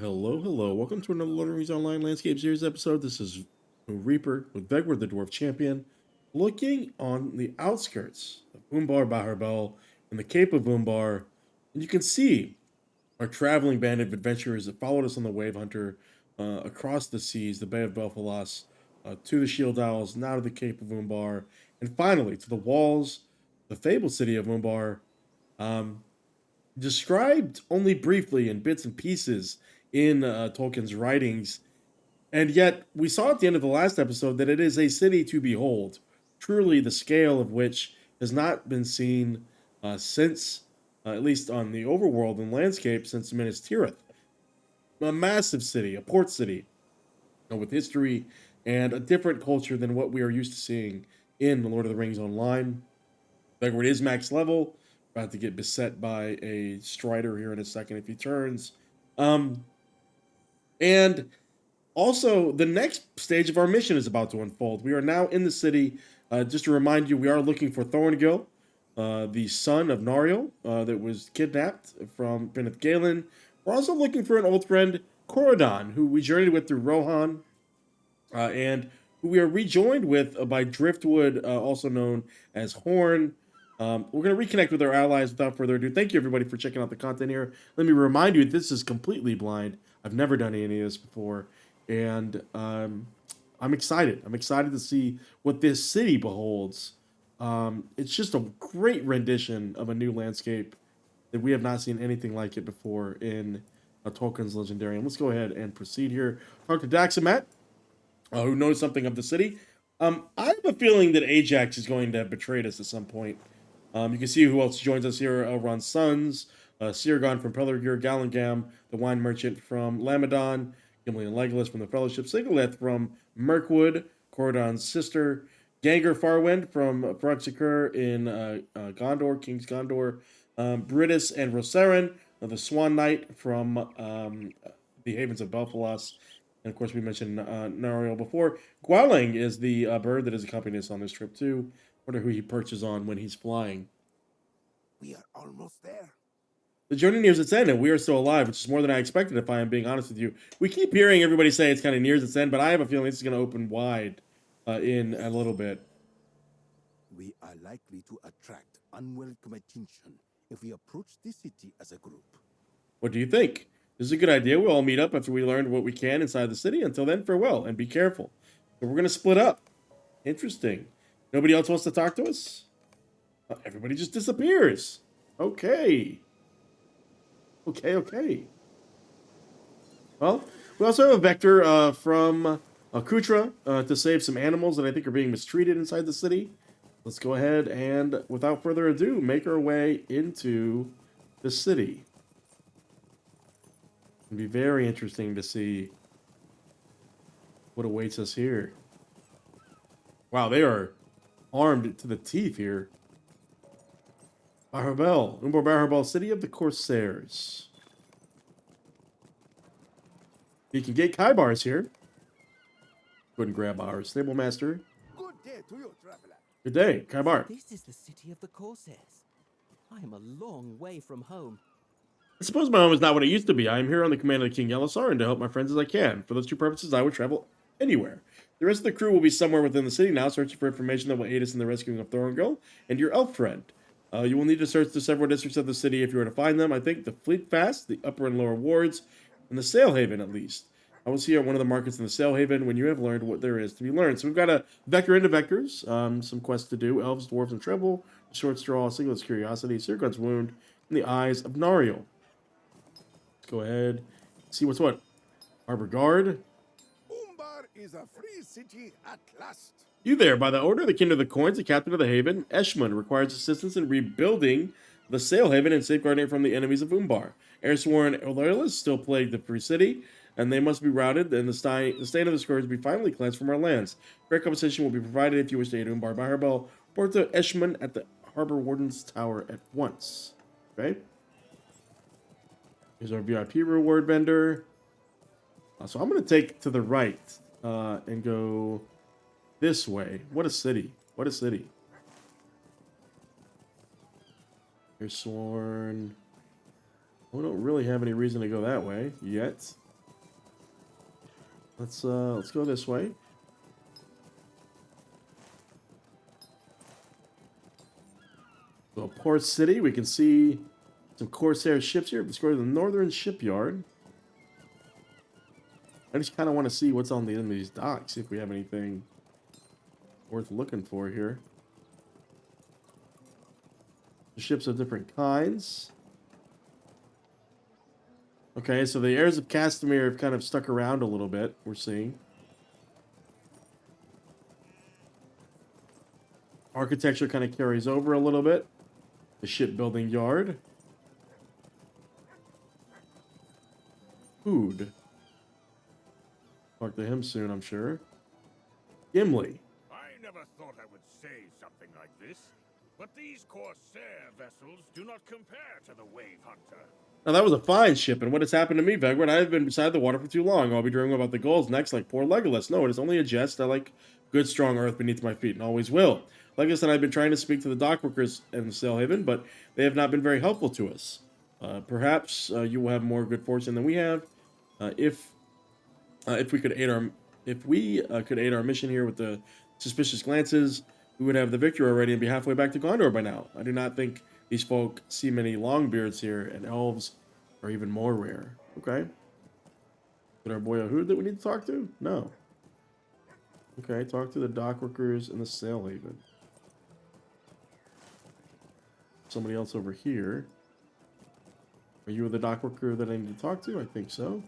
Hello. Welcome to another Lord of the Rings Online Landscape Series episode. This is Reaper with Vegward, the Dwarf Champion, looking on the outskirts of Umbar Baharbêl in the Cape of Umbar. And you can see our traveling band of adventurers that followed us on the Wave Hunter across the seas, the Bay of Belfalas, to the Shield Isles, now to the Cape of Umbar, and finally to the walls, the fabled city of Umbar. Um, Described only briefly in bits and pieces in Tolkien's writings. And yet, we saw at the end of the last episode that it is a city to behold, truly the scale of which has not been seen since, at least on the overworld and landscape, since Minas Tirith. A massive city, a port city, with history and a different culture than what we are used to seeing in The Lord of the Rings Online. Vegward is max level, about to get beset by a Strider here in a second if he turns. Um, and also, the next stage of our mission is about to unfold. We are now in the city. Just to remind you, we are looking for Thorngil, the son of Nariel, that was kidnapped from Benneth Galen. We're also looking for an old friend, Corodon, who we journeyed with through Rohan, and who we are rejoined with by Driftwood, also known as Horn. We're going to reconnect with our allies without further ado. Thank you, everybody, for checking out the content here. Let me remind you, this is completely blind. I've never done any of this before, and I'm excited. I'm excited to see what this city beholds. It's just a great rendition of a new landscape that we have not seen anything like it before in Tolkien's Legendarium. Let's go ahead and proceed here. Talk to Daxamat, who knows something of the city. I have a feeling that Ajax is going to have betrayed us at some point. You can see who else joins us here. Elrond's sons, Sirgon from Pelargir, Galengam, the wine merchant from Lamadon, Gimli and Legolas from the Fellowship, Sigilith from Mirkwood, Corodon's sister, Gangur Farwind from Faruxicur in Gondor, King's Gondor, Britis and Rosarin, the Swan Knight from the Havens of Belfalas, and of course we mentioned Nariel before. Gwauling is the bird that is accompanying us on this trip too. Wonder who he perches on when he's flying. We are almost there. The journey nears its end, and we are still alive, which is more than I expected, if I am being honest with you. We keep hearing everybody say it's kind of nears its end, but I have a feeling this is going to open wide in a little bit. We are likely to attract unwelcome attention if we approach the city as a group. What do you think? This is a good idea. We'll all meet up after we learn what we can inside the city. Until then, farewell, and be careful. So we're going to split up. Interesting. Nobody else wants to talk to us? Everybody just disappears. Okay. Okay. Well, we also have a vector from Kutra to save some animals that I think are being mistreated inside the city. Let's go ahead and, without further ado, make our way into the city. It'll be very interesting to see what awaits us here. Wow, they are armed to the teeth here. Baharbêl, Umbar Baharbêl, city of the Corsairs. You can get Kaibars here. Go ahead and grab our stable master. Good day to you, traveler. Good day, Kaibar. This is the city of the Corsairs. I am a long way from home. I suppose my home is not what it used to be. I am here on the command of the King Elisar and to help my friends as I can. For those two purposes, I would travel anywhere. The rest of the crew will be somewhere within the city now, searching for information that will aid us in the rescuing of Thorongil and your elf friend. You will need to search the several districts of the city if you were to find them. I think the Fleet Fast, the upper and lower wards, and the Sail Haven at least. I will see you at one of the markets in the Sail Haven when you have learned what there is to be learned. So we've got a vector into vectors, some quests to do. Elves, dwarves, and treble. Short straw, Sigileth's curiosity, Sirgon's wound, and the eyes of Nariel. Let's go ahead, see what's what. Harbor Guard. Umbar is a free city at last. You there, by the order of the King of the Coins, the captain of the Haven, Eshmun requires assistance in rebuilding the Sail Haven and safeguarding it from the enemies of Umbar. Airsworn loyalists still plague the free city, and they must be routed, and the stain of the scourge will be finally cleansed from our lands. Fair compensation will be provided if you wish to aid Umbar Baharbêl. Report to Eshmun at the Harbor Warden's Tower at once. Okay? Here's our VIP reward vendor. So I'm going to take to the right and go this way. What a city. What a city. Here's Sworn. We don't really have any reason to go that way yet. Let's go this way. So a port city. We can see some Corsair ships here. Let's go to the northern shipyard. I just kind of want to see what's on the end of these docks. See if we have anything worth looking for here. The ships of different kinds. Okay, so the heirs of Castamere have kind of stuck around a little bit, we're seeing. Architecture kind of carries over a little bit. The shipbuilding yard. Food. Talk to him soon, I'm sure. Gimli. I never thought I would say something like this, but these Corsair vessels do not compare to the Wave Hunter. Now that was a fine ship, and what has happened to me, Vegward? I have been beside the water for too long. I'll be dreaming about the gulls next like poor Legolas. No, it is only a jest. I like good strong earth beneath my feet, and always will. Legolas and I have been trying to speak to the dockworkers in Sailhaven, but they have not been very helpful to us. Perhaps you will have more good fortune than we have. If we could aid our mission here with the suspicious glances, we would have the victory already and be halfway back to Gondor by now. I do not think these folk see many longbeards here, and elves are even more rare. Okay. Is our boy Ahud that we need to talk to? No. Okay, talk to the dockworkers in the Sailhaven. Somebody else over here. Are you the dockworker that I need to talk to? I think so.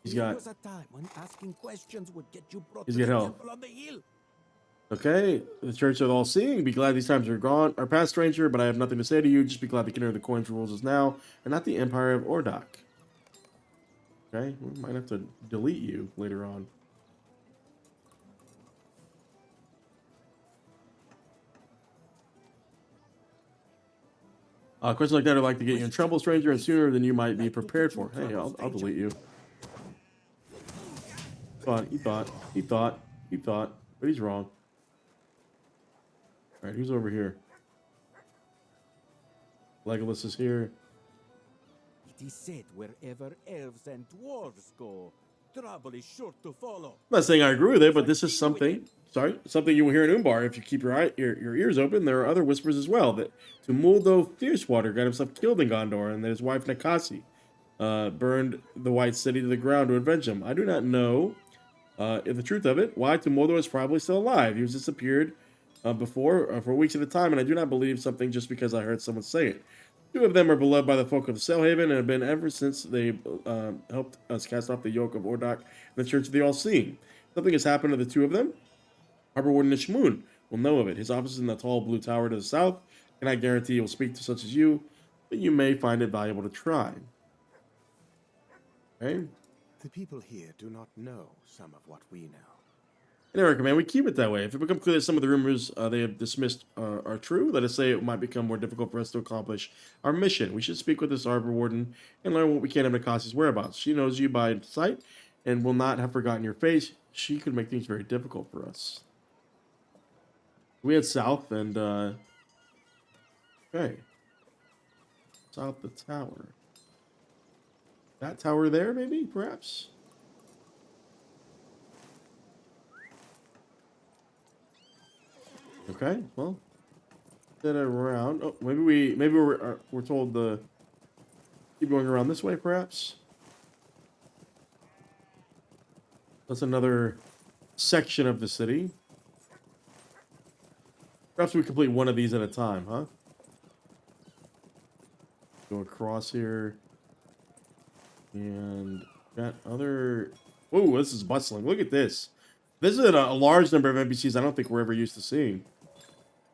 He's got... There was a time when asking questions would get you brought He's to got the help. temple on the hill. Okay, the Church of the All-Seeing. Be glad these times are gone, are past, stranger, but I have nothing to say to you. Just be glad the Kinder of the Coins rules us now, and not the Empire of Ordok. Okay, we might have to delete you later on. Questions like that are like to get you in trouble, stranger, and sooner than you might be prepared for. Hey, I'll delete you. He thought, but he's wrong. Alright, who's over here? Legolas is here. It is said wherever elves and dwarves go, trouble is sure to follow. I'm not saying I agree with it, but this is something you will hear in Umbar if you keep your ears open. There are other whispers as well that Tumuldo Fiercewater got himself killed in Gondor, and that his wife Nakasi burned the White City to the ground to avenge him. I do not know if the truth of it. Why Tumuldo is probably still alive. He was disappeared before for weeks at a time, and I do not believe something just because I heard someone say it. Two of them are beloved by the folk of Sailhaven and have been ever since they helped us cast off the yoke of Ordok and the Church of the All-Seeing. Something has happened to the two of them. Harbor Warden Ishmoon will know of it. His office is in the tall blue tower to the south. Can I guarantee he will speak to such as you, but you may find it valuable to try. Okay? The people here do not know some of what we know. And I recommend we keep it that way. If it becomes clear that some of the rumors they have dismissed are true, let us say it might become more difficult for us to accomplish our mission. We should speak with this Harbor Warden and learn what we can of Nakasi's whereabouts. She knows you by sight and will not have forgotten your face. She could make things very difficult for us. We head south and, okay. South the tower. That tower there, maybe, perhaps? Okay, well, get around. Oh, maybe we're told to keep going around this way, perhaps. That's another section of the city. Perhaps we complete one of these at a time, huh? Go across here, and that other. Whoa, this is bustling. Look at this. This is a large number of NPCs I don't think we're ever used to seeing.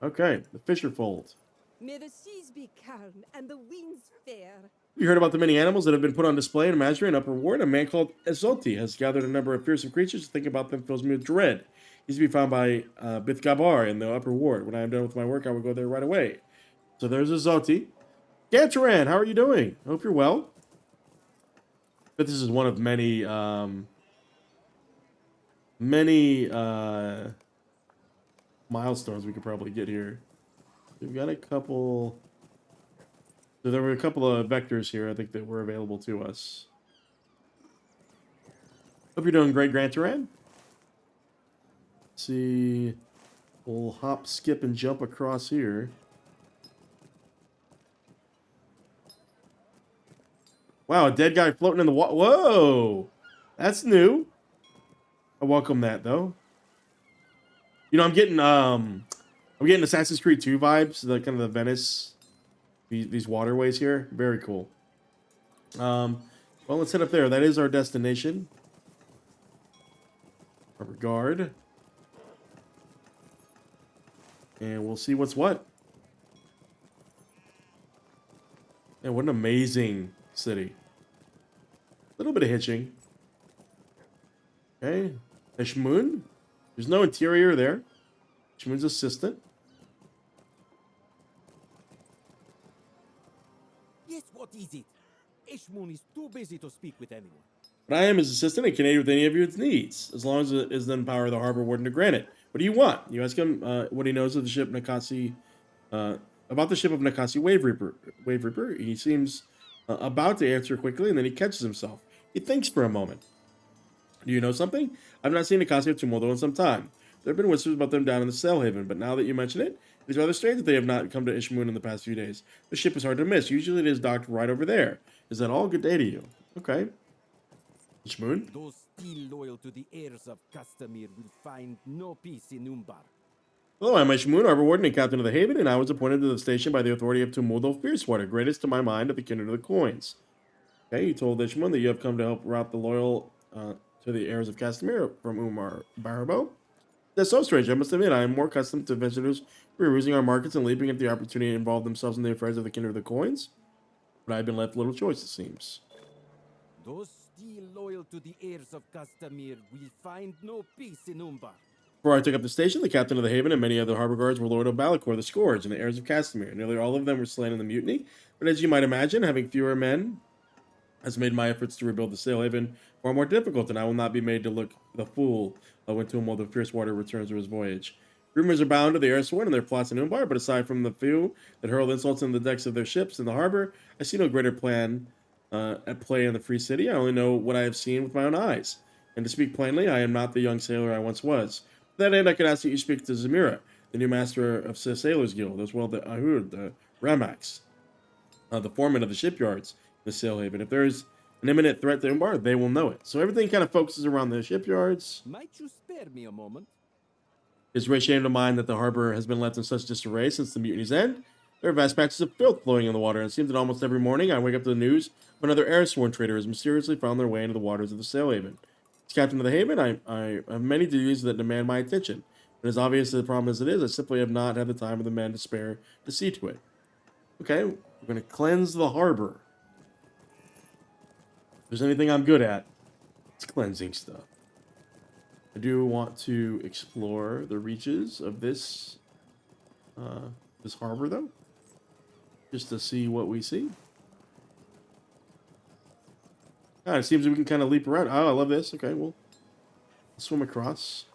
Okay, the Fisher Fold. May the seas be calm and the winds fair. You heard about the many animals that have been put on display in Mazri and Upper Ward. A man called Ezoti has gathered a number of fearsome creatures. To think about them fills me with dread. He's to be found by Bithgabar in the Upper Ward. When I am done with my work, I will go there right away. So there's Ezoti. Gantaran, how are you doing? I hope you're well. But this is one of many milestones we could probably get here. We've got a couple. So there were a couple of vectors here, I think, that were available to us. Hope you're doing great, Grant Turan. See, we'll hop, skip, and jump across here. Wow, a dead guy floating in the water. Whoa, that's new. I welcome that though. You know, I'm getting Assassin's Creed 2 vibes, the kind of the Venice, these waterways here. Very cool. Well, let's head up there. That is our destination. Our regard. And we'll see what's what. And what an amazing city. A little bit of hitching. Okay. Ishmun. There's no interior there. Ishmun's assistant. Yes, what is it? Ishmun is too busy to speak with anyone. But I am his assistant and can aid with any of your needs, as long as it is then power of the harbor warden to grant it. What do you want? You ask him what he knows of the ship Nakasi, about the ship of Nakasi Wave Reaper. He seems about to answer quickly, and then he catches himself. He thinks for a moment. Do you know something? I've not seen Nakasi or Tumuldo in some time. There have been whispers about them down in the Sail Haven, but now that you mention it, it is rather strange that they have not come to Ishmun in the past few days. The ship is hard to miss. Usually it is docked right over there. Is that all? Good day to you. Okay. Ishmun? Those still loyal to the heirs of Castamir will find no peace in Umbar. Hello, I'm Ishmun, Harbor Warden and Captain of the Haven, and I was appointed to the station by the authority of Tumuldo Fiercewater, greatest to my mind of the kindred of the coins. Okay, you told Ishmun that you have come to help route the loyal to the heirs of Castamir from Umbar Baharbêl. That's so strange. I must admit, I am more accustomed to visitors perusing our markets and leaping at the opportunity to involve themselves in the affairs of the kindred of the coins. But I have been left little choice, it seems. Those still loyal to the heirs of Castamir will find no peace in Umbar. Before I took up the station, the captain of the Haven and many other harbor guards were Lord of Balakor, the Scourge, and the heirs of Castamir. Nearly all of them were slain in the mutiny, but as you might imagine, having fewer men has made my efforts to rebuild the Sail Haven far more difficult, and I will not be made to look the fool when Tumuldo the Fiercewater returns from his voyage. Rumors are bound to the Airsworn and their plots in Umbar, but aside from the few that hurl insults in the decks of their ships in the harbor, I see no greater plan at play in the Free City. I only know what I have seen with my own eyes. And to speak plainly, I am not the young sailor I once was. To that end, I could ask that you speak to Zamira, the new master of the Sailors Guild, as well as the Ahud, the Ramax, the foreman of the shipyards in the Sail Haven. If there is an imminent threat to Umbar, they will know it. So everything kind of focuses around the shipyards. Might you spare me a moment? It's a great shame to mind that the harbor has been left in such disarray since the mutiny's end. There are vast patches of filth flowing in the water, and it seems that almost every morning I wake up to the news of another Airsworn trader has mysteriously found their way into the waters of the Sail Haven. As captain of the Haven, I have many duties that demand my attention. And as obvious as the problem as it is, I simply have not had the time or the men to spare to see to it. Okay, we're going to cleanse the harbor. If there's anything I'm good at, it's cleansing stuff. I do want to explore the reaches of this this harbor, though, just to see what we see. It seems we can kind of leap around. Oh, I love this. Okay, we'll swim across.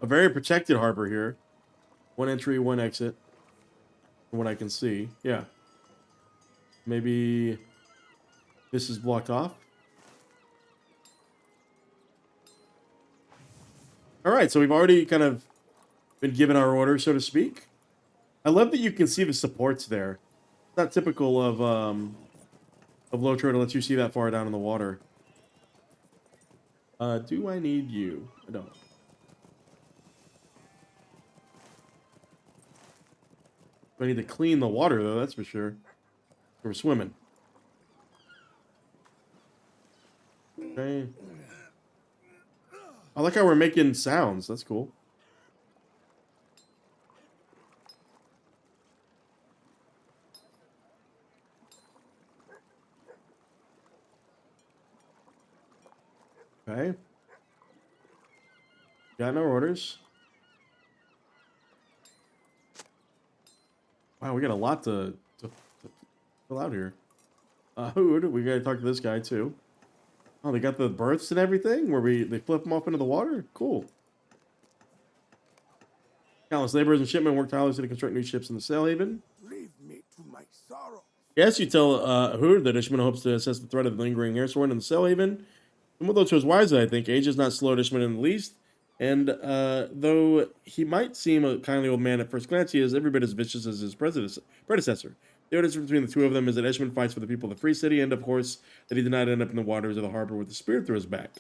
A very protected harbor here. One entry, one exit. From what I can see. Yeah. Maybe this is blocked off. All right, so we've already kind of been given our order, so to speak. I love that you can see the supports there. It's not typical of LOTRO to let you see that far down in the water. Do I need you? I don't. I need to clean the water, though, that's for sure. We're swimming. Okay. I like how we're making sounds. That's cool. Okay. Got no orders. Wow, we got a lot to fill out here. Hood, we gotta talk to this guy too. Oh, they got the berths and everything where they flip them off into the water? Cool. Countless laborers and shipmen work tirelessly to construct new ships in the Sail Haven. Leave me to my sorrow. Yes, you tell Hood that Ishmael hopes to assess the threat of the lingering airsworn in the Cell Haven. And although chose wisely, I think age is not slowed Ishmael in the least. And though he might seem a kindly old man at first glance, he is every bit as vicious as his predecessor. The difference between the two of them is that Ishmael fights for the people of the free city, and of course, that he did not end up in the waters of the harbor with a spear through his back.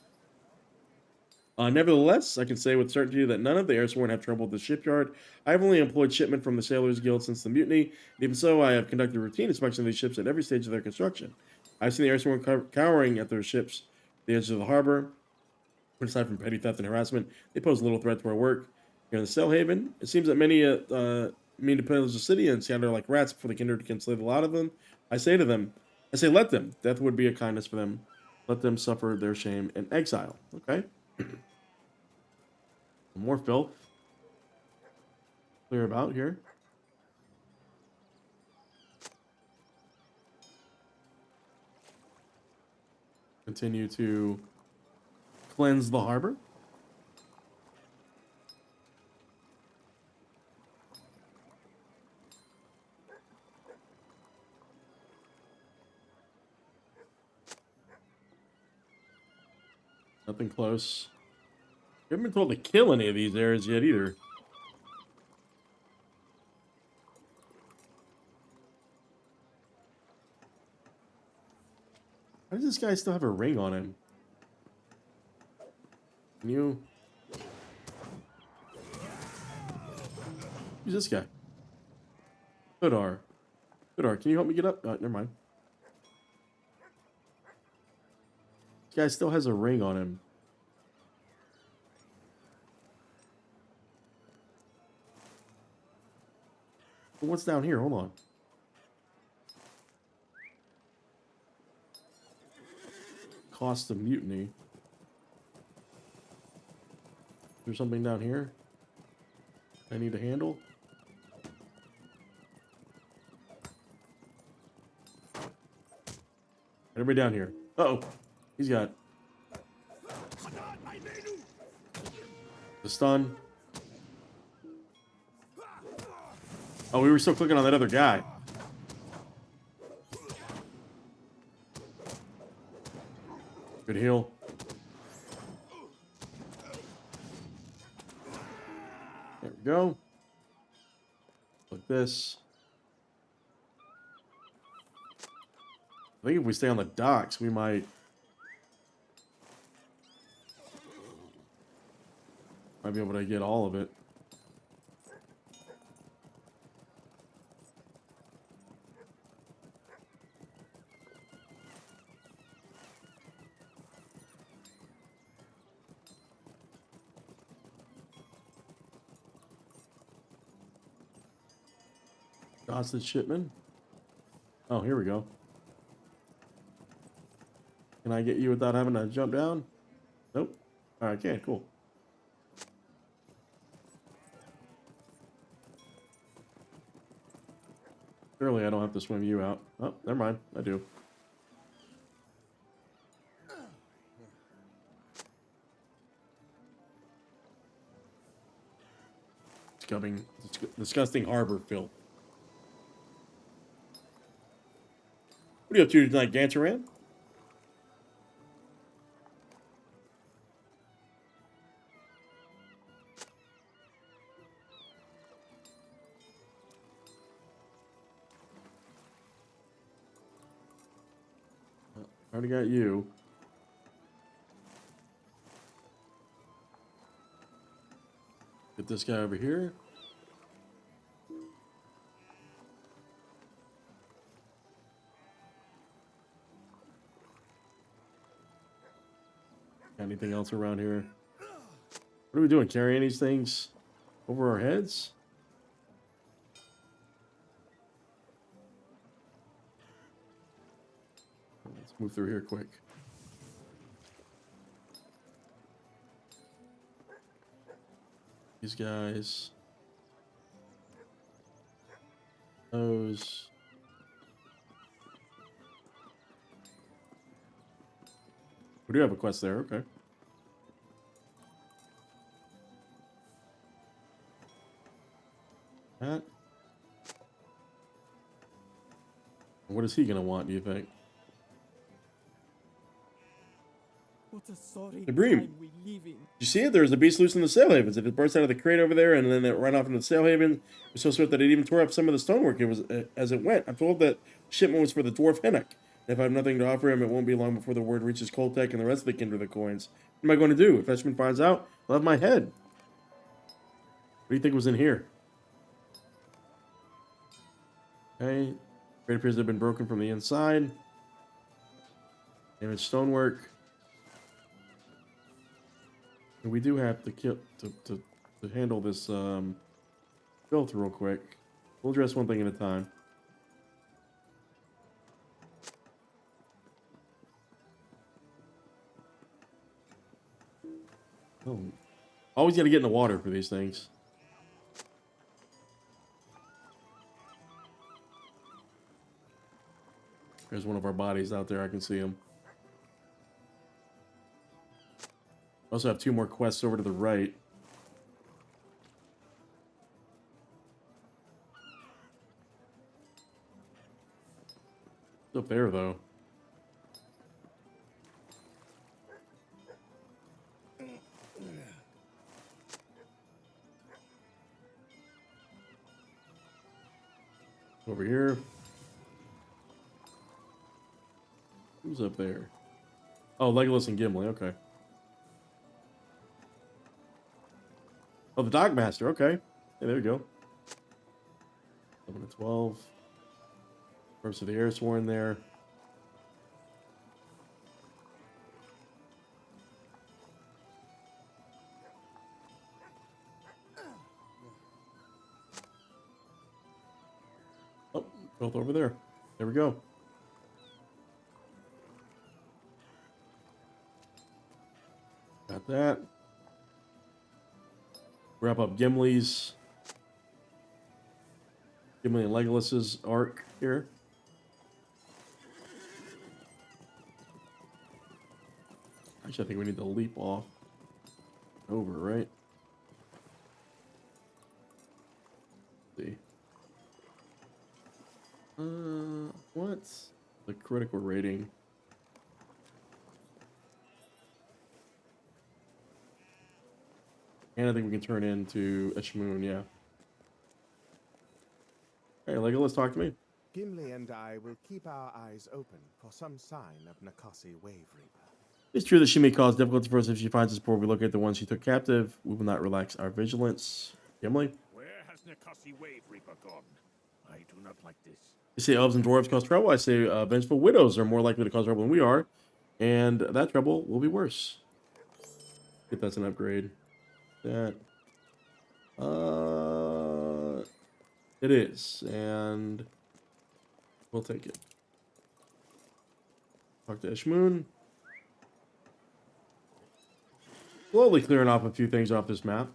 Nevertheless, I can say with certainty that none of the airsworn have troubled the shipyard. I have only employed shipmen from the Sailors Guild since the mutiny, and even so, I have conducted routine inspection of these ships at every stage of their construction. I've seen the airsworn cowering at their ships, the edges of the harbor. Aside from petty theft and harassment, they pose little threat to our work. Here in the Cell Haven, it seems that many mean to pillage the city and scatter like rats before the kindred can slay the lot of them. I say, let them. Death would be a kindness for them. Let them suffer their shame in exile. Okay. More filth. Clear about here. Continue to cleanse the harbor. Nothing close. We haven't been told to kill any of these areas yet either. Why does this guy still have a ring on him? Can you... Who's this guy? Hoodar. Hoodar, can you help me get up? Never mind. This guy still has a ring on him. What's down here? Hold on. Cost of mutiny. There's something down here I need to handle. Everybody down here. Uh-oh. He's got the stun. Oh, we were still clicking on that other guy. Good heal. There we go. Like this. I think if we stay on the docks, we might be able to get all of it. Hostage shipment. Oh, here we go. Can I get you without having to jump down? Nope. All right, okay, cool. Surely I don't have to swim you out. Oh, never mind. I do. Disgusting harbor filth. What are you up to tonight, Gantaran? Already got you. Get this guy over here. Got anything else around here? What are we doing? Carrying these things over our heads? Let's move through here quick. These guys. Those. We do have a quest there, okay. That. What is he gonna want, do you think? What a sorry The Bream. time we live in. You see it? There's a beast loose in the sail havens. If it burst out of the crate over there and then it ran off into the sail haven, it was so swift that it even tore up some of the stonework as it went. I'm told that shipment was for the dwarf Hinnock. If I have nothing to offer him, it won't be long before the word reaches Koltek and the rest of the kindred of the coins. What am I going to do? If Fetchman finds out, I'll have my head. What do you think was in here? Okay. Crate appears to have been broken from the inside. Damaged stonework. And we do have to kill to handle this filth real quick. We'll address one thing at a time. Oh, always got to get in the water for these things. There's one of our bodies out there. I can see him. Also have 2 more quests over to the right. It's up there, though. Over here. Who's up there? Oh, Legolas and Gimli. Okay. Oh, the Dogmaster. Okay. Hey, there we go. 11 to 12. First of the Air Sworn there. Oh, both over there. There we go. Got that. Wrap up Gimli and Legolas's arc here. Actually, I think we need to leap off over, right? Let's see. What's the critical rating? And I think we can turn into Ishmoon, yeah. Hey, Legolas, talk to me. Gimli and I will keep our eyes open for some sign of Nakasi Wave Reaper. It's true that she may cause difficulty for us if she finds us before we locate the one she took captive. We will not relax our vigilance. Gimli? Where has Nakasi Wave Reaper gone? I do not like this. You say elves and dwarves cause trouble. I say vengeful widows are more likely to cause trouble than we are. And that trouble will be worse. If that's an upgrade. That. It is. And we'll take it. Talk to Ishmoon. Slowly clearing off a few things off this map.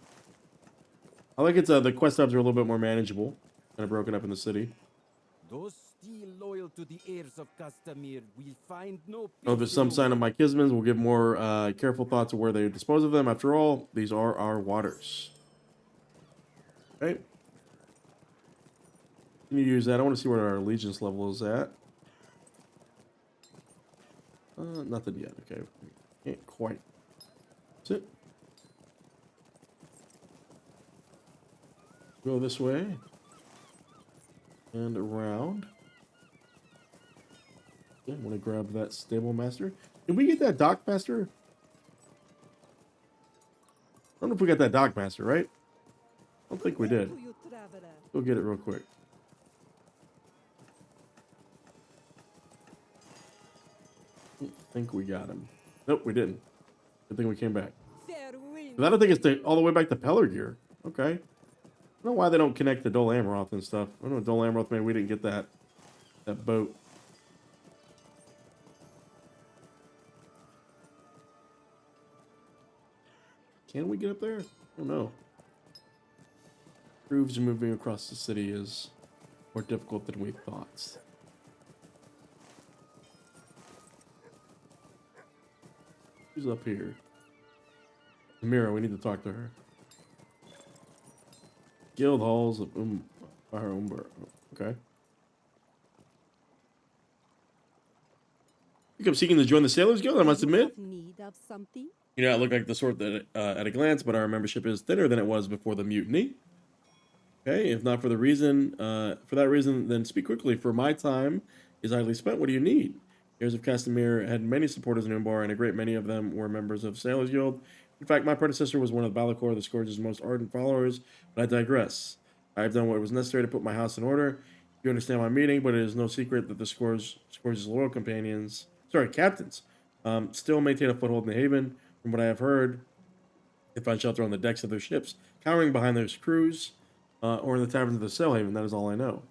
I like it's the quest hubs are a little bit more manageable. Kind of broken up in the city. Those still loyal to the heirs of Castamere will find no Oh, there's some sign of my Kismans. We'll give more careful thoughts of where they dispose of them. After all, these are our waters. Okay. Can you use that? I want to see where our allegiance level is at. Nothing yet. Okay. Can't quite. That's it. Go this way. And around. Yeah, I want to grab that stable master. Did we get that dock master? I don't know if we got that dock master, right? I don't think we did. To you, traveler. Go get it real quick. I don't think we got him. Nope, we didn't. Good thing we came back. Fair wind. 'Cause I don't think it's all the way back to Pelargir. Okay. I don't know why they don't connect to Dol Amroth and stuff. I don't know, Dol Amroth, man, we didn't get that boat. Can we get up there? I don't know. Proves moving across the city is more difficult than we thought. Who's up here? Mira, we need to talk to her. Guild halls of Umbar. Okay. You come seeking to join the Sailors Guild, I must Do you admit. have need of something? You do not look like the sort that at a glance, but our membership is thinner than it was before the mutiny. Okay, if not for that reason, then speak quickly, for my time is idly spent. What do you need? Heirs of Castamere had many supporters in Umbar, and a great many of them were members of Sailors Guild. In fact, my predecessor was one of Balacor, the Scourge's most ardent followers, but I digress. I have done what was necessary to put my house in order. You understand my meaning, but it is no secret that the Scourge's loyal captains, still maintain a foothold in the haven. From what I have heard, they find shelter on the decks of their ships, cowering behind their crews, or in the taverns of the Sailhaven. That is all I know.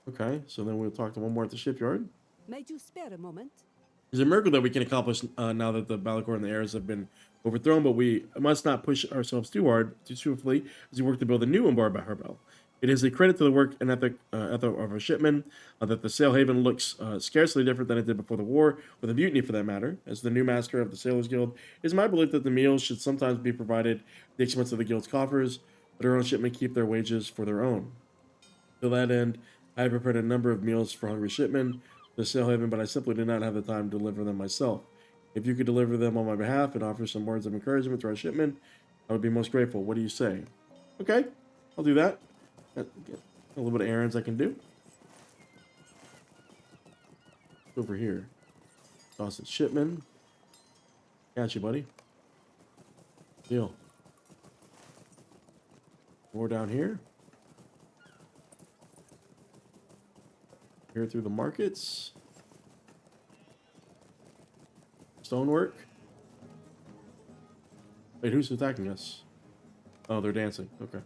Okay, so then we'll talk to one more at the shipyard. Might you spare a moment? There's a miracle that we can accomplish now that the Balacor and the heirs have been overthrown, but we must not push ourselves too hard, too swiftly, as we work to build a new Umbar Baharbêl. It is a credit to the work and ethic of our shipmen that the Sailhaven looks scarcely different than it did before the war, or the mutiny for that matter. As the new master of the Sailors Guild, it is my belief that the meals should sometimes be provided at the expense of the guild's coffers, but our own shipmen keep their wages for their own. To that end, I have prepared a number of meals for hungry shipmen to the Sailhaven, but I simply do not have the time to deliver them myself. If you could deliver them on my behalf and offer some words of encouragement to our shipmen, I would be most grateful. What do you say? Okay, I'll do that. Got a little bit of errands I can do. Over here. Sausage shipman. Got you, buddy. Deal. More down here. Here through the markets. Stonework. Wait, who's attacking us? Oh, they're dancing. Okay.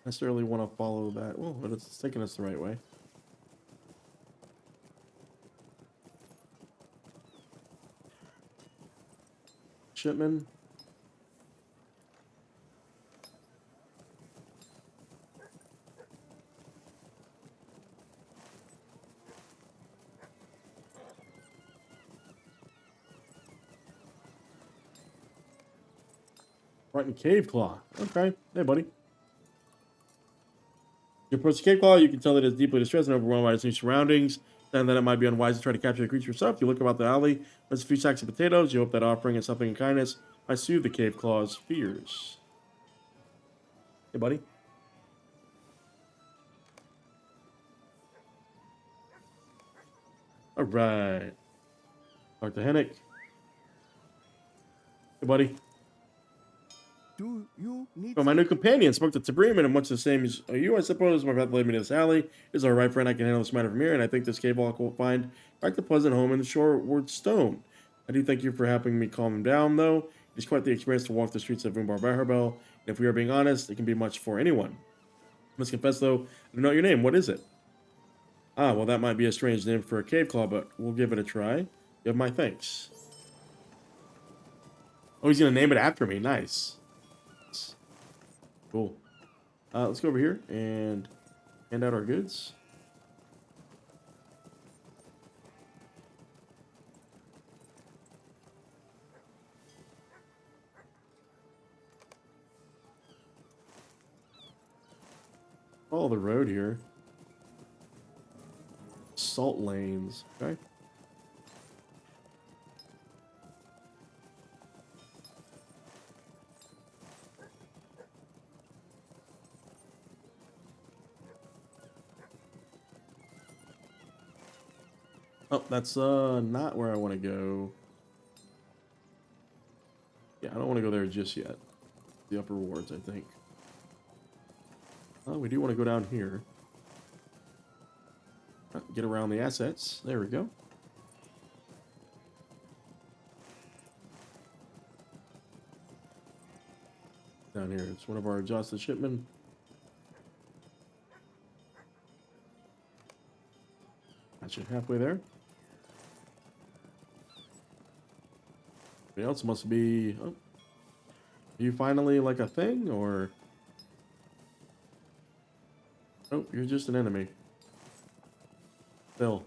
Necessarily want to follow that. Well, but it's taking us the right way. Shipman. Right in Cave Claw. Okay. Hey, buddy. You approach the Cave Claw, you can tell that it's deeply distressed and overwhelmed by its new surroundings. And that it might be unwise to try to capture the creature yourself. You look about the alley, there's a few sacks of potatoes. You hope that offering and something in kindness might soothe the Cave Claw's fears. Hey, buddy. All right. Talk to Hennick. Hey, buddy. Do you need Oh, my new companion spoke to Tabreem and much the same as you, I suppose. My path led me to this alley. It's all right, friend. I can handle this matter from here, and I think this cave walk will find quite the pleasant home in the shoreward stone. I do thank you for helping me calm him down, though. It is quite the experience to walk the streets of Umbar Baharbêl, and if we are being honest, it can be much for anyone. I must confess, though, I don't know your name. What is it? Ah, well, that might be a strange name for a cave claw, but we'll give it a try. You have my thanks. Oh, he's going to name it after me. Nice. Cool. Let's go over here and hand out our goods. Follow the road here. Salt lanes. Okay. Oh, that's not where I want to go. Yeah, I don't want to go there just yet. The upper wards, I think. Oh, we do want to go down here. Get around the assets. There we go. Down here, it's one of our adjusted shipmen. Gotcha, halfway there. Everybody else must be... Oh. Are you finally like a thing, or... Oh, you're just an enemy. Still.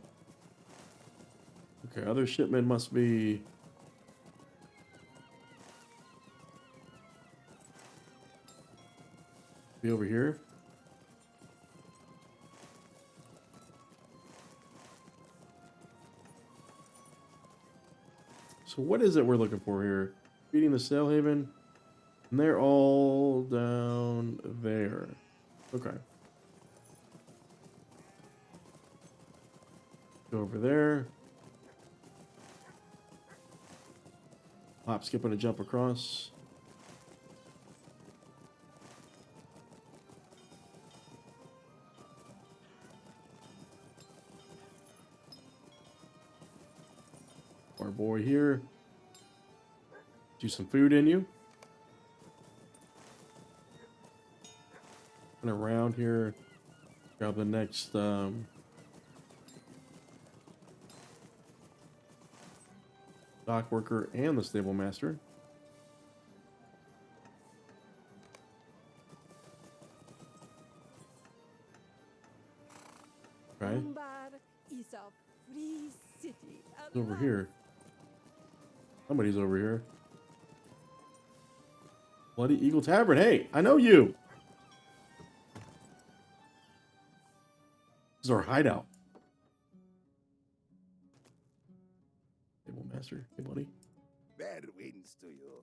Okay, other shipmen must be... Be over here. So what is it we're looking for here? Feeding the Sailhaven. And they're all down there. Okay. Go over there. Hop, skip, and a jump across. Our boy here. Do some food in you. And around here, grab the next dock worker and the stable master. Okay. Umbar is a free city. It's over here. Somebody's over here. Bloody Eagle Tavern. Hey, I know you. This is our hideout. Stable master. Hey, buddy. Fair winds to you.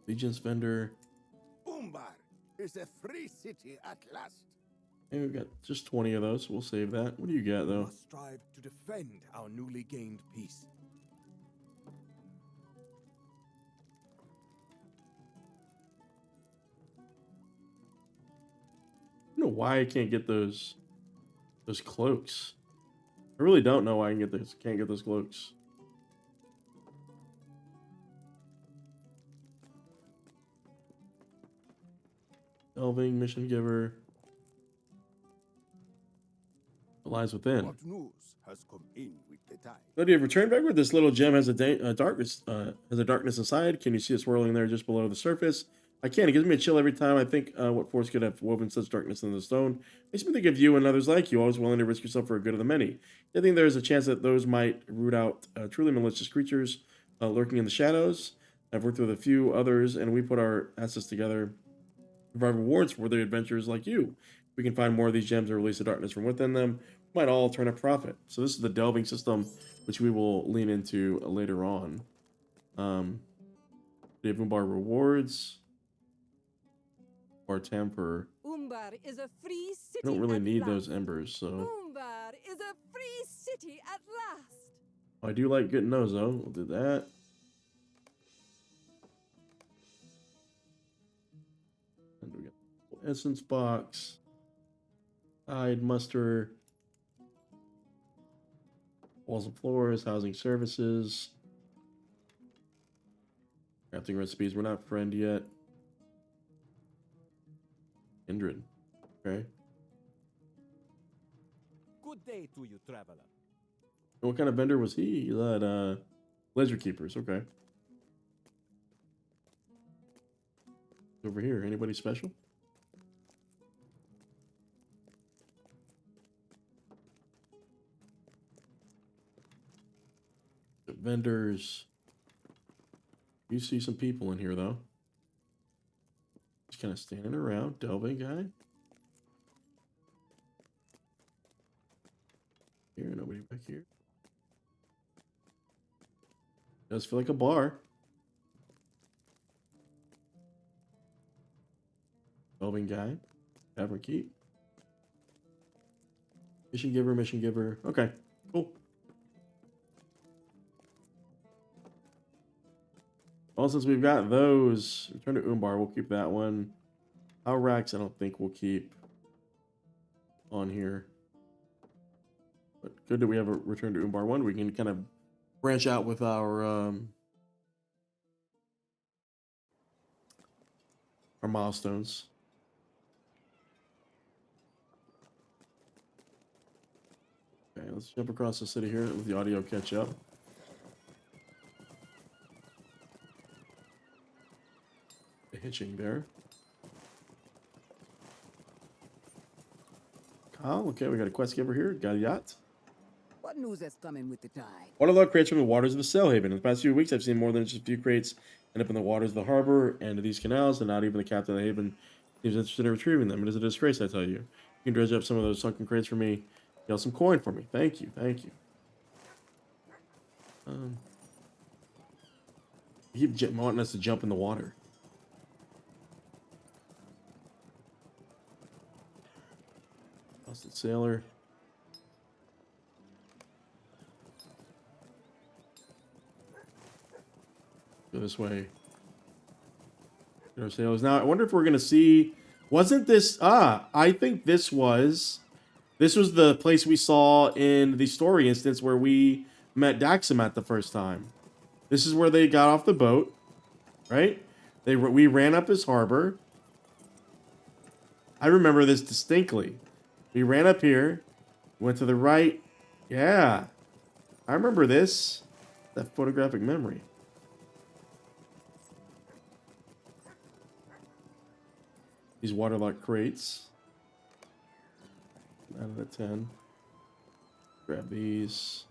Legion's vendor. Umbar is a free city at last. Hey, we've got just 20 of those. We'll save that. What do you got, We though? must strive to defend our newly gained peace. I don't know why I can't get those cloaks. I really don't know why I can't get those cloaks. Delving, mission giver. Lies within. What news has come in with the tide? Good, you have returned backward. This little gem has a darkness inside. Can you see it swirling there just below the surface? I can. It gives me a chill every time I think what force could have woven such darkness in the stone. Makes me think of you and others like you, always willing to risk yourself for the good of the many. I think there is a chance that those might root out truly malicious creatures lurking in the shadows. I've worked with a few others, and we put our assets together to provide rewards for their adventurers like you. We can find more of these gems and release the darkness from within them. Might all turn a profit. So this is the delving system, which we will lean into later on. They have Umbar rewards. Or temper. Umbar is a free city. I don't really at need last. those embers, so Umbar is a free city at last. I do like getting those though. We'll do that. And we got essence box, hide muster, walls and floors, housing services, crafting recipes. We're not friend yet. Kindred. Okay. Good day to you, traveler. And what kind of vendor was he? He had laser keepers. Okay. Over here, anybody special? The vendors. You see some people in here though. Just kind of standing around, delving guy. Here, nobody back here. Does feel like a bar. Delving guy. Tavern keep. Mission giver, mission giver. Okay, cool. Well, since we've got those, return to Umbar, we'll keep that one. Our racks, I don't think we'll keep on here. But good that we have a return to Umbar one. We can kind of branch out with our milestones. Okay, let's jump across the city here with the audio catch up. Hitching there. Kyle, okay, we got a quest giver here. Got a yacht. What news has come in with the tide? Waterlog crates from the waters of the Sailhaven. In the past few weeks, I've seen more than just a few crates end up in the waters of the harbor and of these canals, and not even the captain of the haven seems interested in retrieving them. It is a disgrace, I tell you. You can dredge up some of those sunken crates for me. Get some coin for me. Thank you. Thank you. Keep wanting us to jump in the water. Busted sailor. Go this way. There are sailors. Now, I wonder if we're going to see... Wasn't this... I think this was... This was the place we saw in the story instance where we met Daxamat the first time. This is where they got off the boat, right? We ran up his harbor. I remember this distinctly. We ran up here, went to the right. Yeah, I remember this. That photographic memory. These waterlock crates. 9 out of 10. Grab these.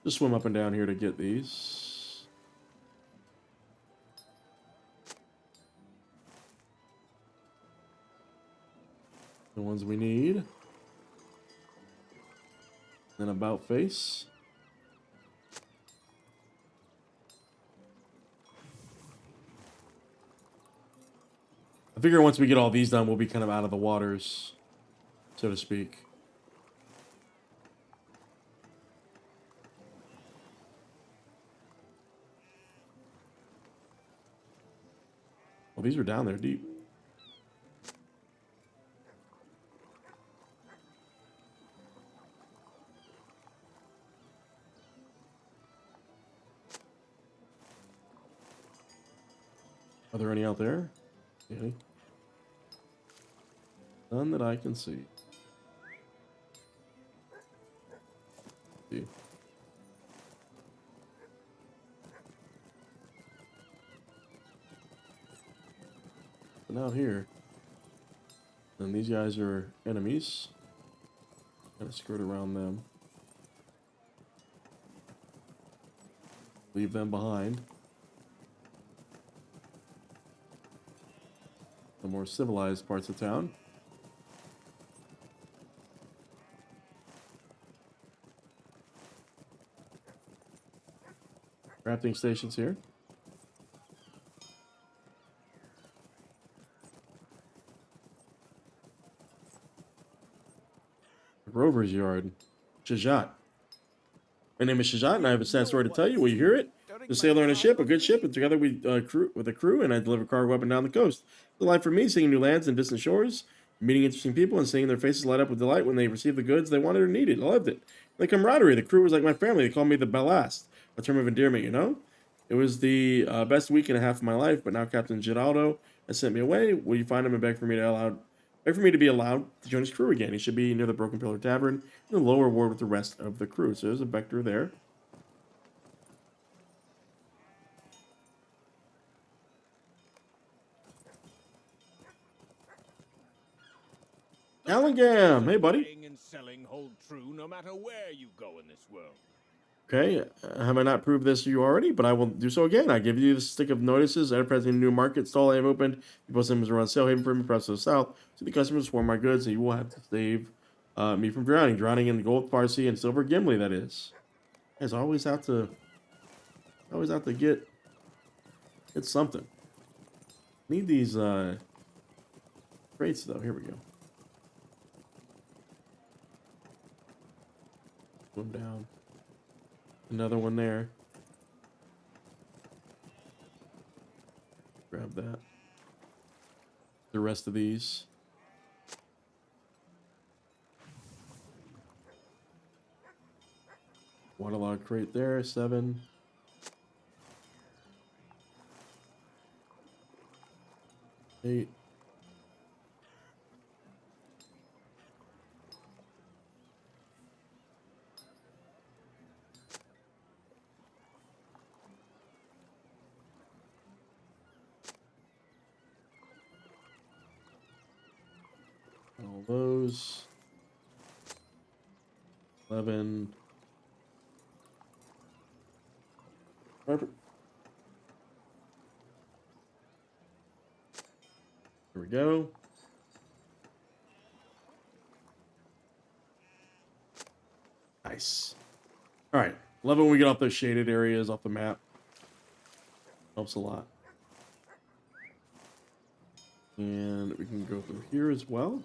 Just swim up and down here to get these. The ones we need. Then about face. I figure once we get all these done, we'll be kind of out of the waters, so to speak. Well, these are down there deep. Are there any out there? Okay. None that I can see. See. But out here, and these guys are enemies. Gotta skirt around them. Leave them behind. The more civilized parts of town. Crafting stations here. Rover's yard. Shajat. My name is Shajat, and I have a sad story to tell you. Will you hear it? The sailor on a ship, a good ship, and together with a crew, and I deliver cargo up and down the coast. The life for me, seeing new lands and distant shores, meeting interesting people, and seeing their faces light up with delight when they received the goods they wanted or needed. I loved it. The camaraderie. The crew was like my family. They called me the Ballast, a term of endearment, you know? It was the best week and a half of my life, but now Captain Geraldo has sent me away. Will you find him and beg for me to be allowed to join his crew again? He should be near the Broken Pillar Tavern in the lower ward with the rest of the crew. So there's a vector there. Allengam, hey buddy. Buying and selling hold true no matter where you go in this world. Okay, have I not proved this to you already? But I will do so again. I give you the stick of notices. Enterprise in a new market stall I have opened. People send them around Sailhaven for me, perhaps to the south. So the customers swarm my goods, and you will have to save me from drowning. Drowning in gold Farsi and silver Gimli, that is. Guys, always have to get something. Need these crates though. Here we go. Swim down. Another one there. Grab that. The rest of these. Waterlog crate there, 7. Eight. All those. 11. Perfect. Here we go. Nice. All right. Love it when we get off those shaded areas off the map. Helps a lot. And we can go through here as well.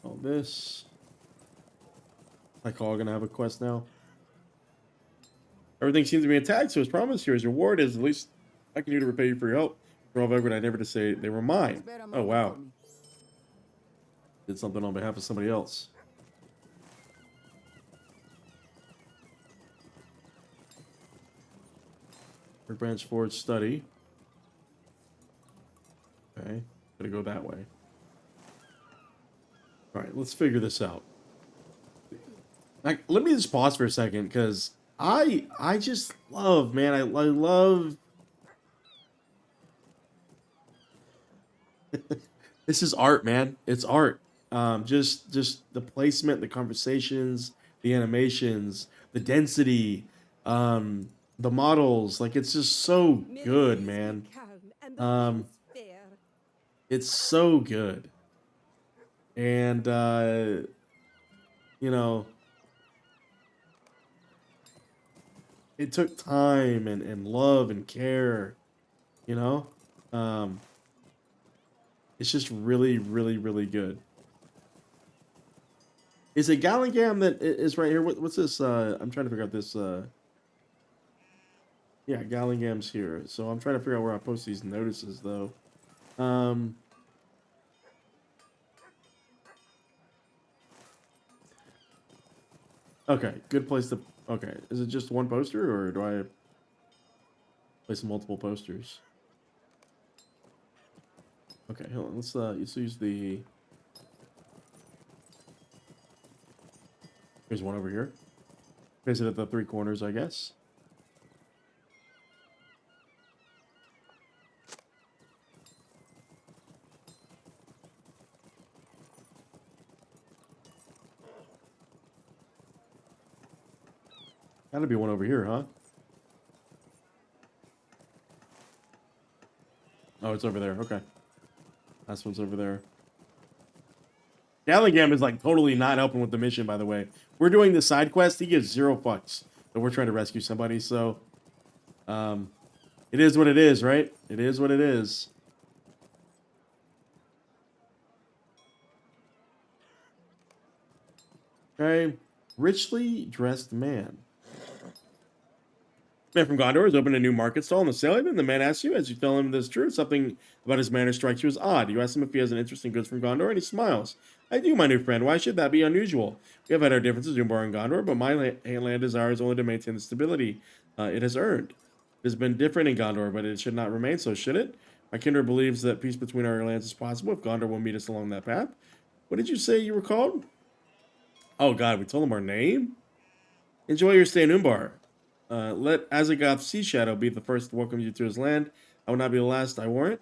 All this. My call gonna have a quest now. Everything seems to be intact, so as promised, here as your reward is the least I can do to repay you for your help. For all Vegward, I never to say they were mine. Oh wow. Did something on behalf of somebody else. Branch Forge study. Okay, gotta go that way. All right, let's figure this out. Like, let me just pause for a second because I just love, man. I love. This is art, man. It's art. Just the placement, the conversations, the animations, the density, the models. Like, it's just so good, man. It's so good. And you know, it took time and love and care, you know. It's just really, really, really good. Is it Gallingam that is right here? What's this? I'm trying to figure out this. Yeah, Gallingam's here. So I'm trying to figure out where I post these notices, though. Okay, good place to... Okay, is it just one poster, or do I place multiple posters? Okay, hold on. Let's use the... Here's one over here. Place it at the 3 corners, I guess. Gotta be one over here, huh? Oh, it's over there. Okay. Last one's over there. Gallingam is like totally not helping with the mission, by the way. We're doing the side quest. He gives 0 fucks that we're trying to rescue somebody. So, it is what it is, right? It is what it is. Okay. Richly dressed man. Man from Gondor has opened a new market stall in the sale haven. The man asks you, as you tell him this is true, something about his manner strikes you as odd. You ask him if he has an interest in goods from Gondor, and he smiles. I do, my new friend. Why should that be unusual? We have had our differences, Umbar and Gondor, but my land desires only to maintain the stability it has earned. It has been different in Gondor, but it should not remain so, should it? My kindred believes that peace between our lands is possible if Gondor will meet us along that path. What did you say you were called? Oh god, we told him our name? Enjoy your stay in Umbar. Let Azagoth's Sea Shadow be the first to welcome you to his land. I will not be the last, I warrant.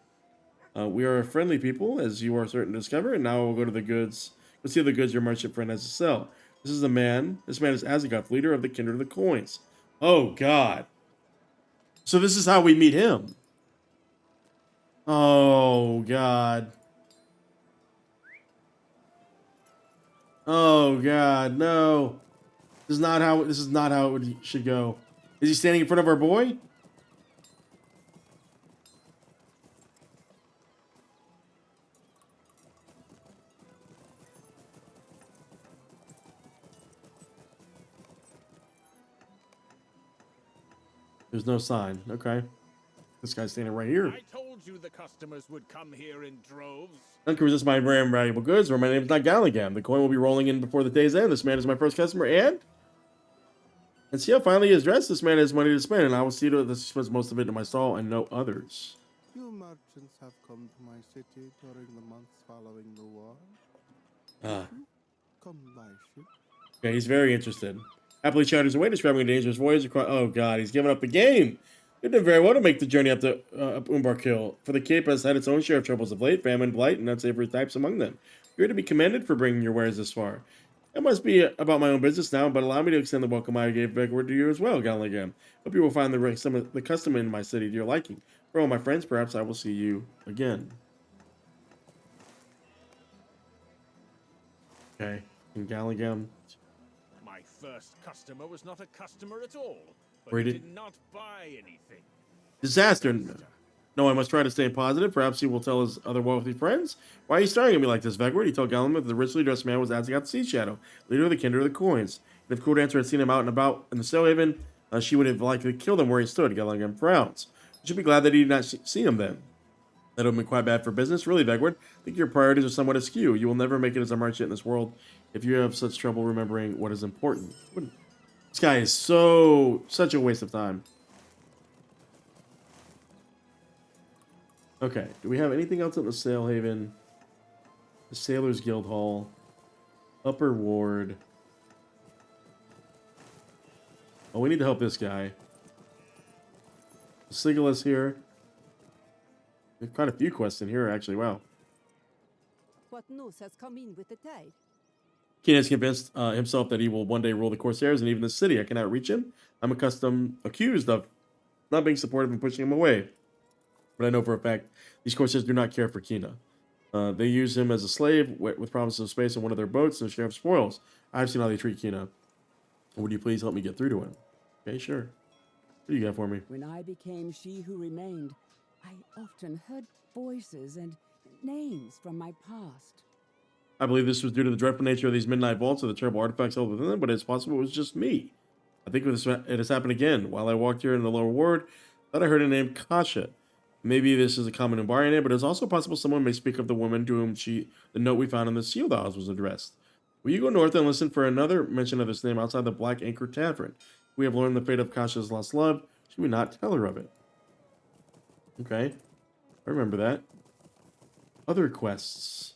We are a friendly people, as you are certain to discover, and now we'll go to the goods. We'll see the goods your merchant friend has to sell. This is the man. This man is Azagoth, leader of the Kindred of the Coins. Oh, God. So this is how we meet him. Oh, God. Oh, God, no. This is not how it should go. Is he standing in front of our boy? There's no sign. Okay. This guy's standing right here. I told you the customers would come here in droves. None can resist my rare and valuable goods, or my name is not Gallagam. The coin will be rolling in before the day's end. This man is my first customer, and see how finely he is dressed. This man has money to spend, and I will see to it that he spends most of it in my stall and no others. You merchants have come to my city during the months following the war. Come by ship. Okay, he's very interested. Happily chatters away, describing a dangerous voyage across... Oh, God, he's giving up the game. You did very well to make the journey up to Umbar Kill, for the Cape has had its own share of troubles of late, famine, blight, and unsavory types among them. You're to be commended for bringing your wares this far. It must be about my own business now, but allow me to extend the welcome I gave Vegward to you as well, Gallagam. Hope you will find the custom in my city to your liking. For all my friends, perhaps I will see you again. Okay, and Gallagam. My first customer was not a customer at all, but Or he he did- did not buy anything. Disaster. No, I must try to stay positive. Perhaps he will tell his other wealthy friends. Why are you staring at me like this, Vegward? He told Gallum that the richly dressed man was acting out the Sea Shadow, leader of the Kindred of the Coins. And if Cooldancer had seen him out and about in the Sail Haven, she would have likely killed him where he stood. Gallum frowns. You should be glad that he did not see him then. That would have been quite bad for business. Really, Vegward, I think your priorities are somewhat askew. You will never make it as a merchant in this world if you have such trouble remembering what is important. This guy is such a waste of time. Okay, do we have anything else in the Sail Haven? The Sailors Guild Hall. Upper Ward. Oh, we need to help this guy. Sigilis here. We have quite a few quests in here, actually. Wow. What news has come in with the tide? Keen has convinced himself that he will one day rule the Corsairs and even the city. I cannot reach him. I'm accused of not being supportive and pushing him away. But I know for a fact these Corsairs do not care for Kina. They use him as a slave with promises of space on one of their boats and a share of spoils. I've seen how they treat Kina. Would you please help me get through to him? Okay, sure. What do you got for me? When I became she who remained, I often heard voices and names from my past. I believe this was due to the dreadful nature of these midnight vaults or the terrible artifacts held within them, but it's possible it was just me. I think it has happened again. While I walked here in the lower ward, I thought I heard a name Kasha. Maybe this is a common Umbar name, but it's also possible someone may speak of the woman to whom the note we found in the Shield Isles was addressed. Will you go north and listen for another mention of this name outside the Black Anchor Tavern? We have learned the fate of Kasha's lost love. Should we not tell her of it? Okay. I remember that. Other quests.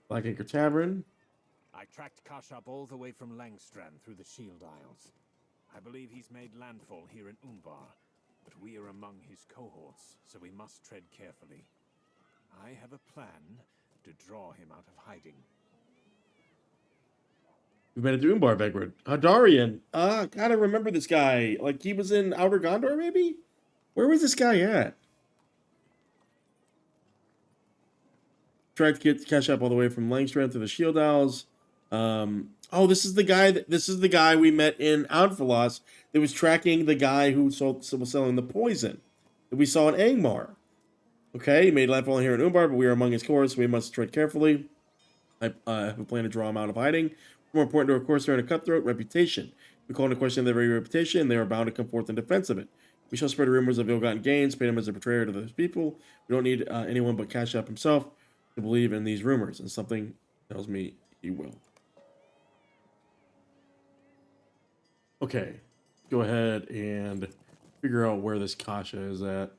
Black Anchor Tavern. I tracked Kashab all the way from Langstrand through the Shield Isles. I believe he's made landfall here in Umbar, but we are among his cohorts, so we must tread carefully. I have a plan to draw him out of hiding. We've been to Umbar, Vegward. Hadarian. Gotta remember this guy. Like, he was in Outer Gondor, maybe? Where was this guy at? Tried to catch up all the way from Langstrand to the Shield Isles. Oh, this is the guy we met in Outfalos that was tracking the guy who was selling the poison that we saw in Angmar. Okay, he made landfall here in Umbar, but we are among his cohorts, so we must tread carefully. I have a plan to draw him out of hiding. More important to our course, they're in a cutthroat reputation. We call into question their very reputation, and they are bound to come forth in defense of it. We shall spread rumors of ill-gotten gains, paint him as a betrayer to those people. We don't need anyone but Kashap himself to believe in these rumors, and something tells me he will. Okay, go ahead and figure out where this Kasha is at.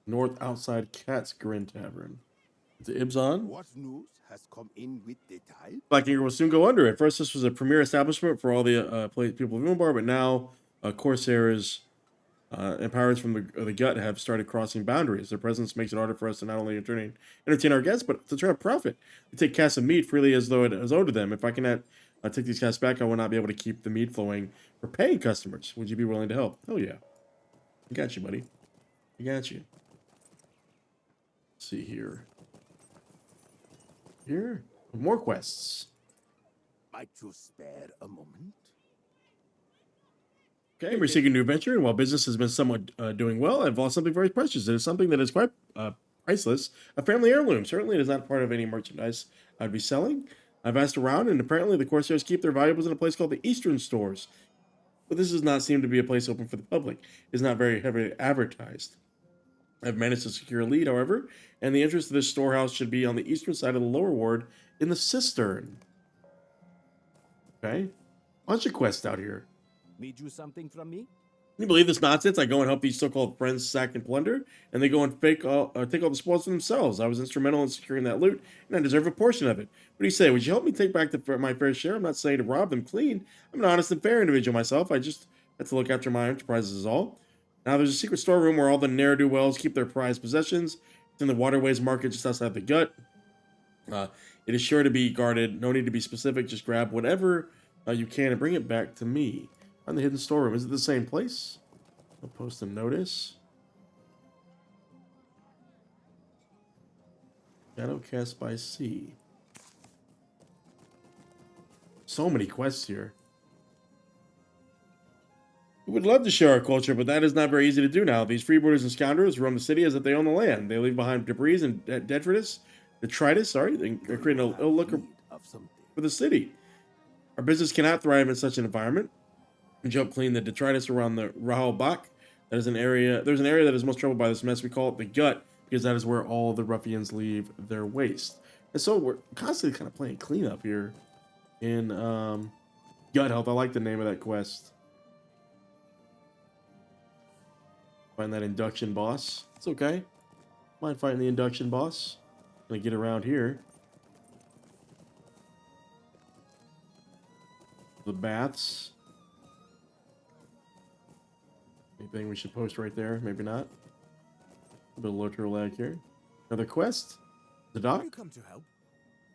North outside Cat's Grin Tavern. Is it Ibzan? What news has come in with the tide? Black Anchor will soon go under. At first, this was a premier establishment for all the people of Umbar, but now Corsairs and pirates from the gut have started crossing boundaries. Their presence makes it harder for us to not only entertain our guests, but to turn a profit. We take casts of meat freely as though it is owed to them. If I cannot take these casts back, I will not be able to keep the meat flowing for paying customers. Would you be willing to help? Hell yeah. I got you, buddy. I got you. Let's see here. Here, more quests. Might you spare a moment? Okay, we're seeking a new venture, and while business has been somewhat doing well, I've lost something very precious. It is something that is quite priceless. A family heirloom. Certainly, it is not part of any merchandise I'd be selling. I've asked around, and apparently the Corsairs keep their valuables in a place called the Eastern Stores. But this does not seem to be a place open for the public. It's not very heavily advertised. I've managed to secure a lead, however, and the entrance to this storehouse should be on the eastern side of the lower ward in the cistern. Okay. Bunch of quests out here. Need you something from me? Can you believe this nonsense? I go and help these so-called friends sack and plunder, and they go and take all the spoils for themselves. I was instrumental in securing that loot, and I deserve a portion of it. What do you say? Would you help me take back my fair share? I'm not saying to rob them clean. I'm an honest and fair individual myself. I just have to look after my enterprises is all. Now, there's a secret storeroom where all the ne'er-do-wells keep their prized possessions. It's in the Waterways Market just outside the gut. It is sure to be guarded. No need to be specific. Just grab whatever you can and bring it back to me. On the hidden storeroom. Is it the same place? I'll post a notice. Shadow cast by sea. so many quests here. We would love to share our culture, but that is not very easy to do now. These freebooters and scoundrels roam the city as if they own the land. They leave behind debris and detritus, sorry. They're creating an ill look Need of something. for the city. Our business cannot thrive in such an environment. We help clean the detritus around the Rahal Bach. There's an area that is most troubled by this mess. We call it the gut, because that is where all the ruffians leave their waste. And so we're constantly kind of playing cleanup here in Gut Health. I like the name of that quest. Find that induction boss. It's okay. Mind fighting the induction boss. Gonna get around here. The baths. Anything we should post right there? Maybe not. A bit of LOTRO lag here. Another quest. The doc. You come to help.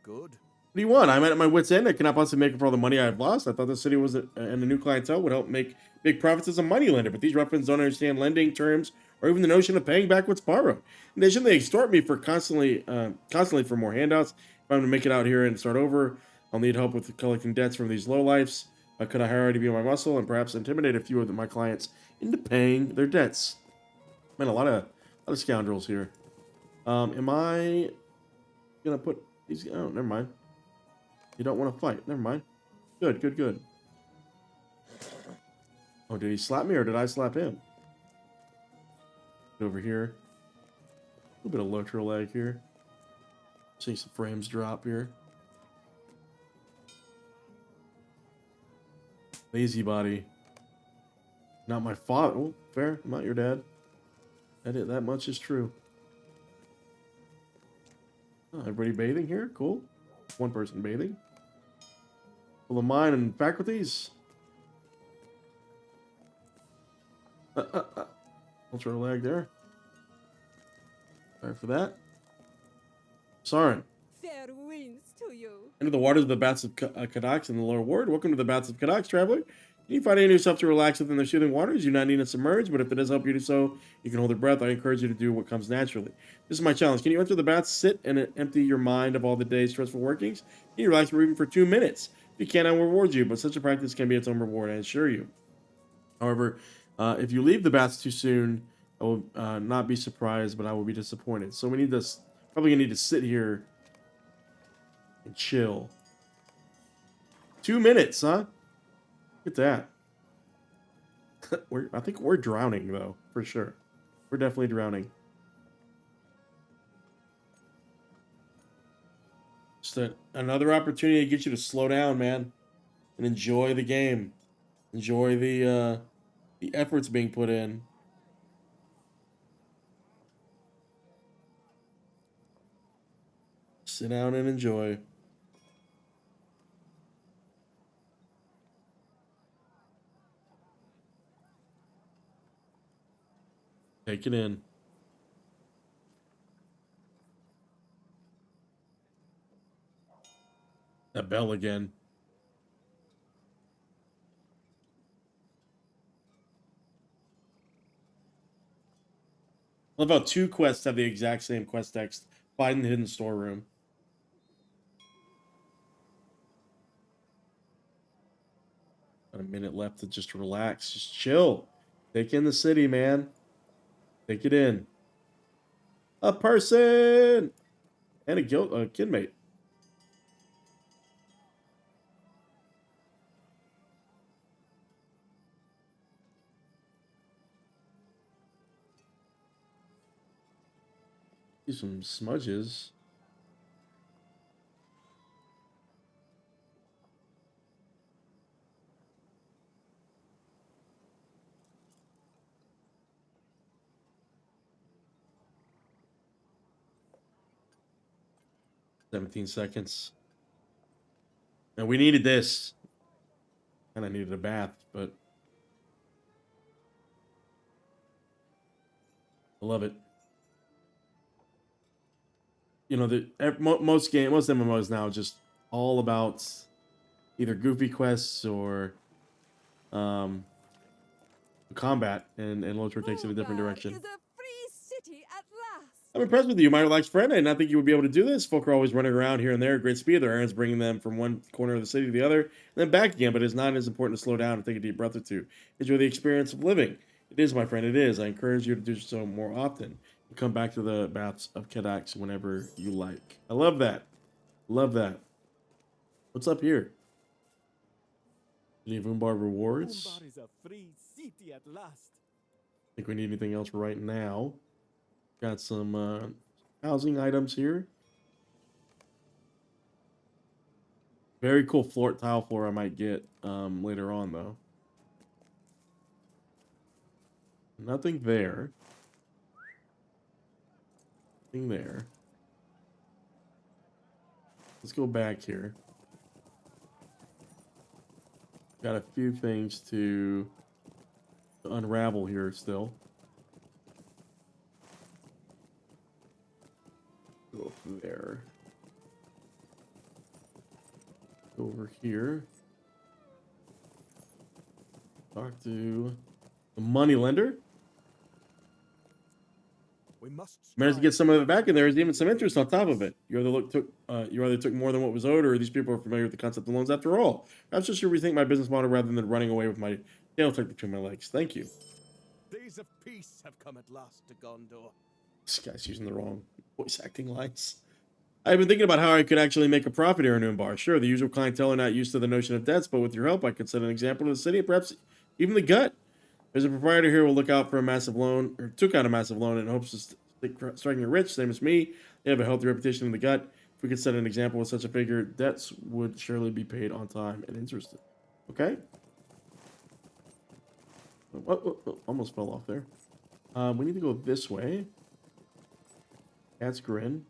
Good. What do you want? I'm at my wit's end. I cannot possibly make up for all the money I've lost. I thought the city was and the new clientele would help make big profits as a moneylender, but these ruffians don't understand lending terms or even the notion of paying back what's borrowed. In addition, they extort me for constantly for more handouts. If I'm to make it out here and start over, I'll need help with collecting debts from these lowlifes. Could I hire to be my muscle and perhaps intimidate a few of my clients into paying their debts? Man, a lot of scoundrels here. Am I gonna put these? Oh, never mind. You don't want to fight. Never mind. Good. Oh, did he slap me or did I slap him? Over here. A little bit of LOTRO lag here. See some frames drop here. Lazy body. Not my father. Oh, fair. I'm not your dad. That much is true. Oh, everybody bathing here? Cool. One person bathing. Full of mind and faculties. LOTRO lag there. Sorry for that. Soren. Fair winds to you. Enter the waters of the baths of Kadaks in the lower ward. Welcome to the baths of Kadaks, traveler. Can you find any yourself to relax within the soothing waters? You do not need to submerge, but if it does help you do so, you can hold your breath. I encourage you to do what comes naturally. This is my challenge. Can you enter the baths, sit, and empty your mind of all the day's stressful workings? Can you relax even for 2 minutes? If you can, I will reward you, but such a practice can be its own reward, I assure you. However, if you leave the baths too soon, I will not be surprised, but I will be disappointed. So we need this. Probably gonna need to sit here and chill. 2 minutes, huh? Look at that. I think we're drowning, though, for sure. We're definitely drowning. Just another opportunity to get you to slow down, man, and enjoy the game. Enjoy the efforts being put in. Sit down and enjoy. Take it in. That bell again. I love how 2 quests have the exact same quest text. Find the hidden storeroom. Got a minute left to just relax. Just chill. Take in the city, man. Take it in. A person! And a kidmate. See some smudges. "17 seconds. And we needed this. And I needed a bath, but I love it. You know, most MMOs now just all about either goofy quests or combat, and LOTRO takes it a different Umbar direction. is a free city at last. I'm impressed with you, my relaxed friend. I did not think you would be able to do this. Folk are always running around here and there at great speed. Their errands bringing them from one corner of the city to the other, and then back again. But it's not as important to slow down and take a deep breath or two. Enjoy the experience of living. It is, my friend. It is. I encourage you to do so more often. And come back to the baths of Kedax whenever you like. I love that. Love that. What's up here? Any of Umbar rewards? Umbar is a free city at last. Think we need anything else right now? Got some housing items here. Very cool tile floor I might get later on though. Nothing there. Nothing there. Let's go back here. Got a few things to unravel here still. Go through there. Go over here. Talk to the money lender. We must Managed to get some of it back, and there is even some interest on top of it. You either took more than what was owed, or these people are familiar with the concept of loans after all. Perhaps I should rethink my business model rather than running away with my tail tucked between my legs. Thank you. Days of peace have come at last to Gondor. This guy's using the wrong voice acting lines. I've been thinking about how I could actually make a profit here in Umbar. Sure, the usual clientele are not used to the notion of debts, but with your help, I could set an example to the city, perhaps even the gut. There's a proprietor here who will look out for a massive loan, or took out a massive loan in hopes of striking rich, same as me. They have a healthy reputation in the gut. If we could set an example with such a figure, debts would surely be paid on time and interested. Okay? Almost fell off there. We need to go this way. Cat's Grin.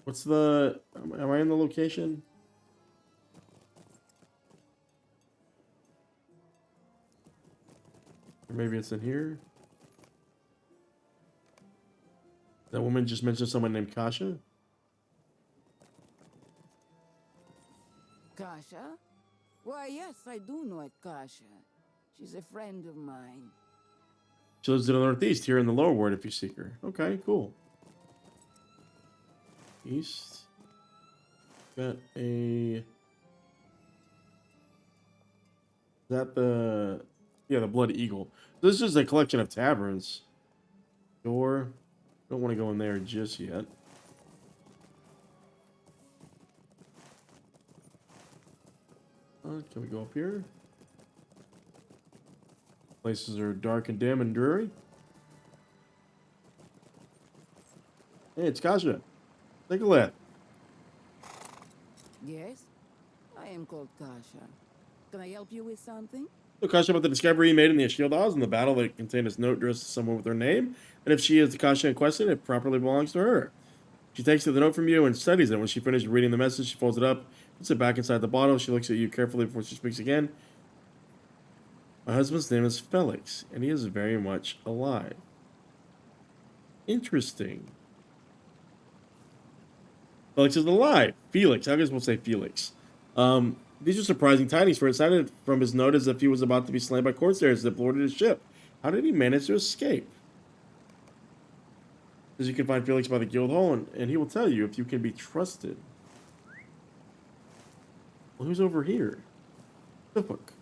What's the... Am I in the location? Or maybe it's in here? That woman just mentioned someone named Kasha? Kasha? Why, yes, I do know it, Kasha. She's a friend of mine. She lives in the northeast, here in the lower ward if you seek her. Okay, cool. East. Got a... Is that the... Yeah, the Blood Eagle. This is a collection of taverns. Door. Don't want to go in there just yet. Can we go up here? Places are dark and dim and dreary. Hey, it's Kasha. Take a look. Yes? I am called Kasha. Can I help you with something? So Kasha about the discovery he made in the Shield Isles and the battle that contained his note addressed to someone with her name. And if she is the Kasha in question, it properly belongs to her. She takes the note from you and studies it. When she finishes reading the message, she folds it up, puts it back inside the bottle. She looks at you carefully before she speaks again. My husband's name is Felix, and he is very much alive. Interesting. Felix is alive. Felix. How guys will say Felix? These are surprising tidings, for it sounded from his note as if he was about to be slain by corsairs that boarded his ship. How did he manage to escape? As you can find Felix by the guild hall, and he will tell you if you can be trusted. Well, who's over here? The book.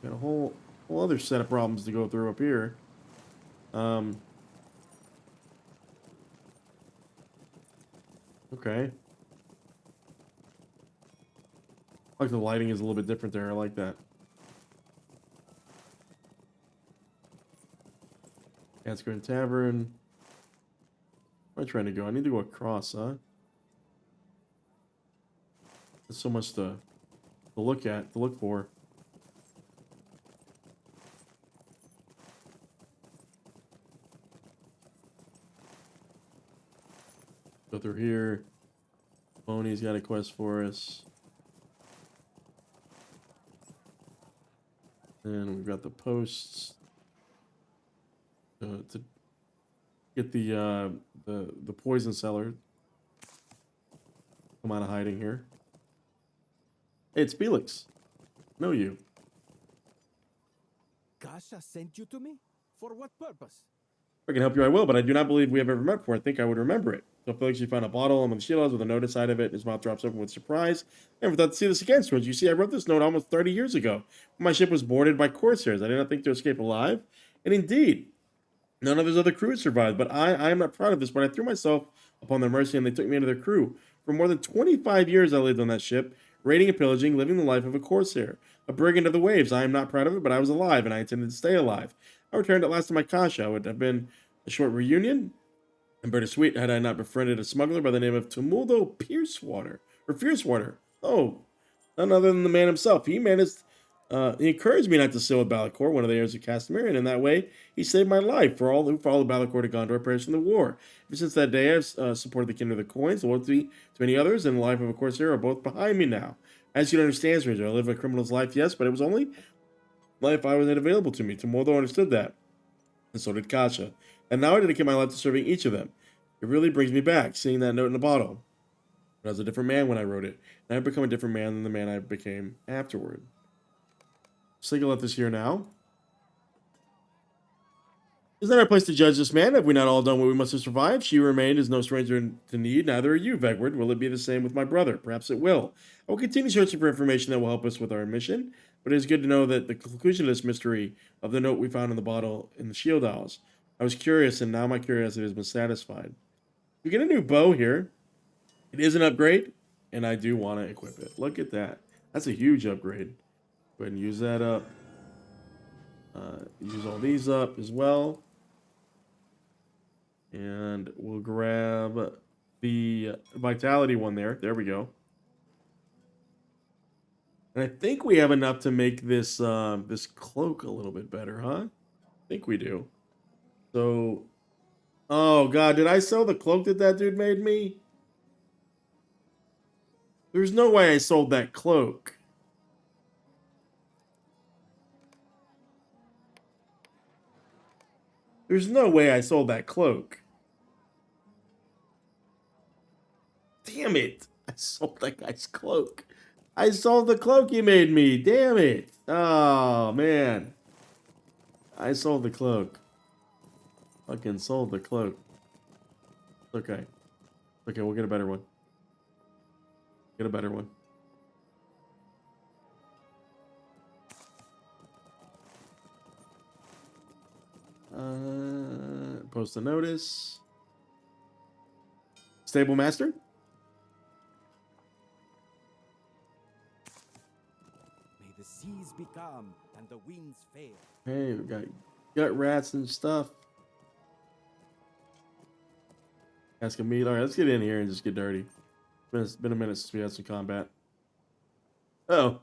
Got a whole other set of problems to go through up here. Okay. Like the lighting is a little bit different there. I like that. Cat's-Grin Tavern. Where am I trying to go? I need to go across, huh? There's so much to look at, to look for. Go through here. Boney's got a quest for us. And we've got the posts to get the poison cellar. Come out of hiding here. Hey, it's Felix. know you. Kasha sent you to me? For what purpose? If I can help you, I will, but I do not believe we have ever met before. I think I would remember it. So Felix, you found a bottle among the shields with a note inside of it. His mouth drops open with surprise. I never thought to see this again, Swords. You see, I wrote this note almost 30 years ago. When my ship was boarded by corsairs. I did not think to escape alive. And indeed, none of his other crew survived. But I am not proud of this, but I threw myself upon their mercy, and they took me into their crew. For more than 25 years, I lived on that ship, raiding and pillaging, living the life of a corsair. A brigand of the waves. I am not proud of it, but I was alive, and I intended to stay alive. I returned at last to my kasha. It would have been a short reunion, and bittersweet had I not befriended a smuggler by the name of Tumuldo Fiercewater. Oh, none other than the man himself. He encouraged me not to sail with Balakor, one of the heirs of Castamere, and in that way, he saved my life. For all who followed Balakor to Gondor perished in the war. Ever since that day, I've supported the Kindred of the Coins, loyalty to many others, and the life of a Corsair are both behind me now. As you understand, stranger, I live a criminal's life, yes, but it was only life I was available to me. Tumuldo understood that, and so did Kasha. And now I dedicate my life to serving each of them. It really brings me back, seeing that note in the bottle. But I was a different man when I wrote it, and I've become a different man than the man I became afterward. Sigil left us here now. Isn't that our place to judge this man? Have we not all done what we must to survive? She who remained is no stranger to need. Neither are you, Vegward. Will it be the same with my brother? Perhaps it will. I will continue searching for information that will help us with our mission, but it is good to know that the conclusion of this mystery of the note we found in the bottle in the shield isles. I was curious, and now my curiosity has been satisfied. We get a new bow here. It is an upgrade, and I do want to equip it. Look at that. That's a huge upgrade. Go ahead and use that up. Use all these up as well. And we'll grab the vitality one there. There we go. And I think we have enough to make this this cloak a little bit better, huh? I think we do. So, oh god, did I sell the cloak that dude made me? There's no way I sold that cloak. There's no way I sold that cloak. Damn it. I sold that guy's cloak. I sold the cloak he made me. Damn it. Oh, man. I sold the cloak. Fucking sold the cloak. Okay. Okay, we'll get a better one. Get a better one. Post a notice. Stable master? May the seas be calm and the winds fail. Hey, we got gut rats and stuff. Ask a meat. All right, let's get in here and just get dirty. It's been a minute since we had some combat. Oh.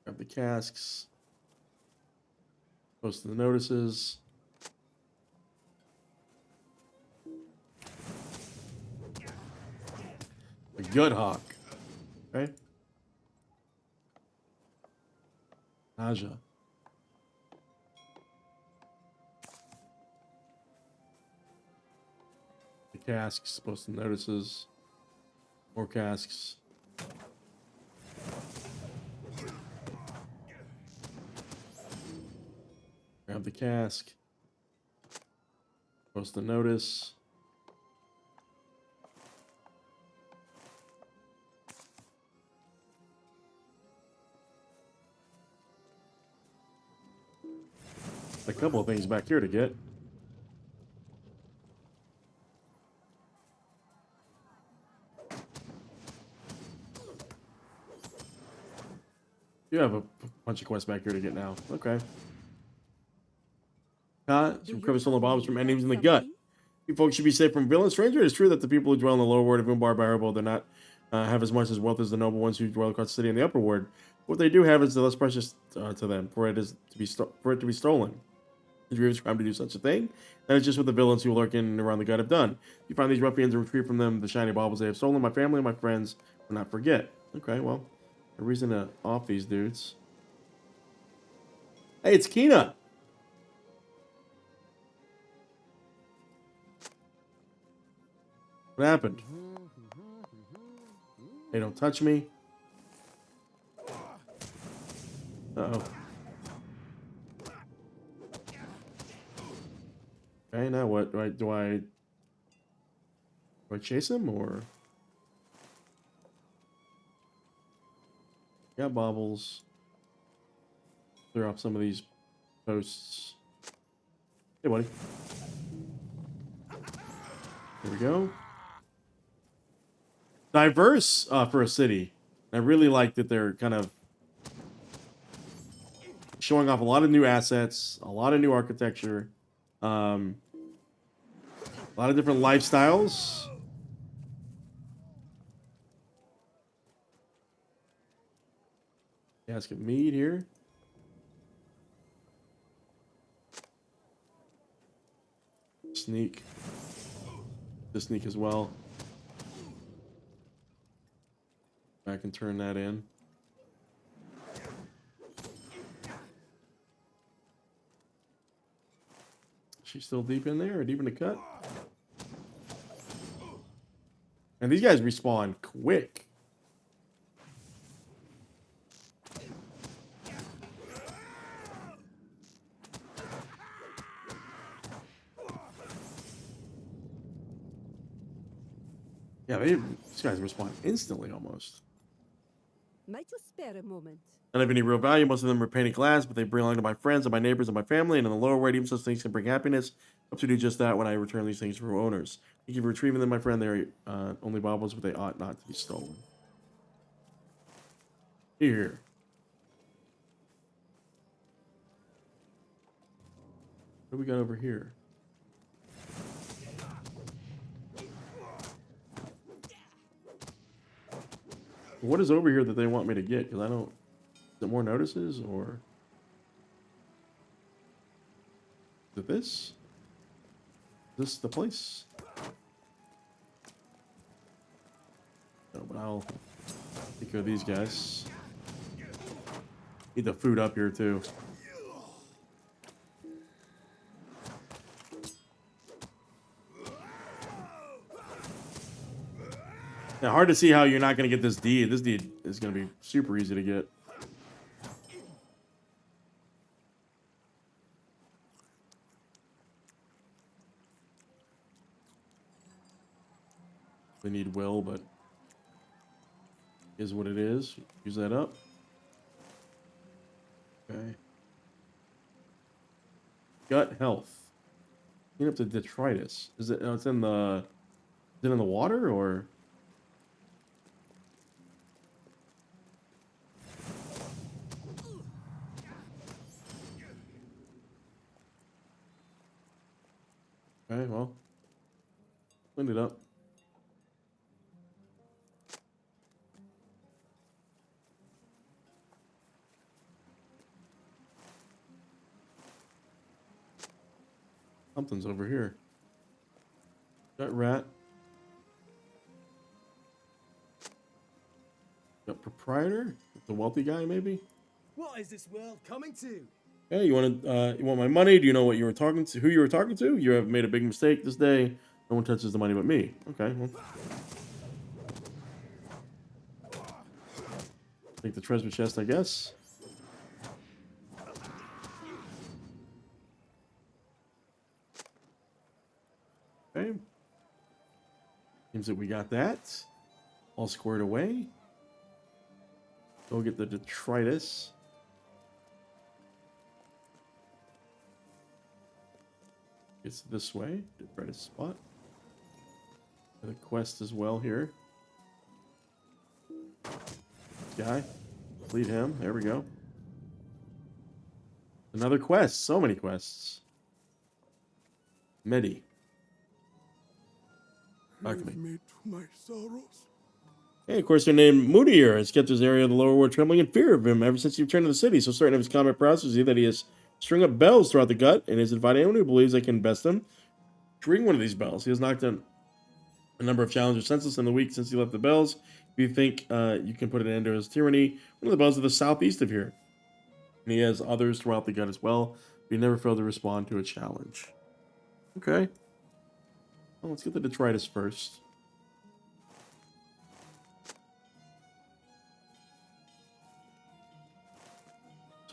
Grab the casks. Post the notices. The gut hawk. Okay. Aja. The casks. Post the notices. More casks. Grab the cask. Post the notice. A couple of things back here to get. You have a bunch of quests back here to get now. Okay. Some crystal bombs from enemies in the gut. You folks should be safe from villains. Stranger, it is true that the people who dwell in the lower ward of Umbar Baharbêl do not have as much as wealth as the noble ones who dwell across the city in the upper ward. What they do have is the less precious to them, for it to be stolen. It's a grievous crime to do such a thing. That is just what the villains who lurk in and around the gut have done. You find these ruffians and retrieve from them the shiny baubles they have stolen. My family and my friends will not forget. Okay, well, a reason to off these dudes. Hey, it's Kina. What happened? Hey, don't touch me. Uh-oh. Okay, now what? Do I chase him or? Got baubles. Clear off some of these posts. Hey, buddy. There we go. Diverse for a city. I really like that they're kind of showing off a lot of new assets, a lot of new architecture, a lot of different lifestyles. Cask of mead here. Sneak. The sneak as well. I can turn that in. She's still deep in there, or deep in the cut? And these guys respawn quick. Yeah, these guys respawn instantly almost. Might you spare a moment? None of any real value. Most of them are painted glass, but they belong to my friends and my neighbors and my family. And in the lower world, even such things can bring happiness. Hope to do just that when I return these things for owners. Thank you for retrieving them, my friend. They're only baubles, but they ought not to be stolen. Here. What do we got over here? What is over here that they want me to get? Because I don't... Is it more notices, or... Is it this? Is this the place? No, but I'll take care of these guys. Need the food up here, too. Now, hard to see how you're not going to get this deed. This deed is going to be super easy to get. We need will, but is what it is. Use that up. Okay. Gut health. Clean up the detritus. Is it? It's in the. Is it in the water or? Okay, well, clean it up. Something's over here. Got rat. Got proprietor. The wealthy guy, maybe. What is this world coming to? Hey, you want my money? Do you know what you were talking to? Who you were talking to? You have made a big mistake this day. No one touches the money but me. Okay, well. Take the treasure chest, I guess. Okay. Seems that we got that. All squared away. Go get the detritus. It's this way. Detritus spot. The quest as well here. Guy. Lead him. There we go. Another quest. So many quests. Medi. Back to me. To my sorrows. Hey, of course, they're named Moodier has kept his area of the lower world trembling in fear of him ever since he returned to the city. So certain of his combat prowess is he that he has string up bells throughout the gut and has invited anyone who believes they can best him to ring one of these bells. He has knocked down a number of challengers senseless in the week since he left the bells. If you think you can put an end to his tyranny, one of the bells is the southeast of here. And he has others throughout the gut as well. But he never failed to respond to a challenge. Okay. Well, let's get the detritus first.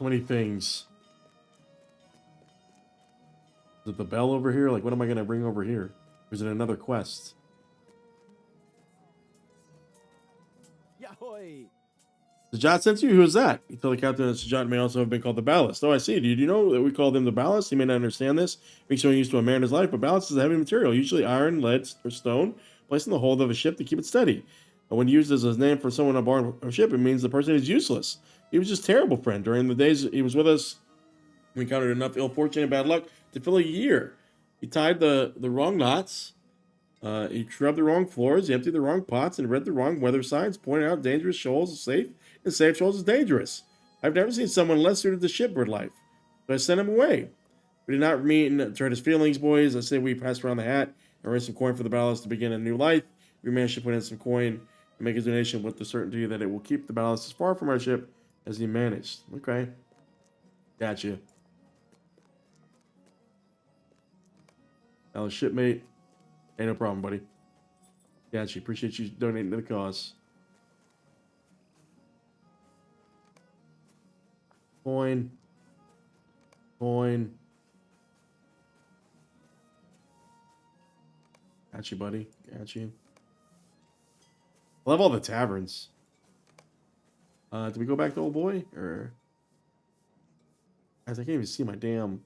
So many things. Is it the bell over here? Like, what am I going to bring over here? Or is it another quest? Yahoy! Sajat sent you? Who is that? You tell the captain that Sajat may also have been called the ballast. Oh, I see. Did you know that we call them the ballast? He may not understand this. Makes someone used to a marin's life, but ballast is a heavy material, usually iron, lead, or stone, placed in the hold of a ship to keep it steady. But when used as a name for someone aboard a ship, it means the person is useless. He was just a terrible friend. During the days he was with us, we encountered enough ill fortune and bad luck to fill a year. He tied the wrong knots. He scrubbed the wrong floors. He emptied the wrong pots and read the wrong weather signs, pointing out dangerous shoals as safe and safe shoals as dangerous. I've never seen someone less suited to shipboard life. So I sent him away. We did not mean to hurt his feelings, boys. I say we pass around the hat and raise some coin for the ballast to begin a new life. We managed to put in some coin and make a donation with the certainty that it will keep the ballast as far from our ship as he managed. Okay. Gotcha. Now, shipmate. Hey, no problem, buddy. Gotcha. Appreciate you donating to the cause. Coin. Coin. Got you, buddy. Got you. I love all the taverns. Did we go back to old boy? Or... Guys, I can't even see my damn...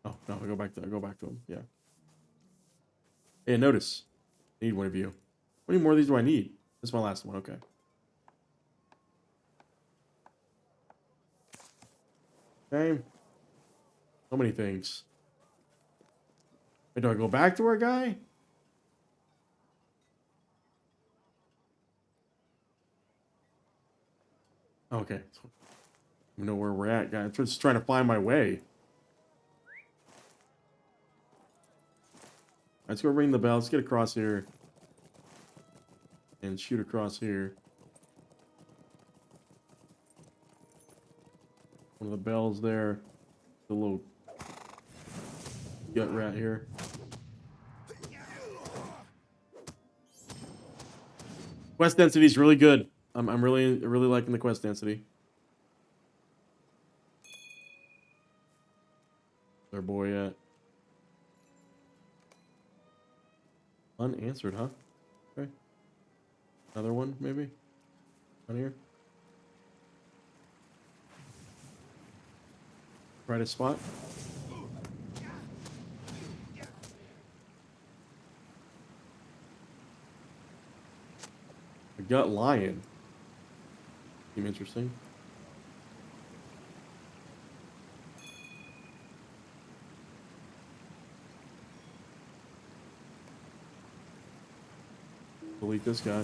Oh, no, I go back to him. Yeah. Hey, notice. I need one of you. How many more of these do I need? This is my last one. Okay. Okay. So many things. Wait, do I go back to our guy? Okay. I know where we're at, guys. I'm just trying to find my way. Let's go ring the bell. Let's get across here. And shoot across here. One of the bells there. The little gut rat here. Quest density is really good. I'm really liking the quest density. Where's our boy at? Unanswered, huh? Okay. Another one, maybe? On here? Right a spot. A gut lion. Seem interesting. Delete this guy.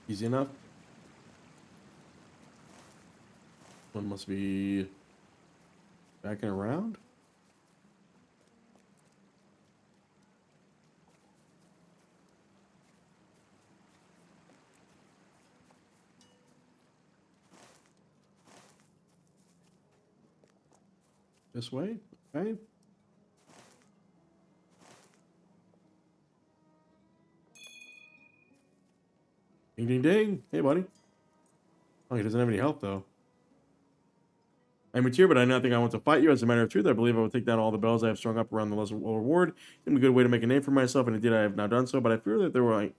Easy enough. One must be backing around. This way, okay. Ding, ding, ding. Hey, buddy. Oh, he doesn't have any health, though. I'm here, but I do not think I want to fight you. As a matter of truth, I believe I will take down all the bells I have strung up around the lesser reward. It's a good way to make a name for myself, and indeed I have now done so, but I fear that there were I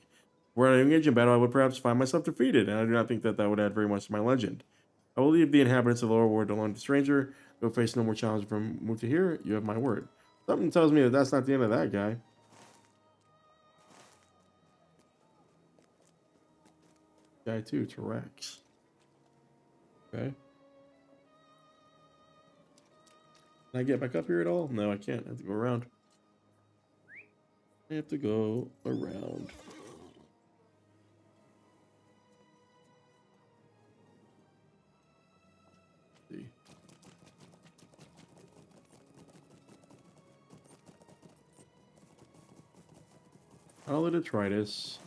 engage in battle, I would perhaps find myself defeated, and I do not think that that would add very much to my legend. I will leave the inhabitants of the lower ward alone to stranger. Go face no more challenge from move to here. You have my word. Something tells me that that's not the end of that guy. Guy too, T-Rex. Okay. Can I get back up here at all? No, I can't. I have to go around. I have to go around. See. I'll let it try this.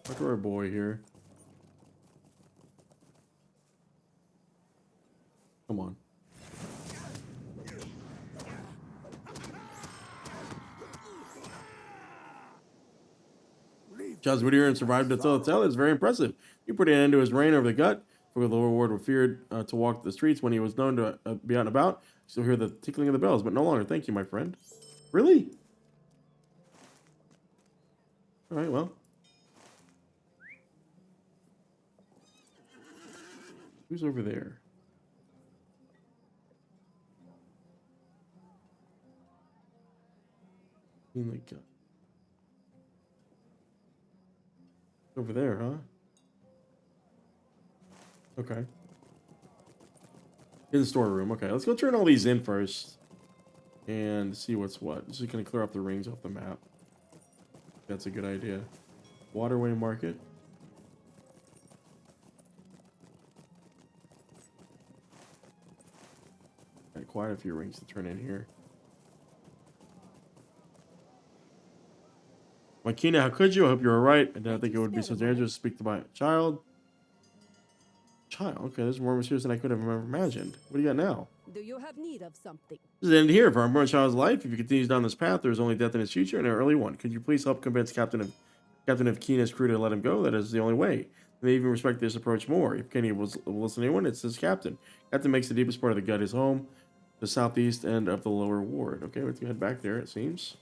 Look at our boy here. Come on. Charles Whittier and survived to tell the tale. It's very impressive. He put an end to his reign over the gut. For the lower ward were feared to walk the streets when he was known to be out and about. Still hear the tickling of the bells, but no longer. Thank you, my friend. Really? All right, well. Who's over there? In the gut. Over there, huh? Okay. In the storeroom. Okay, let's go turn all these in first. And see what's what. This is going to clear up the rings off the map. That's a good idea. Waterway Market. Got quite a few rings to turn in here. Makina, how could you? I hope you're alright. I didn't think it would be so dangerous to speak to my child. Child? Okay, this is more mysterious than I could have ever imagined. What do you got now? Do you have need of something? This is the end here. For our unborn child's life, if he continues down this path, there is only death in his future and an early one. Could you please help convince Captain of Keena's crew to let him go? That is the only way. And they even respect this approach more. If Kenny will listen to anyone, it's his captain. Captain makes the deepest part of the gut his home, the southeast end of the lower ward. Okay, let's head back there, it seems.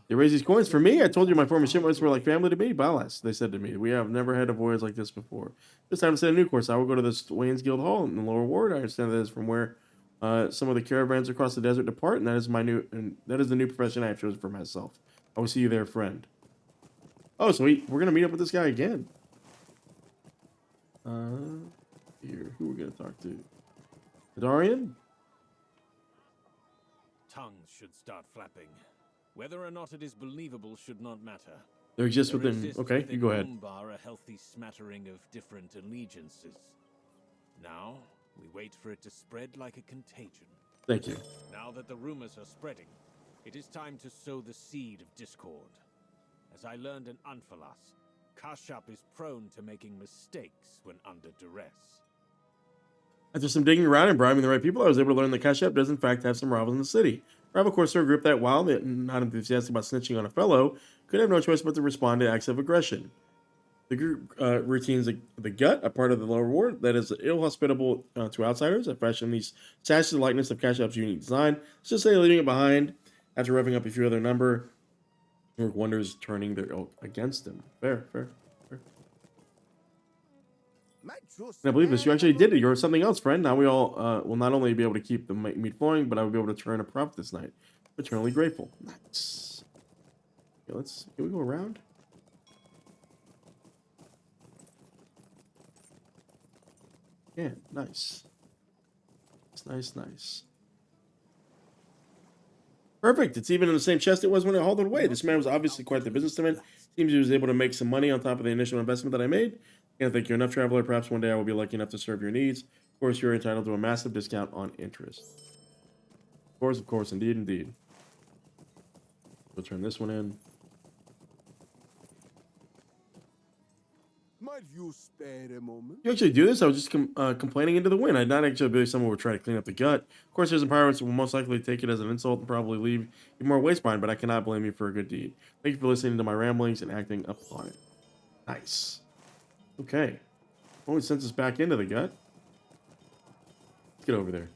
They raise these coins for me. I told you my former shipmates were like family to me. Ballast, they said to me. We have never had a voyage like this before. This time to set a new course. I will go to the Wayne's Guild Hall in the lower ward. I understand that is from where some of the caravans across the desert depart, and that is the new profession I have chosen for myself. I will see you there, friend. Oh, so we're gonna meet up with this guy again. Here, who we're gonna talk to? Darian? Tongues should start flapping. Whether or not it is believable should not matter. There exists There within. exists Okay, within you go ahead. Umbar a healthy smattering of different allegiances. Now, we wait for it to spread like a contagion. Thank you. Now that the rumors are spreading, it is time to sow the seed of discord. As I learned in Anfalas, Kashap is prone to making mistakes when under duress. After some digging around and bribing the right people, I was able to learn that Kashep does in fact have some rivals in the city. Rival Corsair group that, while not enthusiastic about snitching on a fellow, could have no choice but to respond to acts of aggression. The group routines the gut, a part of the lower ward that is ill-hospitable to outsiders. I fashioned these sashes of likeness of Kashep's unique design. Let's just say leaving it behind after revving up a few other number. Work wonders turning their ilk against him. Fair. And I believe this. You actually did it. You're something else, friend. Now we all will not only be able to keep the meat flowing, but I will be able to turn a profit this night. Eternally grateful. Nice. Okay, can we go around? Yeah, nice. Nice. Perfect. It's even in the same chest it was when I hauled it away. This man was obviously quite the businessman. Seems he was able to make some money on top of the initial investment that I made. Can't thank you enough, traveler. Perhaps one day I will be lucky enough to serve your needs. Of course, you're entitled to a massive discount on interest. Of course, indeed. We'll turn this one in. Might you spare a moment? You actually do this? I was just complaining into the wind. I'd not actually believe someone would try to clean up the gut. Of course, there's some pirates who will most likely take it as an insult and probably leave you more waste behind, but I cannot blame you for a good deed. Thank you for listening to my ramblings and acting upon it. Nice. Okay. Only sends us back into the gut. Let's get over there.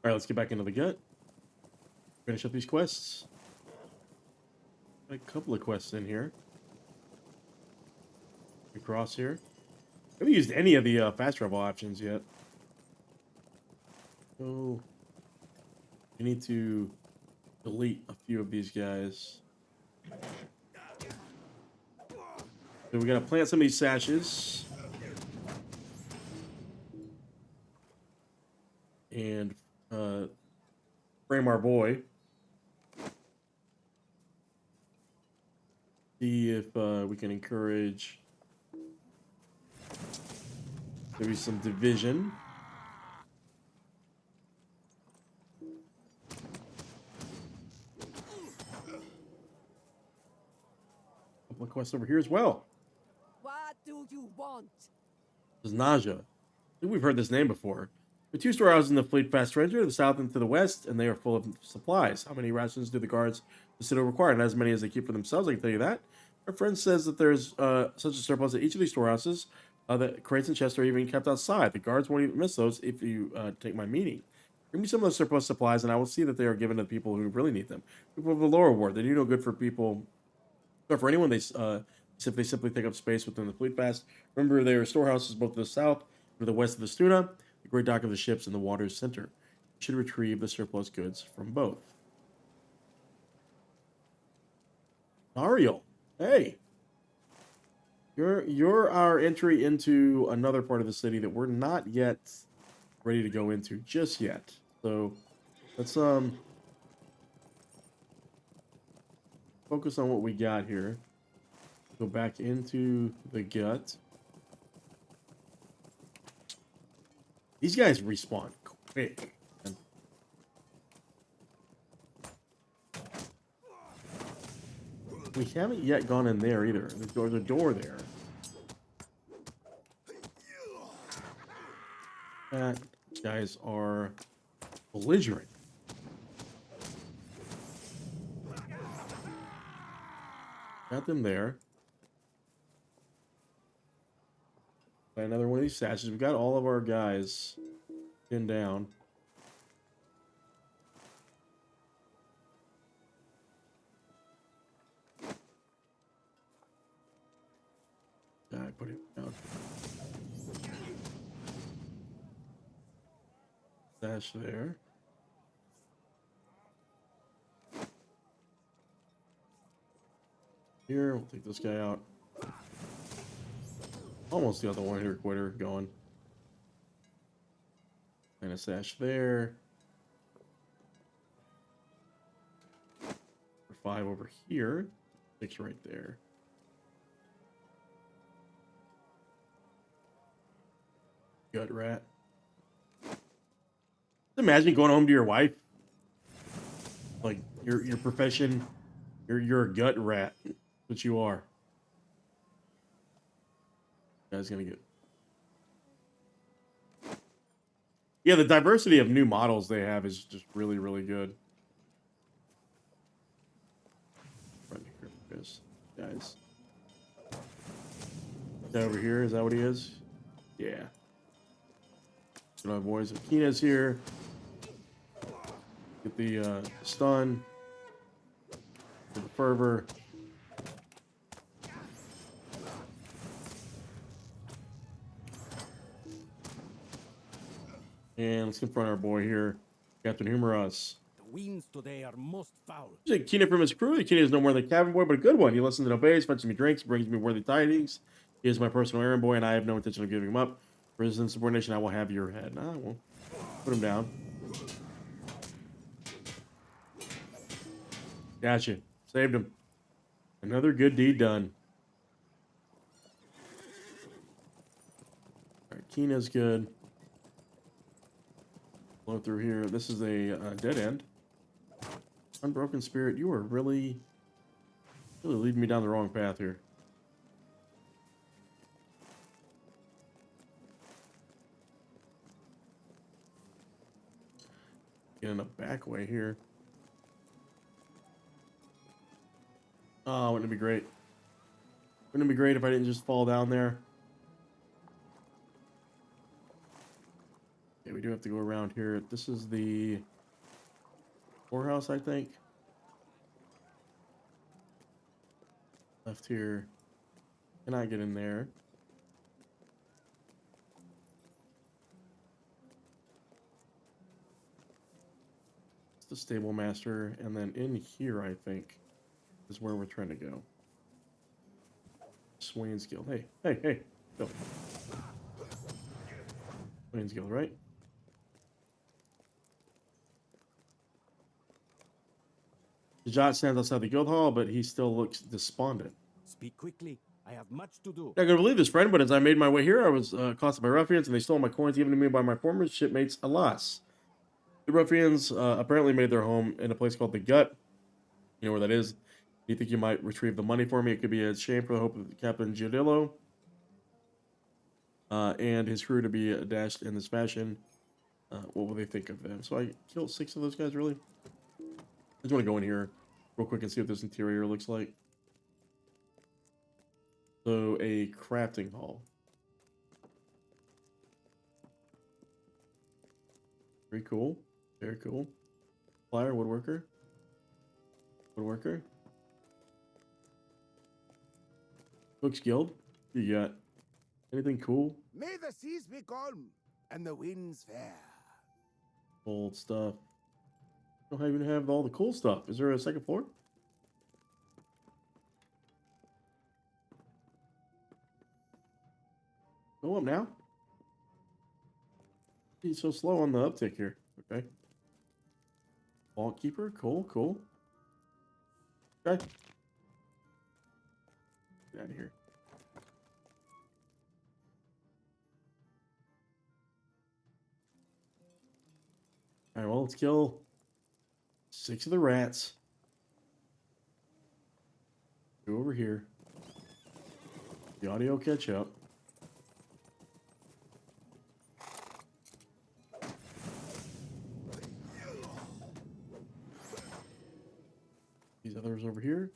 Alright, let's get back into the gut. Finish up these quests. Got a couple of quests in here. Across here. I haven't used any of the fast travel options yet. So, I need to delete a few of these guys. So we gotta plant some of these sashes. And frame our boy. See if we can encourage maybe some division. Couple of quests over here as well. What do you want? This is Naja. I think we've heard this name before. The two storehouses in the fleet fast trencher to the south and to the west, and they are full of supplies. How many rations do the guards of the citadel require? Not as many as they keep for themselves, I can tell you that. My friend says that there's such a surplus at each of these storehouses that crates and chests are even kept outside. The guards won't even miss those if you take my meaning. Bring me some of those surplus supplies, and I will see that they are given to the people who really need them. People of the lower ward, they do no good for people, but for anyone if they simply take up space within the fleet fast. Remember, there are storehouses both to the south and to the west of the Stuna, the great dock of the ships, and the water's center. You should retrieve the surplus goods from both. Ariel, hey. You're our entry into another part of the city that we're not yet ready to go into just yet. So let's focus on what we got here. Go back into the gut. These guys respawn quick. We haven't yet gone in there either. There's a door there. That guys are belligerent. Got them there. Got another one of these sashes. We've got all of our guys pinned down. I put it down. Sash there. Here, we'll take this guy out. Almost got the one-hitter quitter going. And a sash there. For 5 over here. 6 right there. Gut rat. Imagine going home to your wife. Like your profession, you're a gut rat. That's what you are. Guy's gonna get. Yeah, the diversity of new models they have is just really, really good. Guys. Guy over here, is that what he is? Yeah. Our boys of Kina's here. Get the stun. Get the fervor. And let's confront our boy here, Captain Humorous. The winds today are most foul. Kina from his crew. The Kina is no more than a cabin boy, but a good one. He listens and obeys, fetches me drinks, brings me worthy tidings. He is my personal errand boy, and I have no intention of giving him up. For his insubordination, I will have your head. Nah, I won't. Put him down. Gotcha. Saved him. Another good deed done. Alright, Kina's good. Blow through here. This is a dead end. Unbroken Spirit, you are really leading me down the wrong path here. In a back way here. Oh, wouldn't it be great? Wouldn't it be great if I didn't just fall down there? Okay, we do have to go around here. This is the whorehouse, I think. Left here. Can I get in there? The stable master, and then in here I think is where we're trying to go. Swain's Guild. Hey, go. Swain's Guild, right? Jot stands outside the guild hall, but he still looks despondent. Speak quickly. I have much to do. Not gonna believe this, friend, but as I made my way here, I was accosted by ruffians, and they stole my coins given to me by my former shipmates. Alas. The ruffians apparently made their home in a place called the Gut. You know where that is. Do you think you might retrieve the money for me? It could be a shame for the hope of Captain Giudillo. and his crew to be dashed in this fashion, what will they think of them? So I killed 6 of those guys, really? I just want to go in here real quick and see what this interior looks like. So, a crafting hall. Very cool. Very cool. Flyer, woodworker. Woodworker. Cook's Guild. You got anything cool? May the seas be calm and the winds fair. Old stuff. Don't even have all the cool stuff. Is there a second floor? Go up now. He's so slow on the uptick here. Okay. Vault Keeper. Cool, cool. Okay. Get out of here. Alright, well, let's kill 6 of the rats. Go over here. The audio catch up. These others over here.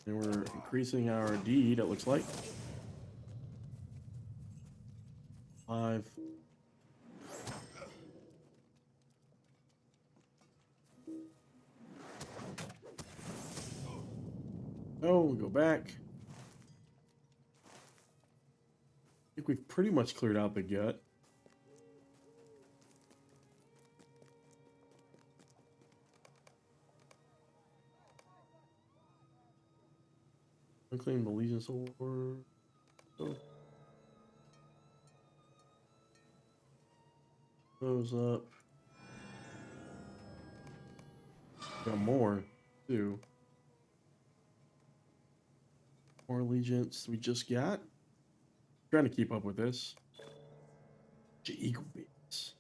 And we're increasing our deed, it looks like. 5. Oh, we go back. I think we've pretty much cleared out the gut. Unclaimed allegiance or those up. Got more too. More allegiance we just got. Trying to keep up with this. Eagle beats.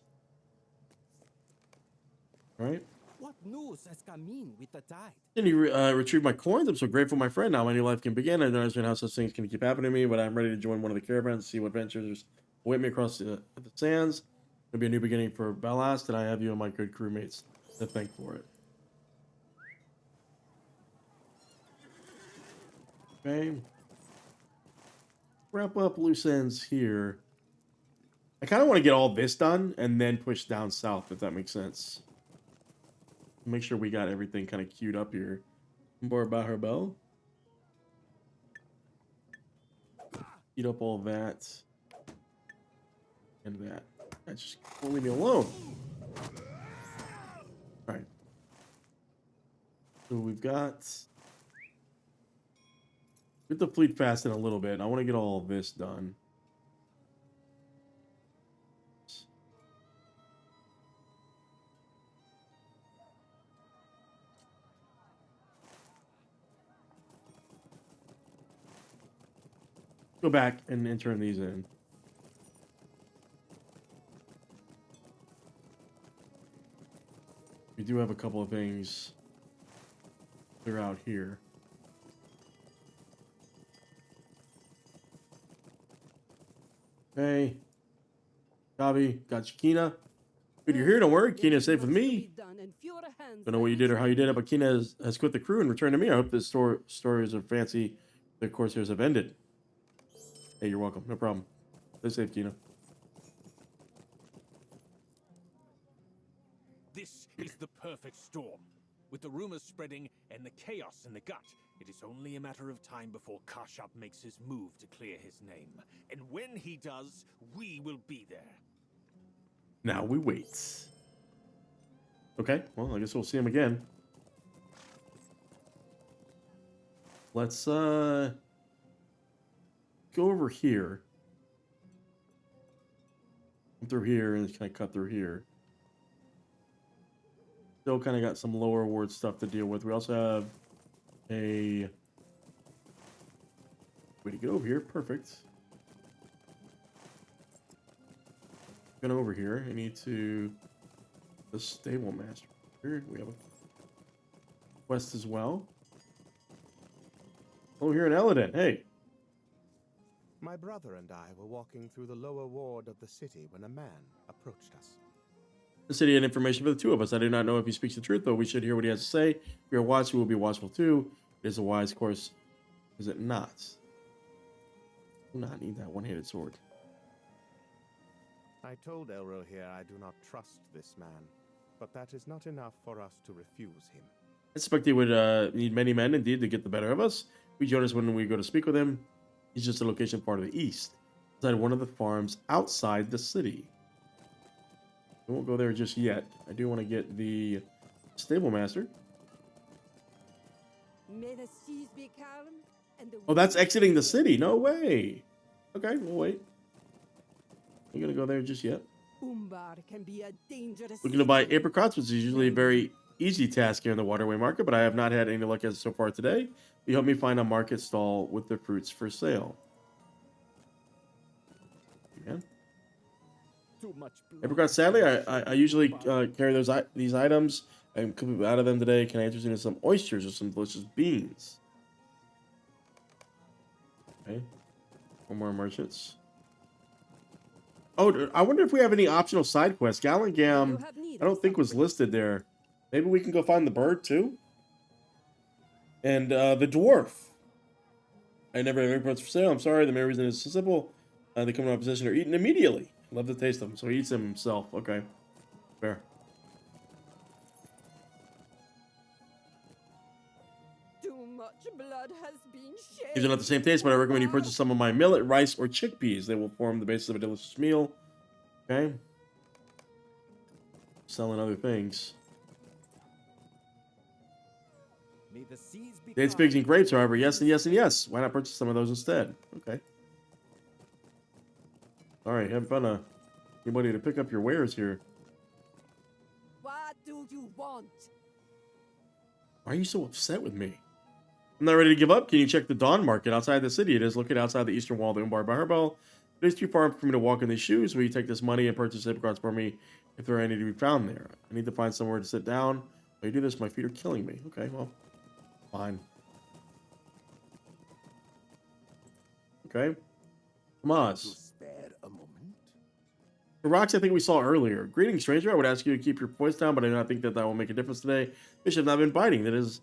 All right. What news has come in with the tide? Then you retrieve my coins. I'm so grateful, my friend. Now my new life can begin. I don't understand how such things can keep happening to me, but I'm ready to join one of the caravans to see what ventures await me across the sands. It'll be a new beginning for Ballast, and I have you and my good crewmates to thank for it. Okay. Wrap up loose ends here. I kind of want to get all this done and then push down south, if that makes sense. Make sure we got everything kind of queued up here. Umbar Baharbêl. Eat up all that. And that. Just won't leave me alone. Alright. So we've got... Get the fleet fast in a little bit. I want to get all of this done. Go back and turn these in. We do have a couple of things clear out here. Okay. Gabi, got you, Kina. Good, you're here. Don't worry. Kina's safe with me. Don't know what you did or how you did it, but Kina has quit the crew and returned to me. I hope this stories of fancy the Corsairs have ended. Hey, you're welcome. No problem. Stay safe, Kina. This is the perfect storm. With the rumors spreading and the chaos in the gut, it is only a matter of time before Kashab makes his move to clear his name. And when he does, we will be there. Now we wait. Okay, well, I guess we'll see him again. Let's go over here. Come through here and kind of cut through here. Still kind of got some lower ward stuff to deal with. We also have a way to get over here. Perfect. Going over here, I need to the stable master. Here we have a quest as well. Oh, here in Eladin. Hey. My brother and I were walking through the lower ward of the city when a man approached us. The city had information for the two of us. I do not know if he speaks the truth, though. We should hear what he has to say. If we are watchful, we will be watchful too. It is a wise course, is it not? Do not need that one-handed sword. I told Elro here I do not trust this man, but that is not enough for us to refuse him. I suspect he would need many men, indeed, to get the better of us. We join us when we go to speak with him. He's just a location part of the east, inside one of the farms outside the city. We won't go there just yet. I do want to get the stable master. May the seas be calm and the Oh, that's winds exiting the fair. city. No way. Okay, we'll wait. Ain't gonna go there just yet. Umbar can be a dangerous. We're gonna buy city. apricots, which is usually a very easy task here in the waterway market, but I have not had any luck as so far today. You help me find a market stall with the fruits for sale. Yeah. Too much blood. Apricots, sadly, I usually carry these items. I'm completely out of them today. Can I interest in some oysters or some delicious beans? Okay. One more merchants. Oh, I wonder if we have any optional side quests. You Gallagam, have need I don't of think was something. listed there. Maybe we can go find the bird too. And the dwarf. I never have apricots for sale. I'm sorry. The main reason is so simple. They come in my possession or eaten immediately. Love the taste of them. So he eats them himself. Okay. Fair. Too much blood has been shed. These are not the same taste, but I recommend you purchase some of my millet, rice, or chickpeas. They will form the basis of a delicious meal. Okay. Selling other things. May the seas be Dates, calm. figs, and grapes, however, yes and yes and yes. Why not purchase some of those instead? Okay. All right, have fun. Anybody to pick up your wares here? What do you want? Why are you so upset with me? I'm not ready to give up. Can you check the Dawn Market outside the city? It is located outside the eastern wall of the Umbar Baharbêl. It is too far for me to walk in these shoes. Will you take this money and purchase apricots for me if there are any to be found there? I need to find somewhere to sit down. While you do this, my feet are killing me. Okay, well, fine. Okay. To Kamaz. spare a moment. The rocks I think we saw earlier. Greetings, stranger. I would ask you to keep your voice down, but I do not think that will make a difference today. Fish have not been biting. That is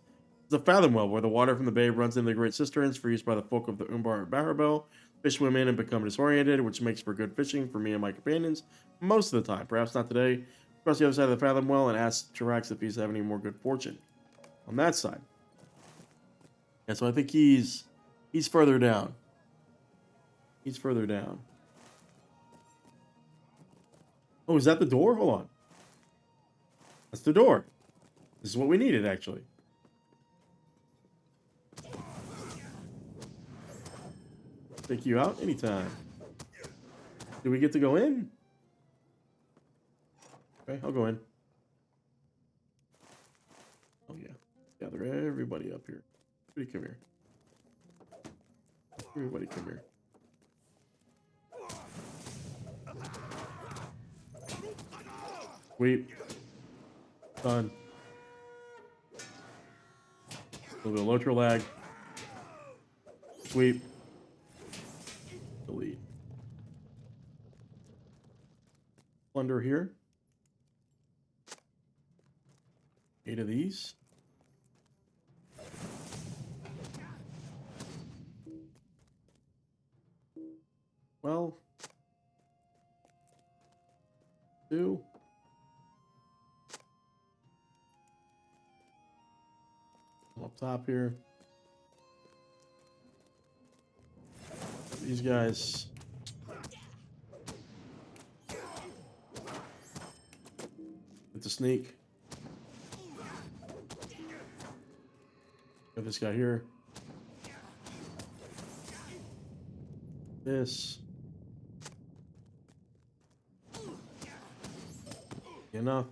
the fathom well, where the water from the bay runs into the great cisterns for use by the folk of the Umbar Baharbêl. Fish swim in and become disoriented, which makes for good fishing for me and my companions most of the time. Perhaps not today. Across the other side of the fathom well and ask Chirax if he's having any more good fortune on that side. And so I think he's further down. He's further down. Oh, is that the door? Hold on. That's the door. This is what we needed, actually. Take you out anytime. Do we get to go in? Okay, I'll go in. Oh, yeah. Gather everybody up here. Everybody come here. Everybody come here. Sweep. Done. A little bit of LOTRO lag. Sweep. Delete. Plunder here. 8 of these. Well. 2. Up top here. These guys. Get the sneak. Got this guy here. This. Enough.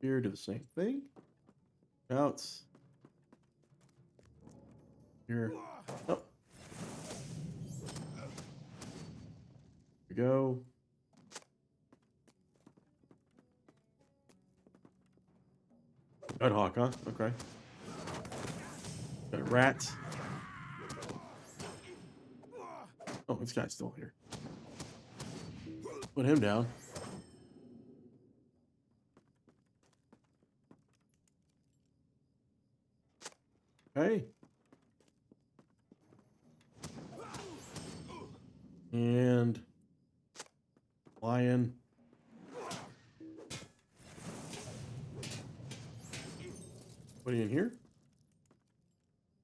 Here, do the same thing. Out. Here. Oh. Here we go. Red Hawk, huh? Okay. Got a rat. Oh, this guy's still here. Put him down. Hey. And lion. What are you in here?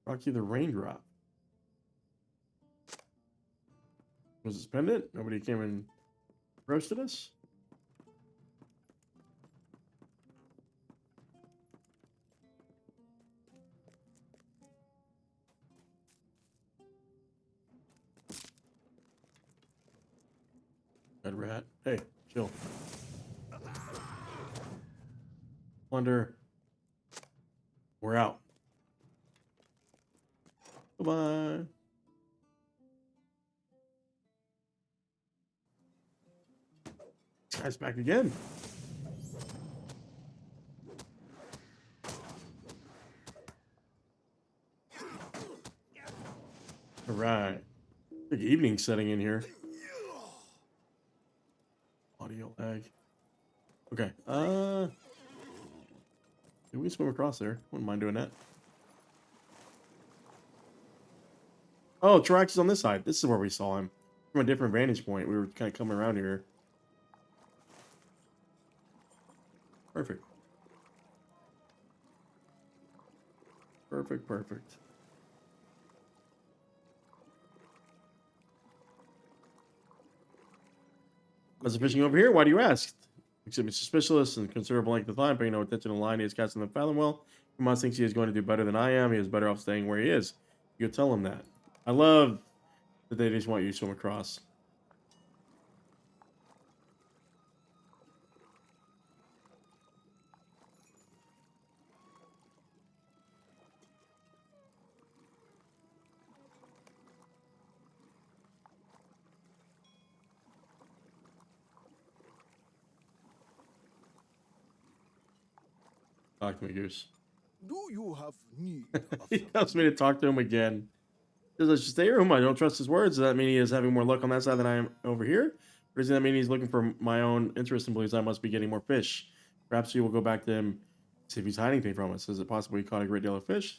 Rocky the Raindrop. Was it pendant? Nobody came and roasted us? Red rat. Hey, chill. Plunder. We're out. Bye-bye. This guy's back again. All right. Big evening setting in here. Audio lag. Okay. We can swim across there. Wouldn't mind doing that. Oh, Trax is on this side. This is where we saw him. From a different vantage point. We were kind of coming around here. Perfect. Perfect, perfect. As fishing over here, why do you ask? Exhibit suspicious and considerable length of time, paying no attention to the line he is casting the fathom well. He must think he is going to do better than I am. He is better off staying where he is. You tell him that. I love that they just want you to swim across. Talk to me, Goose. Do you have need of He tells me to talk to him again. Does I should stay here? Whom I don't trust his words. Does that mean he is having more luck on that side than I am over here? Or does that mean he's looking for my own interest and believes I must be getting more fish? Perhaps you will go back to him, see if he's hiding anything from us. Is it possible he caught a great deal of fish?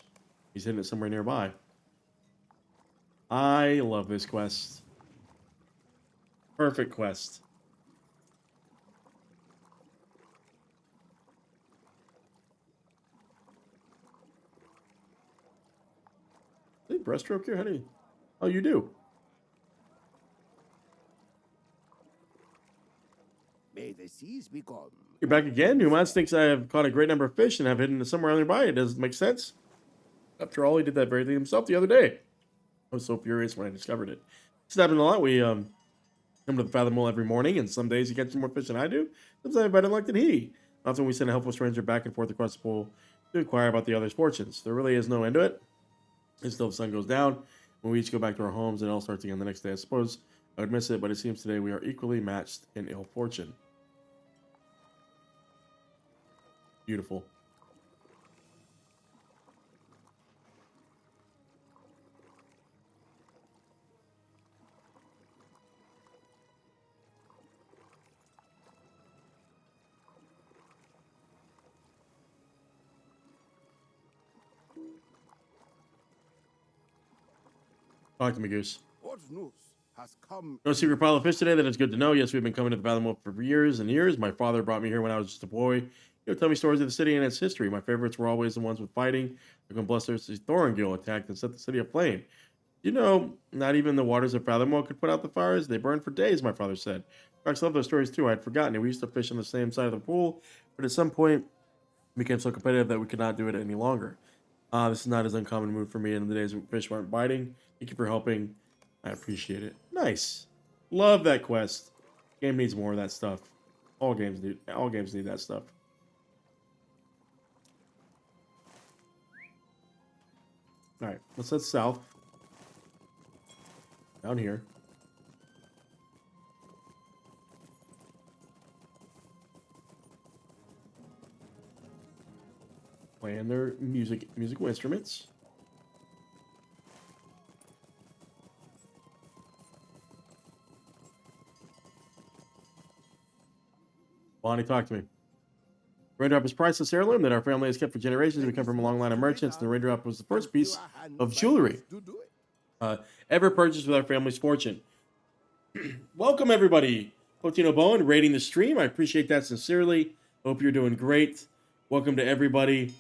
He's hidden it somewhere nearby. I love this quest. Perfect quest. Is it breaststroke here? How do you... Oh, you do. May the seas be calm. You're back again? Numas thinks I have caught a great number of fish and have hidden it somewhere nearby. It doesn't make sense. After all, he did that very thing himself the other day. I was so furious when I discovered it. It's happened a lot. We come to the Fathom Hole every morning, and some days he catches more fish than I do. Sometimes I have better luck than he. Often we send a helpful stranger back and forth across the pool to inquire about the other's fortunes. There really is no end to it. Until the sun goes down, when we each go back to our homes and it all starts again the next day. I suppose I would miss it, but it seems today we are equally matched in ill fortune. Beautiful. Talk to me, Goose. What news has come? No secret pile of fish today. That is good to know. Yes, we've been coming to the Fathom Hole for years and years. My father brought me here when I was just a boy. He would tell me stories of the city and its history. My favorites were always the ones with fighting, like when Bluster's Thorngil attacked and set the city aflame. You know, not even the waters of Fathom Hole could put out the fires. They burned for days, my father said. Fox loved those stories too. I had forgotten it. We used to fish on the same side of the pool, but at some point, it became so competitive that we could not do it any longer. This is not as uncommon a move for me in the days when fish weren't biting. Thank you for helping. I appreciate it. Nice. Love that quest. Game needs more of that stuff. All games need that stuff. Alright, let's head south. Down here. Playing their musical instruments. Bonnie, talk to me. Raindrop is priceless heirloom that our family has kept for generations. We come from a long line of merchants, and the raindrop was the first piece of jewelry ever purchased with our family's fortune. Welcome, everybody. Potino Bowen rating the stream. I appreciate that sincerely. Hope you're doing great. Welcome to everybody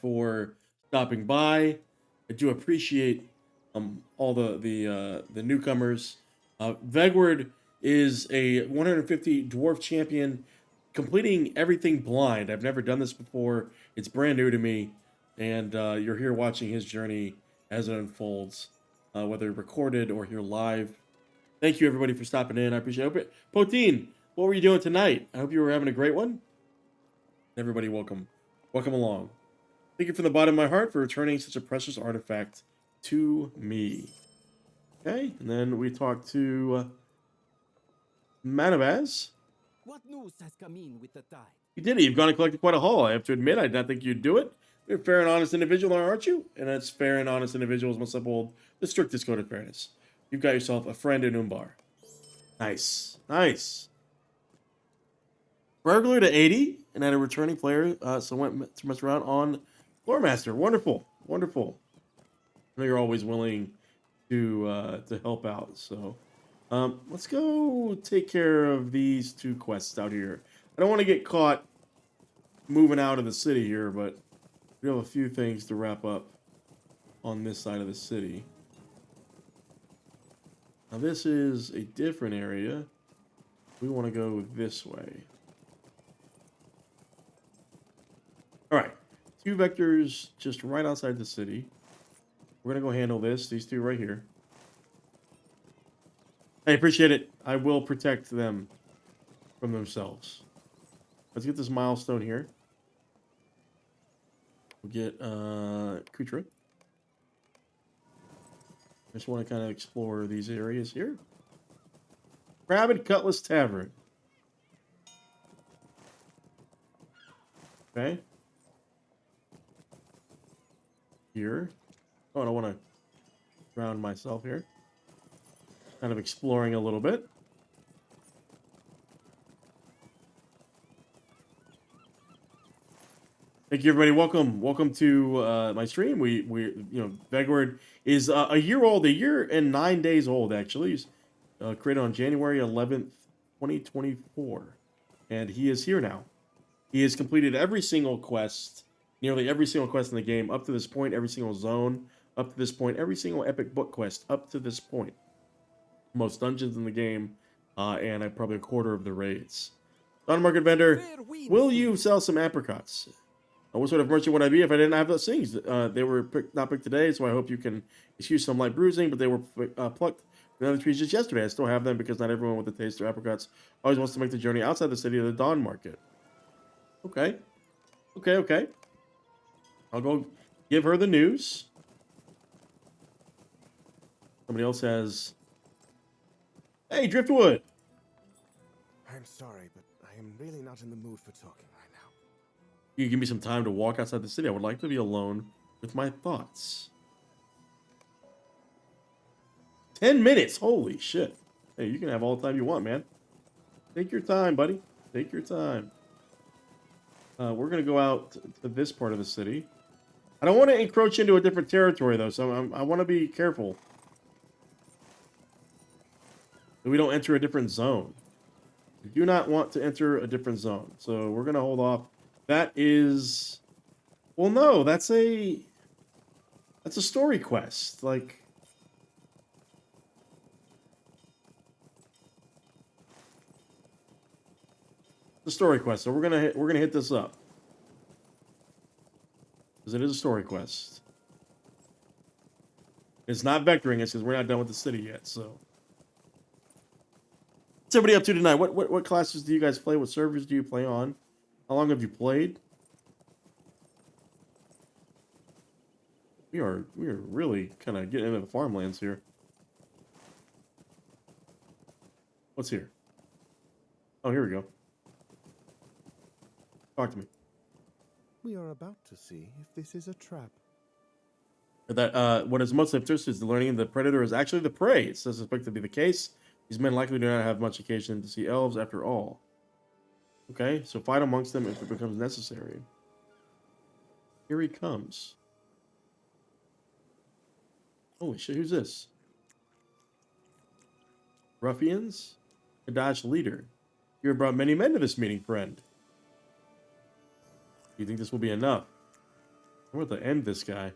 for stopping by. I do appreciate all the newcomers. Vegward is a 150 dwarf champion, completing everything blind. I've never done this before. It's brand new to me, and you're here watching his journey as it unfolds, whether recorded or here live. Thank you, everybody, for stopping in. I appreciate it. Poteen, what were you doing tonight? I hope you were having a great one. Everybody, welcome. Welcome along. Thank you from the bottom of my heart for returning such a precious artifact to me. Okay, and then we talked to Manavaz. What news has come in with the tide? You did it. You've gone and collected quite a haul. I have to admit, I did not think you'd do it. You're a fair and honest individual, aren't you? And as fair and honest individuals must uphold the strictest code of fairness. You've got yourself a friend in Umbar. Nice. Nice. Burglar to 80 and had a returning player, so went to mess around on Floormaster. Wonderful. Wonderful. I know you're always willing to help out. So let's go take care of these two quests out here. I don't want to get caught moving out of the city here, but we have a few things to wrap up on this side of the city. Now this is a different area. We want to go this way. All right, 2 vectors just right outside the city. We're gonna go handle this. These 2 right here. I appreciate it. I will protect them from themselves. Let's get this milestone here. We'll get Kutra. Just want to kind of explore these areas here. Crab and Cutlass Tavern. Okay. Here. Oh, I don't want to ground myself here. Kind of exploring a little bit. Thank you, everybody. Welcome to my stream. We Vegward is a year old, a year and 9 days old, actually. He's created on January 11th, 2024. And he is here now. He has completed every single quest, nearly every single quest in the game up to this point, every single zone up to this point, every single epic book quest up to this point. Most dungeons in the game, and probably a quarter of the raids. Don Market Vendor, will you sell some apricots? What sort of merchant would I be if I didn't have those things? They were not picked today, so I hope you can excuse some light bruising, but they were plucked from other trees just yesterday. I still have them because not everyone with the taste for apricots always wants to make the journey outside the city to the Dawn Market. Okay. Okay. I'll go give her the news. Somebody else has... Hey, Driftwood! I'm sorry, but I am really not in the mood for talking right now. You give me some time to walk outside the city. I would like to be alone with my thoughts. 10 minutes! Holy shit. Hey, you can have all the time you want, man. Take your time, buddy. Take your time. We're going to go out to this part of the city. I don't want to encroach into a different territory, though, so I want to be careful. We don't enter a different zone. We do not want to enter a different zone, so we're going to hold off. That is... Well, no, that's a story quest. Like... The story quest, so we're gonna hit this up. Because it is a story quest. It's not vectoring, it's because we're not done with the city yet, so... What's everybody up to tonight? What classes do you guys play? What servers do you play on? How long have you played? We are really kind of getting into the farmlands here. What's here? Oh, here we go. Talk to me. We are about to see if this is a trap. That what is most interesting is the learning the predator is actually the prey. It's suspected to be the case. These men likely do not have much occasion to see elves after all. Okay, so fight amongst them if it becomes necessary. Here he comes. Holy shit, who's this? Ruffians? Kadash leader. You have brought many men to this meeting, friend. Do you think this will be enough? We're about to end this guy.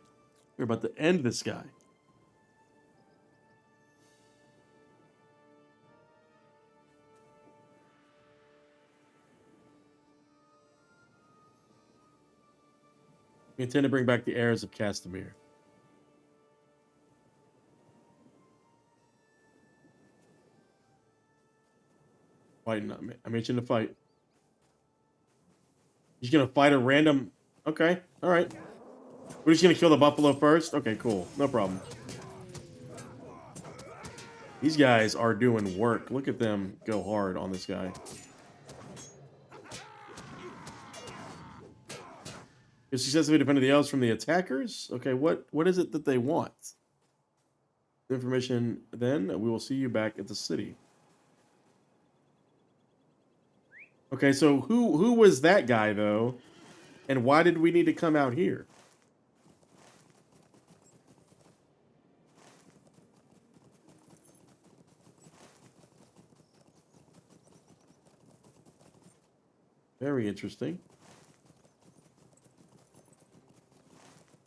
We're about to end this guy. We intend to bring back the heirs of Castamere. Fighting, I mentioned to fight. He's gonna fight a random. Okay, all right. We're just gonna kill the buffalo first. Okay, cool, no problem. These guys are doing work. Look at them go hard on this guy. You successfully defended the elves from the attackers. Okay, what is it that they want? Information. Then we will see you back at the city. Okay, so who was that guy though, and why did we need to come out here? Very interesting.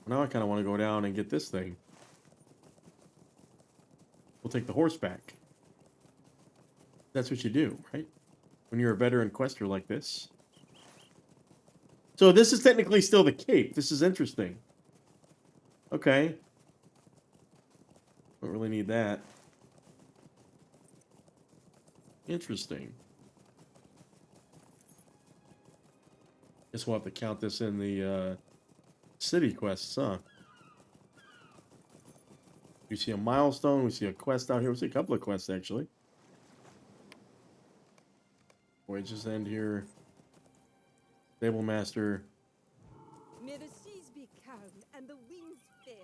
Now I kind of want to go down and get this thing. We'll take the horse back. That's what you do, right? When you're a veteran quester like this. So this is technically still the cape. This is interesting. Okay. Don't really need that. Interesting. Guess we'll have to count this in the city quests, huh? We see a milestone. We see a quest out here. We see a couple of quests, actually. Voyages end here. Stable Master. May the seas be calm and the winds fair.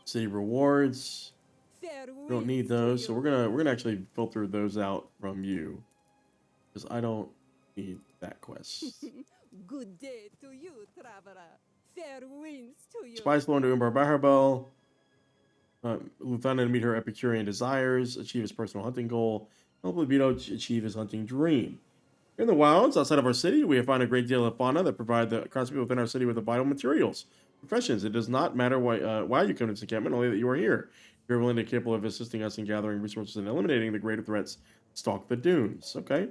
City rewards. Fair We don't need those, so we're gonna actually filter those out from you, because I don't need that quest. Good day to you, traveler. Fair winds to you. Spice flown to Umbar Baharbêl. Lieutenant to meet her Epicurean desires, achieve his personal hunting goal, help Libido achieve his hunting dream. In the wilds outside of our city, we have found a great deal of fauna that provide the craftspeople within our city with the vital materials. Professions. It does not matter why you come to this encampment, only that you are here. You're willing and capable of assisting us in gathering resources and eliminating the greater threats. Stalk the dunes. Okay.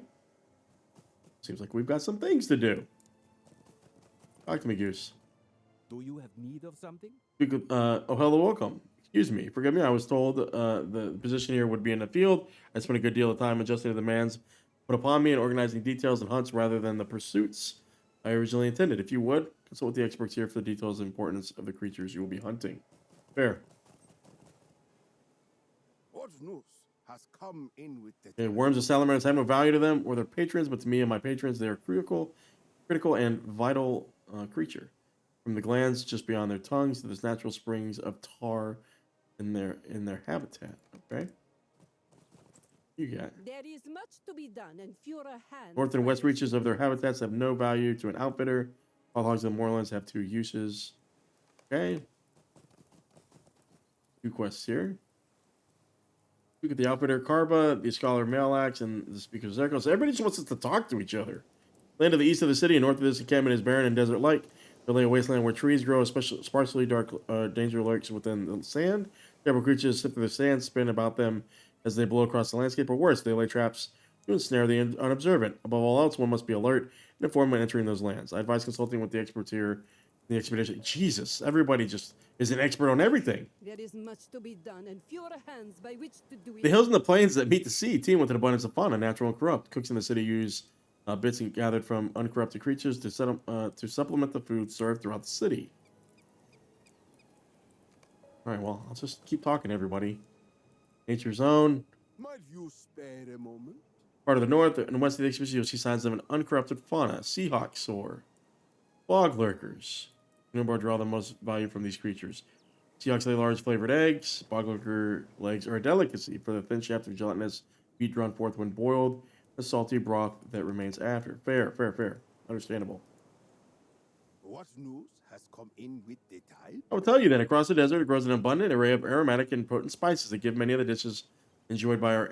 Seems like we've got some things to do. Talk to me, Goose. Do you have need of something? Oh, hello, welcome. Excuse me. Forgive me. I was told the position here would be in the field. I spent a good deal of time adjusting to the demands put upon me and organizing details and hunts rather than the pursuits I originally intended. If you would, consult with the experts here for the details and importance of the creatures you will be hunting. Fair. What news has come in with the Okay, worms and salamanders have no value to them or their patrons, but to me and my patrons, they are critical and vital creature. From the glands just beyond their tongues to the natural springs of tar in their habitat. Okay. You got. There is much to be done, and fewer hands. North and west reaches of their habitats have no value to an outfitter. All hogs of the moorlands have 2 uses. Okay. 2 quests here. Look at the outfitter Karba, the scholar Malax, and the speaker Zerko. So everybody just wants us to talk to each other. Land to the east of the city and north of this encampment is barren and desert-like. Building a wasteland where trees grow, especially sparsely dark danger lurks within the sand. Several creatures sift through the sand, spin about them as they blow across the landscape, or worse, they lay traps to ensnare the unobservant. Above all else, one must be alert and informed when entering those lands. I advise consulting with the experts here in the expedition. Jesus, everybody just is an expert on everything. There is much to be done, and fewer hands by which to do it. The hills and the plains that meet the sea teem with an abundance of fauna, natural and corrupt. Cooks in the city use bits gathered from uncorrupted creatures to supplement the food served throughout the city. All right, well, I'll just keep talking, everybody. Nature Zone. Might you spare a moment? Part of the north and west of the expedition, you'll see signs of an uncorrupted fauna. Seahawk soar. Bog lurkers. Umbar draw the most value from these creatures. Seahawks lay large flavored eggs. Bog lurker legs are a delicacy for the thin shaft of gelatinous meat drawn forth when boiled. the salty broth that remains after. Fair, fair, fair. Understandable. What news has come in with the tide? I will tell you that across the desert, it grows an abundant array of aromatic and potent spices that give many of the dishes enjoyed by our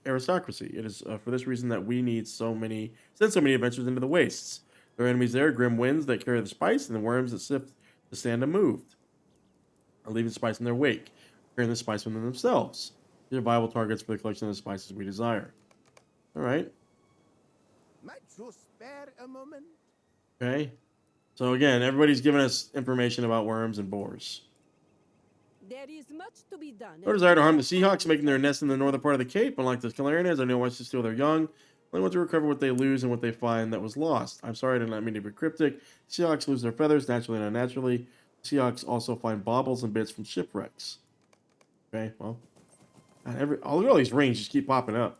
aristocracy. It is for this reason that we need send so many adventures into the wastes. There are enemies there, grim winds that carry the spice, and the worms that sift the sand unmoved, are leaving spice in their wake, carrying the spice within themselves. These are viable targets for the collection of the spices we desire. All right. Might you spare a moment? Okay. So again, everybody's giving us information about worms and boars. There is much to be done. No desire to harm the Seahawks, making their nest in the northern part of the Cape. Unlike the Calarians, I know wants to steal their young. They want to recover what they lose and what they find that was lost. I'm sorry, I did not mean to be cryptic. Seahawks lose their feathers, naturally and unnaturally. Seahawks also find baubles and bits from shipwrecks. Okay, well. All these rings just keep popping up.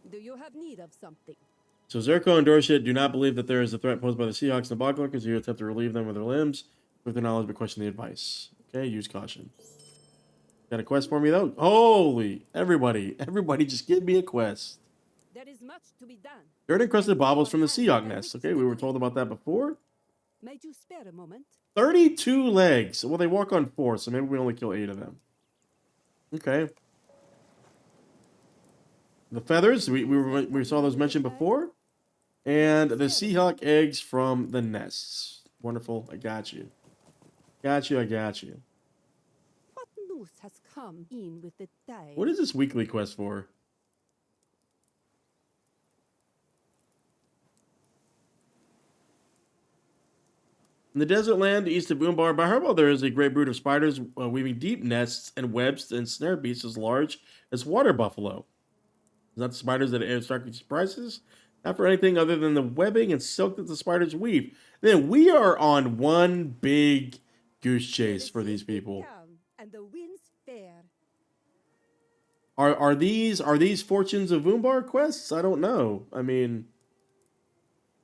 Do you have need of something? So Zerko and Dorshit do not believe that there is a threat posed by the Seahawks and the Boglarkers. You attempt to relieve them of their limbs with their knowledge, but question the advice. Okay, use caution. Got a quest for me, though? Holy, everybody just give me a quest. There is much to be done. Dirt-encrusted baubles from the Seahawk nest. Okay, we were told about that before. Might you spare a moment? 32 legs. Well, they walk on 4, so maybe we only kill 8 of them. Okay. The feathers, we saw those mentioned before. And the Seahawk eggs from the nests. Wonderful, I got you. Got you. What news has come in with the tide? What is this weekly quest for? In the desert land east of Umbar, Baharbêl, there is a great brood of spiders weaving deep nests and webs and snare beasts as large as water buffalo. Is that the spiders that aristocracy prizes? Not for anything other than the webbing and silk that the spiders weave. Then we are on one big goose chase for these people. And the winds fair. Are these Fortunes of Umbar quests? I don't know. I mean,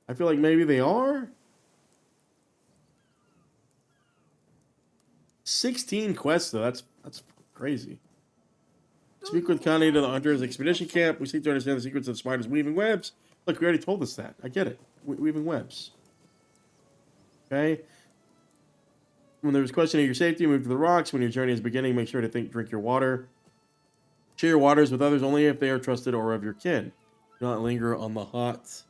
I feel like maybe they are. 16 quests though. That's crazy. Speak with Connie to the Hunter's expedition camp. We seek to understand the secrets of the spiders weaving webs. Look, we already told us that. I get it. Weaving webs. Okay. When there's questioning your safety, move to the rocks. When your journey is beginning, make sure to drink your water. Share your waters with others only if they are trusted or of your kin. Do not linger on the hot.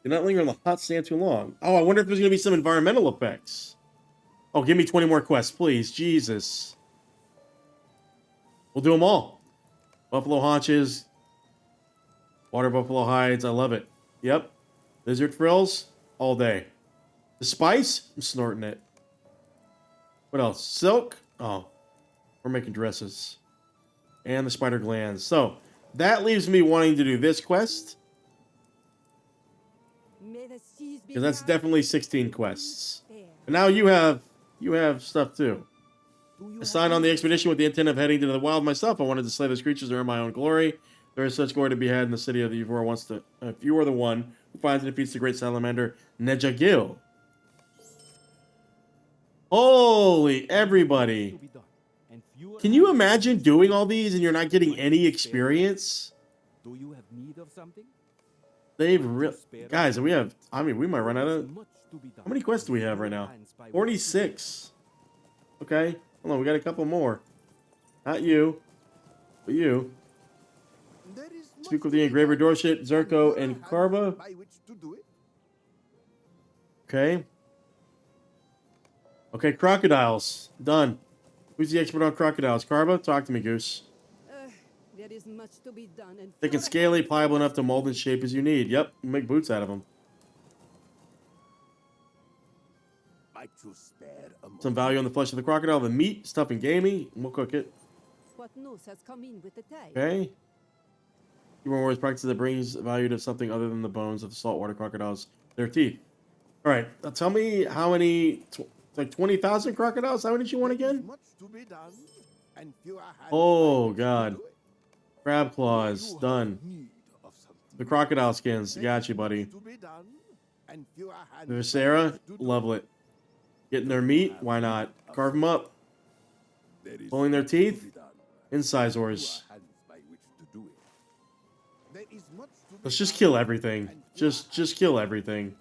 Do not linger on the hot sand too long. Oh, I wonder if there's going to be some environmental effects. Oh, give me 20 more quests, please. Jesus. We'll do them all. Buffalo haunches. Water buffalo hides. I love it. Yep. Lizard frills. All day. The spice? I'm snorting it. What else? Silk? Oh. We're making dresses. And the spider glands. So, that leaves me wanting to do this quest. Because that's definitely 16 quests. And now you have stuff too. I signed on the expedition with the intent of heading to the wild myself. I wanted to slay those creatures to earn my own glory. There is such glory to be had in the city of the Ivor wants to. If you are the one who finds and defeats the great salamander Nejagil. Holy everybody! Can you imagine doing all these and you're not getting any experience? Do you have need of something? Guys, we have. I mean, we might run out of. How many quests do we have right now? 46. Okay, hold on. We got a couple more. Not you, but you. Speak with the engraver Dorshit, Zerko, and Karva. Okay. Okay, crocodiles. Done. Who's the expert on crocodiles? Karva, talk to me, Goose. There is much to be done. And Thick and scaly, pliable enough to mold and shape as you need. Yep, you make boots out of them. Some value on the flesh of the crocodile, the meat, stuff and gamey, and we'll cook it. What news has come in with the tide? Okay. You want more practice that brings value to something other than the bones of the saltwater crocodiles, their teeth. All right, now tell me how many, like 20,000 crocodiles? How many did you want again? Oh, God. Crab claws, done. The crocodile skins, got you, buddy. There's Sarah, love it. Getting their meat? Why not? Carve them up. There is Pulling their much to be teeth? done. Incisors. Two are hands by which to do it. There is much to be Let's just done, kill everything. and Just kill everything.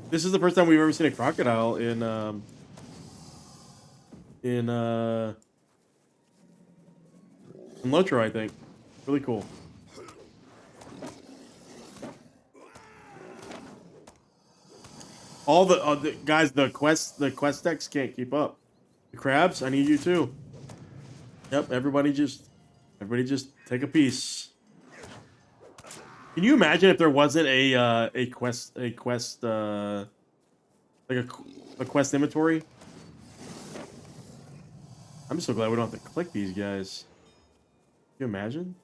This is the first time we've ever seen a crocodile in LOTRO, I think. Really cool. All the guys, the quest decks can't keep up. The crabs, I need you too. Yep, everybody just take a piece. Can you imagine if there wasn't a quest like a quest inventory? I'm so glad we don't have to click these guys. Can you imagine?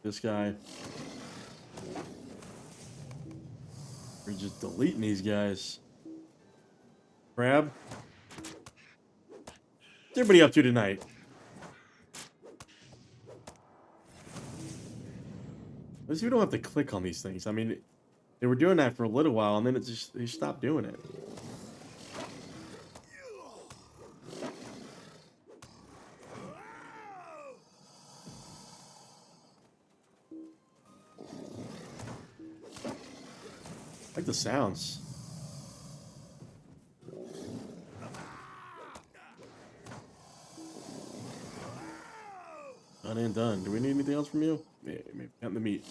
This guy. We're just deleting these guys. Crab. What's everybody up to tonight? At least we don't have to click on these things. I mean, they were doing that for a little while, and then they stopped doing it. I like the sounds. Done and done. Do we need anything else from you? Yeah, maybe got the meat.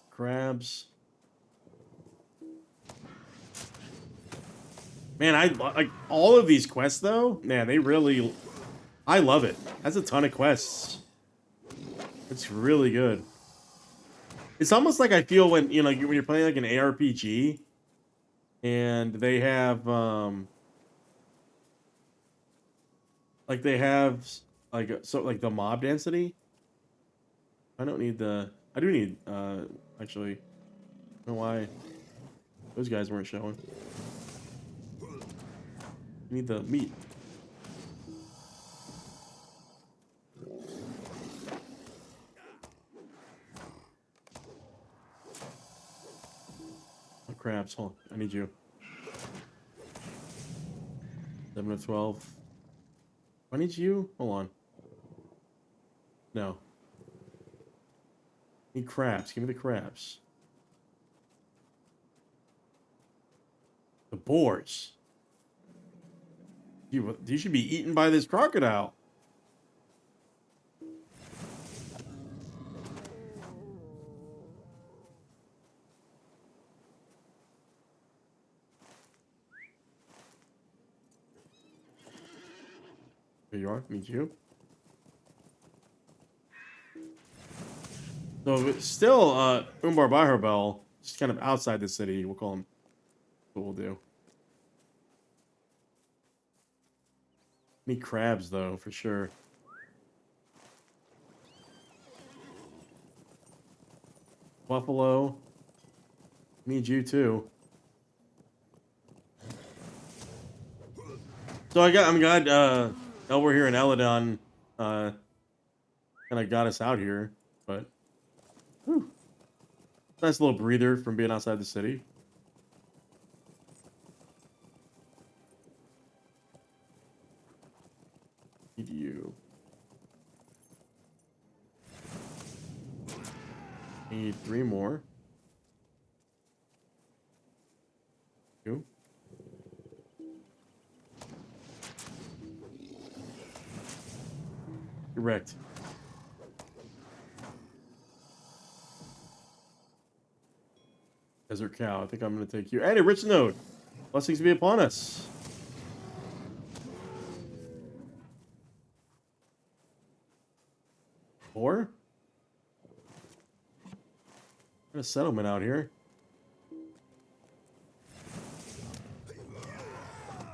Crabs. Man, I like all of these quests though. Man, they really, I love it. That's a ton of quests. It's really good. It's almost like I feel when when you're playing like an ARPG, and they have like they have like like the mob density. I don't need the. I do need actually. I don't know why those guys weren't showing. I need the meat. Oh, crabs. Hold on. I need you. 7 of 12. I need you? Hold on. No. Need crabs. Give me the crabs. The boars. You should be eaten by this crocodile. There you are. Meet you. So it's still Umbar Baharbêl, just kind of outside the city. We'll call him. What we'll do. Need crabs though, for sure. Buffalo. Need you too. So I'm glad we're here in Eladon kind of got us out here, but whew, nice little breather from being outside the city. Need you. Need 3 more. 2. Correct. Desert cow. I think I'm going to take you. And a rich node. Blessings be upon us. Or a settlement out here.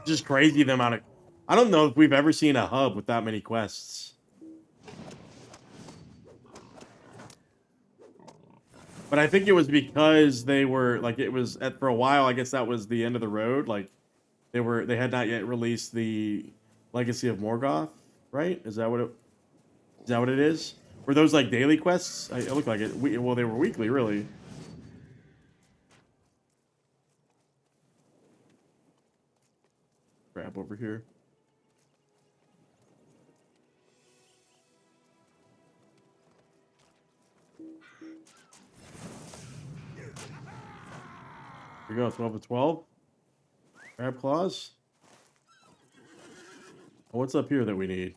Just crazy the amount of. I don't know if we've ever seen a hub with that many quests. But I think it was because they were like it was for a while. I guess that was the end of the road. Like They had not yet released the Legacy of Morgoth, right? Is that what it is? Were those like daily quests? It looked like it. Well, they were weekly, really. Grab over here. Here we go, 12 of 12. Grab claws. Oh, what's up here that we need?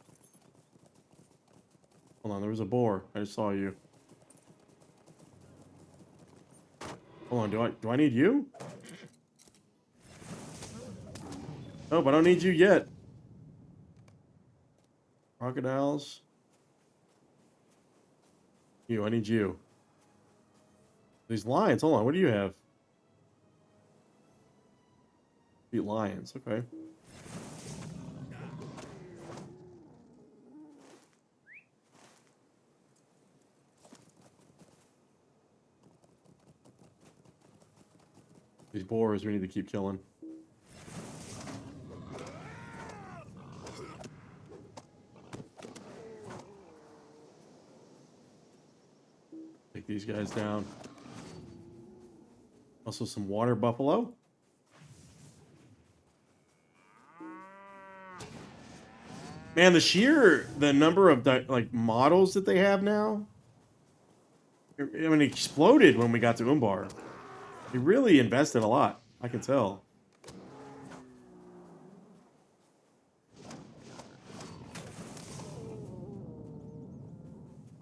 Hold on, there was a boar. I just saw you. Hold on, do I need you? Nope, I don't need you yet. Crocodiles. You, I need you. These lions, hold on, what do you have? Beat lions, okay. These boars we need to keep killing. Take these guys down. Also some water buffalo. Man, the number of like models that they have now. I mean, it exploded when we got to Umbar. They really invested a lot. I can tell.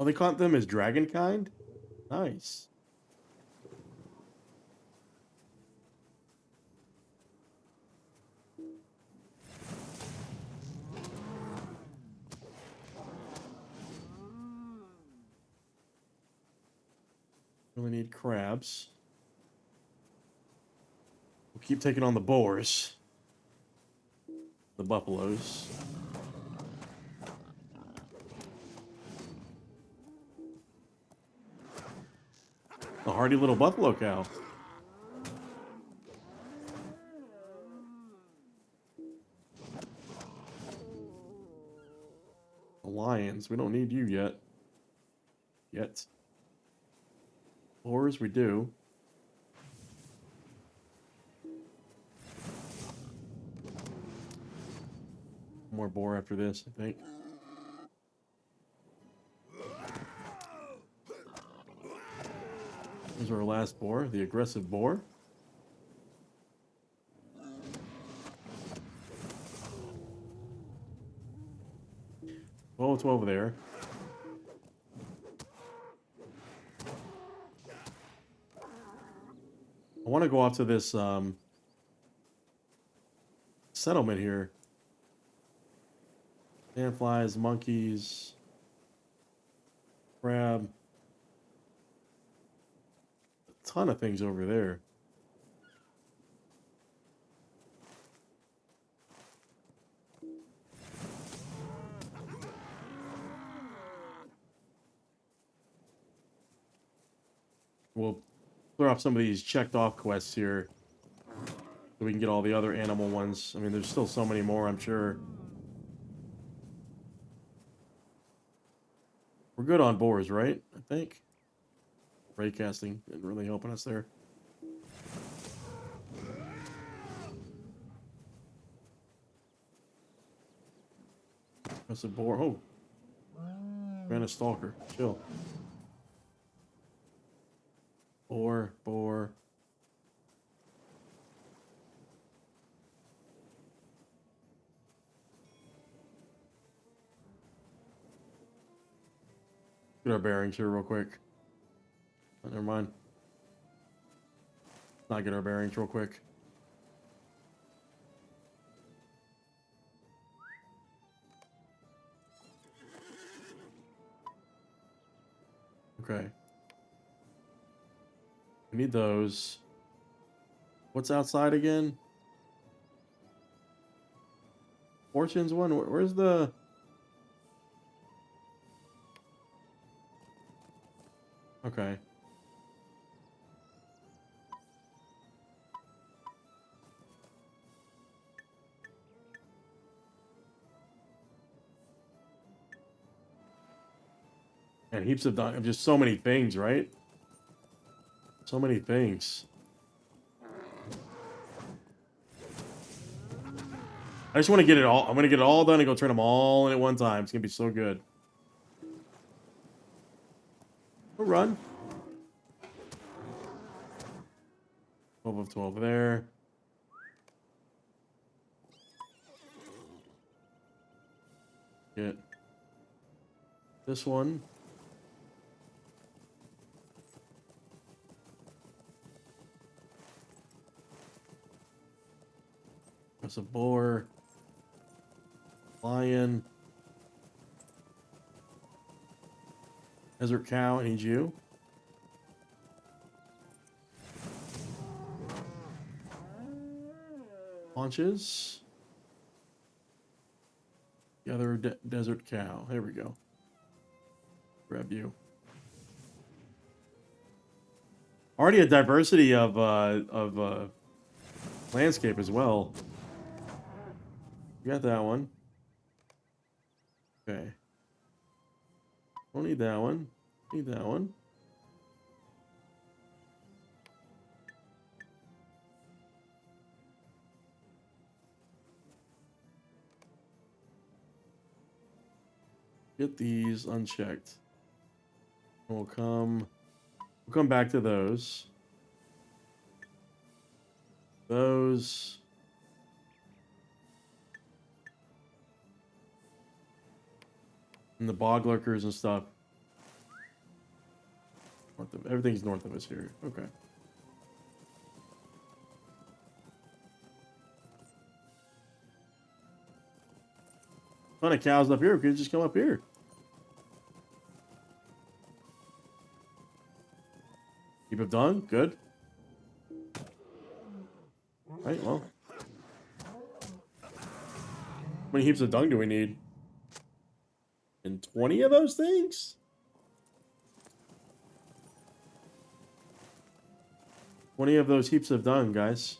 Oh, they caught them as dragonkind? Nice. Really need crabs. We'll keep taking on the boars. The buffaloes. A hardy little buffalo cow. The lions. We don't need you yet. Boars we do. More boar after this, I think. Here's our last boar, the aggressive boar. Oh, it's over there. I want to go off to this settlement here. Sandflies, monkeys, crab. A ton of things over there. We'll clear off some of these checked off quests here so we can get all the other animal ones. I mean, there's still so many more, I'm sure. We're good on boars, right? I think. Ray casting isn't really helping us there. That's a boar. Oh. Ran a stalker. Chill. Boar. Get our bearings here real quick. Oh, never mind. Not get our bearings real quick. Okay. We need those. What's outside again? Fortune's one? Where's the... Okay. And heaps of just so many things, right? So many things. I just want to get it all. I'm gonna get it all done and go turn them all in at one time. It's gonna be so good. We'll run. 12 of 12 there. Get this one. That's a boar. Lion. Desert cow, I need you. Launches. The other desert cow. There we go. Grab you. Already a diversity of landscape as well. You got that one. Okay. Don't need that one. Need that one. Get these unchecked. We'll come back to those. Those. And the bog lurkers and stuff. Everything's north of us here. Okay. Ton of cows up here. We could just come up here. Keep it done. Good. Right, well. How many heaps of dung do we need? And 20 of those things? 20 of those heaps of dung, guys.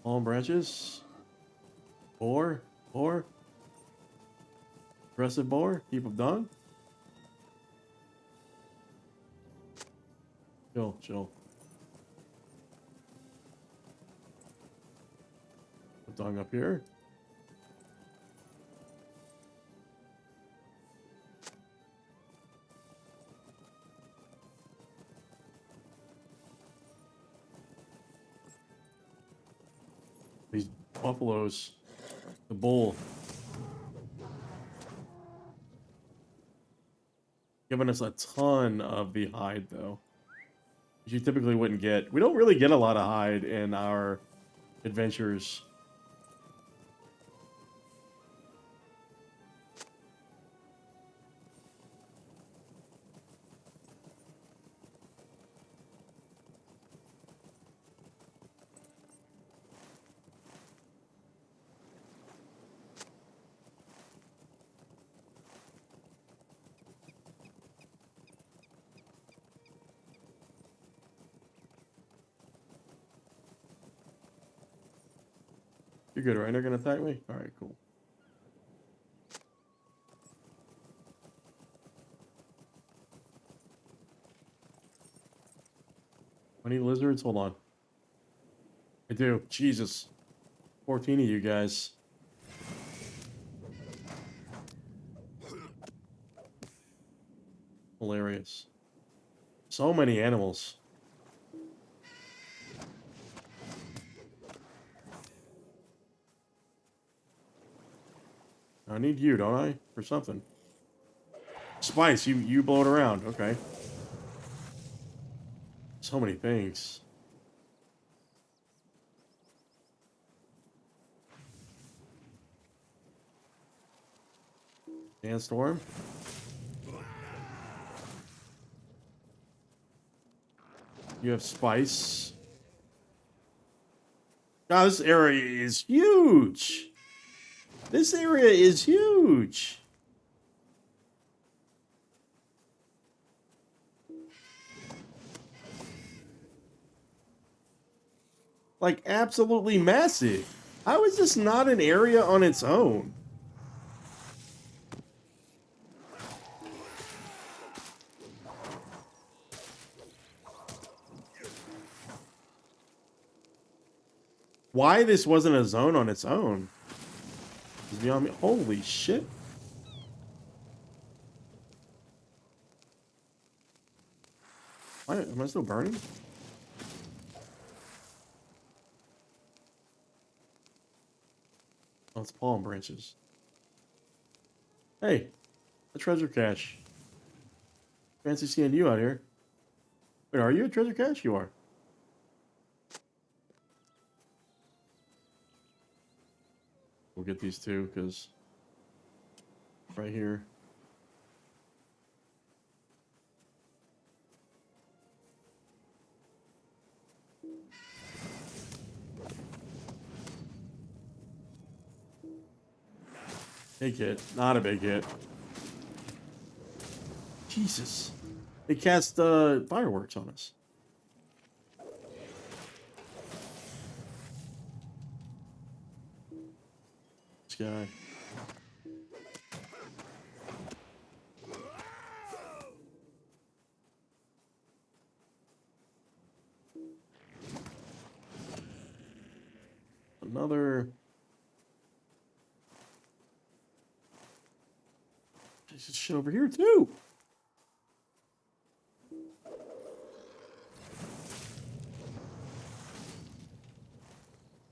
Palm branches. Boar. Aggressive boar. Heap of dung. Chill. Put dung up here. These buffaloes. The bull. Giving us a ton of the hide, though. Which you typically wouldn't get. We don't really get a lot of hide in our adventures. You're good, right? They're gonna attack me? Alright, cool. I need lizards? Hold on. I do. Jesus. 14 of you guys. Hilarious. So many animals. I need you, don't I? For something. Spice, you blow it around. Okay. So many things. Sandstorm. You have spice. God, this area is huge. This area is huge. like absolutely massive. How is this not an area on its own? Why this wasn't a zone on its own is beyond me. Holy shit. Why, am I still burning? Oh, it's palm branches. Hey, a treasure cache. Fancy seeing you out here. Wait, are you a treasure cache? You are. We'll get these two, because right here. Big hit. Not a big hit. Jesus. They cast fireworks on us. This guy. Another. There's this shit over here too.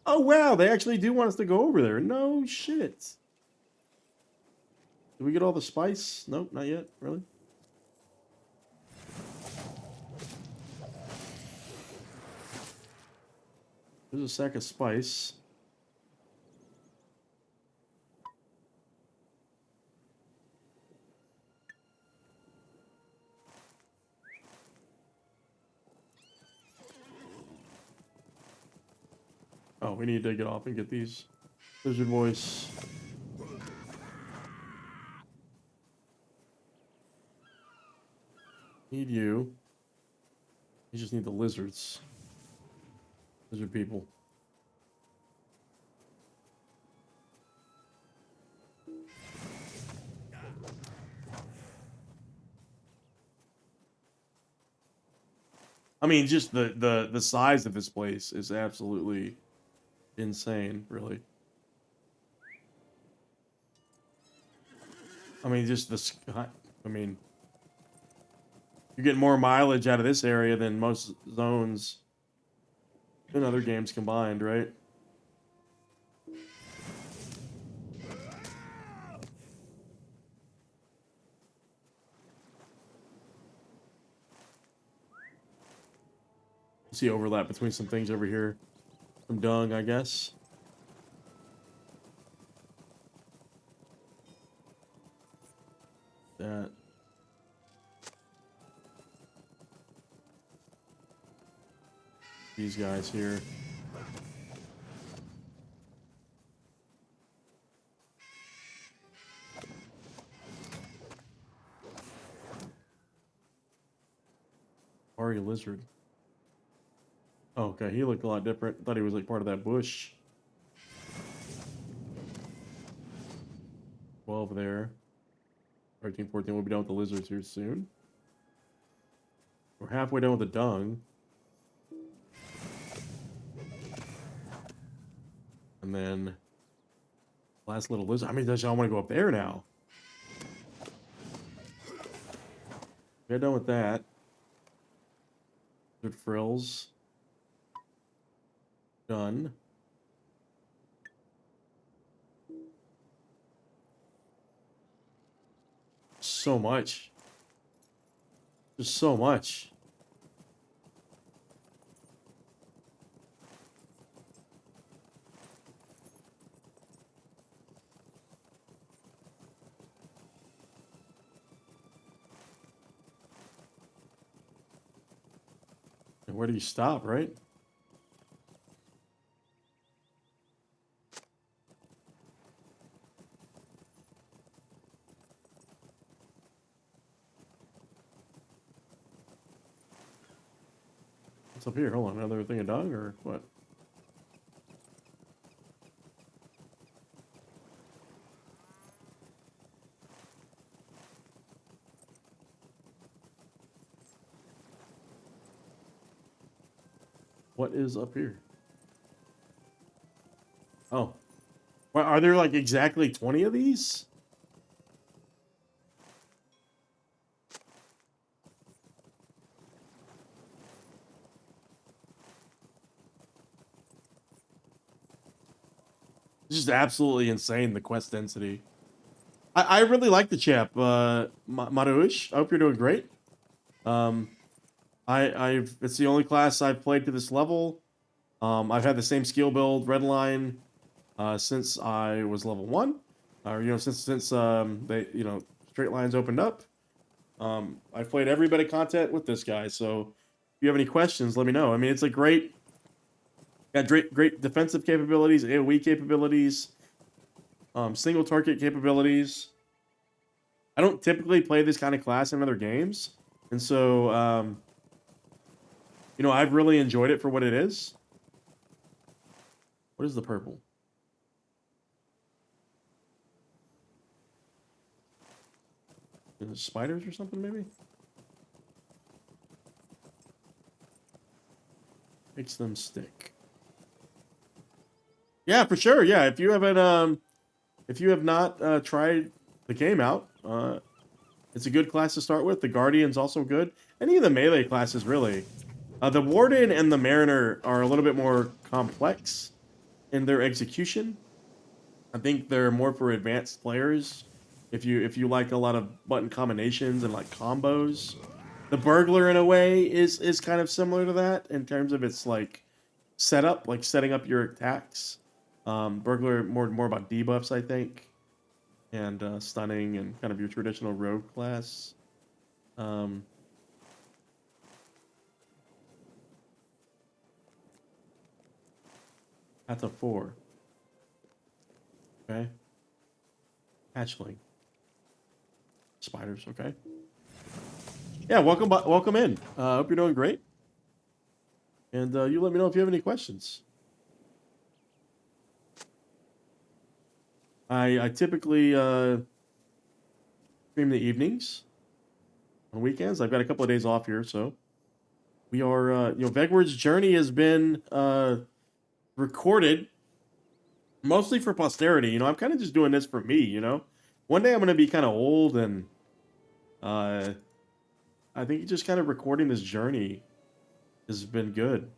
Oh wow, they actually do want us to go over there. No shit. Did we get all the spice? Nope, not yet. Really? There's a sack of spice. Oh, we need to get off and get these. Lizard voice. Need you. You just need the lizards. Lizard people. I mean, just the size of this place is absolutely insane, really. I mean, just the sky. I mean, you're getting more mileage out of this area than most zones in other games combined, right? See overlap between some things over here. Some dung, I guess. That. These guys here. Are you lizard? Oh, okay, he looked a lot different. I thought he was like part of that bush. 12 there. 13, 14, we'll be done with the lizards here soon. We're halfway done with the dung. And then last little lizard. I mean, I want to go up there now. We're done with that. Lizard frills. Done. So much. Just so much. And where do you stop, right? What's up here? Hold on, another thing of dung or what? What is up here? Oh. Well, are there like exactly 20 of these? This is absolutely insane, the quest density. I really like the chap, Maruish. I hope you're doing great. It's the only class I've played to this level. I've had the same skill build, Redline, since I was level 1. Or, since they, straight lines opened up. I've played every bit of content with this guy, so if you have any questions, let me know. I mean, it's a got great defensive capabilities, AoE capabilities, single target capabilities. I don't typically play this kind of class in other games, and so I've really enjoyed it for what it is. What is the purple? Is it spiders or something, maybe? Makes them stick. Yeah, for sure. Yeah, if you have not tried the game out, it's a good class to start with. The Guardian's also good. Any of the melee classes, really. The Warden and the Mariner are a little bit more complex in their execution. I think they're more for advanced players. If you like a lot of button combinations and like combos. The Burglar, in a way, is kind of similar to that in terms of its like setup, like setting up your attacks. Burglar more about debuffs, I think, and stunning and kind of your traditional rogue class. That's a 4. Okay. Hatchling. Spiders. Okay. Yeah, welcome in. Hope you're doing great. And you let me know if you have any questions. I typically stream the evenings on weekends. I've got a couple of days off here, so we are, Vegward's journey has been recorded mostly for posterity. I'm kind of just doing this for me, One day I'm going to be kind of old, and I think just kind of recording this journey has been good.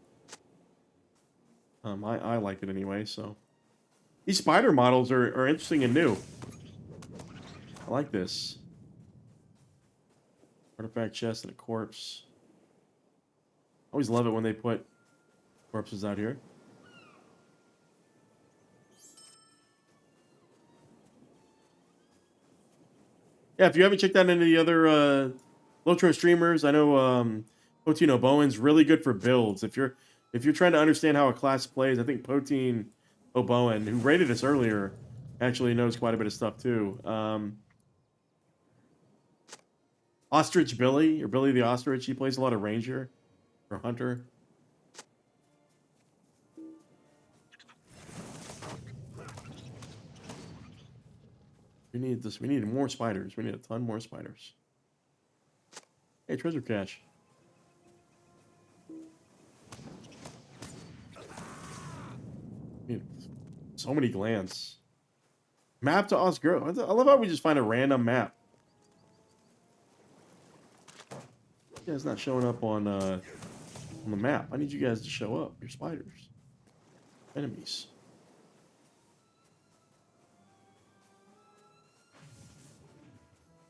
I like it anyway, so. These spider models are interesting and new. I like this. Artifact chest and a corpse. Always love it when they put corpses out here. Yeah, if you haven't checked out any of the other LOTRO streamers, I know Potino Bowen's really good for builds. If you're trying to understand how a class plays, I think Potine O'Bowen, who rated us earlier, actually knows quite a bit of stuff too. Ostrich Billy, or Billy the Ostrich, he plays a lot of Ranger or Hunter. We need this. We need more spiders. We need a ton more spiders. Hey, treasure cache. So many glands. Map to Osgro. I love how we just find a random map. You guys not showing up on the map. I need you guys to show up. You're spiders. Enemies.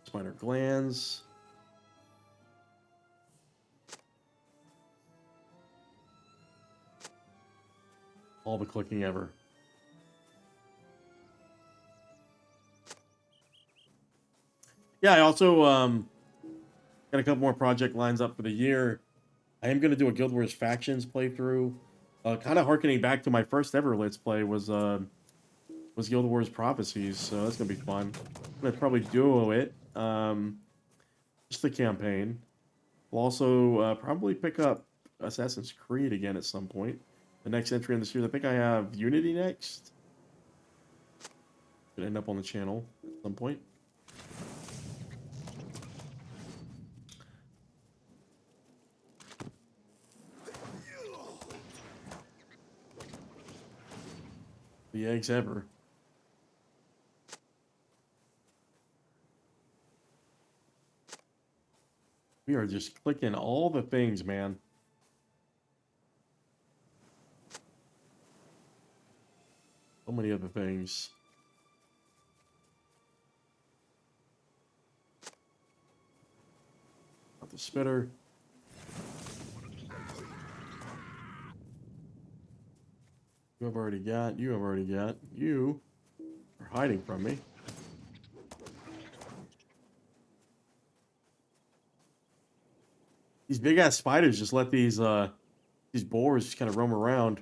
Spider glands. All the clicking ever. Yeah, I also got a couple more project lines up for the year. I am going to do a Guild Wars Factions playthrough. Kind of harkening back to my first ever Let's Play was Guild Wars Prophecies, so that's going to be fun. I'm going to probably duo it. Just the campaign. We'll also probably pick up Assassin's Creed again at some point. The next entry in the series. I think I have Unity next. Could end up on the channel at some point. the eggs ever. We are just clicking all the things, man. So many other things. Got the spitter. You have already got. You have already got. You are hiding from me. These big ass spiders just let these boars just kind of roam around.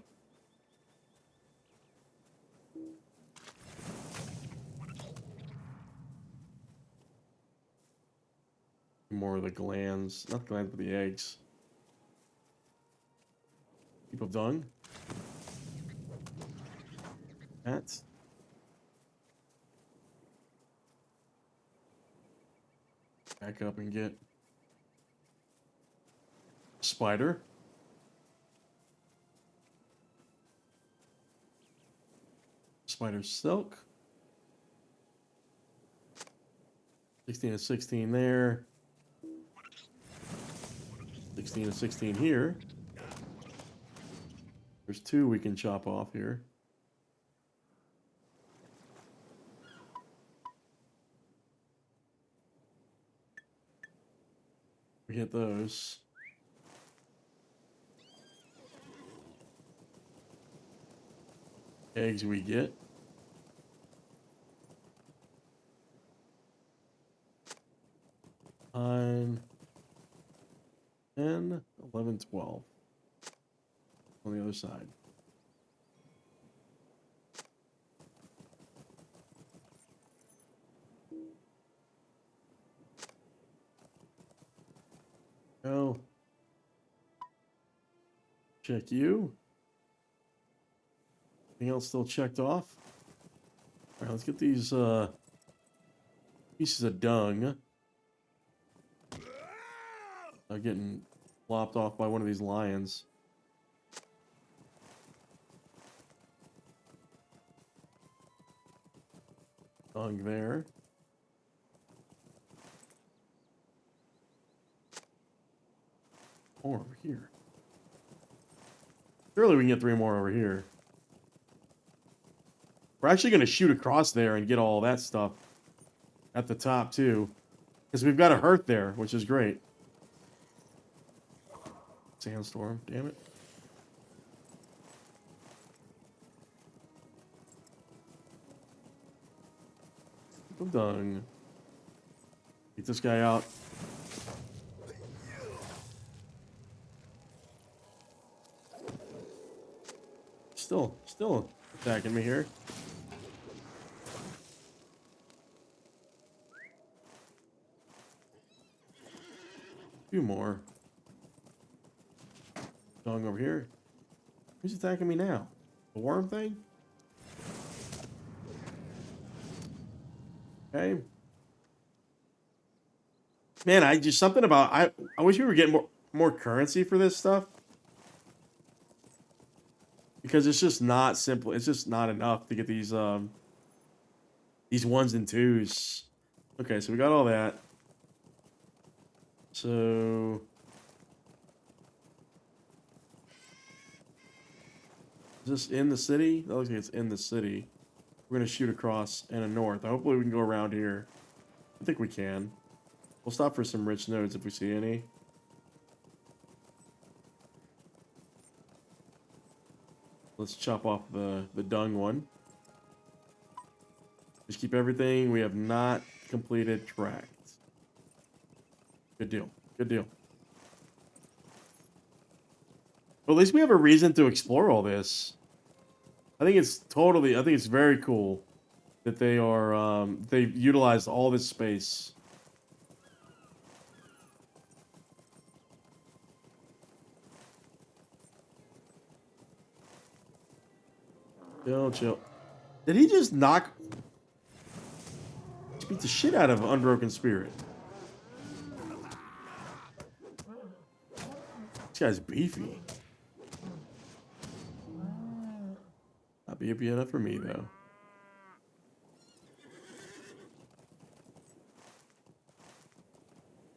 More of the glands, not the glands, but the eggs. Heap of dung. That. Back up and get spider. Spider silk. 16 to 16 there. 16 to 16 here. There's 2 we can chop off here. We hit those. Eggs we get. On 10, 11, 12. On the other side. Go. Check you. Anything else still checked off? All right, let's get these pieces of dung. Getting lopped off by one of these lions. Dung there. More over here. Surely we can get 3 more over here. We're actually going to shoot across there and get all that stuff at the top too. Because we've got a hearth there, which is great. Sandstorm, damn it. I'm done. Get this guy out. Still attacking me here. A few more. Going over here. Who's attacking me now? The worm thing? Okay. Man, I just something about I wish we were getting more currency for this stuff. Because it's just not simple. It's just not enough to get these 1s and 2s. Okay, so we got all that. So is this in the city? That looks like it's in the city. We're going to shoot across and a north. Hopefully we can go around here. I think we can. We'll stop for some rich nodes if we see any. Let's chop off the dung one. Just keep everything we have not completed tracked. Good deal. Good deal. But at least we have a reason to explore all this. I think it's very cool that they are, they've utilized all this space. Chill. Did he just knock? Just beat the shit out of Unbroken Spirit. This guy's beefy. Not be enough for me, though.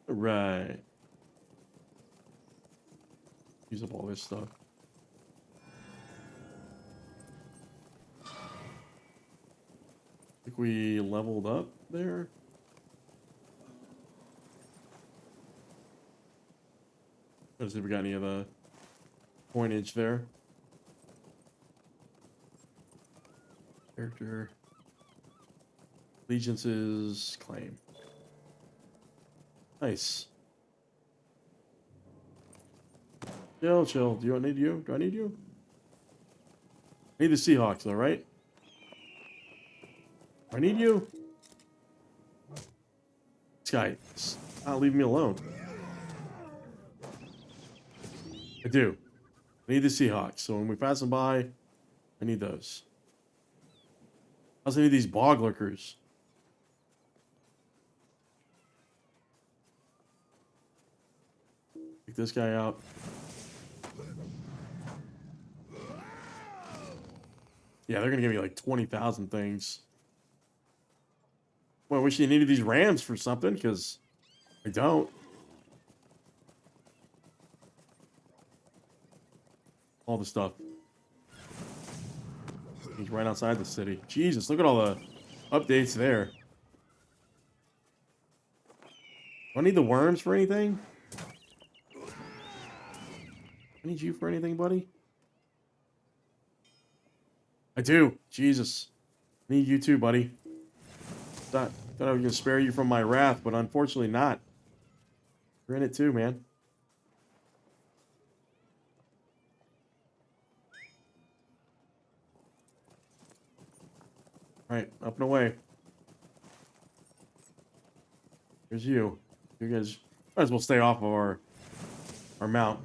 Right. Use up all this stuff. I think we leveled up there. Let's see if we got any of the coinage there. Character. Allegiances. Claim. Nice. Chill, chill. Do I need you? Do I need you? I need the Seahawks, though, right? I need you. This guy, leave me alone. I do. I need the Seahawks. So when we pass them by, I need those. I also need these bog lurkers. Take this guy out. Yeah, they're gonna give me like 20,000 things. Well, I wish you needed these rams for something, because I don't. All the stuff. He's right outside the city. Jesus, look at all the updates there. Do I need the worms for anything? I need you for anything, buddy? I do. Jesus. I need you too, buddy. Thought I was going to spare you from my wrath, but unfortunately not. You're in it too, man. Alright, up and away. Here's you. You guys might as well stay off of our mount.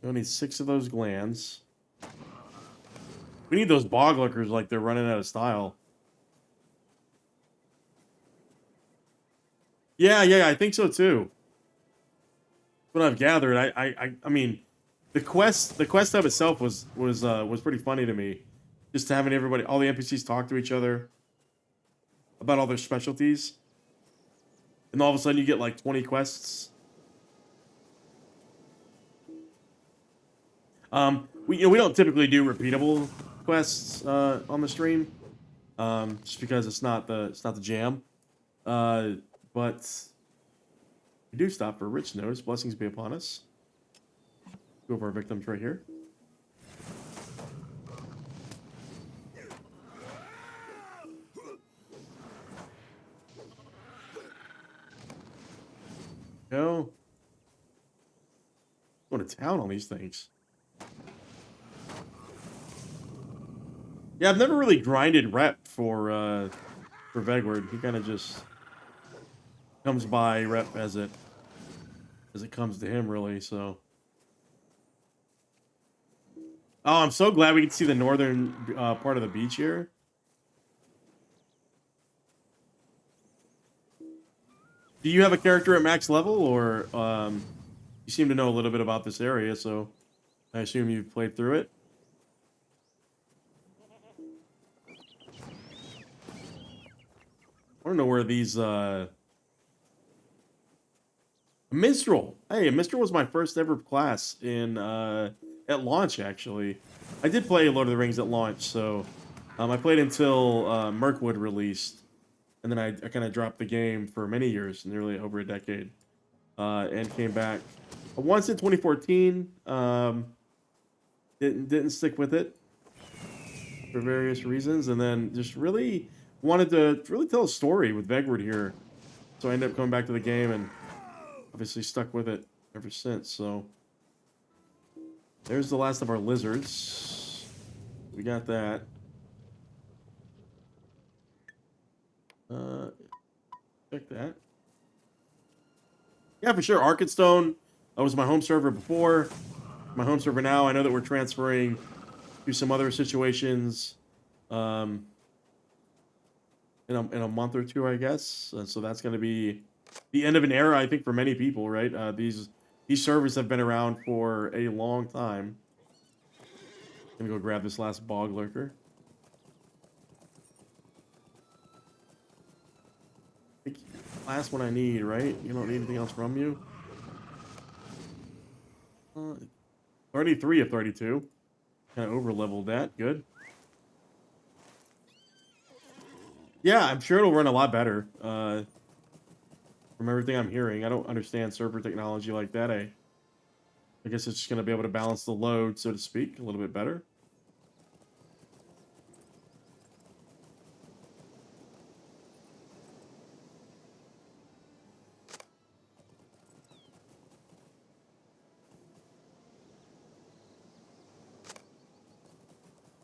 We only need 6 of those glands. We need those bog lurkers like they're running out of style. Yeah, I think so too. What I've gathered, I mean, the quest hub itself was pretty funny to me. Just having everybody, all the NPCs talk to each other about all their specialties, and all of a sudden you get like 20 quests. We don't typically do repeatable quests on the stream, just because it's not the jam. But we do stop for a rich notice. Blessings be upon us. Two of our victims right here. Go. Going to town on these things. Yeah, I've never really grinded rep for Vegward. He kind of just comes by rep as it comes to him, really. So, oh, I'm so glad we can see the northern part of the beach here. Do you have a character at max level, or you seem to know a little bit about this area? So, I assume you've played through it. I don't know where these Minstrel. Hey, Minstrel was my first ever class in at launch, actually. I did play Lord of the Rings at launch, so I played until Mirkwood released, and then I kind of dropped the game for many years, nearly over a decade, and came back once in 2014. Didn't stick with it for various reasons, and then just really wanted to tell a story with Vegward here, so I ended up coming back to the game and obviously stuck with it ever since. So there's the last of our lizards. We got that. Check that. Yeah, for sure. Arkenstone, that was my home server before. My home server now. I know that we're transferring to some other situations in a month or two, I guess. So that's going to be the end of an era, I think, for many people, right? These servers have been around for a long time. I'm gonna go grab this last bog lurker. Last one I need, right? You don't need anything else from you? 33 of 32. Kind of over-leveled that. Good. Yeah, I'm sure it'll run a lot better. From everything I'm hearing. I don't understand server technology like that. I guess it's just going to be able to balance the load, so to speak, a little bit better.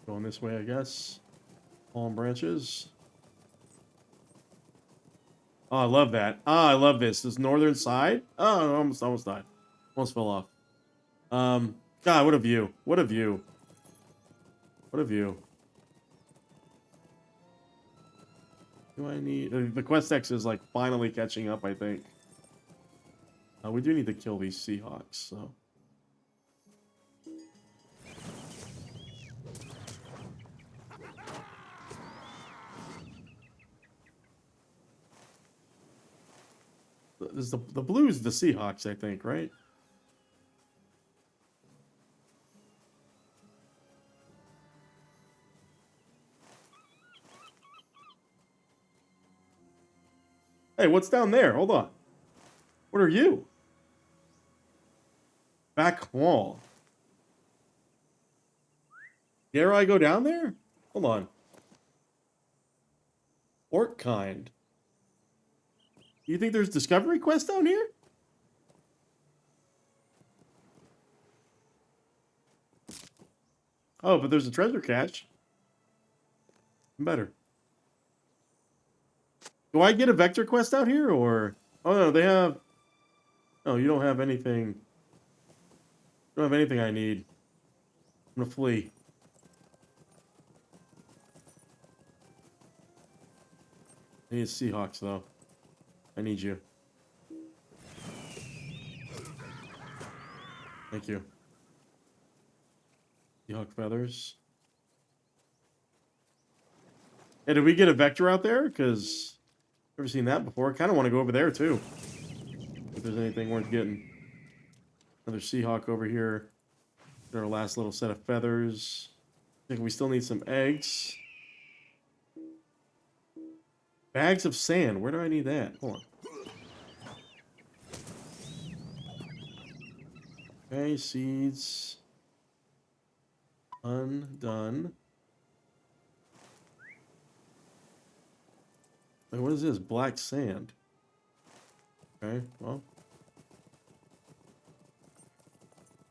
Going this way, I guess. Palm branches. Oh, I love that. Oh, I love this. This northern side. Oh, almost died. Almost fell off. God, what a view. What a view. What a view. Do I need... The quest X is, like, finally catching up, I think. We do need to kill these Seahawks, so... The blue is the Seahawks, I think, right? Hey, what's down there? Hold on. What are you? Back wall. Dare I go down there? Hold on. Orc kind. You think there's discovery quest down here? Oh, but there's a treasure cache. Better. Do I get a vector quest out here, or... Oh, no, they have... No, you don't have anything... You don't have anything I need. I'm gonna flee. I need Seahawks, though. I need you. Thank you. Seahawk feathers. Hey, did we get a vector out there? Because I've never seen that before. I kind of want to go over there, too. If there's anything worth getting. Another Seahawk over here. Get our last little set of feathers. I think we still need some eggs. Bags of sand. Where do I need that? Hold on. Okay, seeds. Undone. Wait, what is this? Black sand. Okay, well.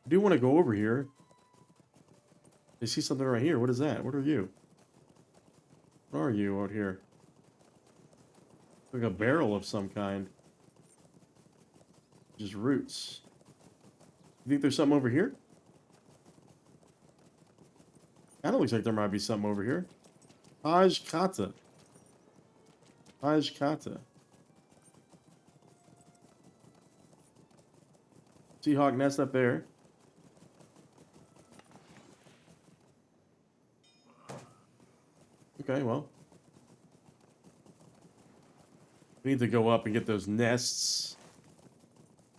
I do want to go over here. I see something right here. What is that? What are you? What are you out here? Like a barrel of some kind. Just roots. You think there's something over here? Kind of looks like there might be something over here. Taj Kata. Taj Kata. Seahawk nest up there. Okay, well. We need to go up and get those nests.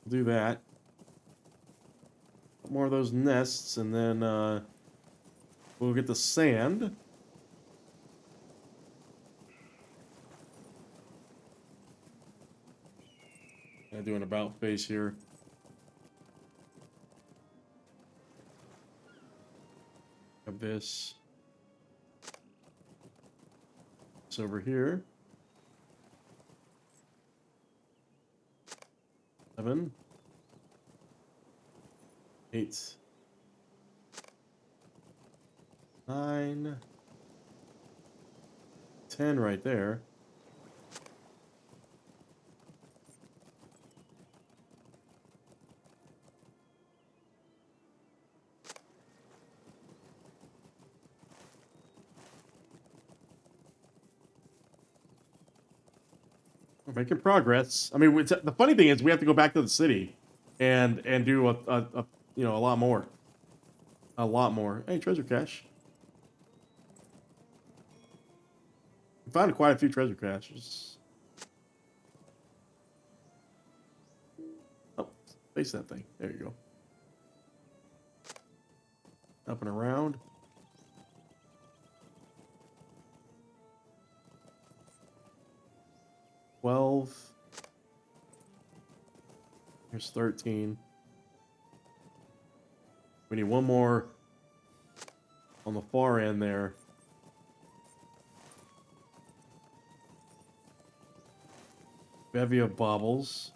We'll do that. More of those nests, and then we'll get the sand. I do an about face here. Have this. It's over here. 7, 8, 9, 10 right there. We're making progress. I mean, the funny thing is we have to go back to the city and do a you know, a lot more. A lot more. Hey, treasure cache. We found quite a few treasure caches. Oh, face that thing. There you go. Up and around. $12. Here's 13. We need one more on the far end there. Bevy of baubles.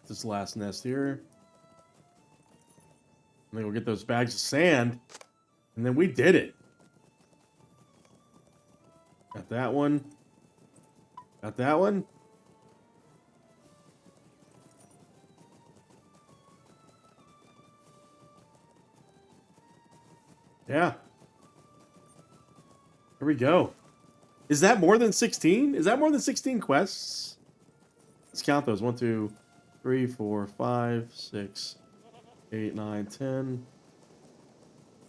This last nest here. And then we'll get those bags of sand. And then we did it. Got that one. Got that one. Yeah. Here we go. Is that more than 16? Is that more than 16 quests? Let's count those. 1, 2, 3, 4, 5, 6, 8, 9, 10,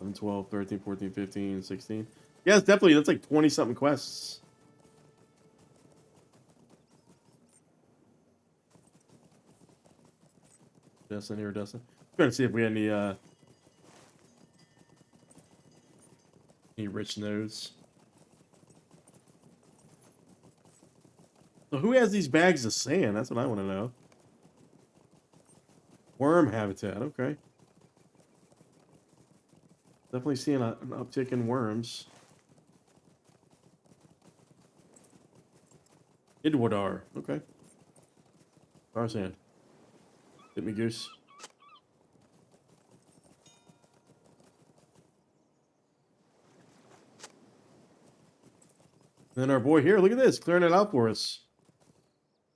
11, 12, 13, 14, 15, 16. Yeah, it's definitely, that's like 20 something quests. Dustin here, Dustin. Trying to see if we had any rich nodes. So who has these bags of sand? That's what I want to know. Worm habitat, okay. Definitely seeing an uptick in worms. Idwadar, okay. Bar sand. Hit me, goose. Then our boy here, look at this, clearing it out for us.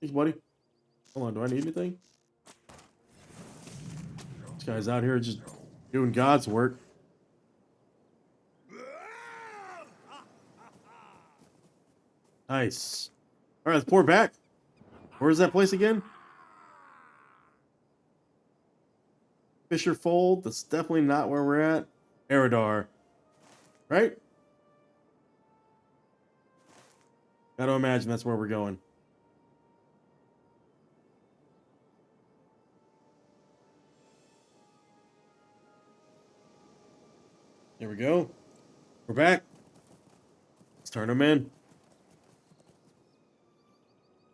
Thanks, buddy. Hold on, do I need anything? This guy's out here just doing God's work. Nice. All right, let's pour back. Where's that place again? Fisher Fold. That's definitely not where we're at. Eridar. Right? Gotta imagine that's where we're going. There we go. We're back. Let's turn them in.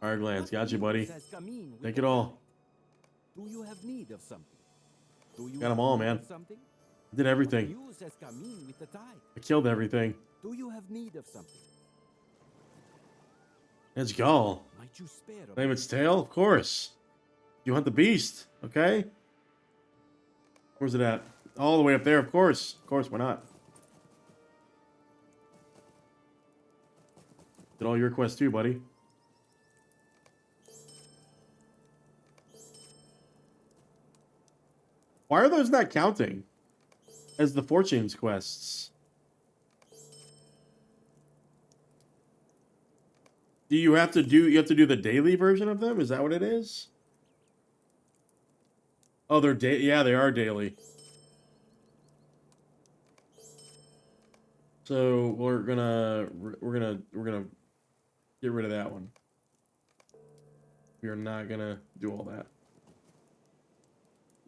Hard glance. Got you, buddy. Take it all. Do you have need of something? Do you Got them all, man. something? I did everything. Use as Kamin with the tide. I killed everything. Do you have need of something? Let's go. Might you spare a Claim its tail? Of course. You want the beast, okay? Where's it at? All the way up there, of course. Of course, why not? Did all your quests too, buddy. Why are those not counting as the Fortunes quests? Do you have to do the daily version of them? Is that what it is? Oh, they're yeah, they are daily. So we're gonna get rid of that one. We are not gonna do all that.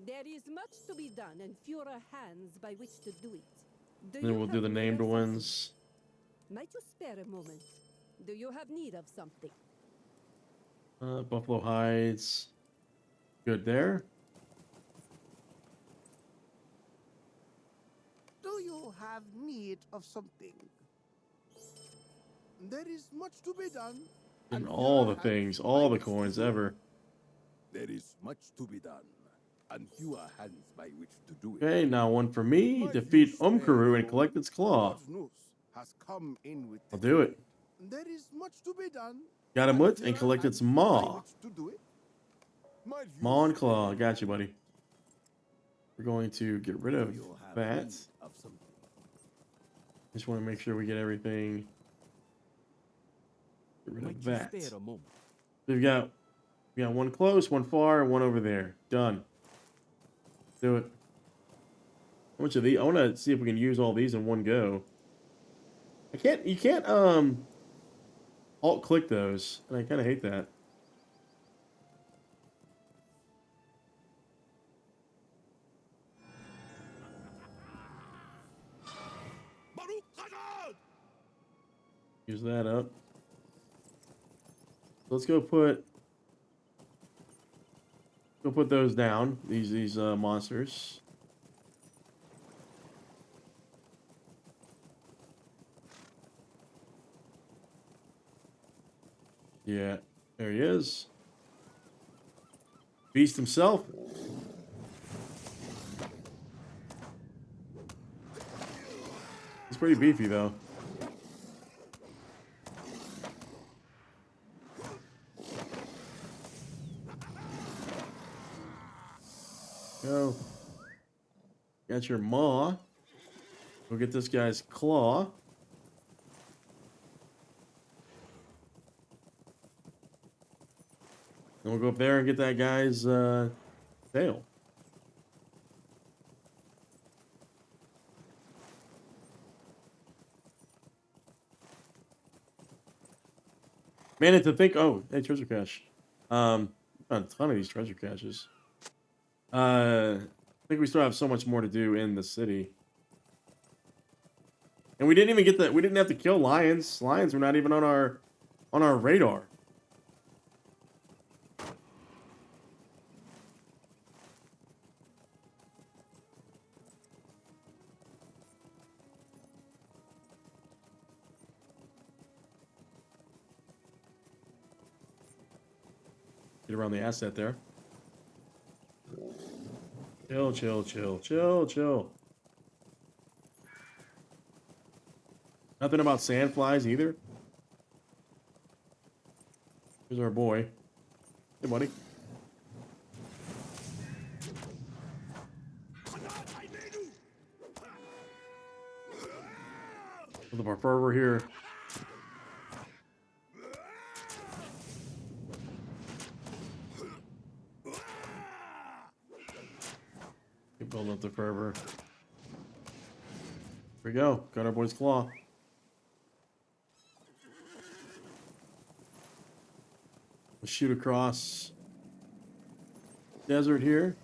There is much to be done and fewer hands by which to do it. Then we'll do the named ones. Might you spare a moment? Do you have need of something? Buffalo hides. Good there. Do you have need of something? There is much to be done. And all the things, all the coins ever. There is much to be done, and fewer hands by which to do it. Okay, now one for me. Defeat Umkaru and collect its claw. God's news has come in with I'll do it. There is much to be done. Got him with and collect its maw. To do it. Maw and claw. Got you, buddy. We're going to get rid of that. Just want to make sure we get everything. Get rid Might of you that. spare a moment? We got one close, one far, and one over there. Done. Do it. How much of these? I want to see if we can use all these in one go. I can't. You can't alt click those, and I kind of hate that. Use that up. Let's go put those down. These monsters. Yeah, there he is. Beast himself. He's pretty beefy though. Go. Got your maw. Go get this guy's claw. Then we'll go up there and get that guy's tail. Man, and to think, oh, hey, treasure cache. Found a ton of these treasure caches. I think we still have so much more to do in the city. And we didn't even get we didn't have to kill lions. Lions were not even on our radar. Get around the asset there. Chill, chill, chill, chill, chill. Nothing about sandflies either. Here's our boy. Hey, buddy. With the Barfurver here. Keep building up the fervor. Here we go. Got our boy's claw. We'll shoot across desert here.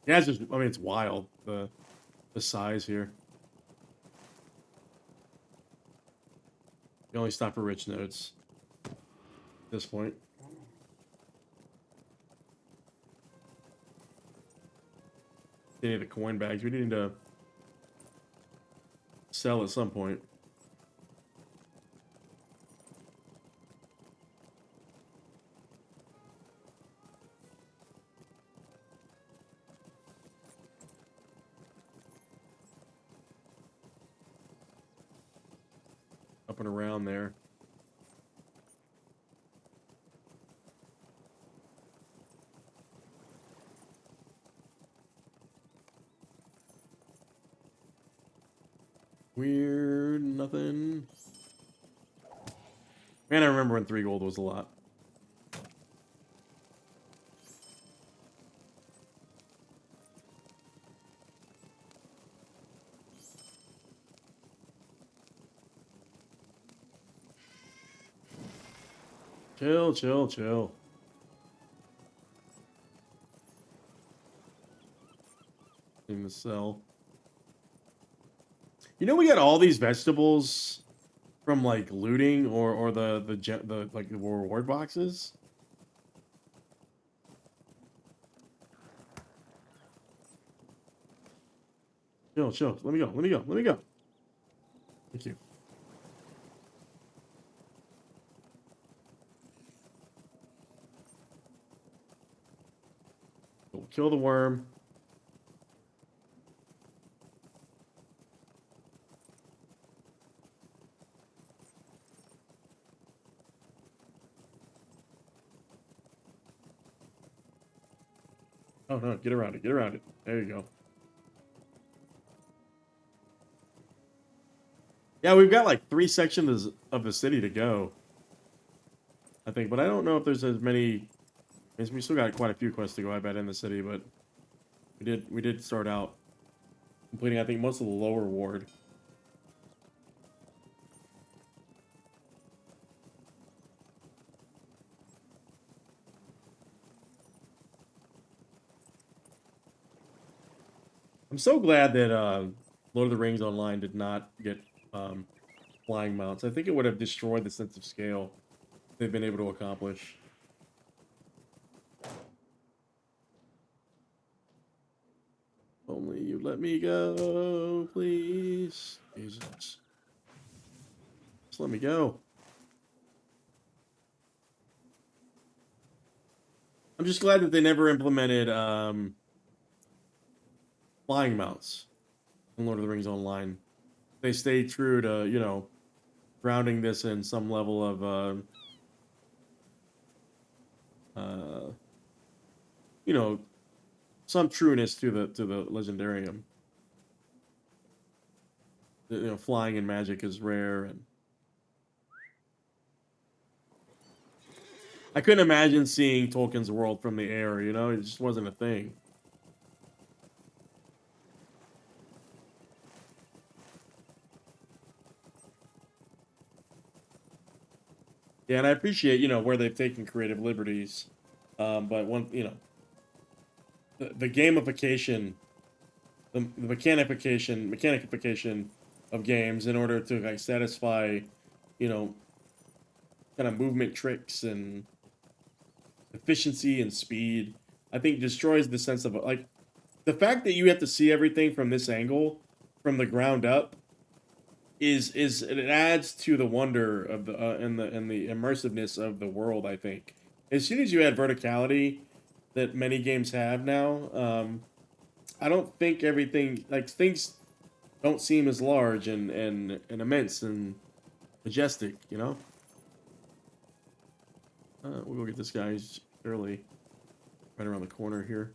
Yeah, it's just, I mean, it's wild, the size here. You only stop for rich notes at this point. They need the coin bags. We need to sell at some point. Up and around there. Weird, nothing. Man, I remember when 3 gold was a lot. Chill, chill, chill. In the cell. You know, we got all these vegetables from like looting or the like the reward boxes. Chill, chill. Let me go. Let me go. Let me go. Thank you. We'll kill the worm. Oh no, get around it, get around it. There you go. Yeah, we've got like 3 sections of the city to go, I think, but I don't know if there's as many. We still got quite a few quests to go, I bet, in the city, but we did start out completing, I think, most of the lower ward. I'm so glad that Lord of the Rings Online did not get flying mounts. I think it would have destroyed the sense of scale they've been able to accomplish. Only you let me go, please. Jesus. Just let me go. I'm just glad that they never implemented flying mounts in Lord of the Rings Online. They stay true to, you know, grounding this in some level of, you know, some trueness to the legendarium. You know, flying in Magic is rare, and I couldn't imagine seeing Tolkien's world from the air. You know, it just wasn't a thing. Yeah, and I appreciate, you know, where they've taken creative liberties, but one, you know, the gamification, the mechanicfication of games in order to like satisfy, you know, kind of movement tricks and efficiency and speed, I think destroys the sense of like the fact that you have to see everything from this angle, from the ground up, is it adds to the wonder of the and the immersiveness of the world. I think as soon as you add verticality that many games have now, I don't think everything like things don't seem as large and immense and majestic, you know. We'll go get this guy. He's early, right around the corner here.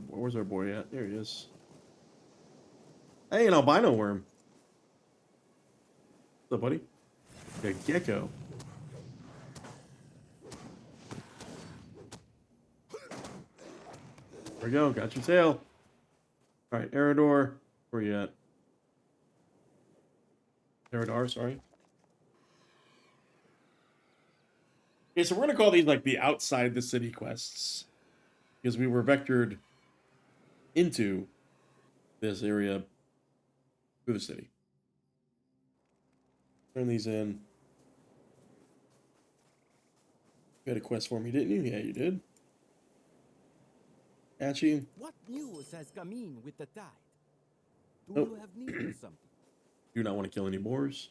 Where's our boy at? There he is. Hey, an albino worm. What's up, buddy? A gecko. There we go. Got your tail. All right, Eridor. Where you at? Eridar, sorry. Okay, so we're gonna call these like the outside the city quests, because we were vectored into this area through the city. Turn these in. You had a quest for me, didn't you? Yeah, you did. Actually, What news has come in with the tide? Do Oh. you have need of something? do not want to kill any boars.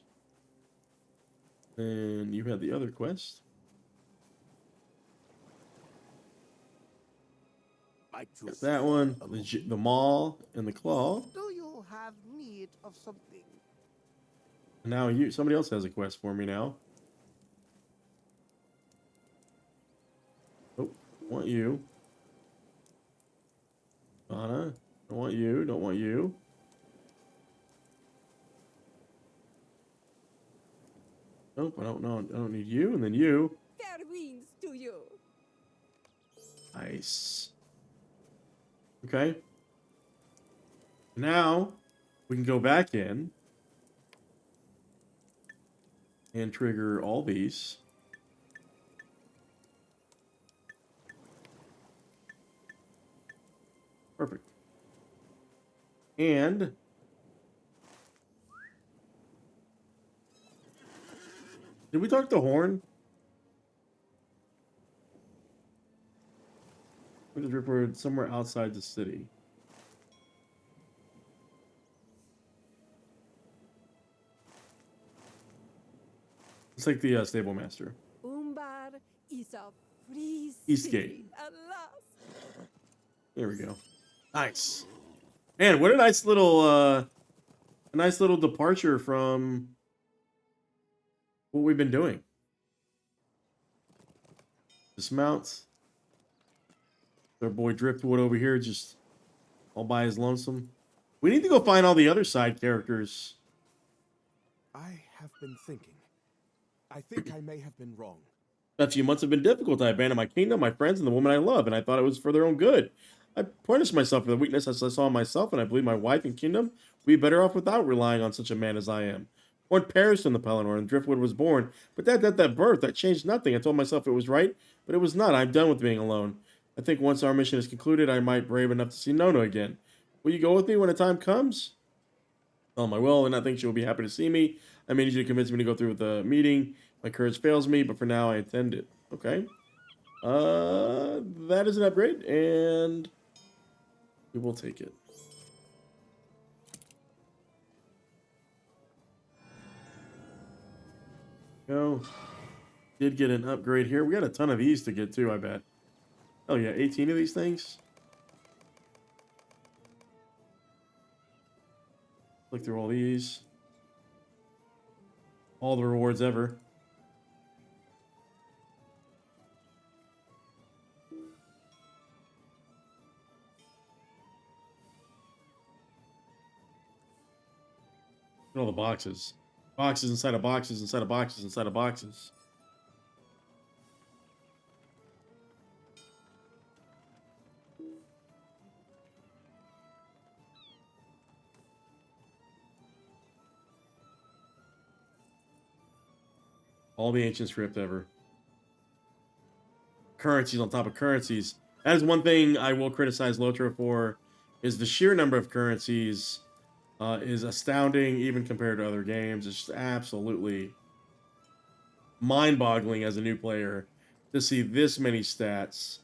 And you had the other quest. Got that one, the maul and the claw. Do you have need of something? And now somebody else has a quest for me now. Oh, want you. Anna, don't want you, don't want you. Nope, I don't need you, and then you. Fair winds to you. Nice. Okay. Now we can go back in and trigger all these. Perfect. And did we talk to Horn? We just reported somewhere outside the city. It's like the stable master. Umbar is a free Eastgate. city at last. There we go. Nice. Man, what a nice little departure from what we've been doing. Dismount. Our boy Driftwood over here just all by his lonesome. We need to go find all the other side characters. I have been thinking. I think I may have been wrong. That few months have been difficult. I abandoned my kingdom, my friends, and the woman I love, and I thought it was for their own good. I punished myself for the weakness as I saw in myself, and I believe my wife and kingdom would be better off without relying on such a man as I am. One perished in the Pelennor, and Driftwood was born, but that birth, that changed nothing. I told myself it was right, but it was not. I'm done with being alone. I think once our mission is concluded, I might brave enough to see Nona again. Will you go with me when the time comes? Tell him I will, and I think she will be happy to see me. I may need you to convince me to go through with the meeting. My courage fails me, but for now I intend it. Okay. That is an upgrade, and we will take it. Go. Did get an upgrade here. We got a ton of these to get too, I bet. Oh yeah, 18 of these things. Click through all these. All the rewards ever. All the boxes. Boxes inside of boxes inside of boxes inside of boxes. All the ancient script ever. Currencies on top of currencies. That is one thing I will criticize LOTRO for, is the sheer number of currencies is astounding, even compared to other games. It's just absolutely mind-boggling as a new player to see this many stats.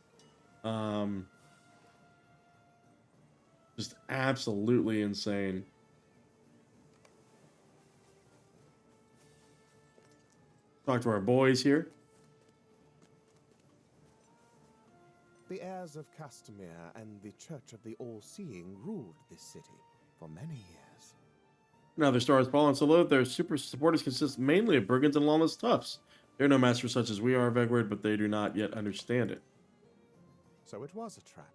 Just absolutely insane. Talk to our boys here. The heirs of Castamere and the Church of the All-Seeing ruled this city for many years. Now their star has fallen so low, their super supporters consist mainly of brigands and lawless toughs. They're no masters such as we are, Vegward, but they do not yet understand it. So it was a trap.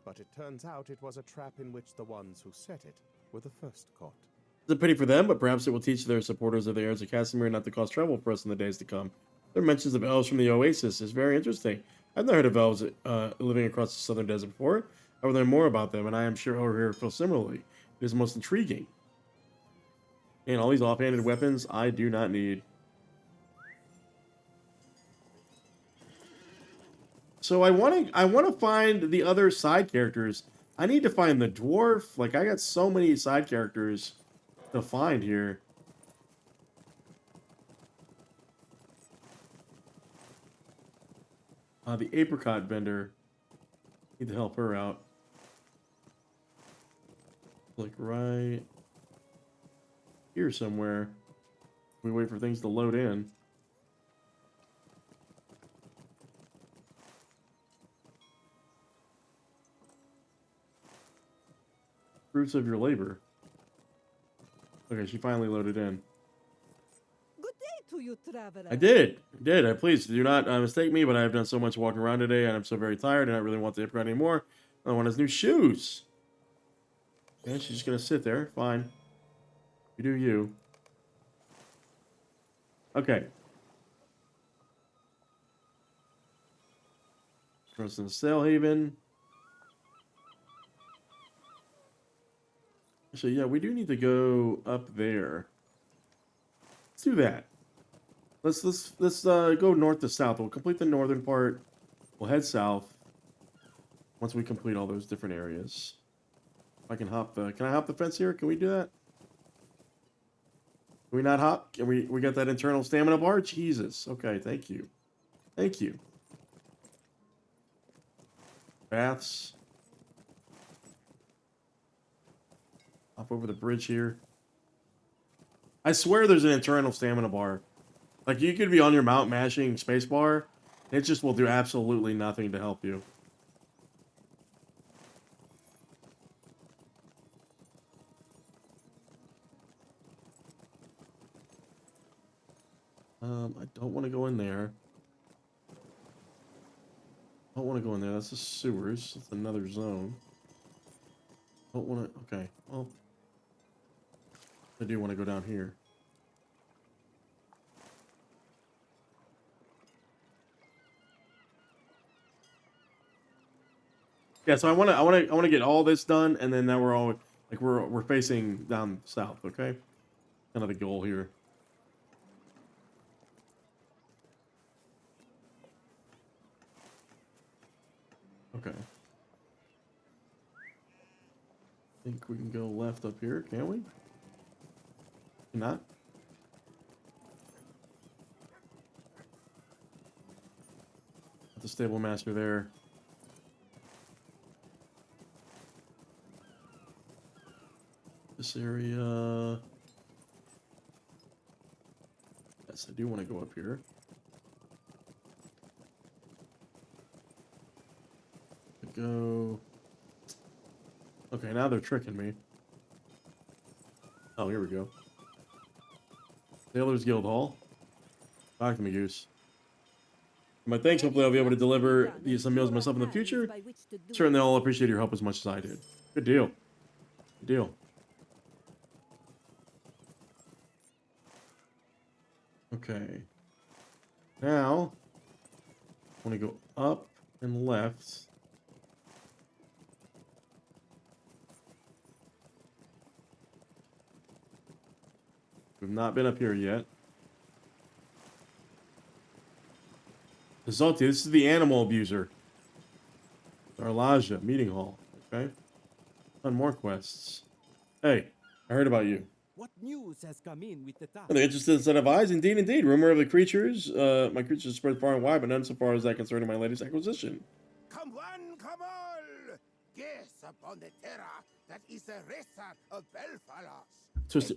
But it turns out it was a trap in which the ones who set it were the first caught. It's a pity for them, but perhaps it will teach their supporters of the heirs of Castamere not to cause trouble for us in the days to come. Their mentions of elves from the Oasis is very interesting. I've never heard of elves living across the southern desert before. I will learn more about them, and I am sure over here feel similarly. It is most intriguing. And all these offhanded weapons I do not need. So I want to find the other side characters. I need to find the dwarf. Like, I got so many side characters to find here. The apricot vendor. Need to help her out. Like right here somewhere. We wait for things to load in. Fruits of your labor. Okay, she finally loaded in. Good day to you, traveler. I did. Please do not mistake me, but I have done so much walking around today, and I'm so very tired, and I really want the upgrade anymore. I want his new shoes. And she's just gonna sit there. Fine. You do you. Okay. Trust in Sailhaven. So yeah, we do need to go up there. Let's do that. Let's go north to south. We'll complete the northern part. We'll head south once we complete all those different areas. If I can hop the, can I hop the fence here? Can we do that? Can we not hop? Can we got that internal stamina bar? Jesus. Okay, thank you. Thank you. Baths. Hop over the bridge here. I swear there's an internal stamina bar. Like, you could be on your mount mashing spacebar, it just will do absolutely nothing to help you. I don't want to go in there. I don't want to go in there. That's the sewers. That's another zone. Don't want to. Okay. Well, I do want to go down here. Yeah. So I want to get all this done, and then now we're all like we're facing down south. Okay. Kind of the goal here. Okay. I think we can go left up here, can we? Not? Got the stable master there. This area. Yes, I do want to go up here. Go. Okay, now they're tricking me. Oh, here we go. Sailor's Guild Hall. Back to me, Goose. My thanks. Hopefully I'll be able to deliver some meals myself in the future. Certainly I'll appreciate your help as much as I did. Good deal. Good deal. Okay. Now, I want to go up and left. We've not been up here yet. Zolti, this is the animal abuser. Darlaja, meeting hall. Okay. On more quests. Hey, I heard about you. What news has come in with the task? An interesting set of eyes, indeed, indeed. Rumor of the creatures. My creatures spread far and wide, but none so far as that concerning my latest acquisition. Come one, come all! Guess upon the terror that is the racer of Belfalos. Twisted.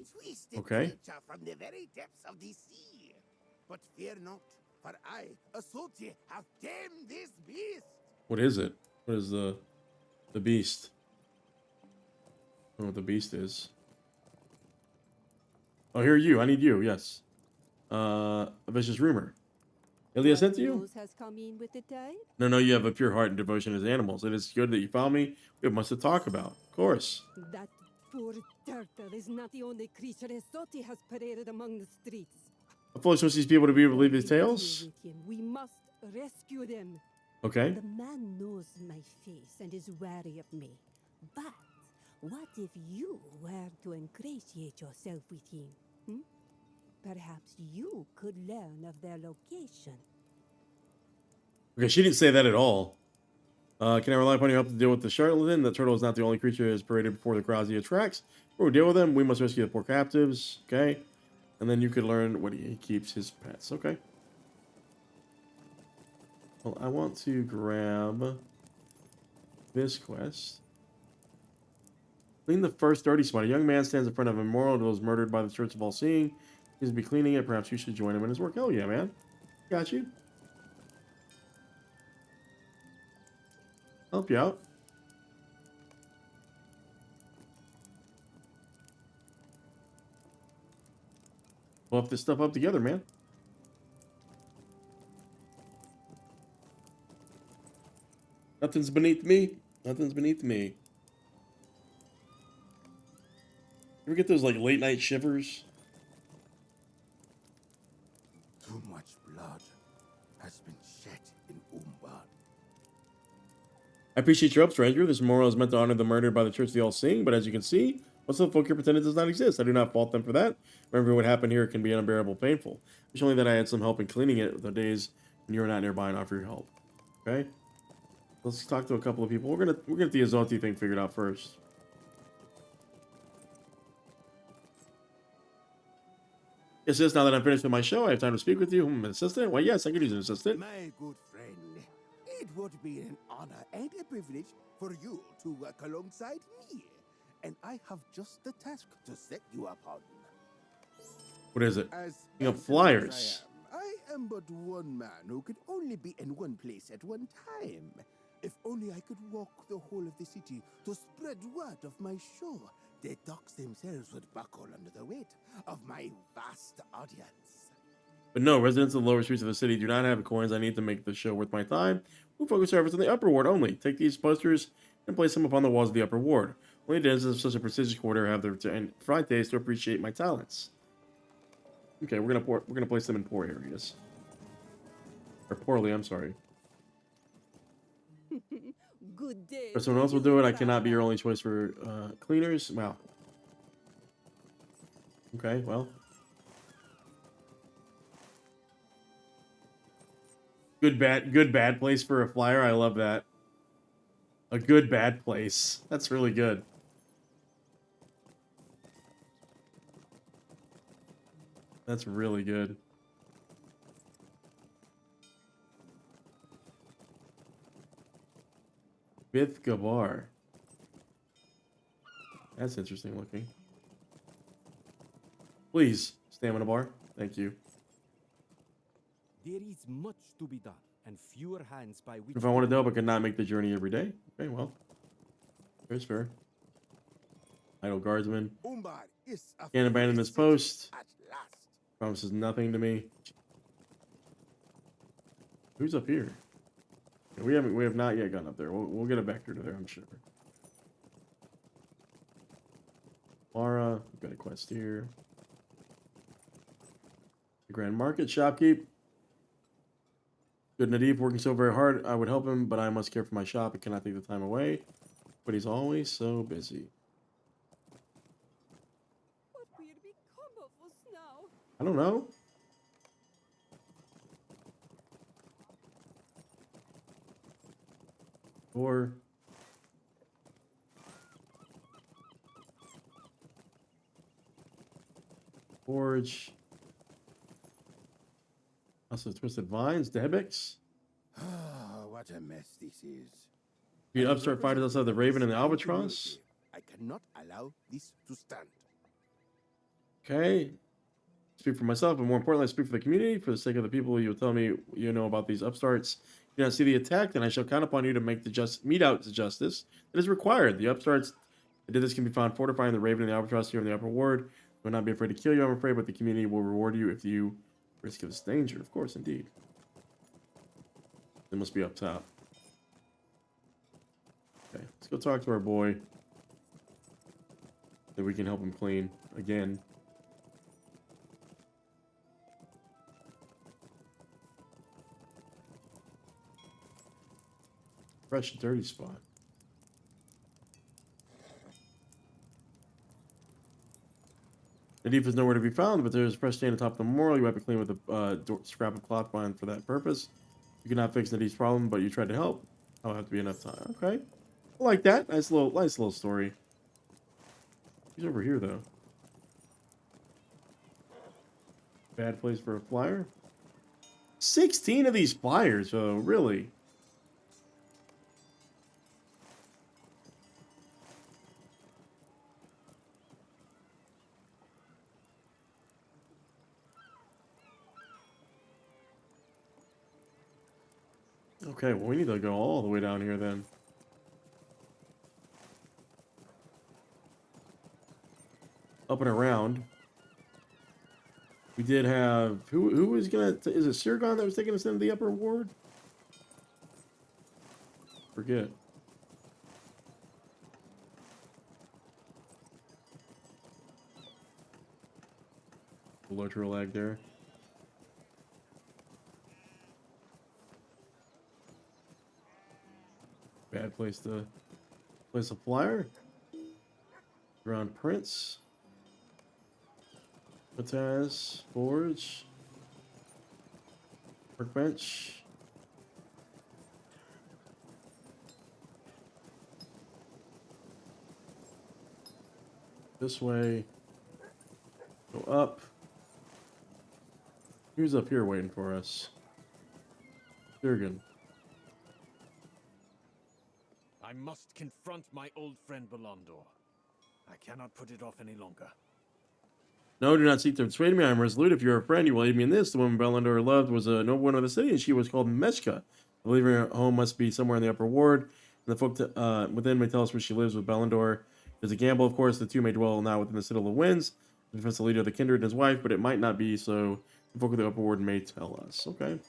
Okay. Creature from the very depths of the sea. But fear not, for I, a Soti, have tamed this beast. What is it? What is the beast? I don't know what the beast is. Oh, here are you. I need you. Yes. A vicious rumor. Ilya sent to you? Has come in with the tide? No, you have a pure heart and devotion as animals. It is good that you found me. We have much to talk about. Of course. That poor turtle is not the only creature Esoti has paraded among the streets. I fully trust these people to be able to believe his tales. We must rescue them. Okay. The man knows my face and is wary of me. But what if you were to ingratiate yourself with him? Hmm? Perhaps you could learn of their location. Okay, she didn't say that at all. Can I rely upon your help to deal with the charlatan? The turtle is not the only creature that is paraded before the crowds he attracts. We'll deal with them. We must rescue the poor captives. Okay. And then you could learn what he keeps his pets. Okay. Well, I want to grab this quest. Clean the first dirty spot. A young man stands in front of a memorial that was murdered by the Church of All Seeing. He's to be cleaning it. Perhaps you should join him in his work. Hell yeah, man. Got you. Help you out. Buff this stuff up together, man. Nothing's beneath me. Nothing's beneath me. You ever get those like late night shivers? Too much blood has been shed in Umbar. I appreciate your help, stranger. This memorial is meant to honor the murdered by the Church of the All-Seeing, but as you can see, most of the folk here pretend it does not exist. I do not fault them for that. Remembering what happened here can be unbearable painful. It's only that I had some help in cleaning it the days when you were not nearby and offer your help. Okay? Let's talk to a couple of people. We're gonna get the Azoti thing figured out first. Yes, now that I'm finished with my show, I have time to speak with you. An assistant? Why, yes, I could use an assistant. My good friend, it would be an honor and a privilege for you to work alongside me. And I have just the task to set you upon. What is it? As King of excellent Flyers. as I am but one man who could only be in one place at one time. If only I could walk the whole of the city to spread word of my show, the docks themselves would buckle under the weight of my vast audience. But no, residents of the lower streets of the city do not have coins I need to make the show worth my time. Who focus servers in the upper ward only. Take these posters and place them upon the walls of the upper ward. Only denizens of such a prestigious quarter have the fried taste to appreciate my talents. Okay, we're gonna place them in poor areas. Or poorly, I'm sorry. Good day. If someone else will do it, I cannot be your only choice for cleaners. Wow. Okay, well. Good bad place for a flyer. I love that. A good bad place. That's really good. That's really good. Vegward. That's interesting looking. Please, stamina bar. Thank you. There is much to be done, and fewer hands by which. If I wanted to help, I could not make the journey every day. Okay, well. There's fair. Idle guardsman. Umbar is a Can't abandon free this city post. at last. Promises nothing to me. Who's up here? We have not yet gone up there. We'll get a vector to there, I'm sure. Mara, we've got a quest here. The Grand Market shopkeep. Good Nadif working so very hard. I would help him, but I must care for my shop. I cannot take the time away. But he's always so busy. What will become of us now? I don't know. Or Forge. Also Twisted Vines, Debix. Ah, what a mess this is. Beat upstart fighters outside the Raven and the Albatross. I cannot allow this to stand. Okay. Speak for myself, but more importantly, I speak for the community. For the sake of the people you will tell me you know about these upstarts. Do not see the attack, then I shall count upon you to make the mete out the justice that is required. The upstarts that did this can be found fortifying the Raven and the Albatross here in the upper ward. They will not be afraid to kill you, I'm afraid, but the community will reward you if you risk this danger. Of course, indeed. They must be up top. Okay, let's go talk to our boy. That we can help him clean again. Fresh dirty spot. Nadif is nowhere to be found, but there's a fresh stain atop the memorial. You have to clean with a scrap of cloth bind for that purpose. You cannot fix Nadif's problem, but you tried to help. That'll have to be enough time. Okay. I like that. Nice little story. He's over here though. Bad place for a flyer. 16 of these flyers, though, really. Okay, well, we need to go all the way down here then. Up and around. We did have... Who was gonna... Is it Sirgon that was taking us into the upper ward? Forget. LOTRO lag there. Bad place to place a flyer. Ground Prince. Mataz. Forge. Workbench. This way. Go up. Who's up here waiting for us? Jurgen. I must confront my old friend Belondor. I cannot put it off any longer. No, do not seek to persuade me. I am resolute. If you are a friend, you will aid me in this. The woman Belondor loved was a noble woman of the city, and she was called Meshka. I believe her home must be somewhere in the upper ward. And the folk within may tell us where she lives with Belondor. There's a gamble, of course. The two may dwell now within the Citadel of Winds. The defense the leader of the kindred and his wife, but it might not be, so the folk of the upper ward may tell us. Okay.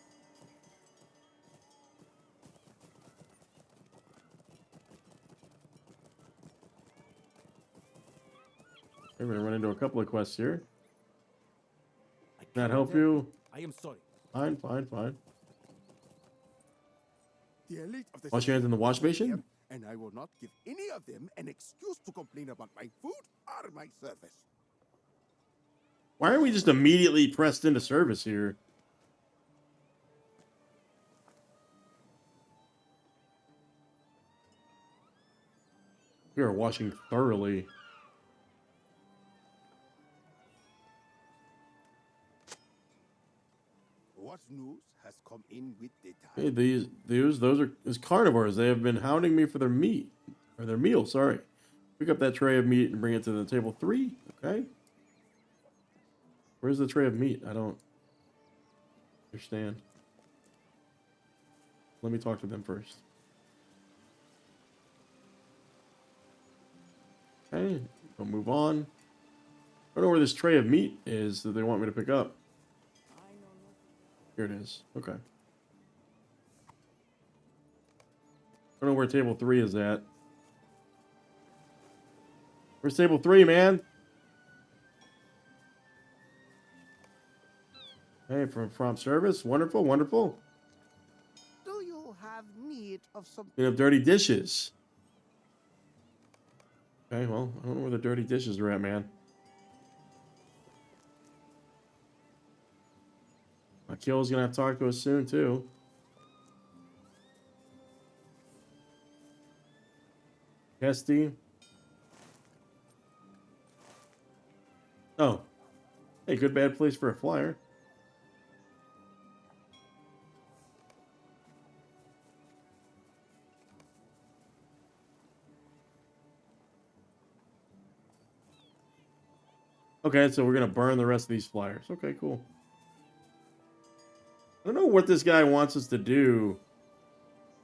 We're gonna run into a couple of quests here. I Can that cannot help you? I am sorry. Fine, fine, fine. The elite of the Wash your hands in the wash city basin? here, and I will not give any of them an excuse to complain about my food or my service. Why aren't we just immediately pressed into service here? We are washing thoroughly. What news has come in with the Hey, time? those are carnivores. They have been hounding me for their meat. Or their meal, sorry. Pick up that tray of meat and bring it to the table 3. Okay. Where's the tray of meat? I don't understand. Let me talk to them first. Okay, we'll move on. I don't know where this tray of meat is that they want me to pick up. Here it is. Okay. I don't know where table 3 is at. Where's table 3, man? Hey, from prompt service. Wonderful, wonderful. Do you have need of some? You have dirty dishes. Okay, well, I don't know where the dirty dishes are at, man. Akil's gonna have to talk to us soon, too. Kesty. Oh. Hey, good bad place for a flyer. Okay, so we're gonna burn the rest of these flyers. Okay, cool. I don't know what this guy wants us to do.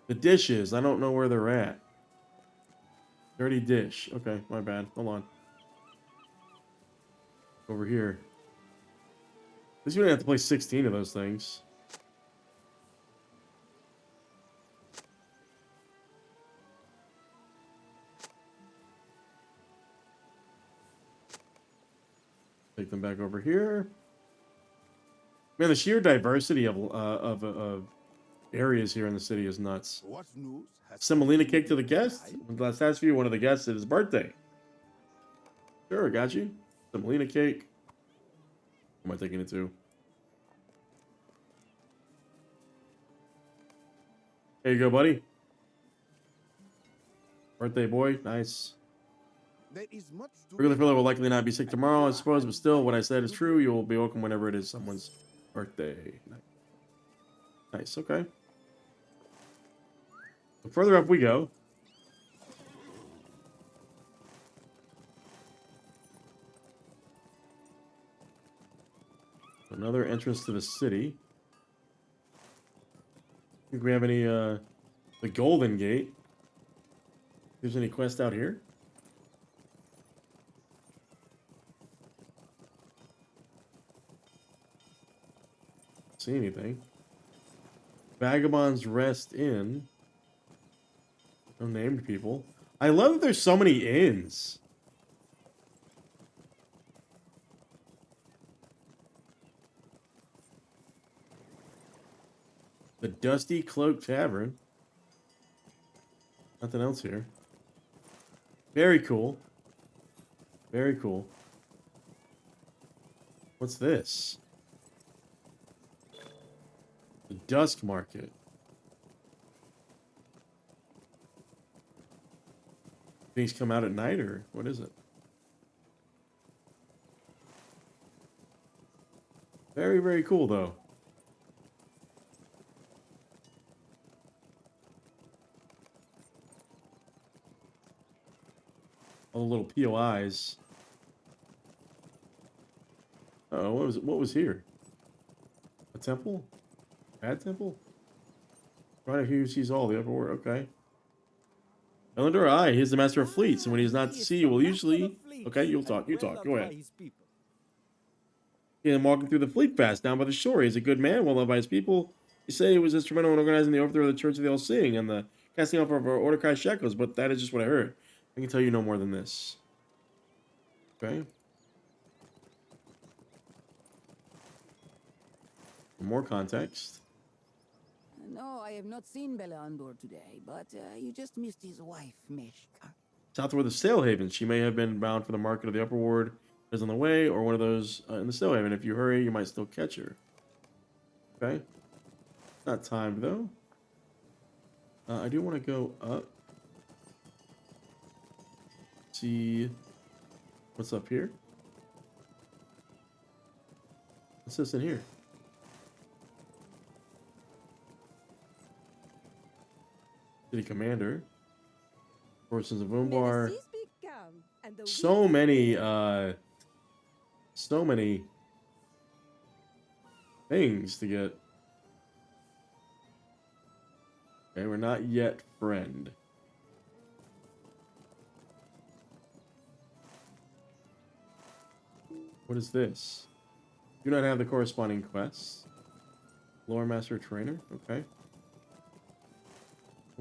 The dishes, I don't know where they're at. Dirty dish. Okay, my bad. Hold on. Over here. At least we didn't have to play 16 of those things. Take them back over here. Man, the sheer diversity of areas here in the city is nuts. What news has Semolina cake to the guest. Let's ask you one of the guests at his birthday. Sure, I got you. Semolina cake. Who am I taking it to? There you go, buddy. Birthday boy. Nice. There is much to Regular fella will likely not be sick tomorrow, I suppose, but still, what I said is true. You will be welcome whenever it is someone's birthday. Nice, okay. So further up we go. Another entrance to the city. Think we have any, the Golden Gate. If there's any quest out here? See anything? Vagabond's Rest Inn. No named people. I love that there's so many inns. The Dusty Cloak Tavern. Nothing else here. Very cool. Very cool. What's this? The Dusk Market. Things come out at night, or what is it? Very, very cool, though. All the little POIs. Oh, what was it? What was here? A temple? Bad temple? Right here, sees all the upper world. Okay. Elendor, aye, he's the master of fleets, and when he's not at sea, will usually. Okay, you'll talk. You talk. Go ahead. Yeah, walking through the fleet pass down by the shore. He's a good man, well loved by his people. You say he was instrumental in organizing the overthrow of the Church of the All-Seeing and the casting off of our Order shackles, but that is just what I heard. I can tell you no more than this. Okay. More context. No, I have not seen Belandor today, but you just missed his wife, Meshka. Southward of the Sailhaven. She may have been bound for the market of the Upper Ward. Is on the way, or one of those in the Sailhaven. If you hurry, you might still catch her. Okay. Not timed, though. I do want to go up. See what's up here. What's this in here? City Commander. Forces of Umbar. So many things to get. Okay, we're not yet friend. What is this? Do not have the corresponding quests. Lore Master Trainer, okay.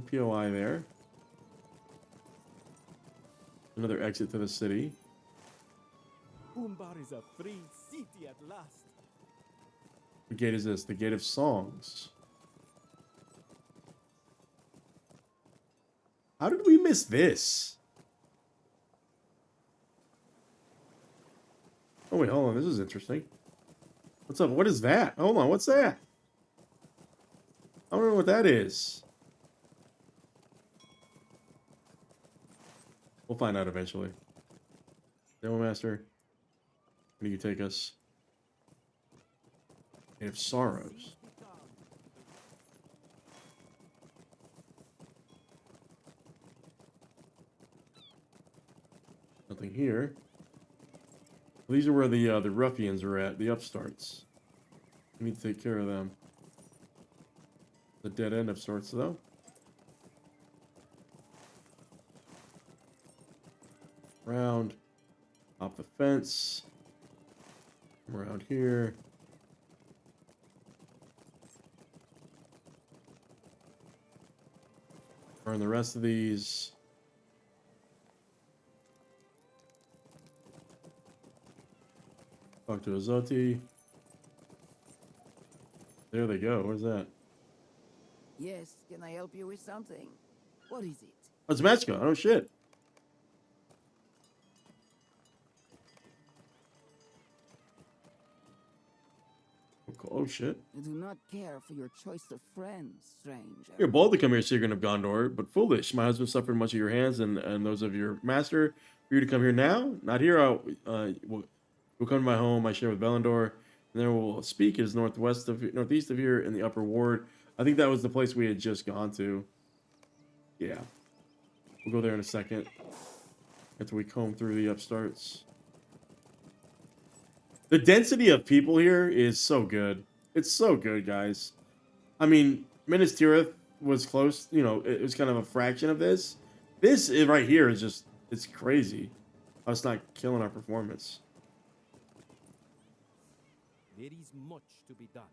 POI there. Another exit to the city. Umbar is a free city at last. What gate is this? The Gate of Songs. How did we miss this? Oh wait, hold on. This is interesting. What's up? What is that? Hold on. What's that? I don't know what that is. We'll find out eventually. Demo Master, where do you take us? Gate of Sorrows. Nothing here. These are where the ruffians are at, the upstarts. We need to take care of them. The dead end of sorts, though. Around, off the fence. Come around here. Burn the rest of these. Talk to Azoti. There they go. Where's that? Yes, can I help you with something? What is it? Oh, it's Machka. Oh, shit. Oh, shit. I do not care for your choice of friends, stranger. You're bold to come here, Seeker of Gondor, but foolish. My husband suffered much of your hands and those of your master. For you to come here now? Not here. We'll come to my home. I share with Belandor, and there we'll speak. It is northeast of here in the Upper Ward. I think that was the place we had just gone to. Yeah, we'll go there in a second after we comb through the upstarts. The density of people here is so good. It's so good, guys. I mean, Minas Tirith was close. You know, it was kind of a fraction of this. This right here is just, it's crazy. Us not killing our performance. There is much to be done,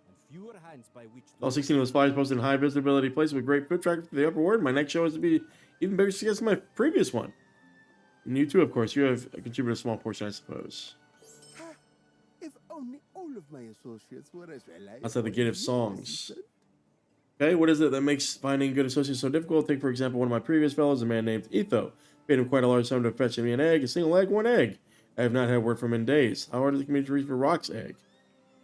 and fewer hands by which to... All 16 of the flyers posted in high visibility places with great foot traffic to the Upper Ward. My next show is to be even bigger success than my previous one. And you too, of course. You have contributed a small portion, I suppose. If only all of my associates were as well. Outside the Gate of Songs. Okay, what is it that makes finding good associates so difficult? Take, for example, one of my previous fellows, a man named Etho. Paid him quite a large sum to fetch me an egg. A single egg, one egg. I have not had word from him in days. How hard is it to reach for Rock's egg?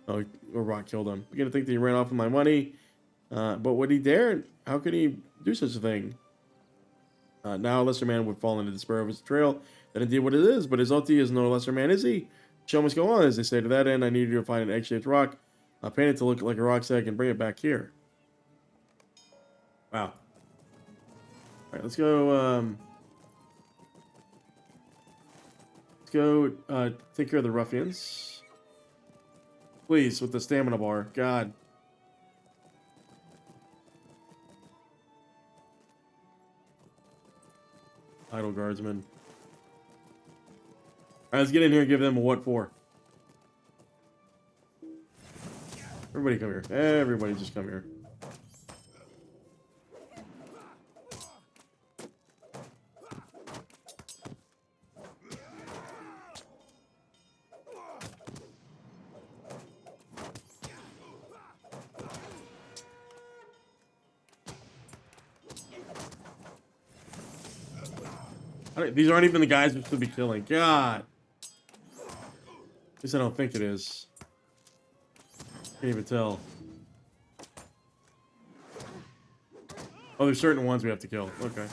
Oh, or Rock killed him. Begin to think that he ran off with my money. But would he dare? How could he do such a thing? Now a lesser man would fall into despair of his betrayal. That indeed what it is. But Azoti is no lesser man, is he? Show must go on, as they say. To that end, I need you to find an egg-shaped rock, paint it to look like a rock's egg, and bring it back here. Wow. All right, let's go. Let's go take care of the ruffians. Please, with the stamina bar. God. Idle guardsmen. Alright, let's get in here and give them a what for. Everybody come here. Everybody just come here. These aren't even the guys we're supposed to be killing. God. At least I don't think it is. Can't even tell. Oh, there's certain ones we have to kill. Okay.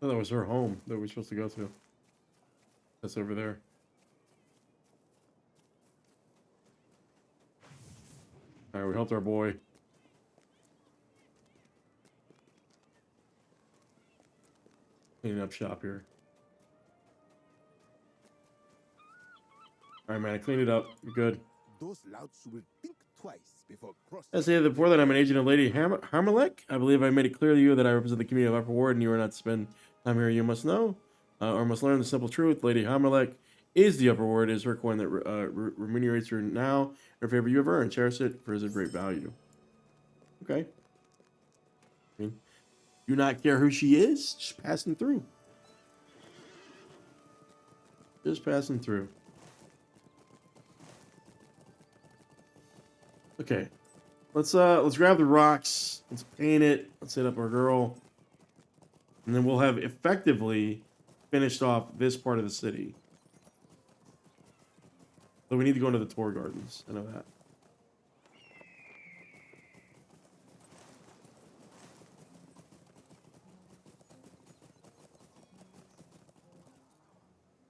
Oh, that was her home that we're supposed to go to. That's over there. Alright, we helped our boy. Cleaning up shop here. Alright, man, I cleaned it up. You're good. Those louts will think twice before crossing. I say before that I'm an agent of Lady Harmelech. I believe I made it clear to you that I represent the community of Upper Ward and you are not to spend time here. You must know, or must learn the simple truth. Lady Harmelech is the Upper Ward. It is her coin that remunerates her now in favor you have earned. Cherish it for its great value. Okay. I mean, do not care who she is. Just passing through. Just passing through. Okay. Let's grab the rocks. Let's paint it. Let's hit up our girl. And then we'll have effectively finished off this part of the city. So we need to go into the tour gardens. I know that.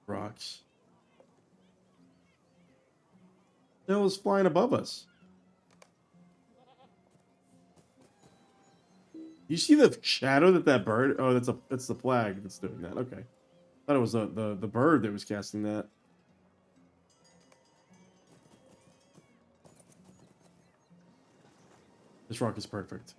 Rocks. The hell is flying above us? You see the shadow that bird? Oh, that's the flag that's doing that. Okay, thought it was the bird that was casting that. This rock is perfect.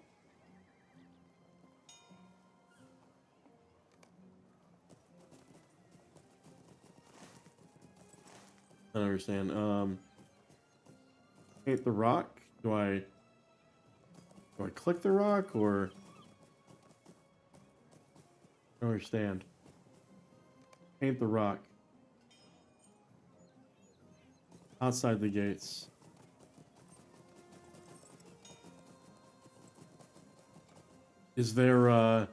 I don't understand. Paint the rock? Do I click the rock or? I don't understand. Paint the rock. Outside the gates. Is there a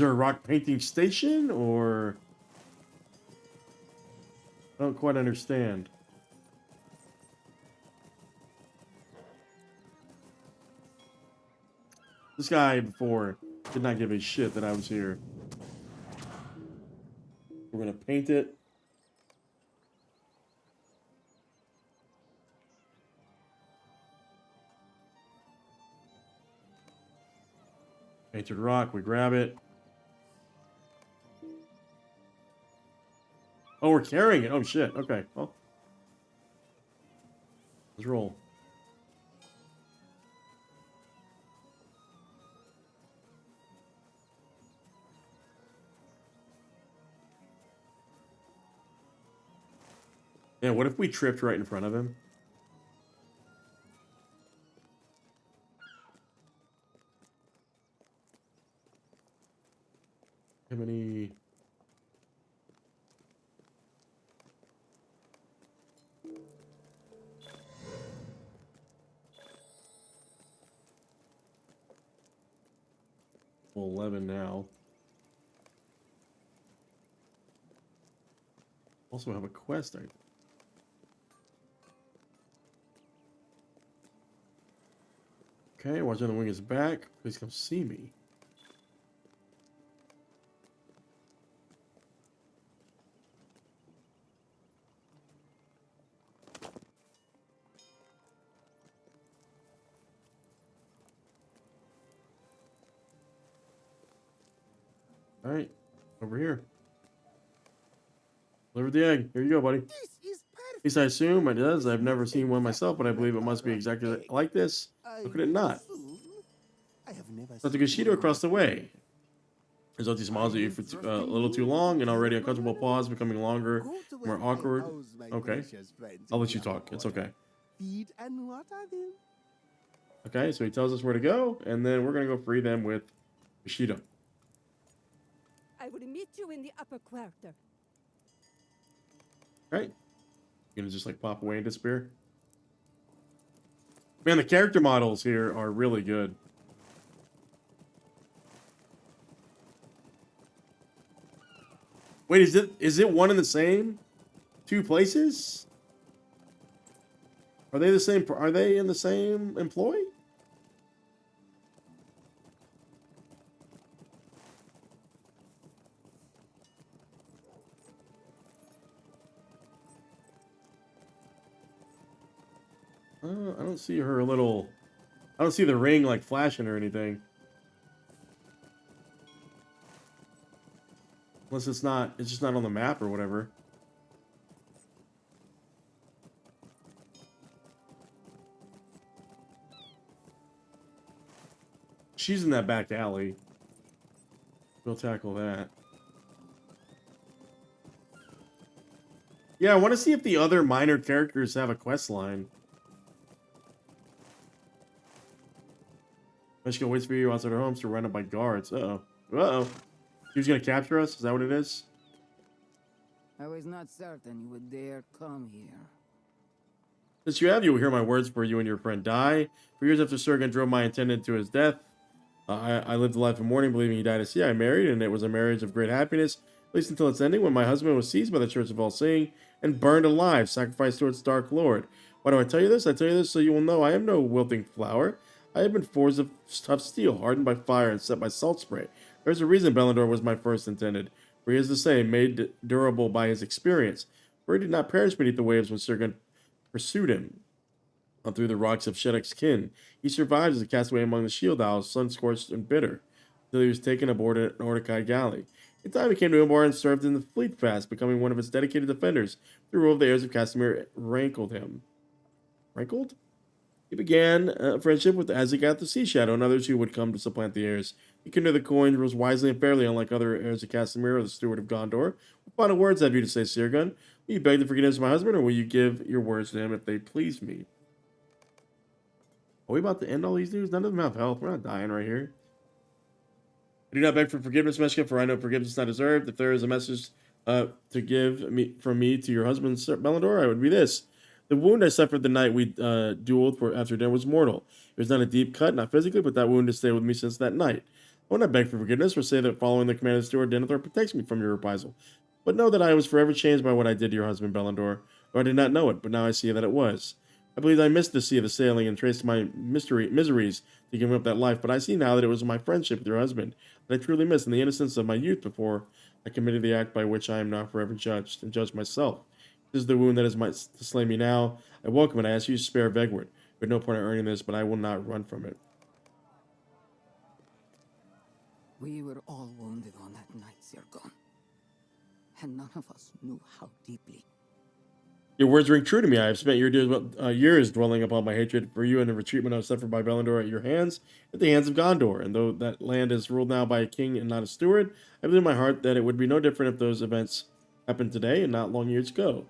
rock painting station or? I don't quite understand. This guy before did not give a shit that I was here. We're gonna paint it. Painted rock, we grab it. Oh, we're carrying it. Oh shit. Okay. Well, let's roll. Yeah, what if we tripped right in front of him? How many? Well, 11 now. Also have a quest item. Okay, Watch on the Wing is back. Please come see me. All right, over here. Deliver the egg. Here you go, buddy. This is perfect. At least I assume it does. I've never seen one myself, but I believe it must be exactly like this. How could it not? I have never That's a Gashito across the way. Resulty smiles at you for a little too long, and already uncomfortable pause becoming longer, more awkward. Okay. I'll let you talk. It's okay. Feed and water them. Okay, so he tells us where to go, and then we're going to go free them with Bushido. I will meet you in the upper quarter. Right? You're gonna just like pop away and disappear. Man, the character models here are really good. Wait, is it one and the same? Two places? Are they the same? Are they in the same employ? I don't see her little. I don't see the ring like flashing or anything. Unless it's not. It's just not on the map or whatever. She's in that back alley. We'll tackle that. Yeah, I want to see if the other minor characters have a quest line. Meshka waits for you outside her home, surrounded by guards. Uh-oh. Uh-oh. She was going to capture us? Is that what it is? I was not certain you would dare come here. Since you have, you will hear my words for you and your friend die. For years after Sergen drove my intendant to his death, I lived a life of mourning, believing he died at sea. I married, and it was a marriage of great happiness, at least until its ending, when my husband was seized by the Church of All Seeing and burned alive, sacrificed to its dark lord. Why do I tell you this? I tell you this so you will know I am no wilting flower. I have been forged of tough steel, hardened by fire and set by salt spray. There's a reason Bellador was my first intended, for he is the same, made durable by his experience. For he did not perish beneath the waves when Sergen pursued him through the rocks of Shedek's kin. He survived as a castaway among the shield isles, sun-scorched and bitter, until he was taken aboard an Ordekai galley. In time, he came to Umbar and served in the fleet fast, becoming one of its dedicated defenders. The rule of the heirs of Castamere rankled him. Rankled? He began a friendship with Azagat the Sea Shadow and others who would come to supplant the heirs. He kindled the coin, rules wisely and fairly, unlike other heirs of Castamere or the Steward of Gondor. What final words have you to say, Sirgun? Will you beg the forgiveness of my husband, or will you give your words to him if they please me? Are we about to end all these dudes? None of them have health. We're not dying right here. I do not beg for forgiveness, Meshka, for I know forgiveness is not deserved. If there is a message to give me from me to your husband, Sir Bellador, it would be this. The wound I suffered the night we dueled after dinner was mortal. It was not a deep cut, not physically, but that wound has stayed with me since that night. I will not beg for forgiveness or say that following the command of Steward Denethor protects me from your reprisal. But know that I was forever changed by what I did to your husband, Bellador. Or I did not know it, but now I see that it was. I believe I missed the sea of the sailing and traced my miseries to give up that life, but I see now that it was my friendship with your husband that I truly missed, and the innocence of my youth before I committed the act by which I am now forever judged, and judged myself. This is the wound that is might to slay me now. I welcome it. I ask you to spare Vegward. We had no point in earning this, but I will not run from it. We were all wounded on that night, Sirgon. And none of us knew how deeply. Your words ring true to me. I have spent years dwelling upon my hatred for you and the treatment I was suffered by Bellador at your hands, at the hands of Gondor. And though that land is ruled now by a king and not a steward, I believe in my heart that it would be no different if those events happened today and not long years ago.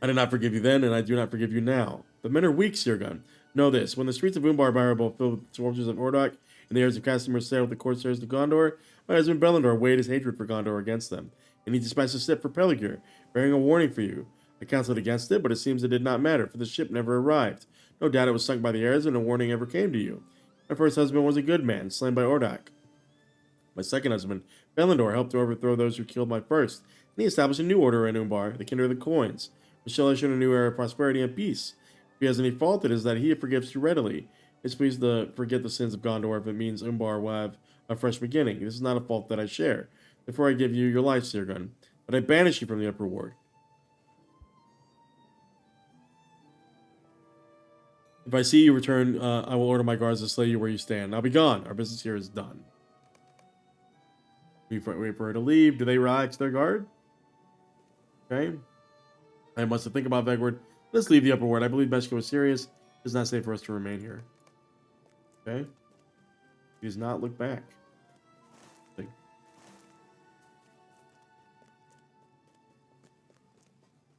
I did not forgive you then, and I do not forgive you now. But men are weak, Sirgun. Know this. When the streets of Umbar Baharbêl filled with soldiers of Ordok, and the heirs of Castamere sailed with the corsairs to Gondor, my husband Bellador weighed his hatred for Gondor against them, and he dispatched a ship for Peligir, bearing a warning for you. I counseled against it, but it seems it did not matter, for the ship never arrived. No doubt it was sunk by the heirs, and no warning ever came to you. My first husband was a good man, slain by Ordok. My second husband, Bellador, helped to overthrow those who killed my first, and he established a new order in Umbar, the Kindred of the Coins, which shall usher in a new era of prosperity and peace. If he has any fault, it is that he forgives too readily. It's pleased to forget the sins of Gondor if it means Umbar will have a fresh beginning. This is not a fault that I share. Therefore I give you your life, Sirgun, but I banish you from the upper ward. If I see you return, I will order my guards to slay you where you stand. Now be gone. Our business here is done. Wait for her to leave. Do they relax their guard? Okay. I must think about Vegward. Let's leave the upper ward. I believe Beshka was serious. It is not safe for us to remain here. Okay. He does not look back.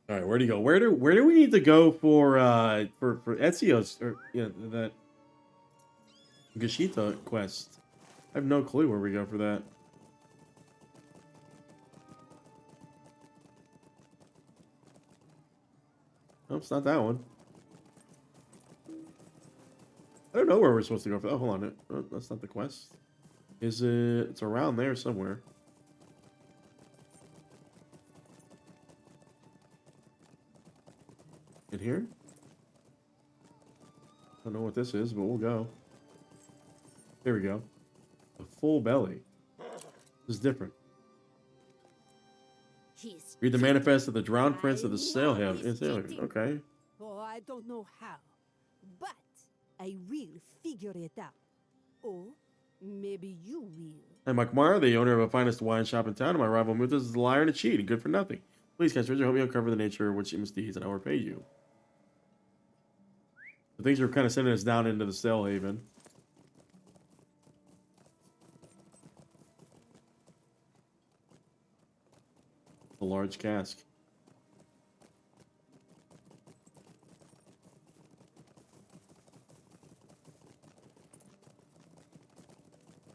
All right, where do you go? Where do we need to go for Ezio's or that Gashita quest? I have no clue where we go for that. Oh, it's not that one. I don't know where we're supposed to go for. Oh, hold on. Oh, that's not the quest. Is it? It's around there somewhere. In here? I don't know what this is, but we'll go. There we go. A full belly. This is different. He's Read the cheating. manifest of the drowned prince of the I know Sailhaven. he's cheating. Okay. Oh, I don't know how, but I will figure it out. Or maybe you will. I'm Mike Meyer, the owner of the finest wine shop in town, and my rival Muthas is a liar and a cheat and good for nothing. Please, Cast Richard, help me uncover the nature of which misdeeds, and I will repay you. The things are kind of sending us down into the Sailhaven. A large cask.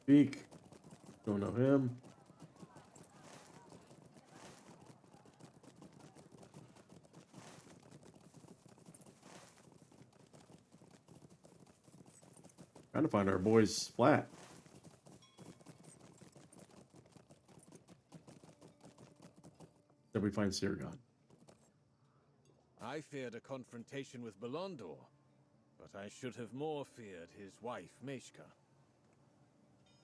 Speak. Don't know him. Trying to find our boy's flat. Did we find Sirgon? I feared a confrontation with Belondor, but I should have more feared his wife, Meshka.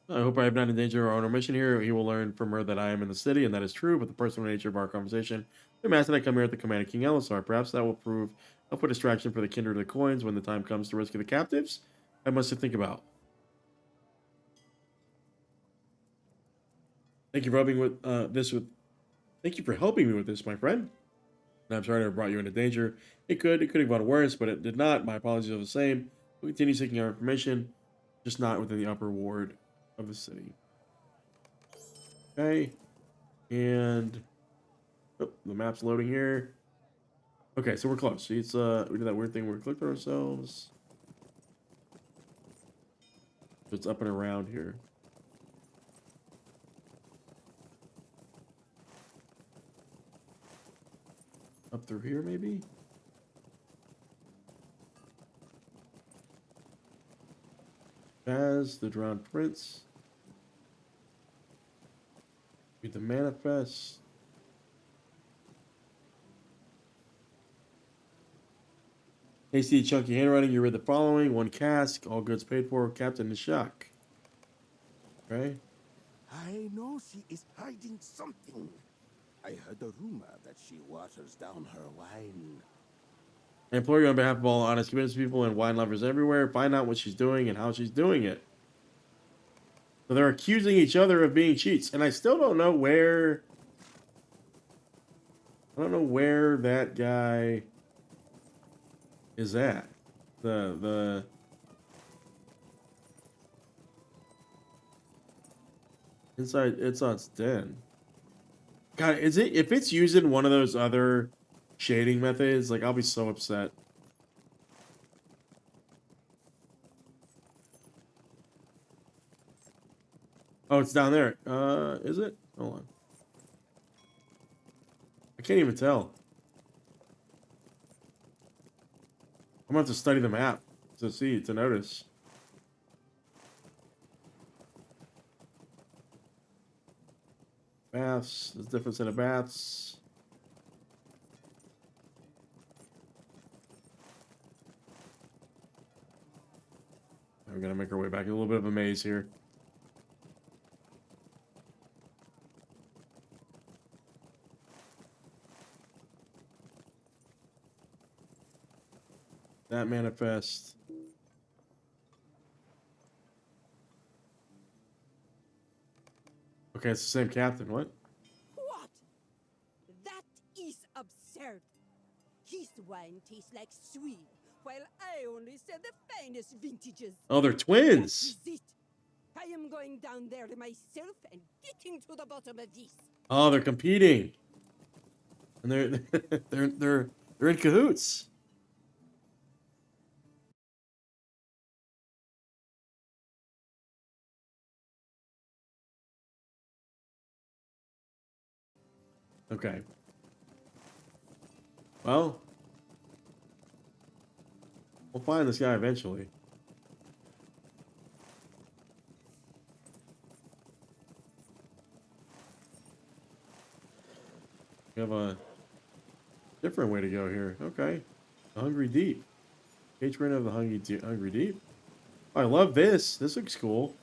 I hope I have not endangered our own mission here. He will learn from her that I am in the city, and that is true, but the personal nature of our conversation. I'm asked that I come here at the command of King Elisar. Perhaps that will prove a helpful distraction for the kindred of the coins when the time comes to rescue the captives. I must to think about. Thank you for helping with Thank you for helping me with this, my friend. And I'm sorry to have brought you into danger. It could have gone worse, but it did not. My apologies are the same. We'll continue seeking our information, just not within the upper ward of the city. Okay. And oh, the map's loading here. Okay, so we're close. See, it's we did that weird thing where we clicked on ourselves. So it's up and around here. Up through here, maybe? As the drowned prince. Read the manifest. Tasty, chunky handwriting. You read the following: one cask, all goods paid for. Captain in shock. Okay. I know she is hiding something. I heard a rumor that she waters down her wine. I implore you on behalf of all honest, committed people and wine lovers everywhere, find out what she's doing and how she's doing it. So they're accusing each other of being cheats, and I still don't know where. I don't know where that guy is at. The inside it's on its den. God, is it if it's using one of those other shading methods, like I'll be so upset. Oh, it's down there. Is it? Hold on. I can't even tell. I'm gonna have to study the map to see, to notice. Baths. There's a different set of baths. We're gonna make our way back. A little bit of a maze here. That manifest. Okay, it's the same captain. What? What? That is absurd. His wine tastes like sweet, while I only sell the finest vintages. Oh, they're twins. That is it. I am going down there myself and getting to the bottom of this. Oh, they're competing. And they're in cahoots. Okay. Well, We'll find this guy eventually. We have a different way to go here. Okay. The Hungry Deep. Patron of the Hungry Deep. Oh, I love this. This looks cool.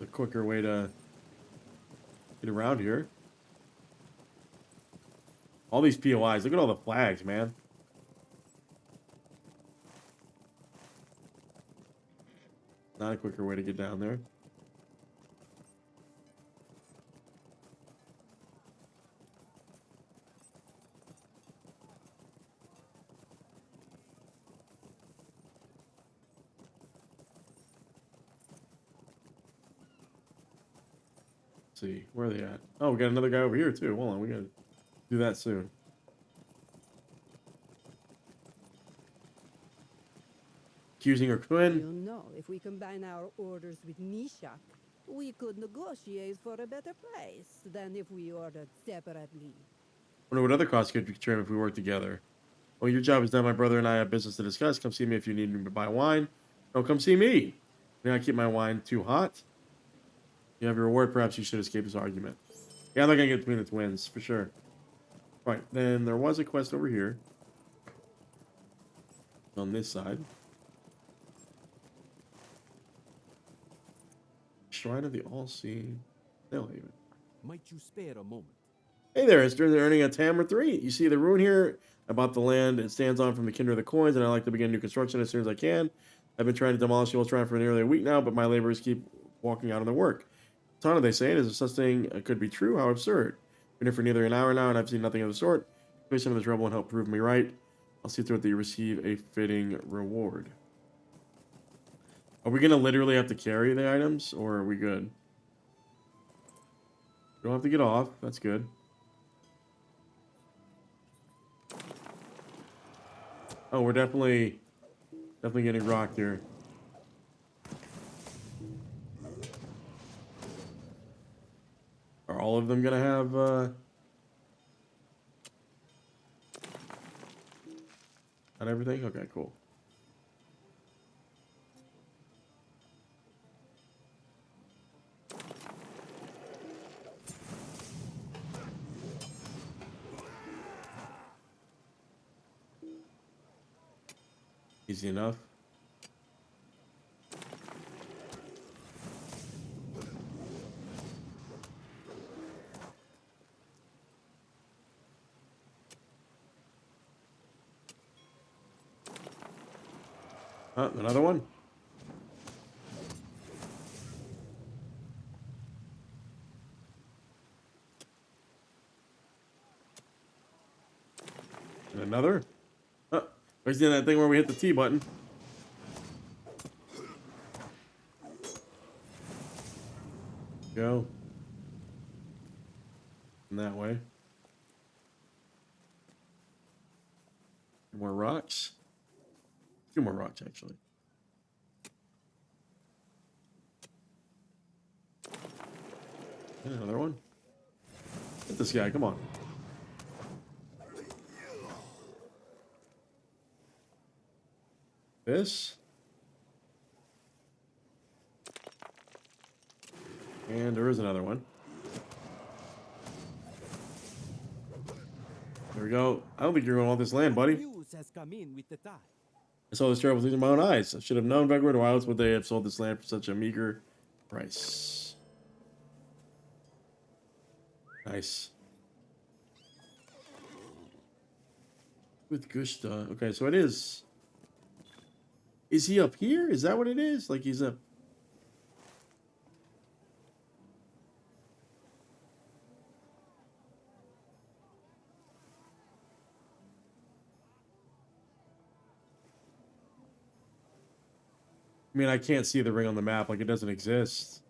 The quicker way to get around here. All these POIs. Look at all the flags, man. Not a quicker way to get down there. Let's see, where are they at? Oh, we got another guy over here too. Hold on, we gotta do that soon. Accusing her twin. You know, if we combine our orders with Nishak, we could negotiate for a better price than if we ordered separately. Wonder what other costs could be trimmed if we work together. Well, your job is done. My brother and I have business to discuss. Come see me if you need me to buy wine. No, come see me. May I keep my wine too hot? You have your reward. Perhaps you should escape this argument. Yeah, I'm not gonna get between the twins for sure. Right, then there was a quest over here. On this side. Shrine of the All-Seeing Sailhaven. Might you spare a moment? Hey there, Esther. They're earning a Tamar 3. You see the rune here? I bought the land it stands on from the Kindred of the Coins, and I like to begin new construction as soon as I can. I've been trying to demolish the old shrine for nearly a week now, but my laborers keep walking out on their work. Tana, they say, is such thing could be true? How absurd. Been here for nearly an hour now, and I've seen nothing of the sort. Please some of the trouble and help prove me right. I'll see to it that you receive a fitting reward. Are we going to literally have to carry the items, or are we good? We don't have to get off. That's good. Oh, we're definitely getting rocked here. Are all of them going to have... Not everything? Okay, cool. Easy enough. Another one. And another. Where's that thing where we hit the T button? Go. And that way. More rocks. 2 more rocks, actually. And another one. Hit this guy, come on. This. And there is another one. There we go. I don't think you're going to want this land, buddy. News has come in with the tide. I saw this terrible thing in my own eyes. I should have known Vegward, why else would they have sold this land for such a meager price? Nice. With Gusta. Okay, so it is. Is he up here? Is that what it is? Like he's up. I mean, I can't see the ring on the map. Like, it doesn't exist.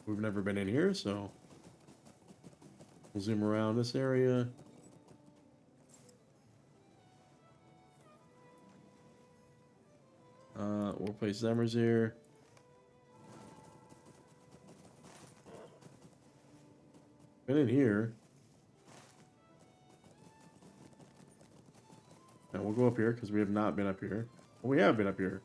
We've never been in here, so... We'll zoom around this area. We'll place Zemmers here. Been in here. Now we'll go up here because we have not been up here. Well, we have been up here.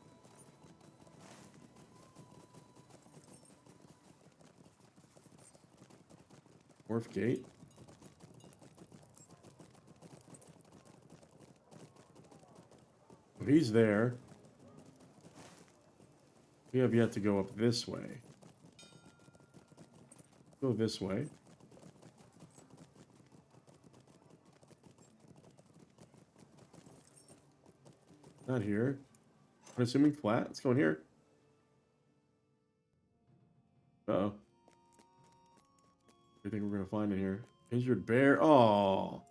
Wharf gate. Well, he's there. We have yet to go up this way. Go this way. Not here. I'm assuming flat. Let's go in here. Uh-oh. What do you think we're gonna find in here? Injured bear. Oh.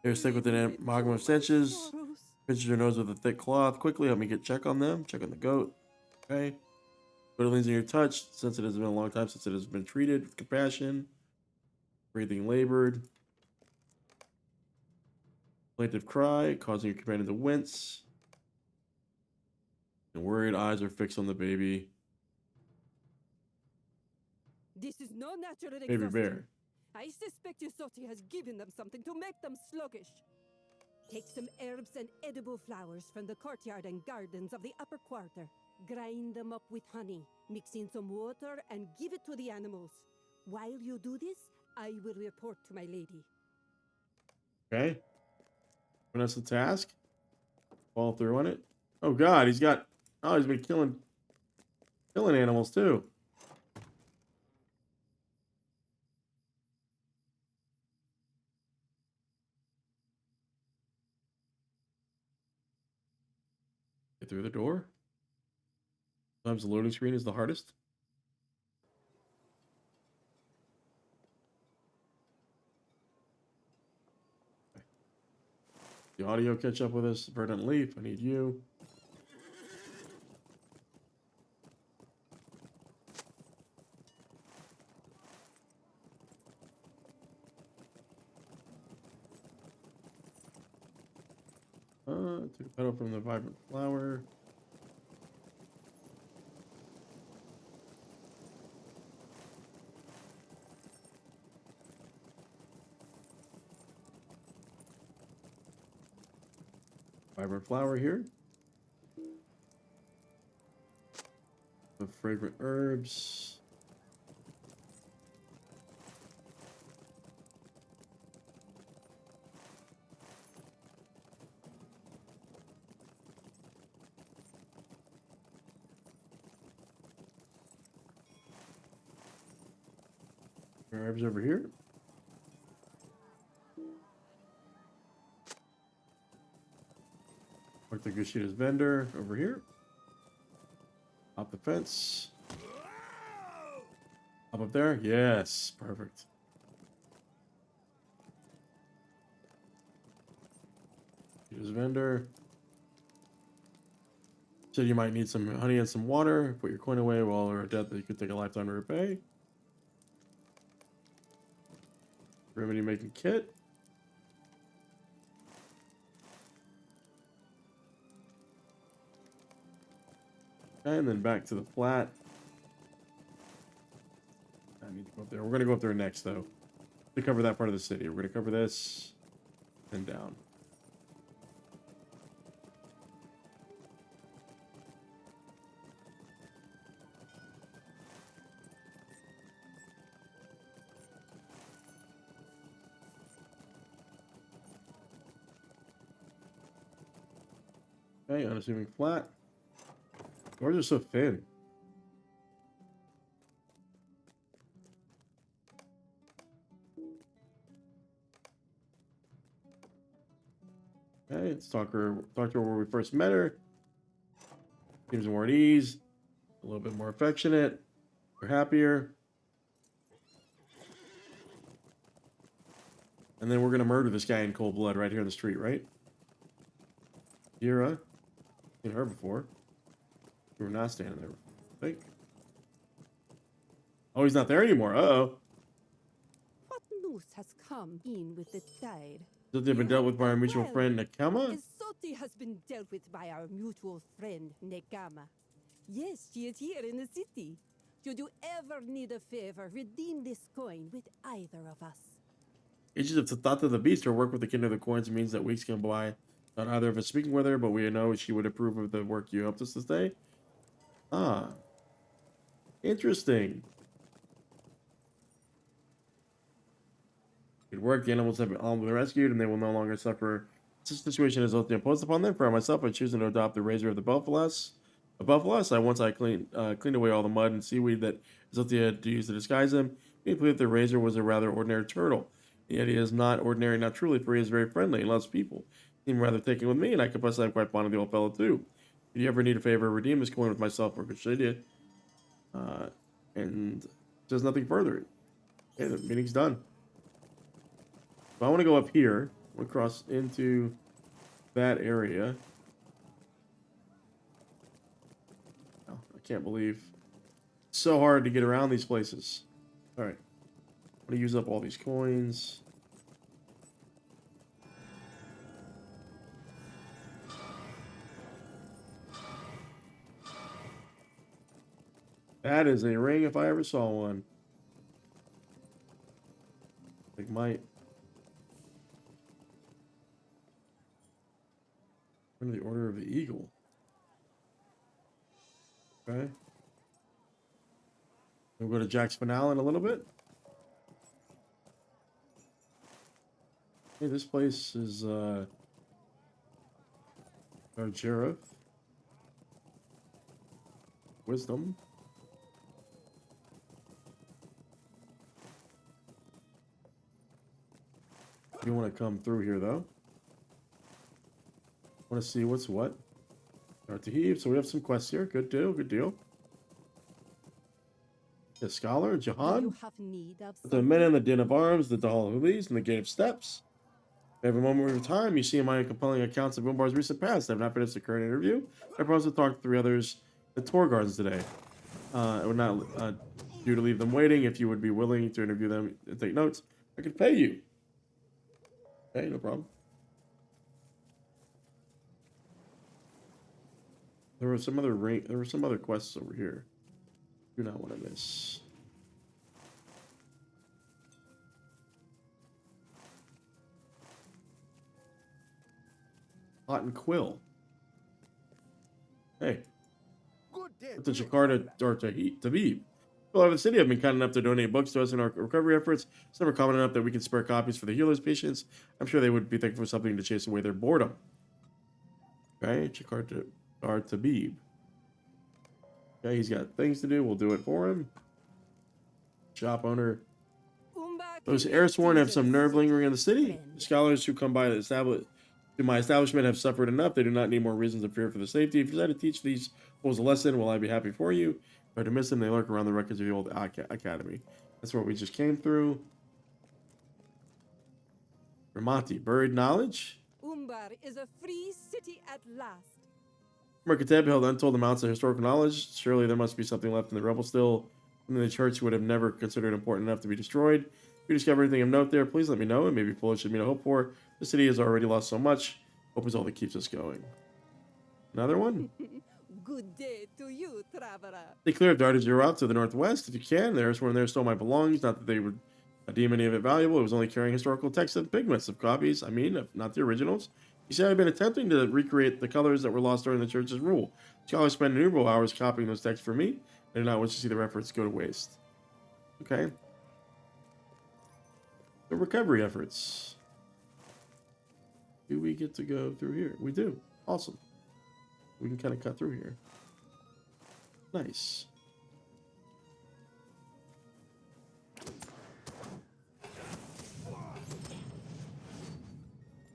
Here, stick with an amalgam of stenches. Pinches your nose with a thick cloth. Quickly, help me check on them. Check on the goat. Okay. Put it leans in your touch. Since it has been a long time since it has been treated with compassion. Breathing labored. Plaintive cry, causing your companion to wince. And worried eyes are fixed on the baby. This is no natural Baby exhaustion. bear. I suspect Yosoti has given them something to make them sluggish. Take some herbs and edible flowers from the courtyard and gardens of the upper quarter. Grind them up with honey, mix in some water, and give it to the animals. While you do this, I will report to my lady. Okay. When that's the task. Follow through on it. Oh god, he's got... Oh, he's been killing animals too. Get through the door. Sometimes the loading screen is the hardest. The audio catch up with us. Verdant Leaf, I need you. Took a petal from the vibrant flower. Vibrant flower here. The fragrant herbs. Herbs over here. Mark the Gushida's vendor over here. Hop the fence. Up there? Yes. Perfect. Gushida's vendor. Said you might need some honey and some water. Put your coin away while you're at death that you could take a lifetime to repay. Remedy making kit. And then back to the flat. I need to go up there. We're going to go up there next, though, to cover that part of the city. We're going to cover this and down. Okay, unassuming flat. Doors are so thin. Okay, let's talk to her where we first met her. Seems more at ease. A little bit more affectionate. We're happier. And then we're going to murder this guy in cold blood right here in the street, right? Kira. Seen her before. We were not standing there, I think. Oh, he's not there anymore. Uh-oh. What news has come in with the tide? So they've been dealt with by our mutual friend, Nakama? Yosoti has been dealt with by our mutual friend, Nekama. Yes, she is here in the city. Should you ever need a favor, redeem this coin with either of us. Agents of Thought of the Beast, her work with the King of the Coins means that weeks can go by not either of us speaking with her, but we know she would approve of the work you helped us this day. Ah, interesting. Good work. The animals have all been rescued, and they will no longer suffer. This situation is ultimately imposed upon them. For myself, I choose to adopt the razor of the Buffalus. I cleaned away all the mud and seaweed that Zilthia had to use to disguise him. We believe the razor was a rather ordinary turtle. Yet he is not ordinary, not truly, for he is very friendly and loves people. He seemed rather taken with me, and I confess I'm quite fond of the old fellow too. If you ever need a favor, redeem this coin with myself or Kashidia. And says nothing further. Okay, the meeting's done. So I want to go up here. I want to cross into that area. Oh, I can't believe it's so hard to get around these places. All right. I'm going to use up all these coins. That is a ring if I ever saw one. Like my... Under the Order of the Eagle. Okay. We'll go to Jack's finale in a little bit. Hey, this place is our sheriff. Wisdom. You want to come through here though. Want to see what's what. Start to heave. So we have some quests here. Good deal. Good deal. The Scholar, Jahan. The Men in the Den of Arms, the Hall of Leaves, and the Gate of Steps. Every moment of your time, you see in my compelling accounts of Umbar's recent past. I have not finished the current interview. I promise to talk to 3 others at tour gardens today. I would not do to leave them waiting. If you would be willing to interview them and take notes, I could pay you. Okay, no problem. There were some other quests over here. Do not want to miss. Hot and Quill. Hey. To Jakarta or Tabib. People of the city have been kind enough to donate books to us in our recovery efforts. Some are common enough that we can spare copies for the healers' patients. I'm sure they would be thankful for something to chase away their boredom. Okay, Jakarta or Tabib. Okay, he's got things to do. We'll do it for him. Shop owner. Those Airsworn have some nerve lingering in the city. The scholars who come by to my establishment have suffered enough. They do not need more reasons to fear for their safety. If you decide to teach these fools a lesson, will I be happy for you? If I to miss them, they lurk around the records of the old academy. That's where we just came through. Ramati, buried knowledge. Umbar is a free city at last. Merkateb held untold amounts of historical knowledge. Surely there must be something left in the rebel still. Something the church would have never considered important enough to be destroyed. If you discover anything of note there, please let me know. It may be foolish of me to hope for. The city has already lost so much. Hope is all that keeps us going. Another one? Good day to you, traveler. Stay clear of Darda Zero out to the northwest if you can. There's one there stole my belongings. Not that they would deem any of it valuable. It was only carrying historical texts and pigments of copies. I mean, not the originals. You see, I've been attempting to recreate the colors that were lost during the church's rule. Scholars spend innumerable hours copying those texts for me. I do not wish to see their efforts go to waste. Okay. The recovery efforts. Do we get to go through here? We do. Awesome. We can kind of cut through here. Nice.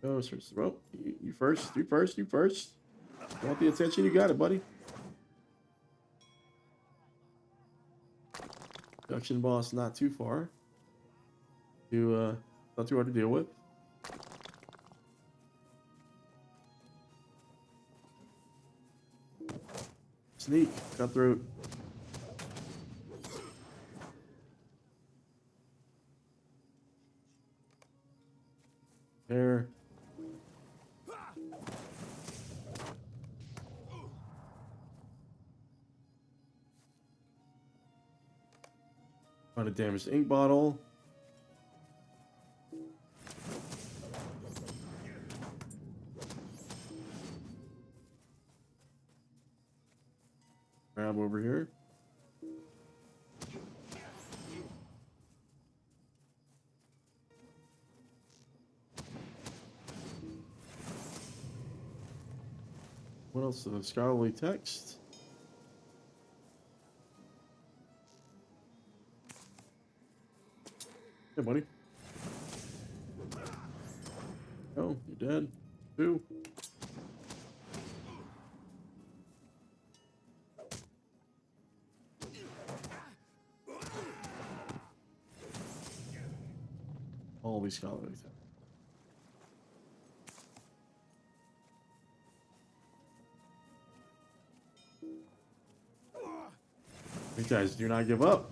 Oh, sir. Well, you first. You first. You first. You want the attention? You got it, buddy. Production boss, not too far. Not too hard to deal with. Sneak, cutthroat. There. Found a damaged ink bottle. Grab over here. What else? The scholarly text. Hey, buddy. Oh, you're dead. Two. All these scholarly texts. These guys do not give up.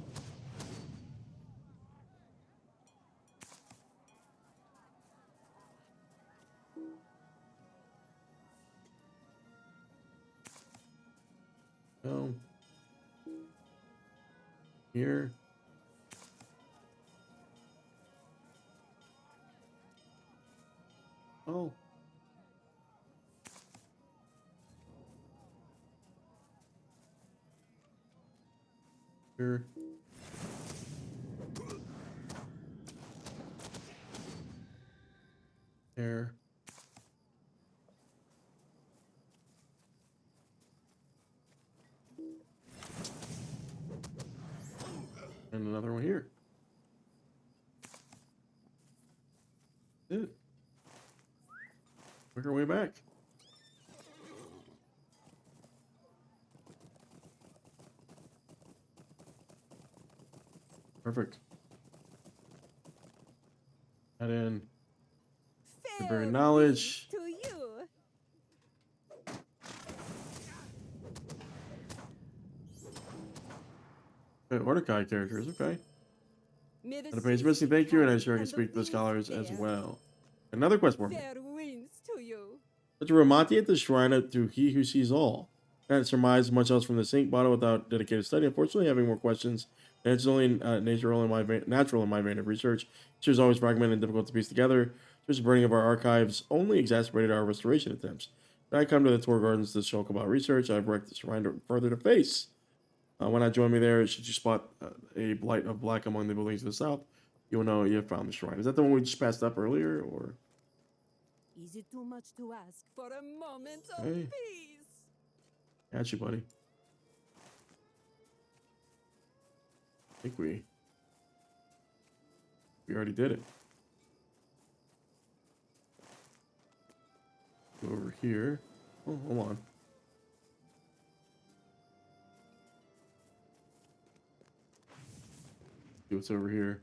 No. Here. Oh. Here. There. And another one here. Good. Work our way back. Perfect. Add in library knowledge. To you. Okay, Mordecai characters, okay. May the And a page seas missing, be thank you, and I'm kind sure I can and speak to the winds scholars as fair. well. Another quest for me. Fair winds to you. Let the Romati at the shrine to he who sees all. Can't surmise much else from the ink bottle without dedicated study. Unfortunately, having more questions than it's only natural in my vein of research. It was always fragmented and difficult to piece together. Just the burning of our archives only exacerbated our restoration attempts. When I come to the tour gardens to shulk about research, I've wrecked the shrine further to face. When I join me there, should you spot a blight of black among the buildings to the south, you'll know you have found the shrine. Is that the one we just passed up earlier, or? Is it too much to ask for a moment of Hey. peace? Got you, buddy. I think we already did it. Go over here. Oh, hold on. See what's over here.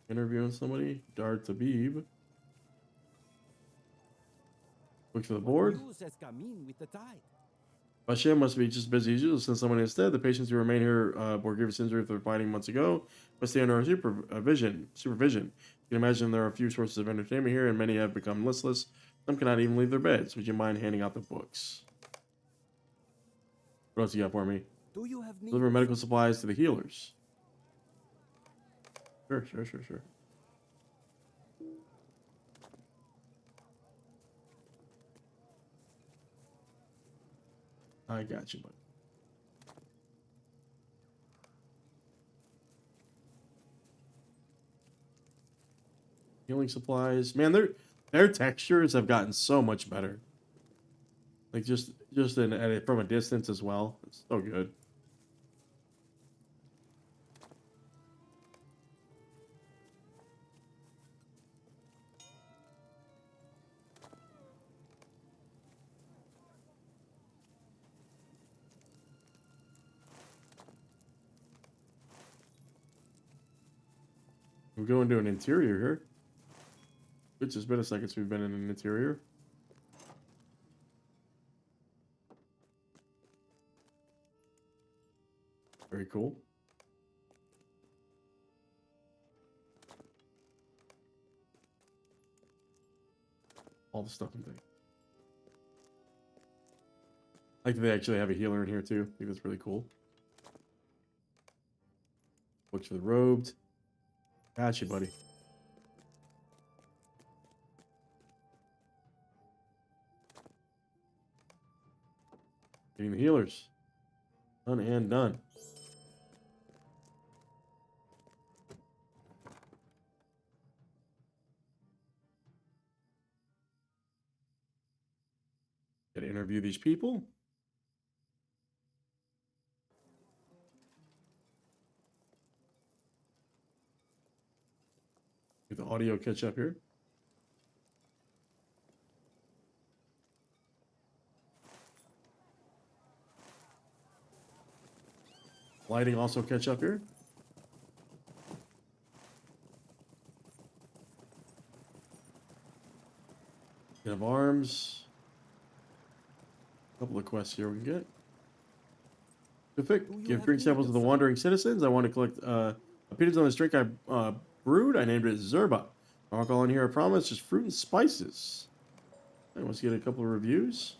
Interviewing somebody. Dar Tabib. Look for the board. News has come in with the tide. Bashem must be just busy as usual. Send someone instead. The patients who remain here bore grievous injury after fighting months ago must stay under our supervision. You can imagine there are a few sources of entertainment here, and many have become listless. Some cannot even leave their beds. Would you mind handing out the books? What else you got for me? Do you have need? Deliver medical supplies to the healers. Sure. I got you, buddy. Healing supplies, man. Their textures have gotten so much better. Like just from a distance as well. It's so good. We're going to an interior here. It's just been a second since we've been in an interior. Very cool. All the stuff and things. Like they actually have a healer in here too. I think that's really cool. Books for the robed. Gotcha, buddy. Getting the healers. Done and done. Gotta interview these people. Get the audio catch up here. Lighting also catch up here. We have arms. A couple of quests here we can get. Perfect. Give drink samples to the wandering citizens. I want to collect opinions on this drink I brewed. I named it Zerba. Alcohol in here, I promise, just fruit and spices. I want to get a couple of reviews.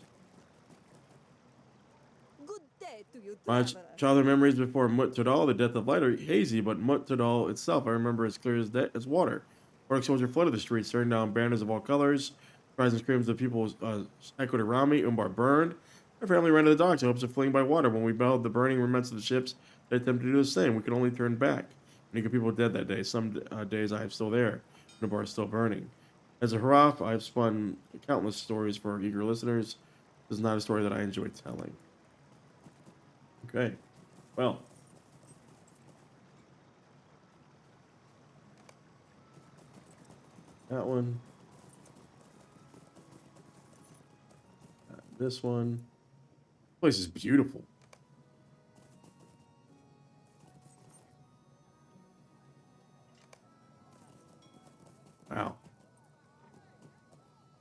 Good day to you, My traveler. childhood memories before Mut Tadal, the death of light, are hazy, but Mut Tadal itself I remember as clear as water. Orc soldier flooded the streets, staring down banners of all colors. Cries and screams of people echoed around me. Umbar burned. Our family ran to the docks in hopes of fleeing by water. When we beheld the burning remnants of the ships, they attempted to do the same. We could only turn back. Many good people dead that day. Some days I am still there. Umbar is still burning. As a Haraf, I have spun countless stories for our eager listeners. This is not a story that I enjoy telling. Okay. Well. That one. This one. This place is beautiful. Wow.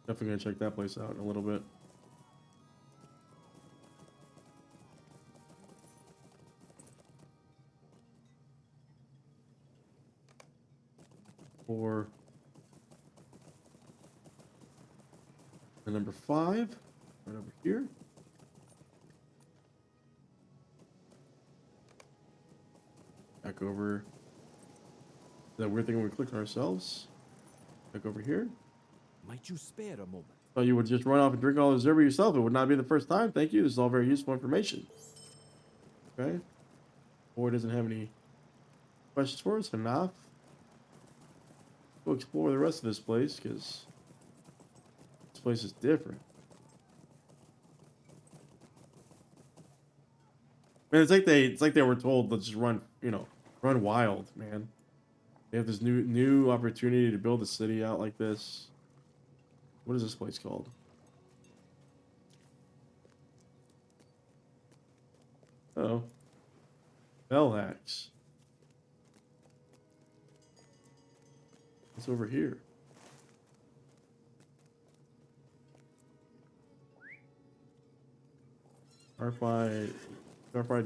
Definitely gonna check that place out in a little bit. And number 5, right over here. Back over. That weird thing when we click on ourselves. Back over here. Might you spare a moment? Thought you would just run off and drink all the Zerba yourself. It would not be the first time. Thank you. This is all very useful information. Okay. Boy doesn't have any questions for us. Enough. We'll explore the rest of this place because this place is different. Man, it's like they were told, let's just run, run wild, man. They have this new opportunity to build a city out like this. What is this place called? Oh. Bell hacks. What's over here? Starfied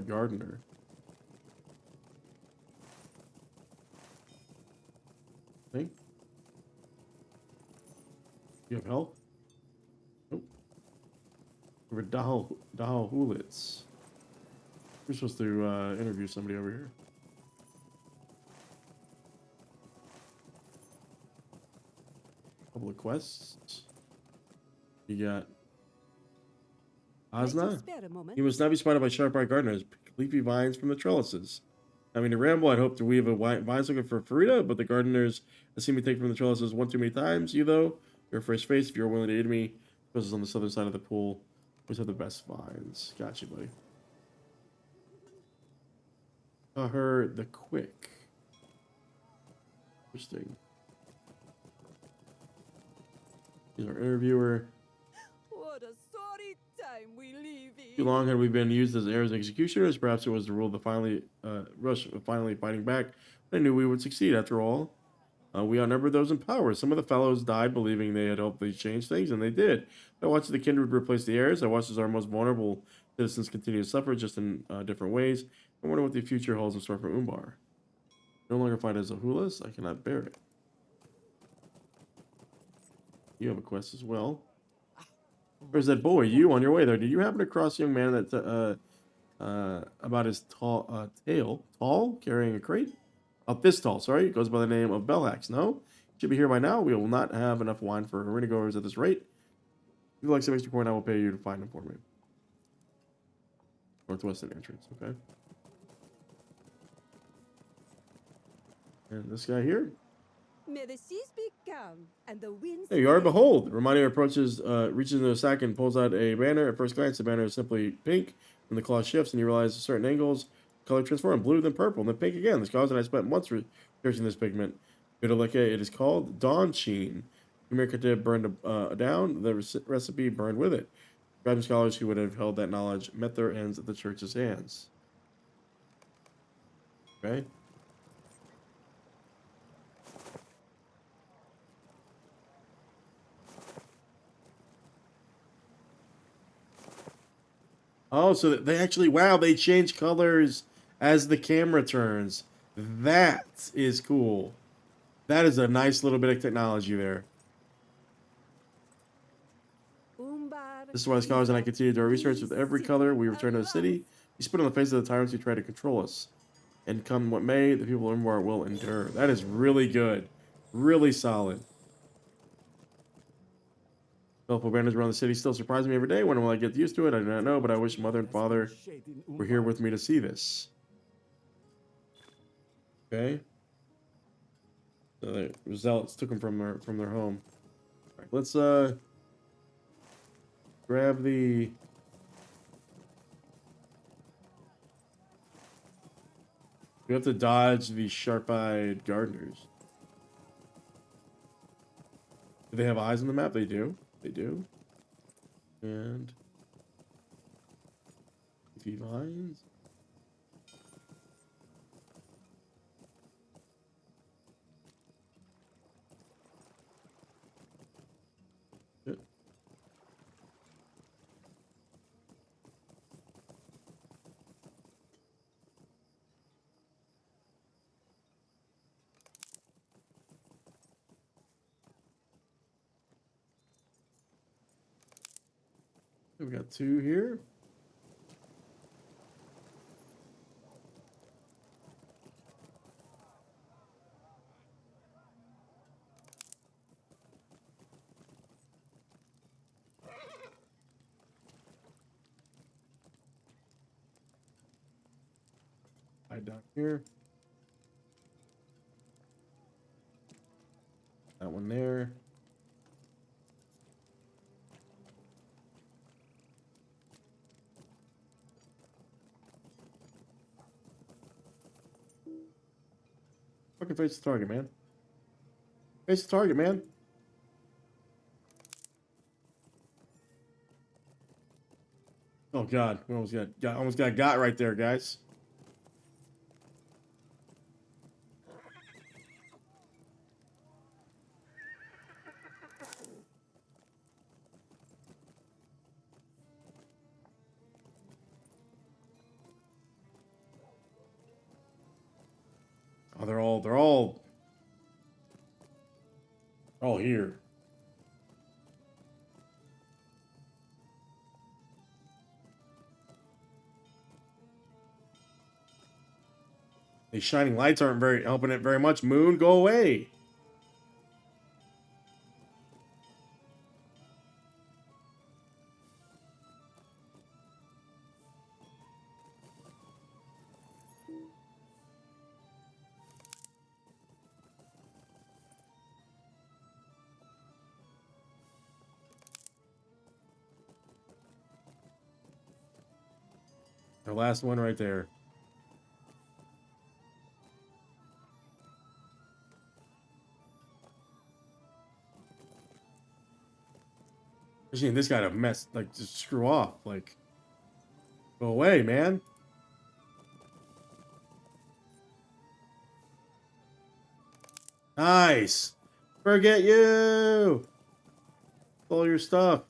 Gardener. Think? You have help? Nope. Over Dahal Hulitz. We're supposed to interview somebody over here. Couple of quests. You got Asna. You must not be spotted by sharp-eyed gardeners. Pick leafy vines from the trellises. I mean, to ramble, I'd hoped to weave a vines looking for Farida, but the gardeners have seen me take from the trellises one too many times. You, though, you're a fresh face. If you're willing to aid me, this is on the southern side of the pool. Always have the best vines. Gotcha, buddy. Her the Quick. Interesting. He's our interviewer. What a sorry time we live in. Too long had we been used as heirs and executioners. Perhaps it was the rule of the finally fighting back. I knew we would succeed after all. We outnumbered those in power. Some of the fellows died believing they had hopefully changed things, and they did. I watched the kindred replace the heirs. I watched as our most vulnerable citizens continue to suffer, just in different ways. I wonder what the future holds in store for Umbar. No longer fight as a Hulas. I cannot bear it. You have a quest as well. Where's that boy? You on your way there? Did you happen to cross a young man that about his tail, tall, carrying a crate? This tall, sorry. It goes by the name of Bellax. No? Should be here by now. We will not have enough wine for arena goers at this rate. If you'd like some extra coin, I will pay you to find them for me. Northwestern entrance, okay. And this guy here. May the seas be calm and the winds. There you are. Behold, Romania approaches, reaches into a sack and pulls out a banner. At first glance, the banner is simply pink. When the cloth shifts and you realize at certain angles, color transform blue, then purple, and then pink again. This cause, and I spent months researching this pigment. It is called Dawn Sheen. Mirkata burned down. The recipe burned with it. Scribes scholars who would have held that knowledge met their ends at the church's hands. Okay. Oh, so they actually, wow, they change colors as the camera turns. That is cool. That is a nice little bit of technology there. Umbar. This is why scholars and I continue to do our research. With every color we return to the city, we spit on the faces of the tyrants who try to control us. And come what may, the people of Umbar will endure. That is really good. Really solid. Colorful banners around the city still surprise me every day. When will I get used to it? I do not know, but I wish Mother and Father were here with me to see this. Okay. So the zealots took them from their home. All right, let's grab the. We have to dodge these sharp-eyed gardeners. Do they have eyes on the map? They do. They do. And the vines. Yep. We got two here. Down here. That one there. Fucking face the target, man. Face the target, man. Oh god, we almost got right there, guys. Oh, they're all here. These shining lights aren't very helping it very much. Moon, go away. The last one right there. I just need this guy to mess, like, just screw off. Like, go away, man. Nice. Forget you. All your stuff.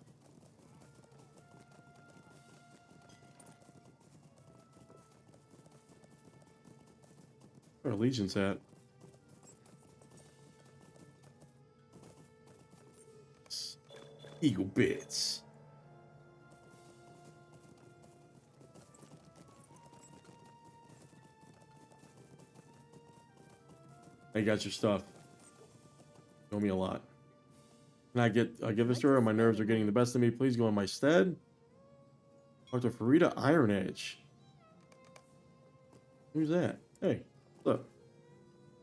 Where Legion's at? Eagle bits. I got your stuff. Show me a lot. Can I give this to her? My nerves are getting the best of me. Please go in my stead. Dr. Farida Iron Edge. Who's that? Hey, what's up?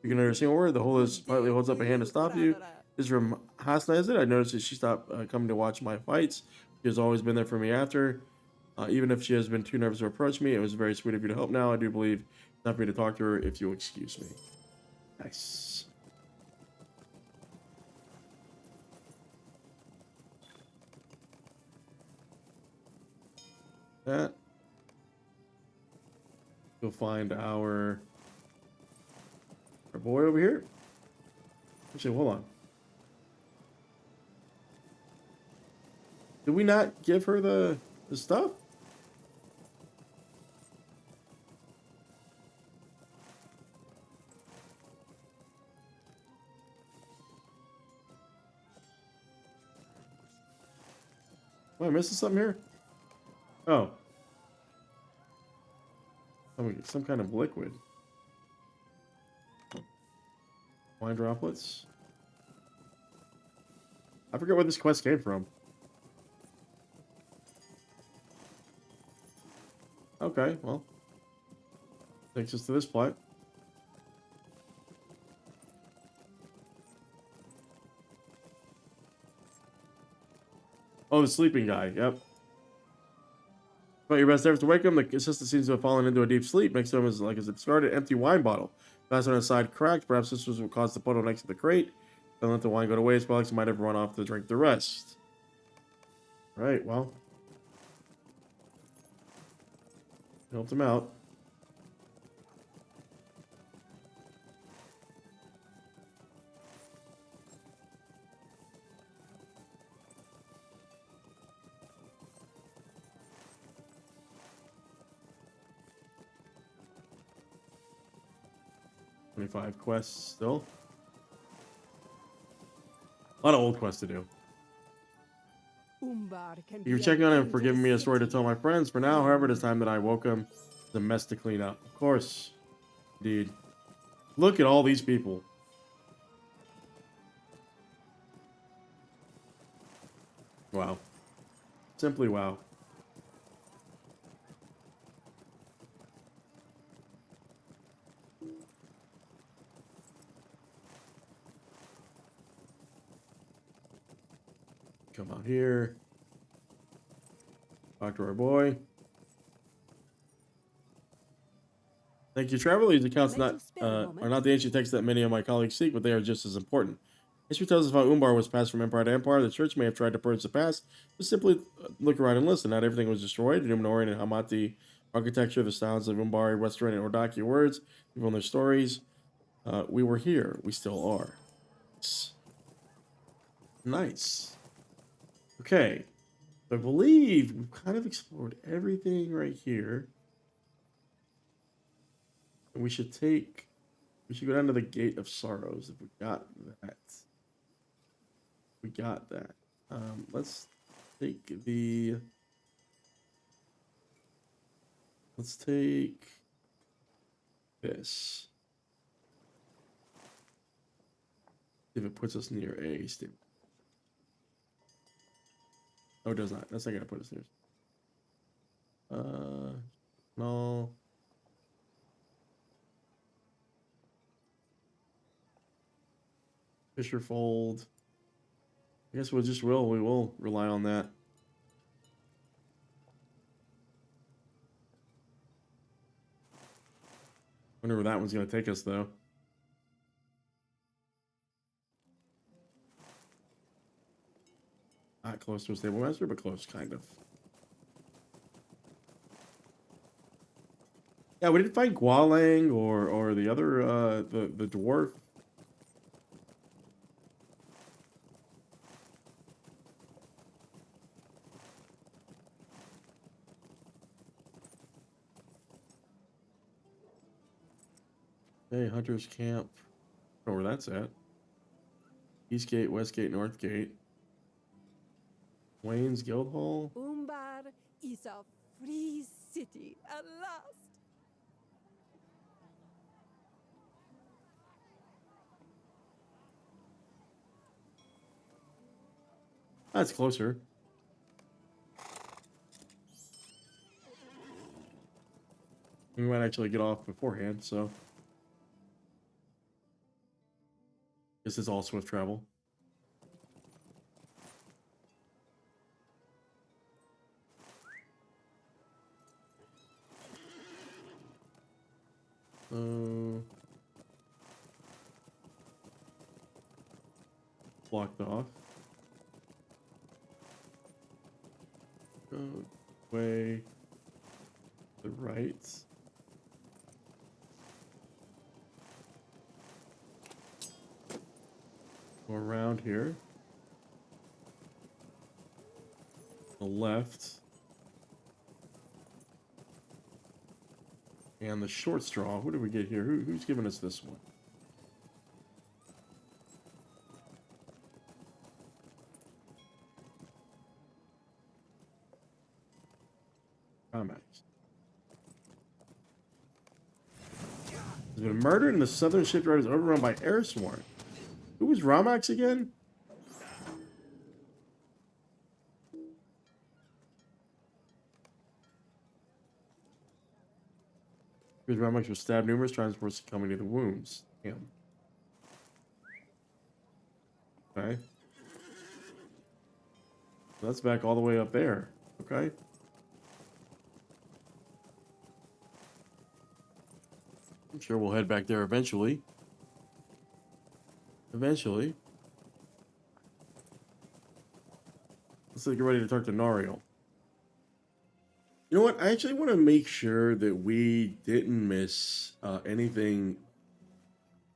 You can understand a word. The whole is partly holds up a hand to stop you. This is from Hasna, is it? I noticed that she stopped coming to watch my fights. She has always been there for me after. Even if she has been too nervous to approach me, it was very sweet of you to help now. I do believe it's not for me to talk to her if you'll excuse me. Nice. That. You'll find our boy over here. Actually, hold on. Did we not give her the stuff? Am I missing something here? Oh. Some kind of liquid. Wine droplets. I forget where this quest came from. Okay, well. Takes us to this plot. Oh, the sleeping guy. Yep. But your best efforts to wake him. The assistant seems to have fallen into a deep sleep. Next to him is like a discarded empty wine bottle. Glass on his side cracked. Perhaps this was what caused the puddle next to the crate. Then let the wine go to waste. Alex might have run off to drink the rest. Right, well. Helped him out. $25 quests still. A lot of old quests to do. Umbar can You're be checking a on him for giving me a story to dangerous tell my friends. For now, however, it is time that I woke him. The mess to clean up. Of course. Indeed. Look at all these people. Wow. Simply wow. Come out here. Talk to our boy. Thank you, Traveler. These accounts are not the ancient texts that many of my colleagues seek, but they are just as important. History tells us how Umbar was passed from empire to empire. The church may have tried to purge the past, but simply look around and listen. Not everything was destroyed. Numenorean and Hamati architecture, the styles of Umbar, Western, and Ordaki words, even their stories. We were here. We still are. Nice. Okay. I believe we've kind of explored everything right here. And we should go down to the Gate of Sorrows if we got that. We got that. Let's take this. See if it puts us near a stable. Oh, it does not. That's not gonna put us near. No. Fisher Fold. I guess we will rely on that. Wonder where that one's gonna take us though. Not close to a stable master, but close, kind of. Yeah, we didn't find Gualang or the other the dwarf. Hey, Hunter's Camp. I don't know where that's at. East Gate, West Gate, North Gate. Wayne's Guild Hall. Umbar is a free city at last. That's closer. We might actually get off beforehand, so. This is all swift travel. Blocked off. Go way to the right. Go around here. The left. And the short straw. What did we get here? Who's giving us this one? Comments. Has been murdered and the southern shipyard is overrun by Airsworn. Who was Ramax again? Because Ramax was stabbed numerous times before succumbing to the wounds. Damn. Okay. That's back all the way up there. Okay. I'm sure we'll head back there eventually. Eventually. Let's get ready to talk to Nariel. You know what? I actually want to make sure that we didn't miss anything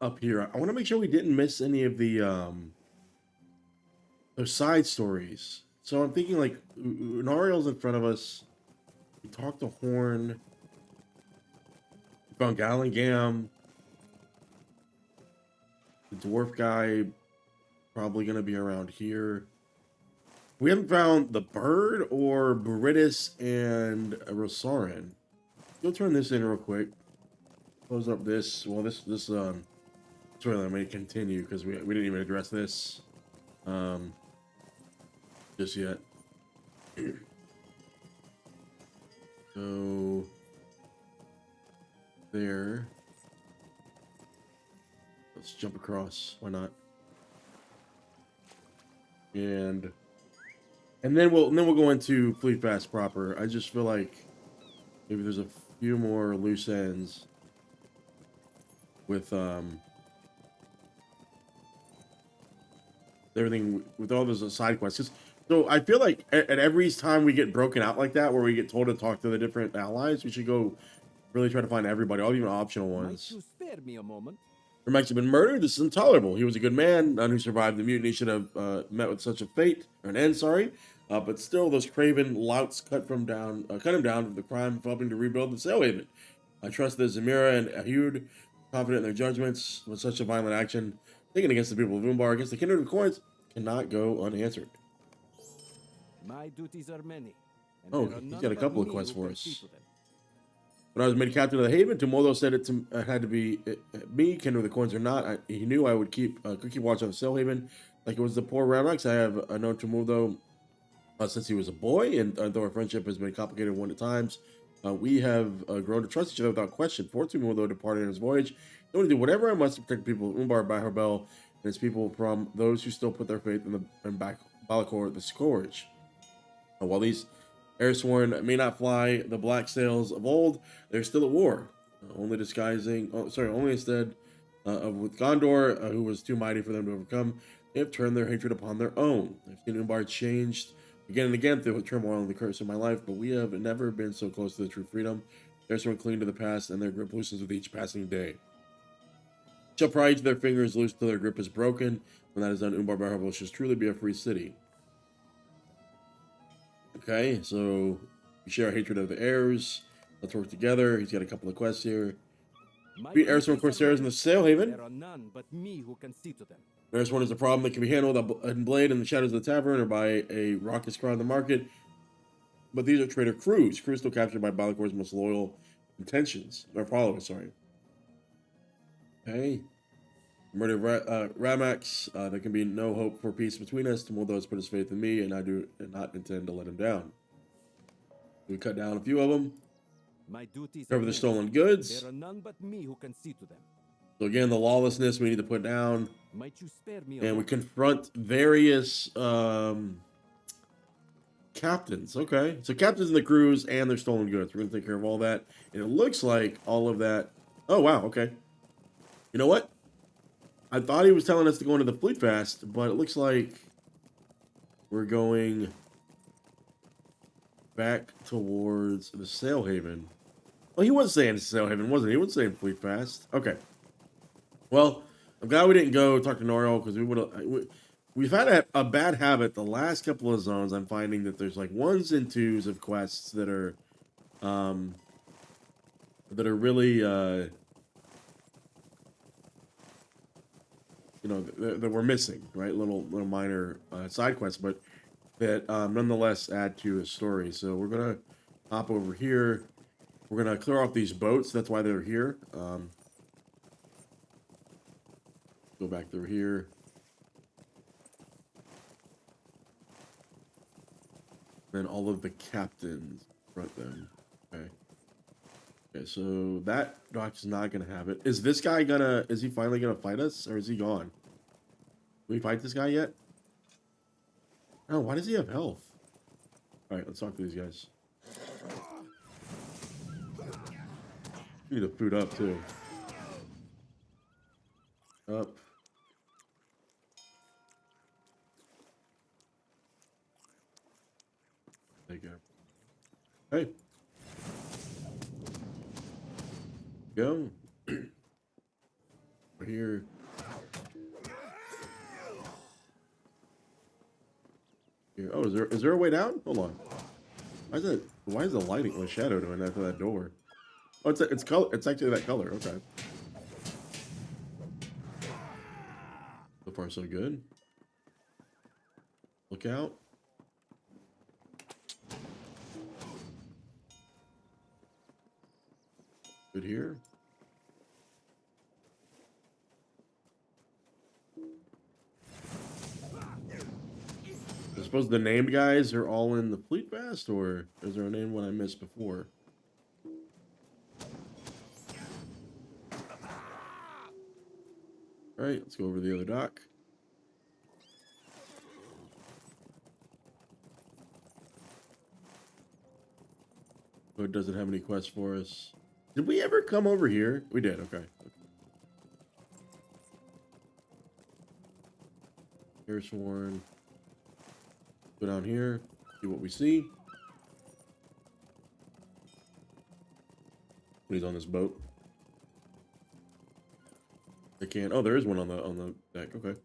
up here. I want to make sure we didn't miss any of the those side stories. So I'm thinking like Nariel's in front of us. We talked to Horn. We found Gallengam. The dwarf guy probably going to be around here. We haven't found the bird or Beritus and Rosarin. Go turn this in real quick. Close up this. Well, this sorry, let me continue because we didn't even address this just yet. So there. Let's jump across. Why not? And then we'll go into Fleet Fast proper. I just feel like maybe there's a few more loose ends with everything, with all those side quests. So I feel like at every time we get broken out like that, where we get told to talk to the different allies, we should go really try to find everybody, all even optional ones. Might you spare me a moment? Remax had been murdered. This is intolerable. He was a good man. None who survived the mutiny should have met with such a fate, or an end, sorry. But still, those craven louts cut him down for the crime of helping to rebuild the Sailhaven. I trust that Zamira and Ahud, confident in their judgments, with such a violent action taken against the people of Umbar, against the Kindred of Coins, cannot go unanswered. My duties are many. And Oh, there are he's none got a but couple of me quests who for can us. see to them. When I was made captain of the Haven, Tomodo said it had to be me, Kindred of the Coins or not. He knew I would keep watch on the Sailhaven, like it was the poor Ramax. I have known Tomodo since he was a boy, and though our friendship has been complicated one at times, we have grown to trust each other without question. For Tomodo departed on his voyage, I want to do whatever I must to protect the people of Umbar, Baharbêl, and its people from those who still put their faith in Balakor, the Scourge. While these Airsworn may not fly the black sails of old, they're still at war, only instead of with Gondor, who was too mighty for them to overcome. They have turned their hatred upon their own. I've seen Umbar changed again and again through the turmoil and the curse of my life, but we have never been so close to the true freedom. Airsworn cling to the past, and their grip loosens with each passing day. Shall pry each of their fingers loose till their grip is broken. When that is done, Umbar Baharbêl shall truly be a free city. Okay, so we share our hatred of the heirs. Let's work together. He's got a couple of quests here. Beat Airsworn Corsairs in the Sailhaven. There are none but me who can see to them. Airsworn is a problem that can be handled in blade in the shadows of the tavern or by a raucous crowd in the market. But these are traitor crews still captured by Balakor's most loyal intentions, or followers, sorry. Okay. Murder of Ramax. There can be no hope for peace between us. Timotho has put his faith in me, and I do not intend to let him down. We cut down a few of them. My duties Cover are the many. stolen goods. There are none but me who can see to them. So again, the lawlessness we need to put down. Might you spare me And we moment? confront various captains. Okay. So captains in the crews and their stolen goods. We're going to take care of all that. And it looks like all of that. Oh, wow. Okay. You know what? I thought he was telling us to go into the fleet fast, but it looks like we're going back towards the Sail Haven. Well, he was saying Sail Haven, wasn't he? He was saying fleet fast. Okay. Well, I'm glad we didn't go talk to Noro because we've had a bad habit the last couple of zones. I'm finding that there's like 1s and 2s of quests that are really you know, that we're missing, right? Little minor side quests, but that nonetheless add to a story. So we're gonna hop over here. We're gonna clear off these boats. That's why they're here. Go back through here. Then all of the captains front them. Okay. Okay, so that dock is not gonna have it. Is this guy gonna? Is he finally gonna fight us, or is he gone? Did we fight this guy yet? Oh, why does he have health? All right, let's talk to these guys. We need to food up too. Up. There you go. Hey. Go. We're here. Here. Oh, is there a way down? Hold on. Why is the lighting the shadow doing that to that door? Oh, it's color. It's actually that color. Okay. So far, so good. Look out. Good here. I suppose the named guys are all in the fleet fast, or is there a name one I missed before? All right, let's go over to the other dock. But it doesn't have any quests for us. Did we ever come over here? We did, okay. Here's Warren. Go down here, see what we see. He's on this boat. They can't. Oh, there is one on the deck. Okay.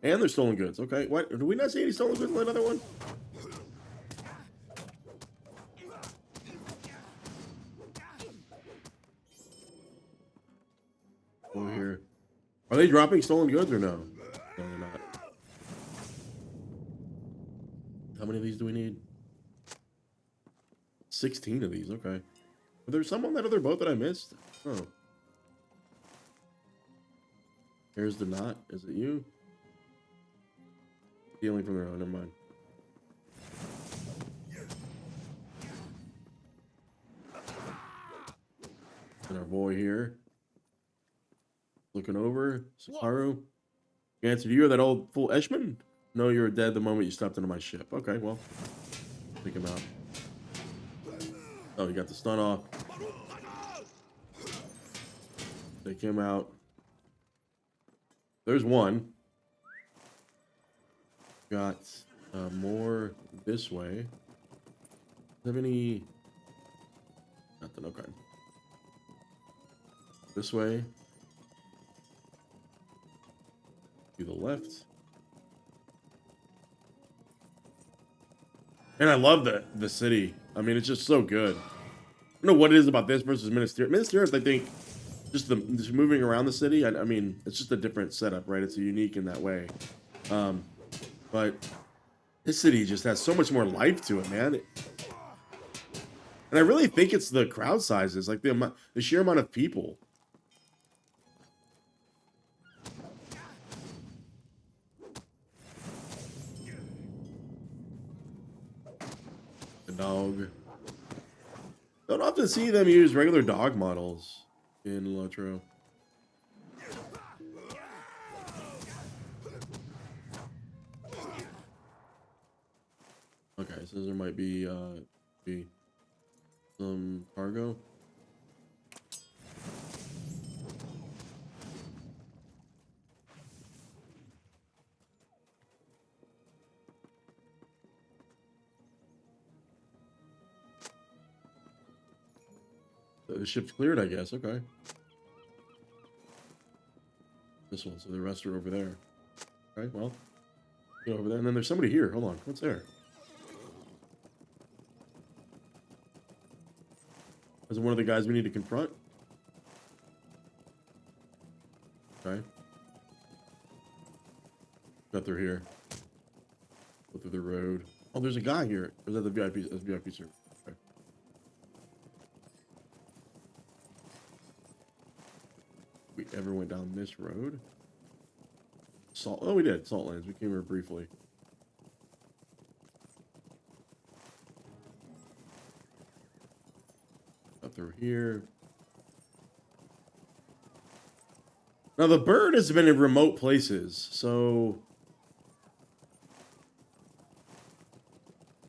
And there's stolen goods. Okay. What? Did we not see any stolen goods in another one? Over here. Are they dropping stolen goods or no? No, they're not. How many of these do we need? 16 of these. Okay. Are there some on that other boat that I missed? Oh. Here's the knot. Is it you? Stealing from their own. Never mind. And our boy here. Looking over. Sakaru. The answer to you or that old fool Eshman? No, you were dead the moment you stepped into my ship. Okay, well. Take him out. Oh, you got the stun off. Take him out. There's one. Got more this way. Have any? Nothing. Okay. This way. To the left. And I love the city. I mean, it's just so good. I don't know what it is about this versus Minas Tirith. Minas Tirith, I think, just moving around the city. I mean, it's just a different setup, right? It's unique in that way. But this city just has so much more life to it, man. And I really think it's the crowd sizes, like the sheer amount of people. Don't often see them use regular dog models in LOTRO. Okay, so there might be some cargo. The ship's cleared, I guess. Okay. This one. So the rest are over there. Okay, well, go over there. And then there's somebody here. Hold on. What's there? Is it one of the guys we need to confront? Okay. Got through here. Go through the road. Oh, there's a guy here. Or is that the VIP? That's VIP service. Okay. We ever went down this road? Salt. Oh, we did. Saltlands. We came here briefly. Up through here. Now the bird has been in remote places, so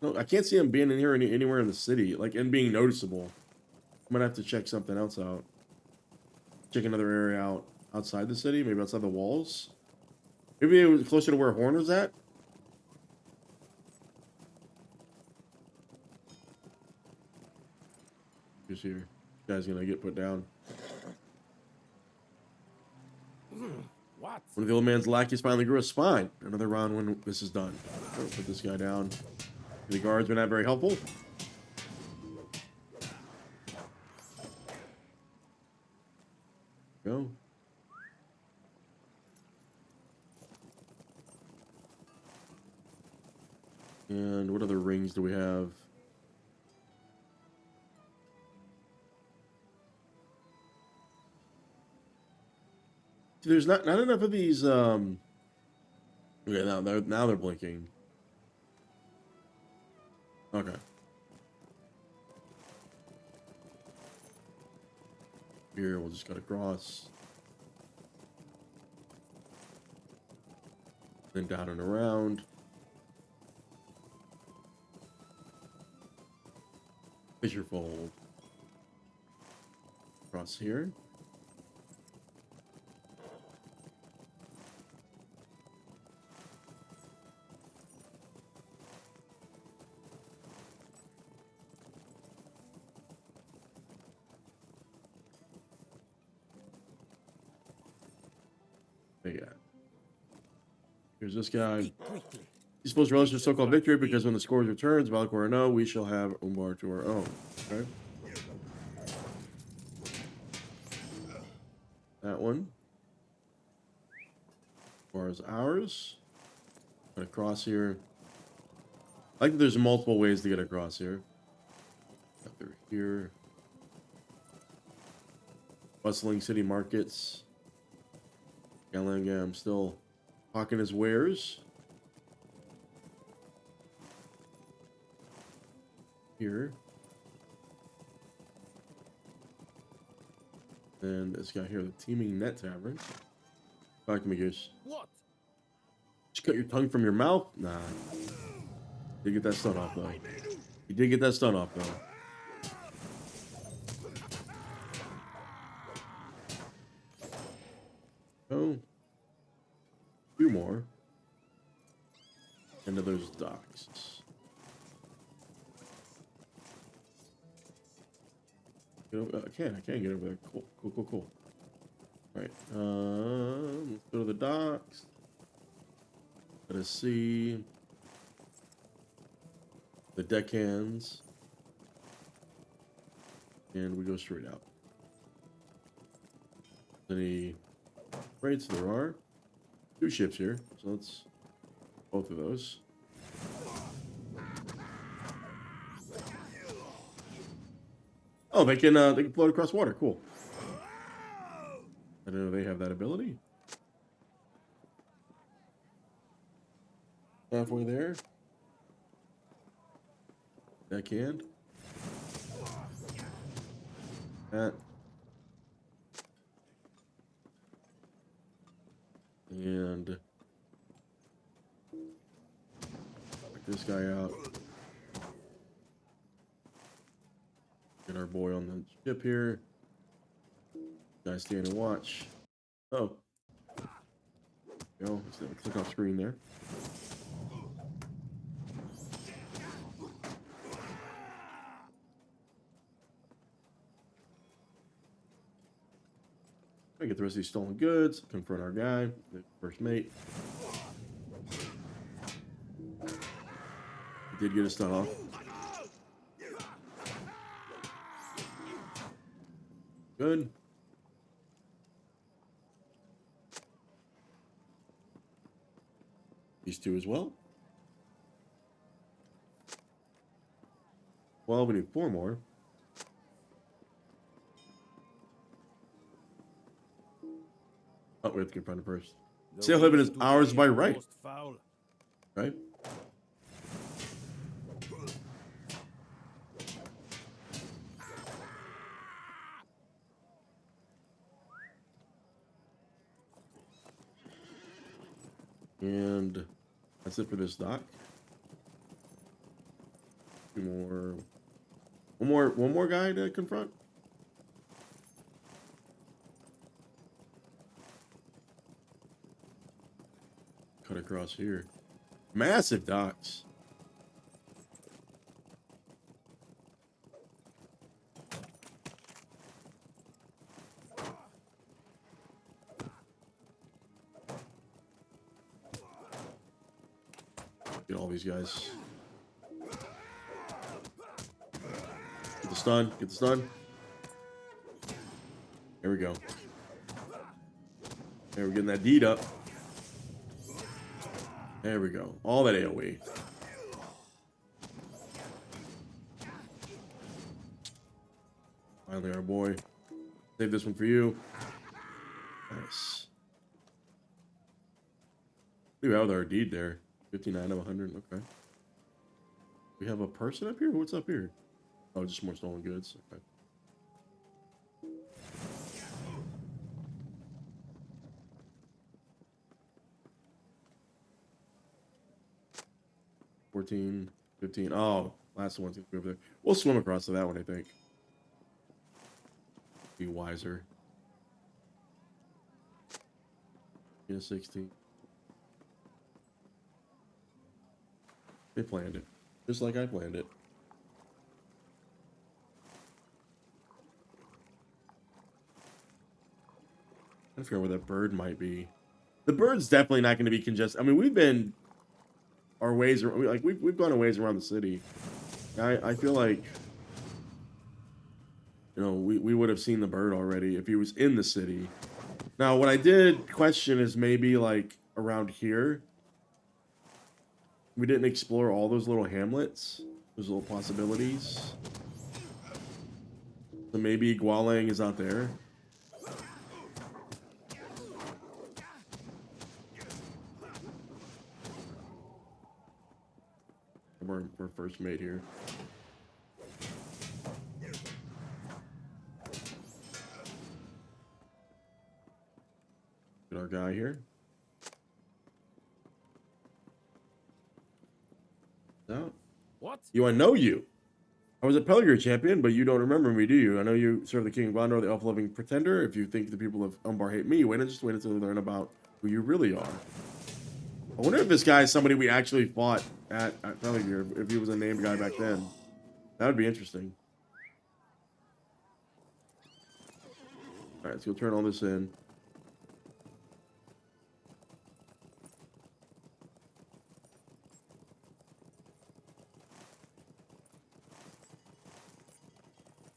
no, I can't see him being in here anywhere in the city, like and being noticeable. I'm gonna have to check something else out. Check another area out outside the city, maybe outside the walls. Maybe it was closer to where Horn was at. Just here. Guy's gonna get put down. What? One of the old man's lackeys finally grew a spine. Another round when this is done. Oh, put this guy down. The guards were not very helpful. Go. And what other rings do we have? See, there's not enough of these. Okay, now they're blinking. Okay. Here we'll just cut across. Then down and around. Fissure fold. Across here. Yeah. Here's this guy. He's supposed to relish the so-called victory because when the score returns, Valakor or no, we shall have Umbar to our own. Okay. That one. As far as ours. Get across here. I think there's multiple ways to get across here. Up through here. Bustling city markets. Gallangam still hawking his wares. Here. And this guy here, the Teeming Net Tavern. Back to me, Goose. What? Just cut your tongue from your mouth? Nah. Did get that stun off, though. You did get that stun off, though. Oh. A few more. Into those docks. I can't get over there. Cool. All right. Let's go to the docks. Let us see the deckhands. And we go straight out. Any freights? There are 2 ships here, so let's both of those. Oh, they can float across water. Cool. I didn't know they have that ability. Halfway there. Deckhand. That. And check this guy out. Get our boy on the ship here. Guy stand and watch. Oh. Go. Click off screen there. Get the rest of these stolen goods. Confront our guy, the first mate. Did get a stun off. Good. These two as well. 12, we need 4 more. Oh, we have to confront him first. Sail heaven is ours by right. Right? And that's it for this dock. Two more. One more guy to confront. Cut across here. Massive docks. Get all these guys. Get the stun. Get the stun. There we go. There, we're getting that deed up. There we go. All that AoE. Finally, our boy. Save this one for you. Nice. We have our deed there. 59 of 100. Okay. We have a person up here? What's up here? Oh, just more stolen goods. Okay. $14, $15. Oh, last one's gonna be over there. We'll swim across to that one, I think. Be wiser. Yeah, 16. They planned it. Just like I planned it. I forget where that bird might be. The bird's definitely not going to be congested. I mean, we've been our ways, like we've gone a ways around the city. I feel like, you know, we would have seen the bird already if he was in the city. Now, what I did question is maybe like around here, we didn't explore all those little hamlets, those little possibilities. So maybe Gualang is out there. We're first mate here. Get our guy here. Out. What? You, I know you. I was a Pelgrim champion, but you don't remember me, do you? I know you serve the King of Gondor, the elf-loving pretender. If you think the people of Umbar hate me, wait until you learn about who you really are. I wonder if this guy is somebody we actually fought at Pelgrim, if he was a named guy back then. That would be interesting. Alright, so we'll turn all this in.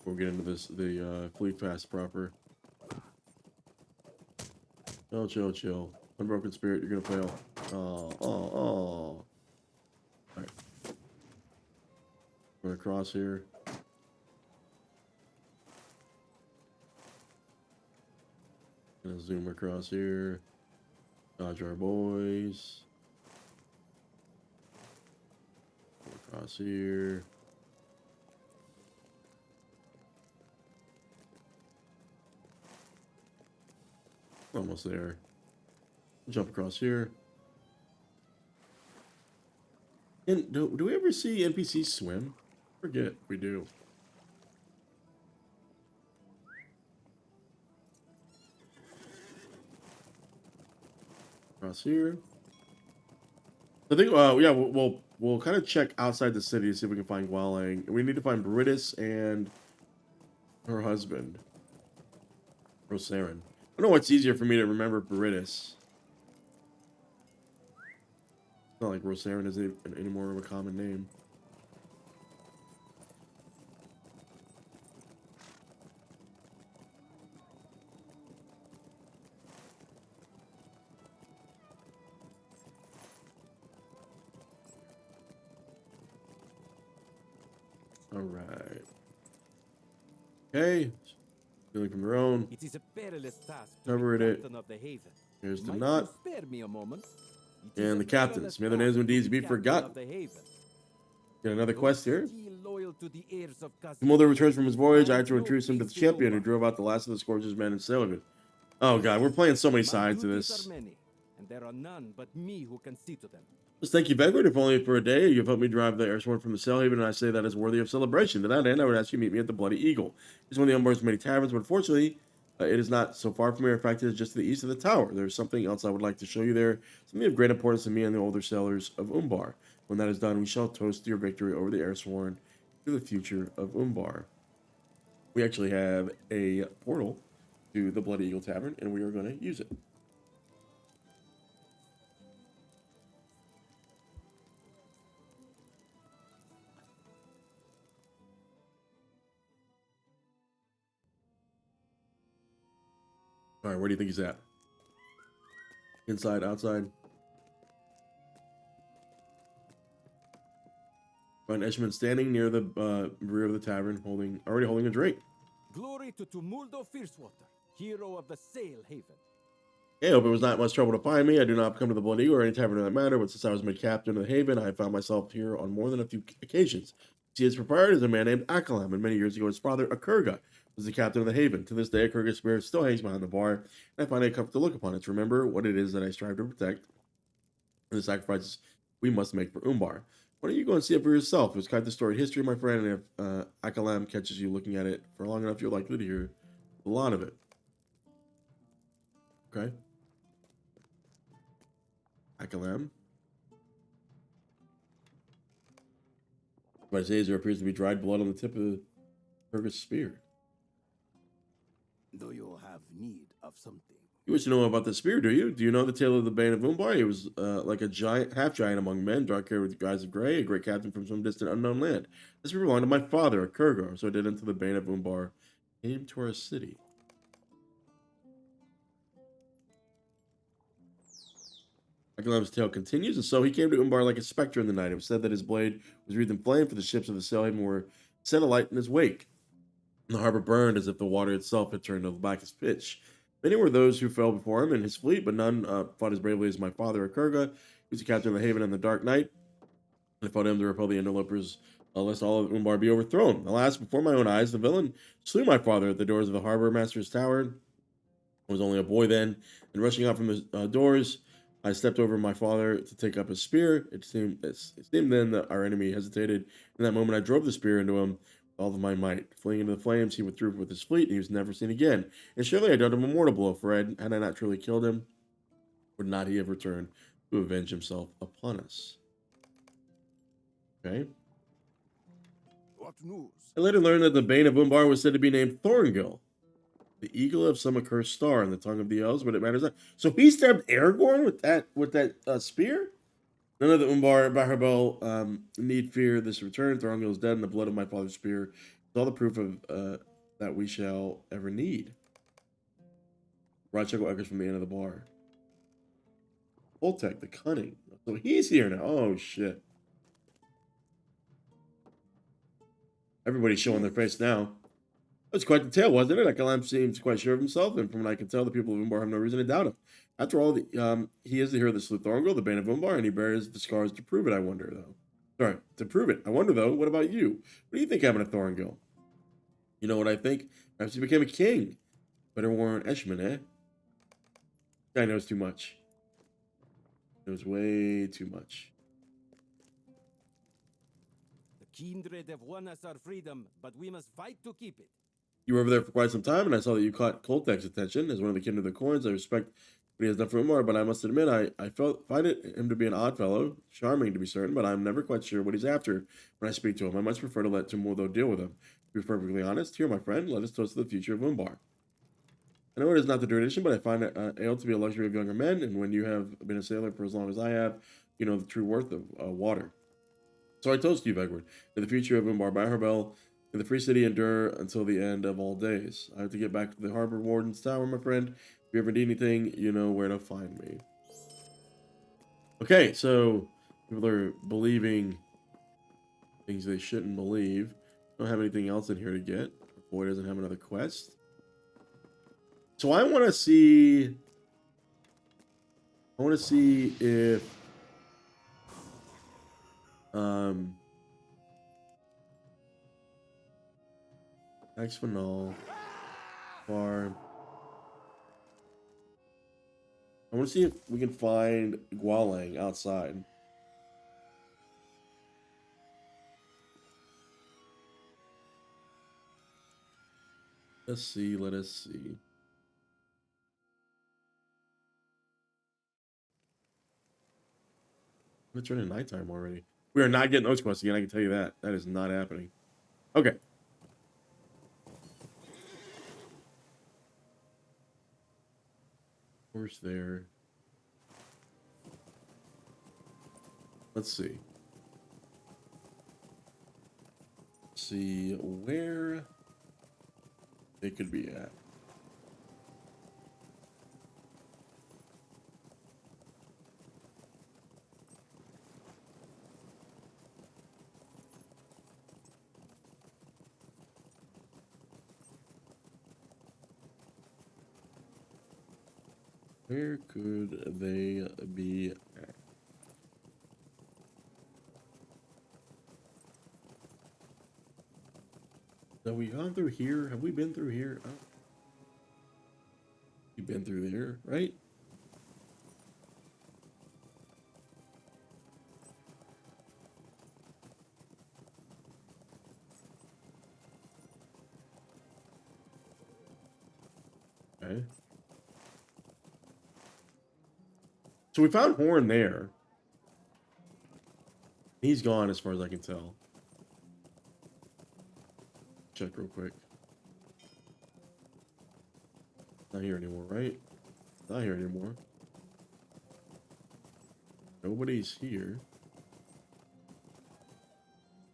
We'll get into this, the fleet fast proper. Chill. Unbroken spirit, you're gonna fail. Oh. Alright. Going across here. Gonna zoom across here. Dodge our boys. Go across here. Almost there. Jump across here. And do we ever see NPCs swim? Forget we do. Across here. I think, yeah, we'll kind of check outside the city to see if we can find Gwallang. We need to find Britis and her husband, Rosarin. I don't know what's easier for me to remember Britis. It's not like Rosarin is any more of a common name. All right. Okay. Stealing from their own. It is a perilous task to Covered be it. captain of the haven. Here's the Might knot. you spare me a moment? It is And a the captains. perilous May their names task and to deeds be captain forgotten. of the haven. Get another Though quest here. still loyal to the heirs of Mulder returns from his voyage. I have to introduce him to the champion who drove out the last of the Scourge's men in Sailhaven. Oh god, we're playing so many sides to this. Are many, and there are none but me who can see to them. Just thank you, Vegward. If only for a day, you've helped me drive the Airsworn from the Sailhaven, and I say that is worthy of celebration. To that end, I would ask you to meet me at the Bloody Eagle. It's one of the Umbar's many taverns, but unfortunately, it is not so far from here. In fact, it is just to the east of the tower. There's something else I would like to show you there. Something of great importance to me and the older sailors of Umbar. When that is done, we shall toast your victory over the Airsworn to the future of Umbar. We actually have a portal to the Bloody Eagle Tavern, and we are going to use it. All right, where do you think he's at? Inside, outside? Find Eshman standing near the rear of the tavern, already holding a drink. Glory to Tumuldo Fiercewater, hero of the Sail Haven. Hey, hope it was not much trouble to find me. I do not come to the Blood Eagle or any tavern of that matter, but since I was made captain of the Haven, I have found myself here on more than a few occasions. See, its proprietor is a man named Akalam, and many years ago his father, Akurga, was the captain of the Haven. To this day, Akurga's spirit still hangs behind the bar, and I find it a comfort to look upon it, to remember what it is that I strive to protect, and the sacrifices we must make for Umbar. Why don't you go and see it for yourself? It's quite the storied history, my friend, and if Akalam catches you looking at it for long enough, you're likely to hear a lot of it. Okay? Akalam. By says there appears to be dried blood on the tip of Akurga's spear. Do you have need of something? You wish to know about the spear, do you? Do you know the tale of the Bane of Umbar? He was like a giant, half-giant among men, dark hair with eyes of gray, a great captain from some distant unknown land. This spear belonged to my father, Akurga, so I did until the Bane of Umbar came to our city. Akalam's tale continues, and so he came to Umbar like a specter in the night. It was said that his blade was wreathed in flame, for the ships of the Sailhaven were set alight in his wake. And the harbor burned as if the water itself had turned to the blackest pitch. Many were those who fell before him and his fleet, but none fought as bravely as my father, Akurga. He was the captain of the Haven in the dark night. I fought him to repel the interlopers, lest all of Umbar be overthrown. Alas, before my own eyes, the villain slew my father at the doors of the harbor master's tower. I was only a boy then, and rushing out from the doors, I stepped over my father to take up his spear. It seemed then that our enemy hesitated. In that moment, I drove the spear into him with all of my might. Fleeing into the flames, he withdrew with his fleet, and he was never seen again. And surely I dealt him a mortal blow, for had I not truly killed him, would not he have returned to avenge himself upon us? Okay. What news? I later learned that the Bane of Umbar was said to be named Thorngil, the eagle of some accursed star in the tongue of the elves, but it matters not. So he stabbed Aragorn with that spear? None of the Umbar Baharbêl need fear this return. Thorongil is dead, and the blood of my father's spear is all the proof of that we shall ever need. Rod chuckle echoes from the end of the bar. Voltec, the cunning. So he's here now. Oh shit. Everybody's showing their face now. That was quite the tale, wasn't it? Akalam seems quite sure of himself, and from what I can tell, the people of Umbar have no reason to doubt him. After all, he is the hero that slew Thorongil, the Bane of Umbar, and he bears the scars to prove it, I wonder, though. Sorry, to prove it. I wonder, though, what about you? What do you think happened to Thorongil? You know what I think? Perhaps he became a king. Better warn Eshman, eh? Guy knows too much. Knows way too much. The kindred have won us our freedom, but we must fight to keep it. You were over there for quite some time, and I saw that you caught Koltek's attention as one of the kin of the coins. I respect what he has done for Umar, but I must admit, I find him to be an odd fellow, charming to be certain, but I'm never quite sure what he's after when I speak to him. I much prefer to let Tumudo deal with him. To be perfectly honest, here, my friend, let us toast to the future of Umbar. I know it is not the tradition, but I find ale to be a luxury of younger men, and when you have been a sailor for as long as I have, you know the true worth of water. So I toast you, Vegward, to the future of Umbar Baharbêl, and the free city endure until the end of all days. I have to get back to the harbor warden's tower, my friend. If you ever need anything, you know where to find me. Okay, so people are believing things they shouldn't believe. Don't have anything else in here to get. Boy doesn't have another quest. So I want to see if Exponol farm. I want to see if we can find Gualang outside. Let's see, let us see. It's turning nighttime already. We are not getting those quests again, I can tell you that. That is not happening. Okay. Horse there. Let's see. See where they could be at. Where could they be at? Have we gone through here? Have we been through here? Oh. We've been through there, right? Okay. So we found Horn there. He's gone as far as I can tell. Check real quick. Not here anymore, right? Not here anymore. Nobody's here.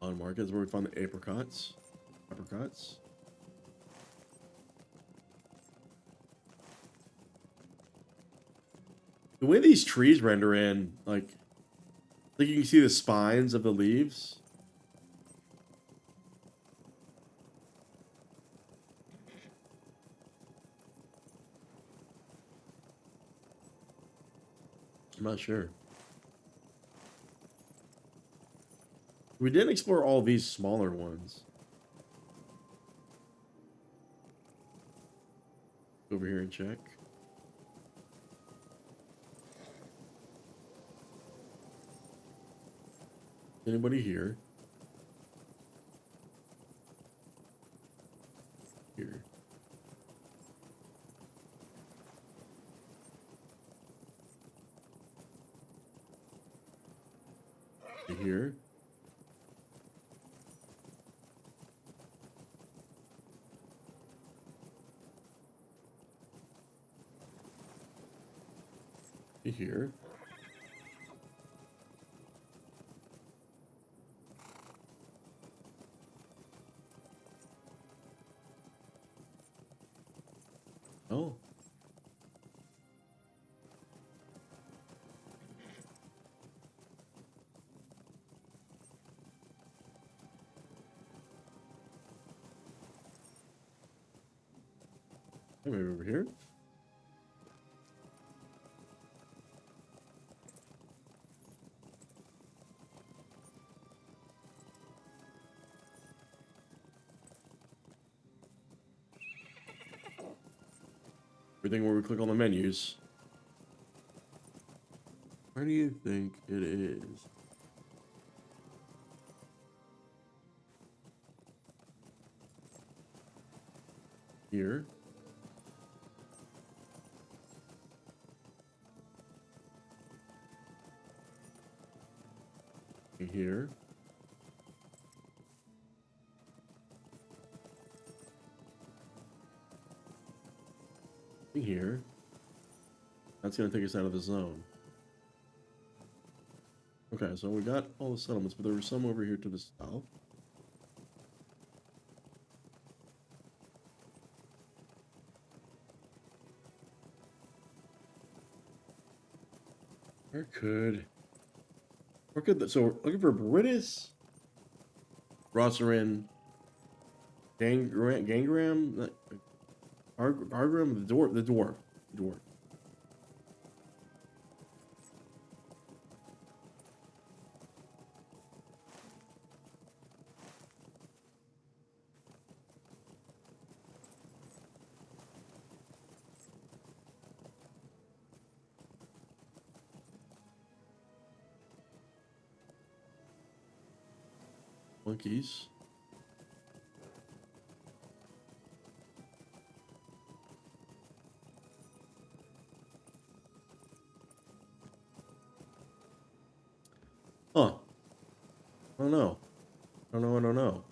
On market is where we found the apricots. Apricots. The way these trees render in, like you can see the spines of the leaves. I'm not sure. We didn't explore all these smaller ones. Over here and check. Anybody here? Here. Here. Here. Oh. Maybe over here. Everything where we click on the menus. Where do you think it is? Here. Here. Here. That's going to take us out of the zone. Okay, so we got all the settlements, but there were some over here to the south. Where could so we're looking for Britis, Rossarin, Gangram, Argram, the dwarf. Monkeys. Huh. I don't know. I don't know.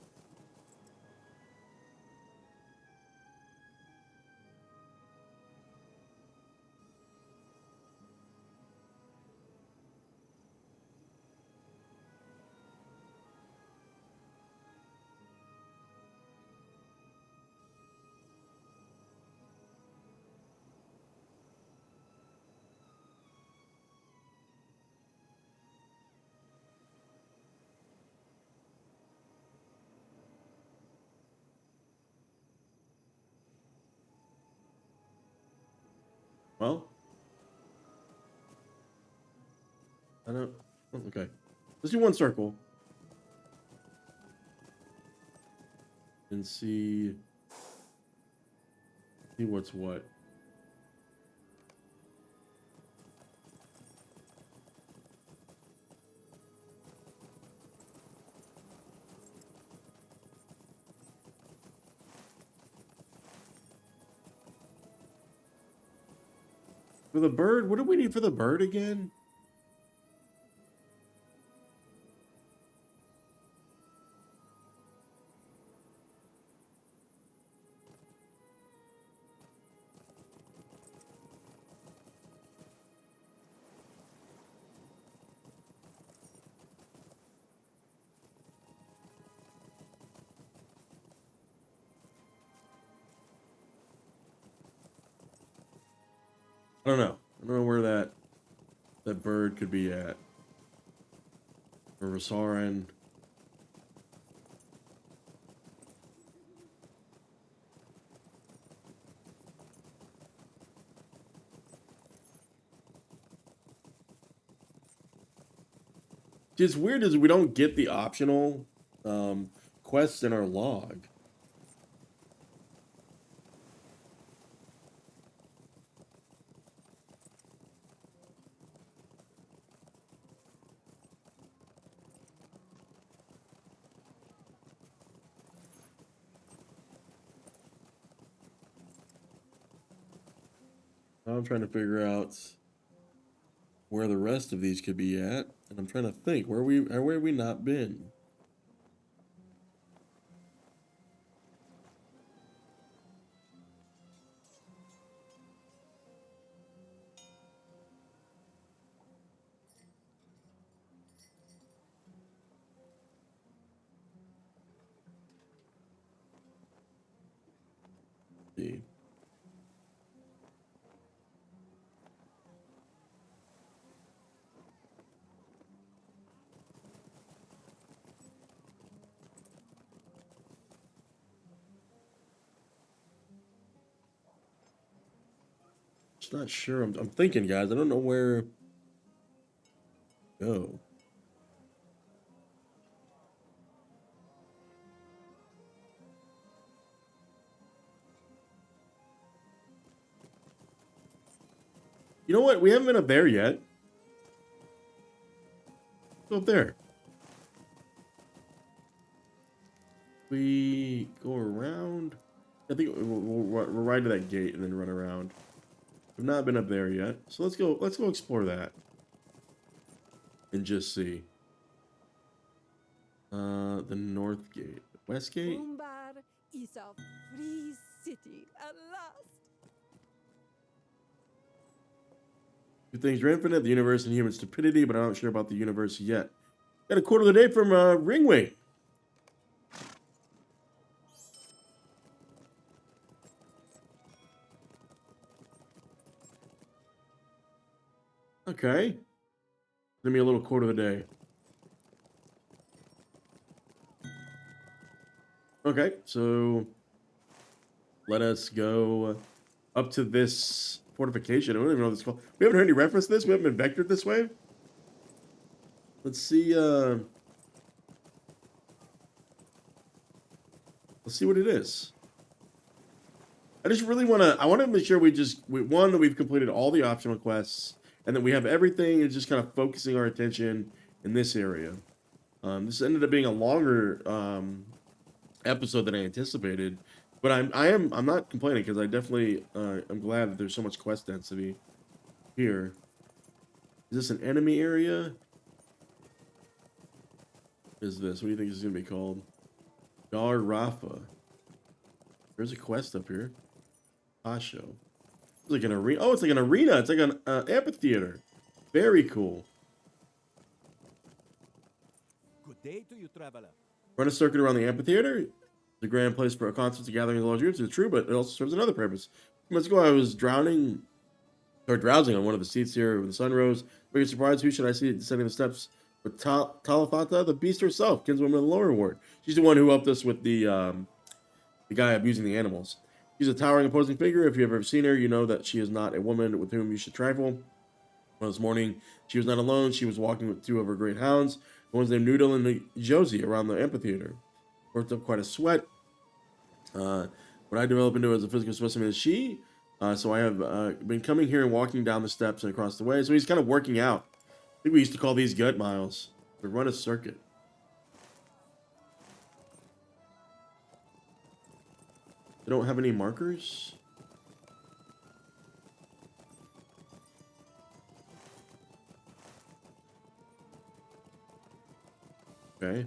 Well, I don't. Okay, let's do one circle and see what's what. For the bird, what do we need for the bird again? I don't know. I don't know where that bird could be at. Or Rosarin. It's weird is we don't get the optional quests in our log. I'm trying to figure out where the rest of these could be at, and I'm trying to think where have we not been. Let's see. Just not sure. I'm thinking, guys. I don't know where to go. You know what? We haven't been up there yet. Go up there. We go around. I think we're right to that gate and then run around. We've not been up there yet, so let's go. Let's go explore that and just see. The north gate, west gate. Umbar is a free city at last. Two things are infinite: the universe and human stupidity. But I'm not sure about the universe yet. Got a quarter of the day from Ringway. Okay. Give me a little quarter of the day. Okay, so let us go up to this fortification. I don't even know what this is called. We haven't heard any reference to this. We haven't been vectored this way. Let's see. Let's see what it is. I just really want to. I want to make sure one, that we've completed all the optional quests, and that we have everything. And just kind of focusing our attention in this area. This ended up being a longer episode than I anticipated, but I'm not complaining because I definitely I'm glad that there's so much quest density here. Is this an enemy area? Is this? What do you think this is gonna be called? Dar Rafa. There's a quest up here. Pasho. It's like an arena. Oh, it's like an arena. It's like an amphitheater. Very cool. Good day to you, traveler. Run a circuit around the amphitheater. It's a grand place for a concert to gathering of large groups. It's true, but it also serves another purpose. Months ago, I was drowsing on one of the seats here when the sun rose. Big surprise, who should I see descending the steps with Talafata, the beast herself, kinswoman of the lower ward. She's the one who helped us with the guy abusing the animals. She's a towering, imposing figure. If you've ever seen her, you know that she is not a woman with whom you should trifle. Well, this morning, she was not alone. She was walking with two of her great hounds. One's named Noodle and Josie around the amphitheater. Worked up quite a sweat. What I developed into as a physical specimen is she. So I have been coming here and walking down the steps and across the way. So he's kind of working out. I think we used to call these gut miles. To run a circuit. They don't have any markers. Okay.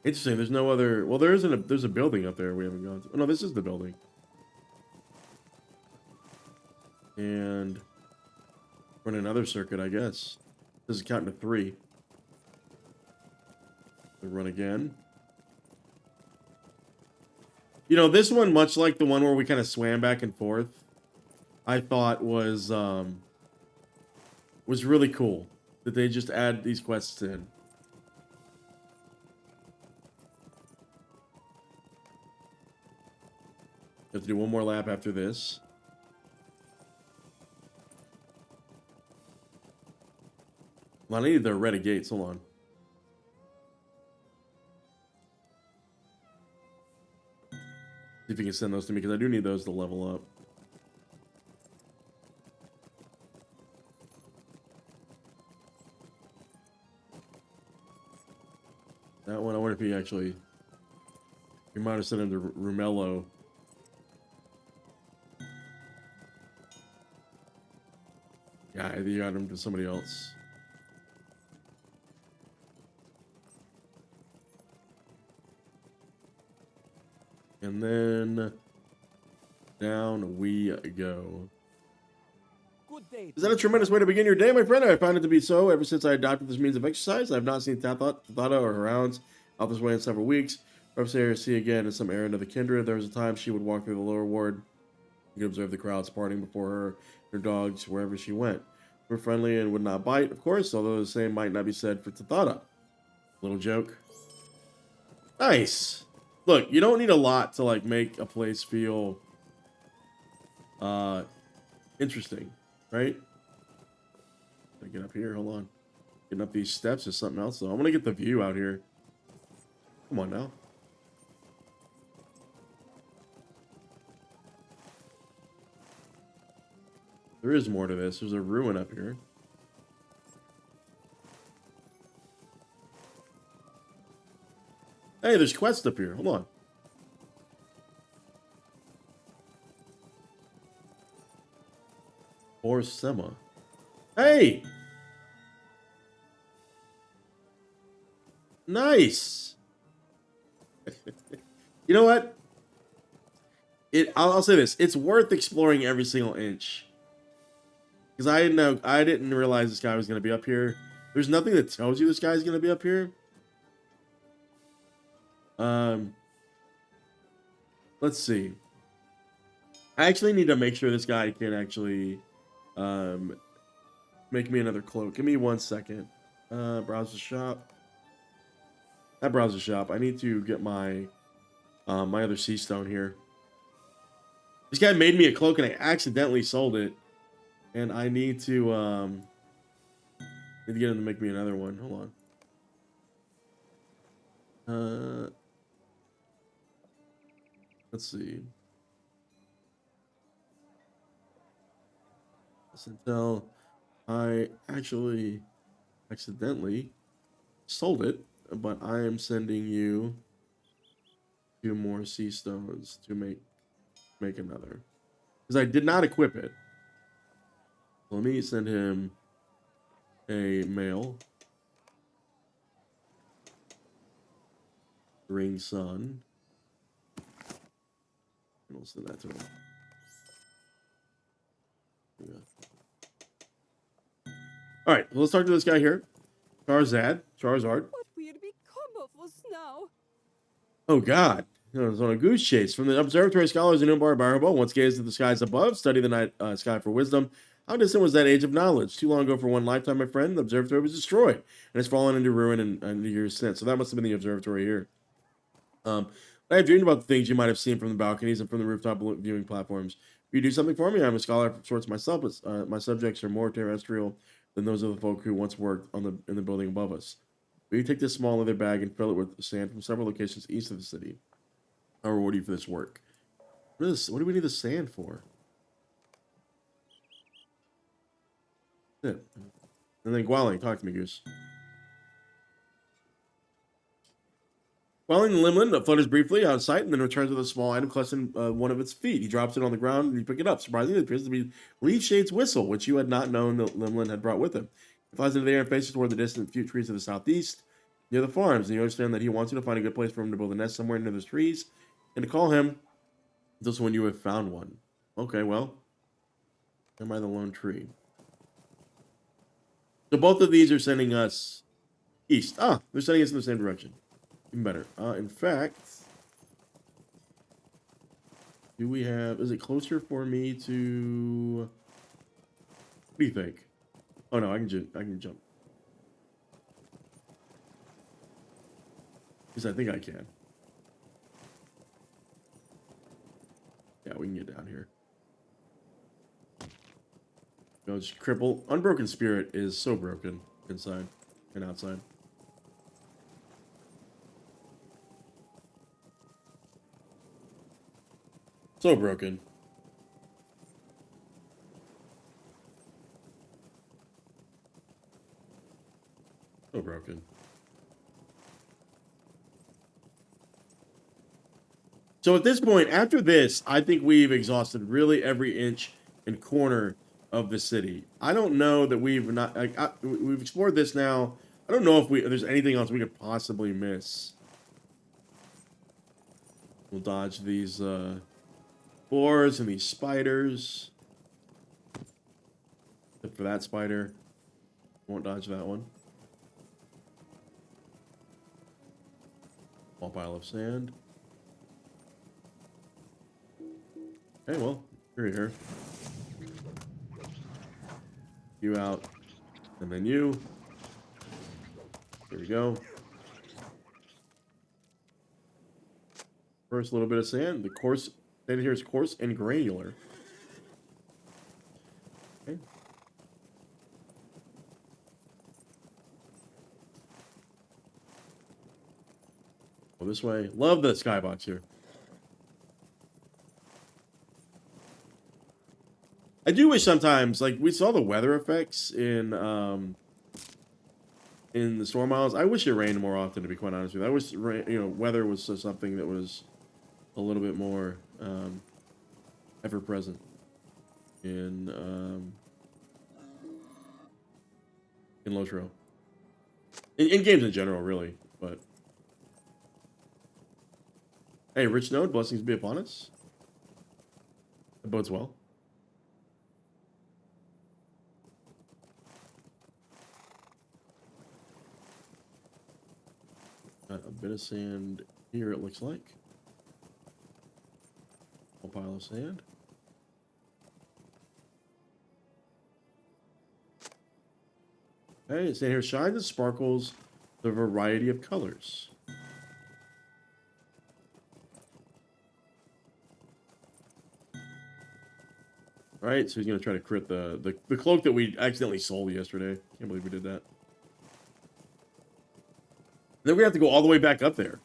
Interesting. There's no other. Well, there's a building up there we haven't gone to. Oh, no, this is the building. And run another circuit, I guess. This is counting to 3. We run again. You know, this one, much like the one where we kind of swam back and forth, I thought was really cool that they just add these quests in. Have to do one more lap after this. Well, I need the red gates. Hold on. See if you can send those to me, because I do need those to level up. That one, I wonder if he actually... He might have sent him to Rumello. Yeah, I think you got him to somebody else. And then down we go. Good day. Is that a tremendous way to begin your day, my friend? I found it to be so ever since I adopted this means of exercise. I've not seen Thada or her hounds out this way in several weeks. Perhaps I see again in some errand of the kindred. There was a time she would walk through the lower ward. You could observe the crowds parting before her, her dogs, wherever she went. We're friendly and would not bite, of course, although the same might not be said for Tathada. Little joke. Nice. Look, you don't need a lot to like make a place feel interesting, right? I get up here, hold on. Getting up these steps is something else though. I'm gonna get the view out here. Come on now. There is more to this. There's a ruin up here. Hey, there's quests up here. Hold on. Or Sema. Hey! Nice! You know what? I'll say this. It's worth exploring every single inch. Because I didn't realize this guy was going to be up here. There's nothing that tells you this guy's going to be up here. Let's see. I actually need to make sure this guy can actually make me another cloak. Give me 1 second. Browse the shop. That browse the shop. I need to get my my other sea stone here. This guy made me a cloak and I accidentally sold it. And I need to get him to make me another one. Hold on. Let's see. Until I actually accidentally sold it, but I am sending you 2 more sea stones to make another. Because I did not equip it. Let me send him a mail. Ring sun. And we'll send that to him. Yeah. All right, let's talk to this guy here. Charizard. What will become of us now? Oh, God. He was on a goose chase. From the observatory scholars in Umbar Baharbêl once gazed at the skies above, studied the night sky for wisdom. How distant was that age of knowledge? Too long ago for one lifetime, my friend. The observatory was destroyed, and it's fallen into ruin and years since. So that must have been the observatory here. I have dreamed about the things you might have seen from the balconies and from the rooftop viewing platforms. Will you do something for me? I'm a scholar of sorts myself, but my subjects are more terrestrial than those of the folk who once worked in the building above us. Will you take this small leather bag and fill it with sand from several locations east of the city? I'll reward you for this work. What do we need the sand for? And then Gwalling, talk to me, Goose. Gwalling the Limland flutters briefly out of sight and then returns with a small item clutching one of its feet. He drops it on the ground and you pick it up. Surprisingly, it appears to be Leaf Shade's whistle, which you had not known that Limland had brought with him. He flies into the air and faces toward the distant few trees to the southeast, near the farms, and you understand that he wants you to find a good place for him to build a nest somewhere near those trees, and to call him just when you have found one. Okay, well, am I the lone tree? So both of these are sending us east. Ah, they're sending us in the same direction. Even better. In fact, do we have... Is it closer for me to... What do you think? Oh, no, I can jump. Because I think I can. Yeah, we can get down here. No, just cripple. Unbroken Spirit is so broken inside and outside. So broken. So broken. So at this point, after this, I think we've exhausted really every inch and corner of the city. I don't know that we've we've explored this now. I don't know if there's anything else we could possibly miss. We'll dodge these boars and these spiders. Except for that spider. Won't dodge that one. Small pile of sand. Okay, well, you're here. You out. And then you. Here we go. First little bit of sand. The coarse sand here is coarse and granular. Okay. Go this way. Love the skybox here. I do wish sometimes, like, we saw the weather effects in in the Storm Isles. I wish it rained more often, to be quite honest with you. I wish weather was something that was a little bit more ever present in LOTRO. In games in general, really. But hey, Rich Node, blessings be upon us. It bodes well. Got a bit of sand here, it looks like. A pile of sand. Okay, sand here shines and sparkles the variety of colors. All right, so he's gonna try to crit the cloak that we accidentally sold yesterday. Can't believe we did that. Then we have to go all the way back up there.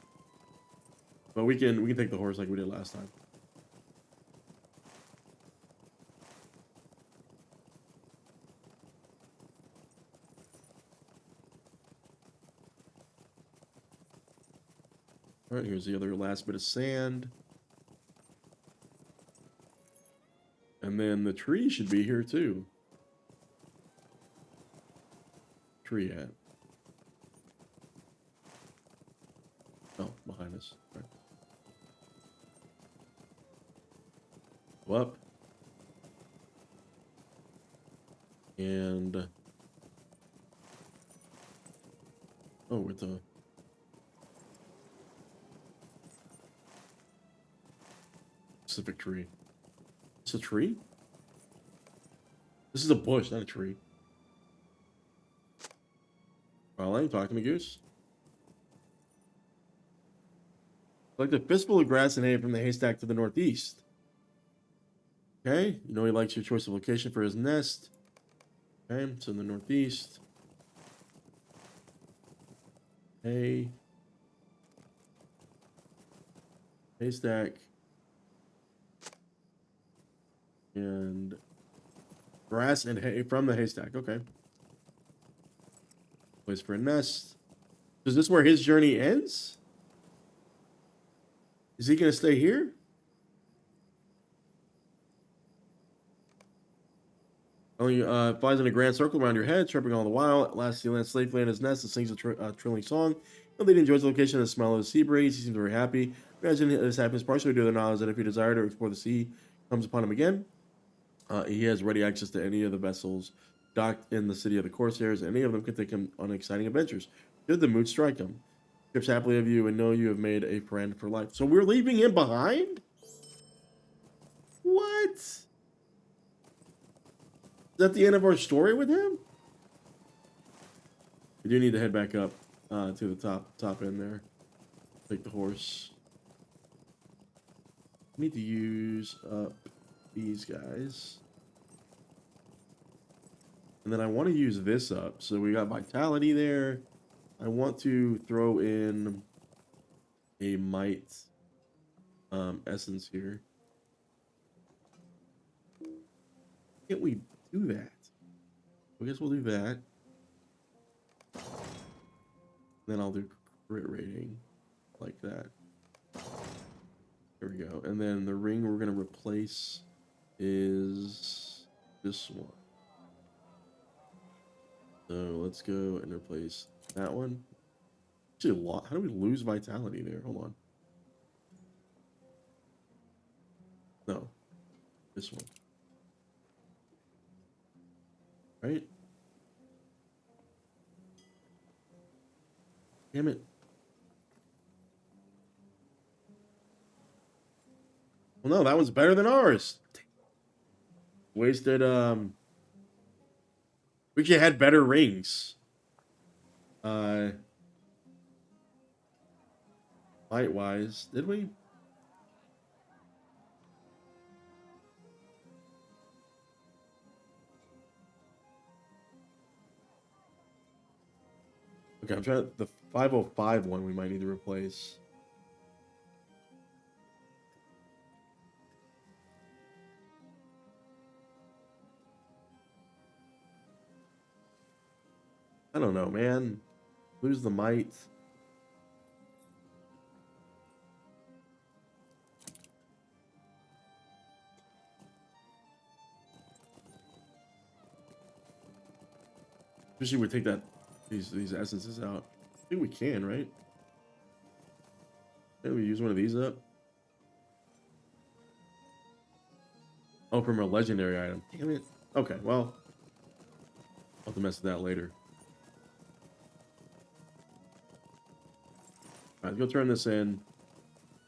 But we can take the horse like we did last time. All right, here's the other last bit of sand. And then the tree should be here too. Tree hat. Oh, behind us. All right. Go up. And oh, with the specific tree. It's a tree? This is a bush, not a tree. Well, I ain't talking to Goose. Like a fistful of grass and hay from the haystack to the northeast. Okay, you know he likes your choice of location for his nest. Okay, it's in the northeast. Hay. Haystack. And grass and hay from the haystack. Okay. Place for a nest. Is this where his journey ends? Is he going to stay here? Only flies in a grand circle around your head, chirping all the while. At last, he lands safely in his nest and sings a trilling song. He enjoys the location and the smell of the sea breeze. He seems very happy. Imagine this happens partially due to the knowledge that if he desired to explore the sea, comes upon him again. He has ready access to any of the vessels docked in the city of the Corsairs. Any of them can take him on exciting adventures. Should the mood strike him. Trips happily of you and know you have made a friend for life. So we're leaving him behind? What? Is that the end of our story with him? We do need to head back up to the top end there. Take the horse. Need to use up these guys. And then I want to use this up. So we got vitality there. I want to throw in a might essence here. Can't we do that? I guess we'll do that. Then I'll do crit rating like that. There we go. And then the ring we're going to replace is this one. So let's go and replace that one. Actually, a lot. How do we lose vitality there? Hold on. No. This one. Right? Damn it. Well, no, that one's better than ours. Wasted, we actually had better rings. Light-wise, did we? Okay, I'm trying to, the 505 one we might need to replace. I don't know, man. Lose the might. Especially we take that these essences out. I think we can, right? Maybe we use one of these up. Oh, from a legendary item. Damn it. Okay, well, I'll have to mess with that later. All right, let's go turn this in.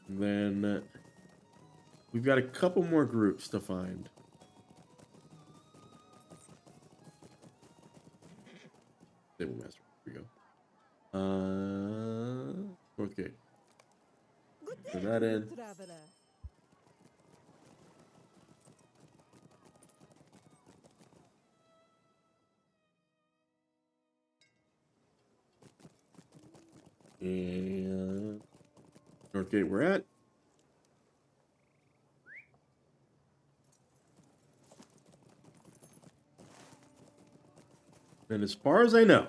And then we've got a couple more groups to find. Stable master. Here we go. Okay. Put that in. Traveler. And North Gate we're at. And as far as I know,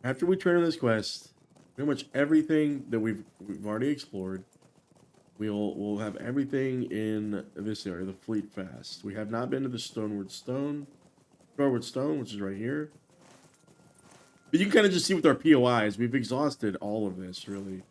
after we turn in this quest, pretty much everything that we've already explored, we'll have everything in this area, the Fleet Fast. We have not been to the Starward Stone, which is right here. But you can kind of just see with our POIs, we've exhausted all of this, really.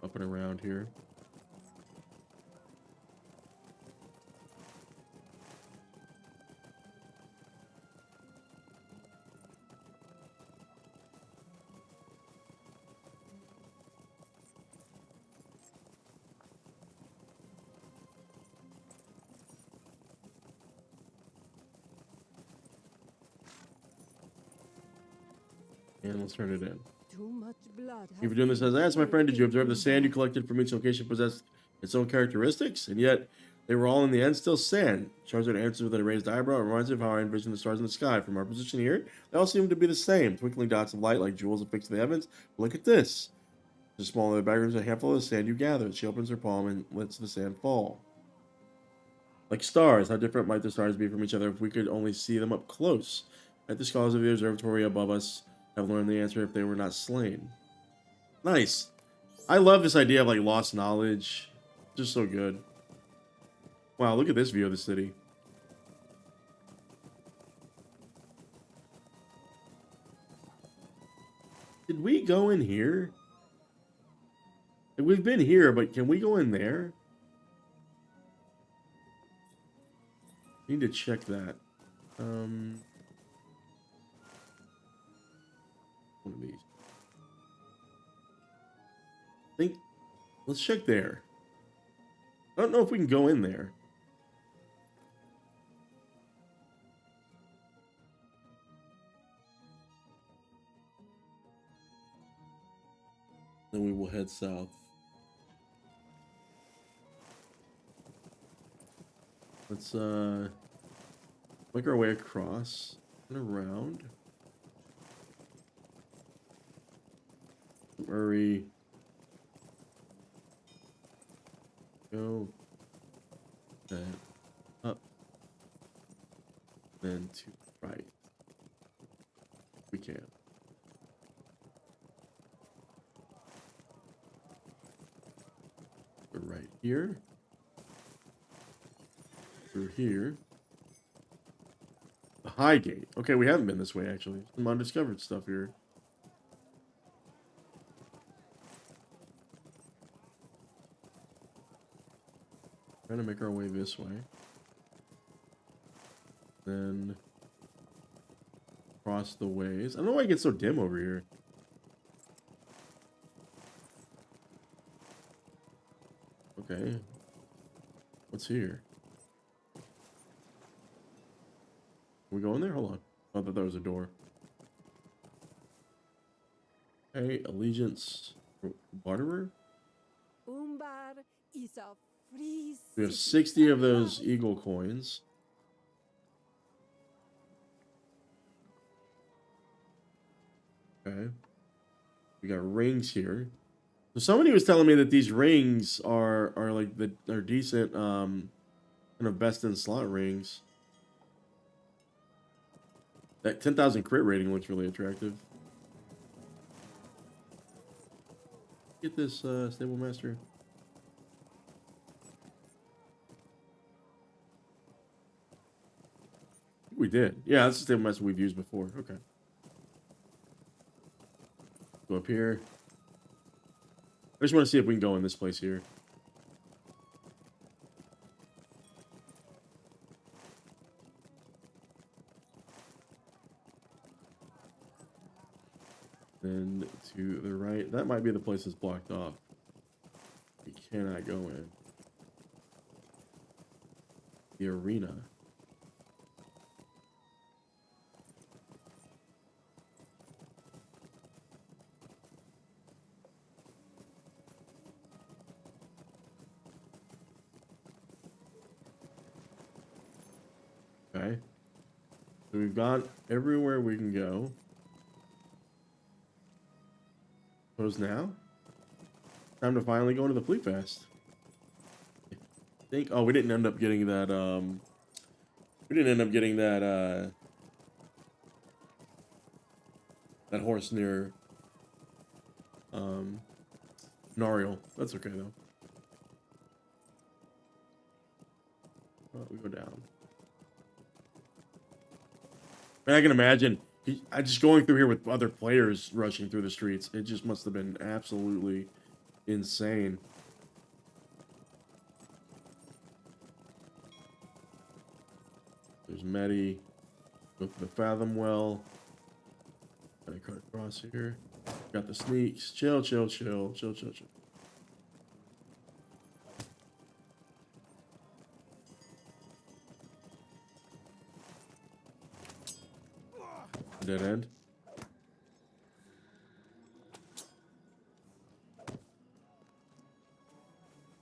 Up and around here. And let's turn it in. Too much blood. If you're doing this as I asked my friend, did you observe the sand you collected from each location possessed its own characteristics? And yet, they were all in the end still sand. Charizard answers with a raised eyebrow. It reminds me of how I envision the stars in the sky. From our position here, they all seem to be the same. Twinkling dots of light like jewels affixed to the heavens. But look at this. The smaller the background is a handful of sand you gather. She opens her palm and lets the sand fall. Like stars, how different might the stars be from each other if we could only see them up close? Might the scholars of the observatory above us have learned the answer if they were not slain? Nice. I love this idea of like lost knowledge. Just so good. Wow, look at this view of the city. Did we go in here? We've been here, but can we go in there? Need to check that. One of these. Let's check there. I don't know if we can go in there. Then we will head south. Let's make our way across and around. Hurry. Go. Then up. Then to right. We can. We're right here. Through here. The High Gate. Okay, we haven't been this way actually. Some undiscovered stuff here. Trying to make our way this way. Then cross the ways. I don't know why it gets so dim over here. Okay. What's here? Can we go in there? Hold on. I thought there was a door. Okay, allegiance. Barterer? Umbar is a free We have city. 60 of those eagle coins. Okay. We got rings here. So somebody was telling me that these rings are like are decent kind of best in slot rings. That 10,000 crit rating looks really attractive. Get this stable master. We did. Yeah, that's the stable master we've used before. Okay. Go up here. I just want to see if we can go in this place here. Then to the right, that might be the place that's blocked off. We cannot go in. The arena. Okay. So we've got everywhere we can go. Suppose now? Time to finally go into the Fleet Fest. I think, oh, we didn't end up getting that, that horse near, Nariel. That's okay, though. We go down. And I can imagine, I just going through here with other players rushing through the streets. It just must have been absolutely insane. There's Medi. Go to the Fathom Well. Gotta cut across here. Got the sneaks. Chill, chill, chill, chill, chill, chill. Dead end.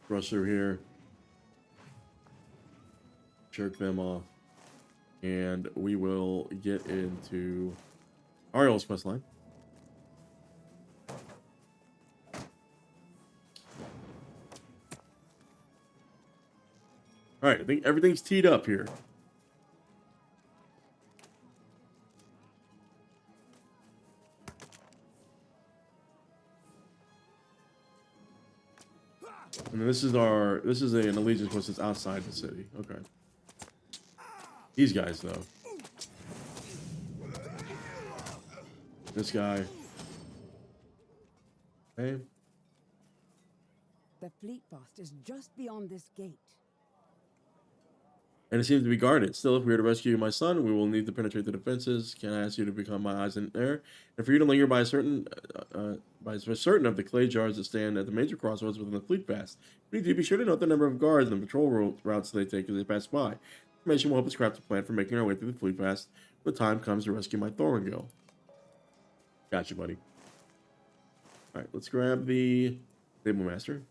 Rush through here. Jerk them off. And we will get into Ariel's quest line. Alright, I think everything's teed up here. And this is an allegiance quest that's outside the city. Okay. These guys though. This guy. Okay. The fleet fast is just beyond this gate. And it seems to be guarded. Still, if we are to rescue my son, we will need to penetrate the defenses. Can I ask you to become my eyes in there? And for you to linger by certain of the clay jars that stand at the major crossroads within the fleet fast. We need to be sure to note the number of guards and the patrol routes they take as they pass by. Information will help us craft a plan for making our way through the fleet fast when the time comes to rescue my Thorngil. Gotcha, buddy. Alright, let's grab the Stable Master.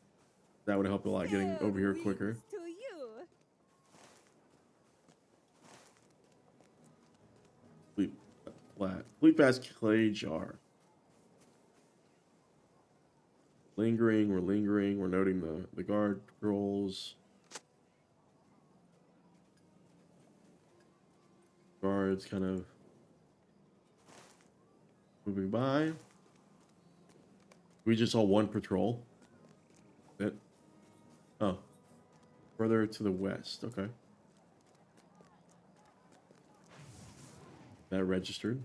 That would help a lot getting over here quicker. Fleet fast clay jar. Lingering, we're noting the guard rolls. Guards kind of moving by. We just saw one patrol. That, oh, further to the west. Okay. That registered.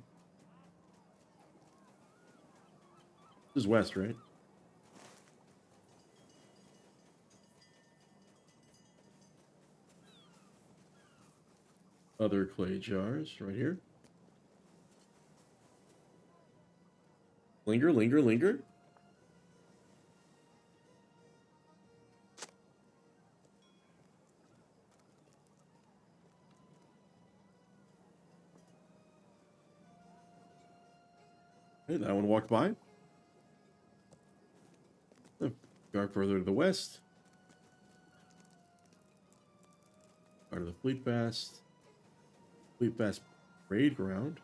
This is west, right? Other clay jars right here. Linger, linger, linger. Okay, that one walked by. Oh, guard further to the west. Part of the Fleet Fast. Fleet Fast parade ground.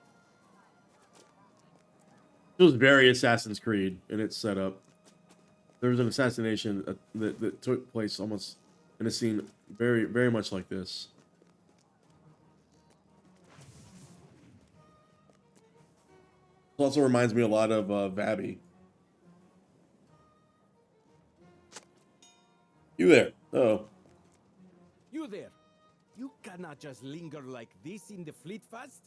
Feels very Assassin's Creed in its setup. There was an assassination that took place almost in a scene very, very much like this. It also reminds me a lot of Vabby. You there? Oh. You there! You cannot just linger like this in the fleet fast.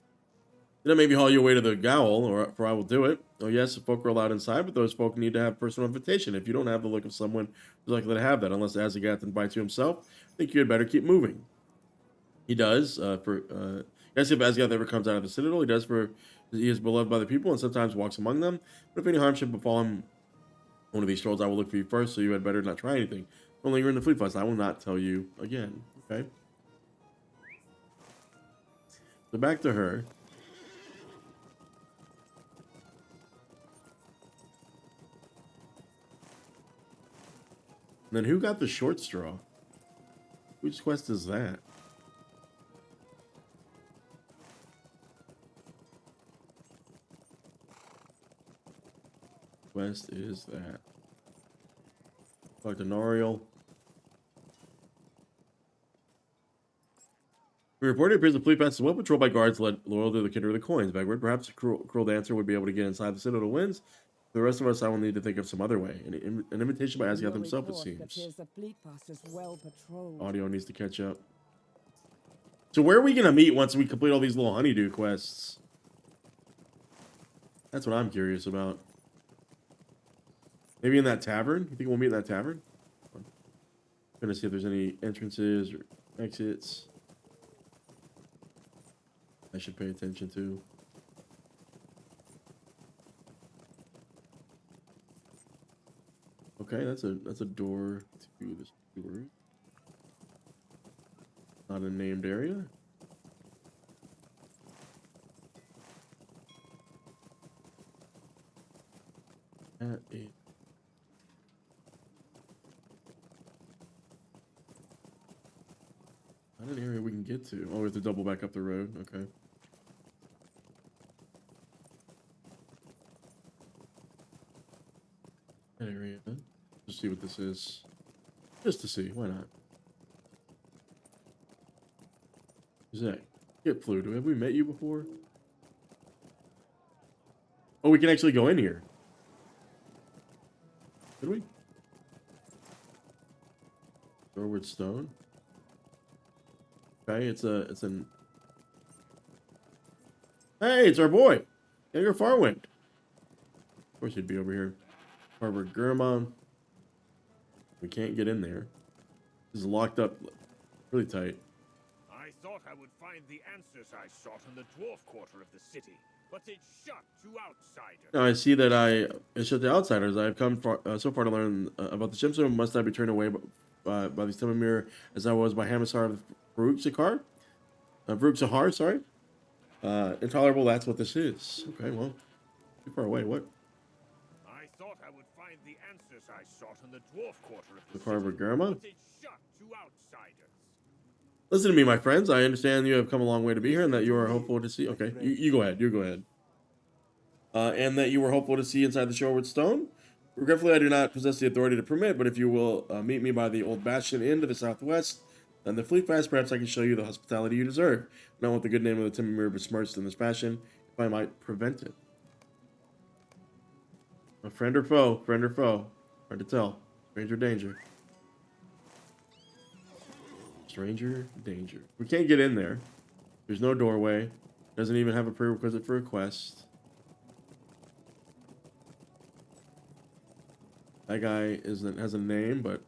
Then maybe haul you away to the Gowl, or for I will do it. Oh yes, the folk are allowed inside, but those folk need to have personal invitation. If you don't have the look of someone who's likely to have that, unless Azagath invites you himself, I think you had better keep moving. He does. Yes, if Azagath ever comes out of the Citadel, he does for he is beloved by the people and sometimes walks among them. But if any harm should befall him one of these strolls, I will look for you first, so you had better not try anything. Don't linger in the fleet fast. I will not tell you again. Okay. So back to her. And then who got the short straw? Whose quest is that? Quest is that? Talk to Noriel. We reported it appears the fleet pass is well patrolled by guards led loyal to the Kindred of the Coins. Vegward, perhaps a cruel dancer would be able to get inside the Citadel Winds. For the rest of us, I will need to think of some other way. An invitation by Azagath himself, it seems. The fleet pass is well patrolled. Audio needs to catch up. So where are we going to meet once we complete all these little honeydew quests? That's what I'm curious about. Maybe in that tavern? You think we'll meet in that tavern? I'm going to see if there's any entrances or exits I should pay attention to. Okay, that's a door to the steward. Not a named area. That is not an area we can get to. Oh, we have to double back up the road. Okay. That area. Just see what this is. Just to see. Why not? Zach, get flew. Have we met you before? Oh, we can actually go in here. Did we? Forward stone. Okay, it's an. Hey, it's our boy, Edgar Farwind. Of course, he'd be over here. Harbor Gurmon. We can't get in there. This is locked up, really tight. I thought I would find the answers I sought in the dwarf quarter of the city, but it's shut to outsiders. Now I see that it's shut to outsiders. I have come so far to learn about the ship, so must I be turned away by these Timamir as I was by Hamisar of Farouk Sahar, sorry. Intolerable, that's what this is. Okay, well, too far away. What? I thought I would find the answers I sought in the dwarf quarter of the Harbor city, Gurmon? but it's shut to outsiders. Listen to me, my friends. I understand you have come a long way to be here and that you are hopeful to see... Okay, you go ahead. You go ahead. And that you were hopeful to see inside the Shoreward Stone. Regretfully, I do not possess the authority to permit, but if you will meet me by the Old Bastion Inn to the southwest, then the Fleet Fast, perhaps I can show you the hospitality you deserve. Not with the good name of the Timamir besmirched in this fashion, if I might prevent it. A friend or foe? Friend or foe? Hard to tell. Stranger danger. Stranger danger. We can't get in there. There's no doorway. Doesn't even have a prerequisite for a quest. That guy has a name, but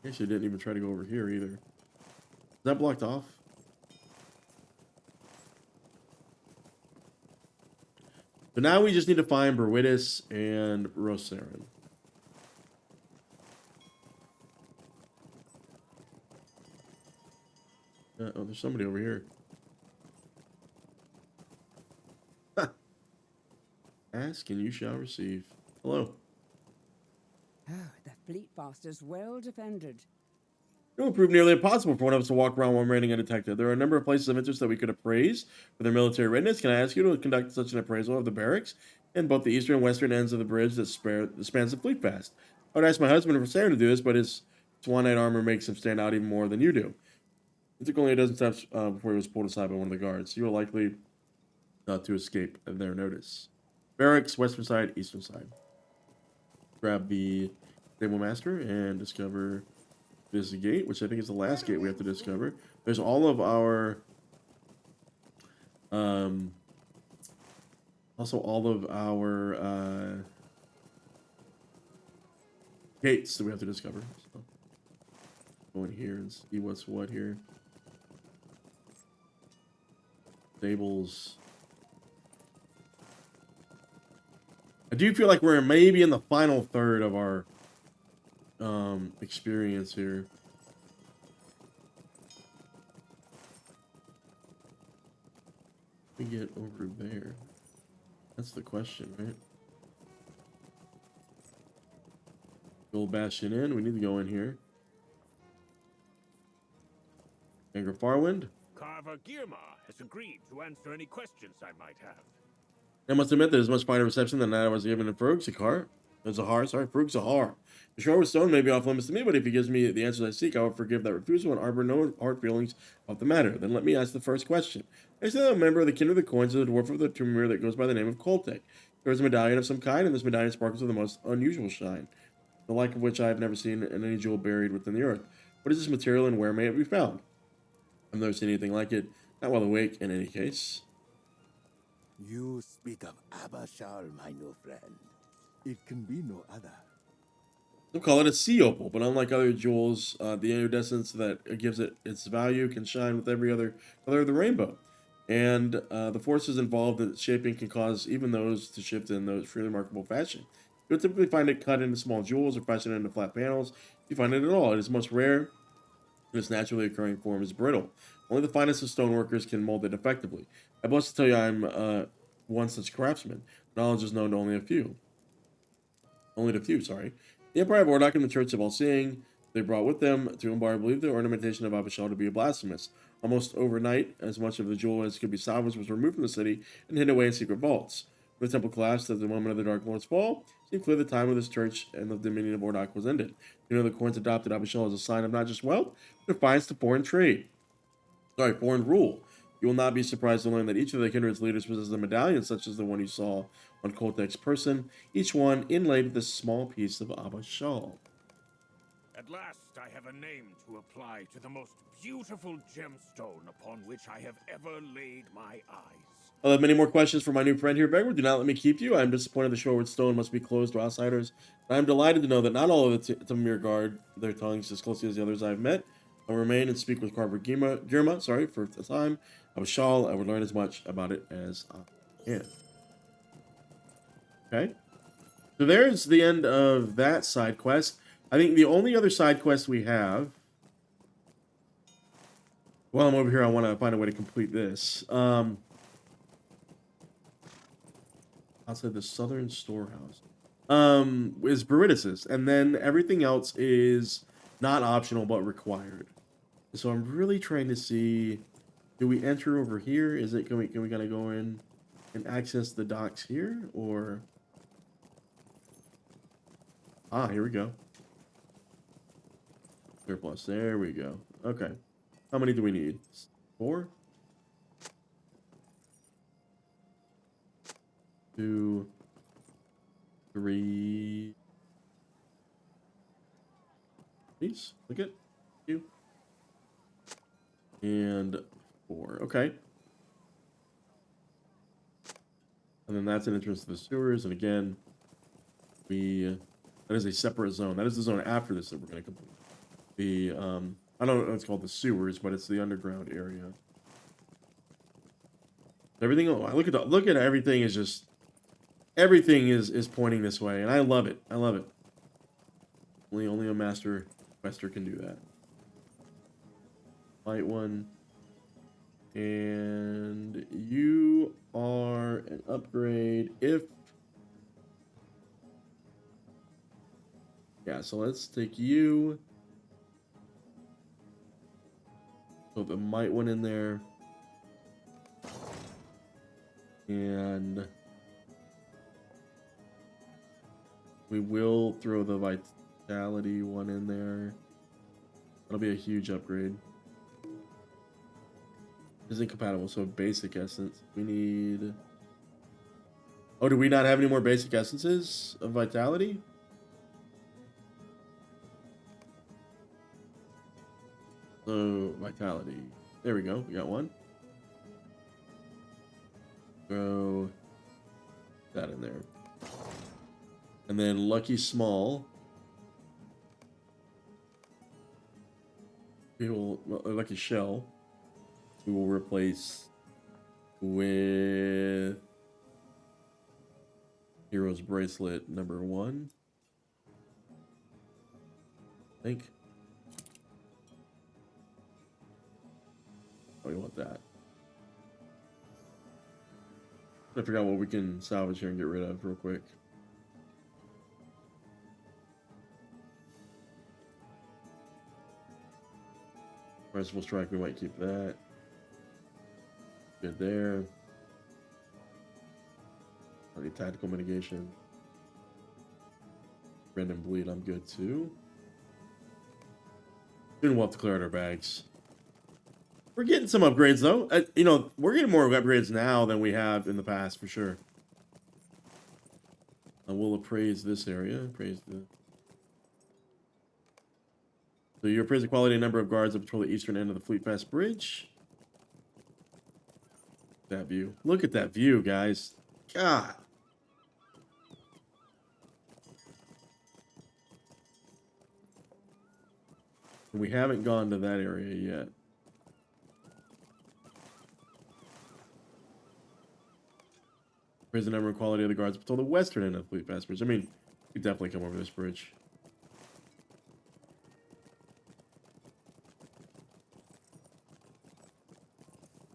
I guess you didn't even try to go over here either. Is that blocked off? So now we just need to find Berwitis and Rosarin. Oh, there's somebody over here. Ask and you shall receive. Hello. Oh, the fleet fast is well defended. It will prove nearly impossible for one of us to walk around while remaining undetected. There are a number of places of interest that we could appraise for their military readiness. Can I ask you to conduct such an appraisal of the barracks and both the eastern and western ends of the bridge that spans the fleet fast? I would ask my husband for Sarah to do this, but his swan-knight armor makes him stand out even more than you do. It took only a dozen steps before he was pulled aside by one of the guards. You are likely not to escape their notice. Barracks, western side, eastern side. Grab the stable master and discover this gate, which I think is the last gate we have to discover. There's all of our also all of our gates that we have to discover. So go in here and see what's what here. Stables. I do feel like we're maybe in the final third of our experience here. We get over there. That's the question, right? Gold Bastion Inn. We need to go in here. Anger Farwind. Carver Girma has agreed to answer any questions I might have. I must admit that it's much finer reception than that I was given in Frugzahar. Frugzahar. The Shoreward Stone may be off limits to me, but if he gives me the answers I seek, I will forgive that refusal and harbor no hard feelings about the matter. Then let me ask the first question. I say that I'm a member of the Kin of the Coins of the Dwarf of the Tumir that goes by the name of Koltek. There is a medallion of some kind, and this medallion sparkles with the most unusual shine, the like of which I have never seen in any jewel buried within the earth. What is this material, and where may it be found? I've never seen anything like it, not while awake in any case. You speak of Abashal, my new friend. It can be no other. They'll call it a sea opal, but unlike other jewels, the iridescence that gives it its value can shine with every other color of the rainbow. And the forces involved in its shaping can cause even those to shift in those truly remarkable fashion. You'll typically find it cut into small jewels or fashioned into flat panels. You find it at all. It is most rare, and its naturally occurring form is brittle. Only the finest of stoneworkers can mold it effectively. I boast to tell you I'm one such craftsman. Knowledge is known to only to few. The Empire of Ordok and the Church of All-Seeing they brought with them to Umbar believed the ornamentation of Abashal to be blasphemous. Almost overnight, as much of the jewel as could be salvaged was removed from the city and hidden away in secret vaults. When the temple collapsed at the moment of the Dark Lord's fall, it seemed clear the time of this church and the dominion of Ordok was ended. You know, the coins adopted Abashal as a sign of not just wealth, but defiance to foreign rule. You will not be surprised to learn that each of the kindred's leaders possesses a medallion such as the one you saw on Koltek's person, each one inlaid with a small piece of Abashal. At last, I have a name to apply to the most beautiful gemstone upon which I have ever laid my eyes. I'll have many more questions for my new friend here, Vegward. Do not let me keep you. I am disappointed the Shoreward Stone must be closed to outsiders. I am delighted to know that not all of the Tumir guard their tongues as closely as the others I have met. I will remain and speak with Carver Girma, for the time. Abashal, I would learn as much about it as I can. Okay. So there's the end of that side quest. I think the only other side quest we have... While I'm over here, I want to find a way to complete this. Outside the southern storehouse. Is Beridus's. And then everything else is not optional, but required. So I'm really trying to see... Do we enter over here? Is it... Can we kind of go in and access the docks here? Or... Ah, here we go. Surplus. There we go. Okay. How many do we need? 4? 2, 3. Please look at you. And 4. Okay. And then that's an entrance to the sewers. And again, that is a separate zone. That is the zone after this that we're going to complete. I don't know if it's called the sewers, but it's the underground area. Everything. Look at everything is just. Everything is pointing this way, and I love it. I love it. Only a master quester can do that. Light one. And you are an upgrade if... Yeah, so let's take you. So the might one in there. And we will throw the vitality one in there. That'll be a huge upgrade. Isn't compatible, so basic essence. We need... Oh, do we not have any more basic essences of vitality? So, vitality. There we go. We got one. Throw that in there. And then Lucky Small. We will, Lucky Shell. We will replace with Hero's Bracelet number 1. I think. Oh, we want that. I forgot what we can salvage here and get rid of real quick. Merciful Strike, we might keep that. Good there. I need tactical mitigation. Random bleed, I'm good too. Soon we'll have to clear out our bags. We're getting some upgrades though. You know, we're getting more upgrades now than we have in the past for sure. I will appraise this area. Appraise the. So you appraise the quality and number of guards that patrol the eastern end of the Fleet Fast Bridge. That view. Look at that view, guys. God. We haven't gone to that area yet. Appraise the number and quality of the guards that patrol the western end of the Fleet Fast Bridge. I mean, we definitely come over this bridge.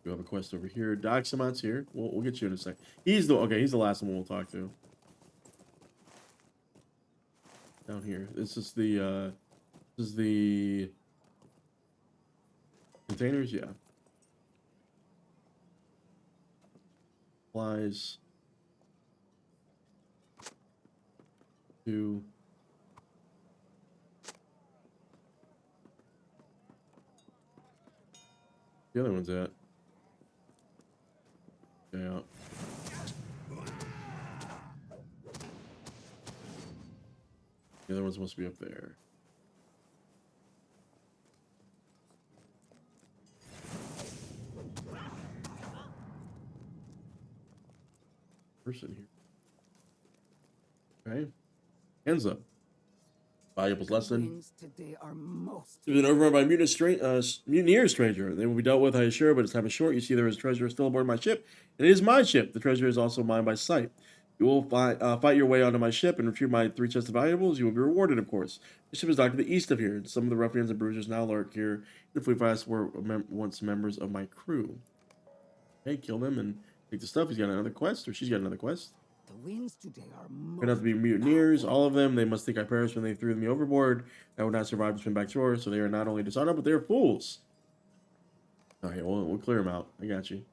We have a quest over here. Doc Samat's here. We'll get you in a sec. He's the last one we'll talk to. Down here. This is the containers, yeah. Supplies. 2. The other one's at. Yeah. The other one's supposed to be up there. Person here. Okay. Hands up. Valuable lesson. Today are most. It was an overrun by mutineer stranger. They will be dealt with, I assure, but it's time is short. You see, there is treasure still aboard my ship, and it is my ship. The treasure is also mine by sight. You will fight your way onto my ship and retrieve my 3 chests of valuables. You will be rewarded, of course. The ship is docked to the east of here, and some of the ruffians and bruisers now lurk here. The Fleet Fast were once members of my crew. Hey, kill them and take the stuff. He's got another quest, or she's got another quest. The winds today are most. Gonna have to be mutineers, all of them. They must think I perished when they threw me overboard. I would not survive to swim back shore, so they are not only dishonorable, but they are fools. All right, we'll clear them out. I got you.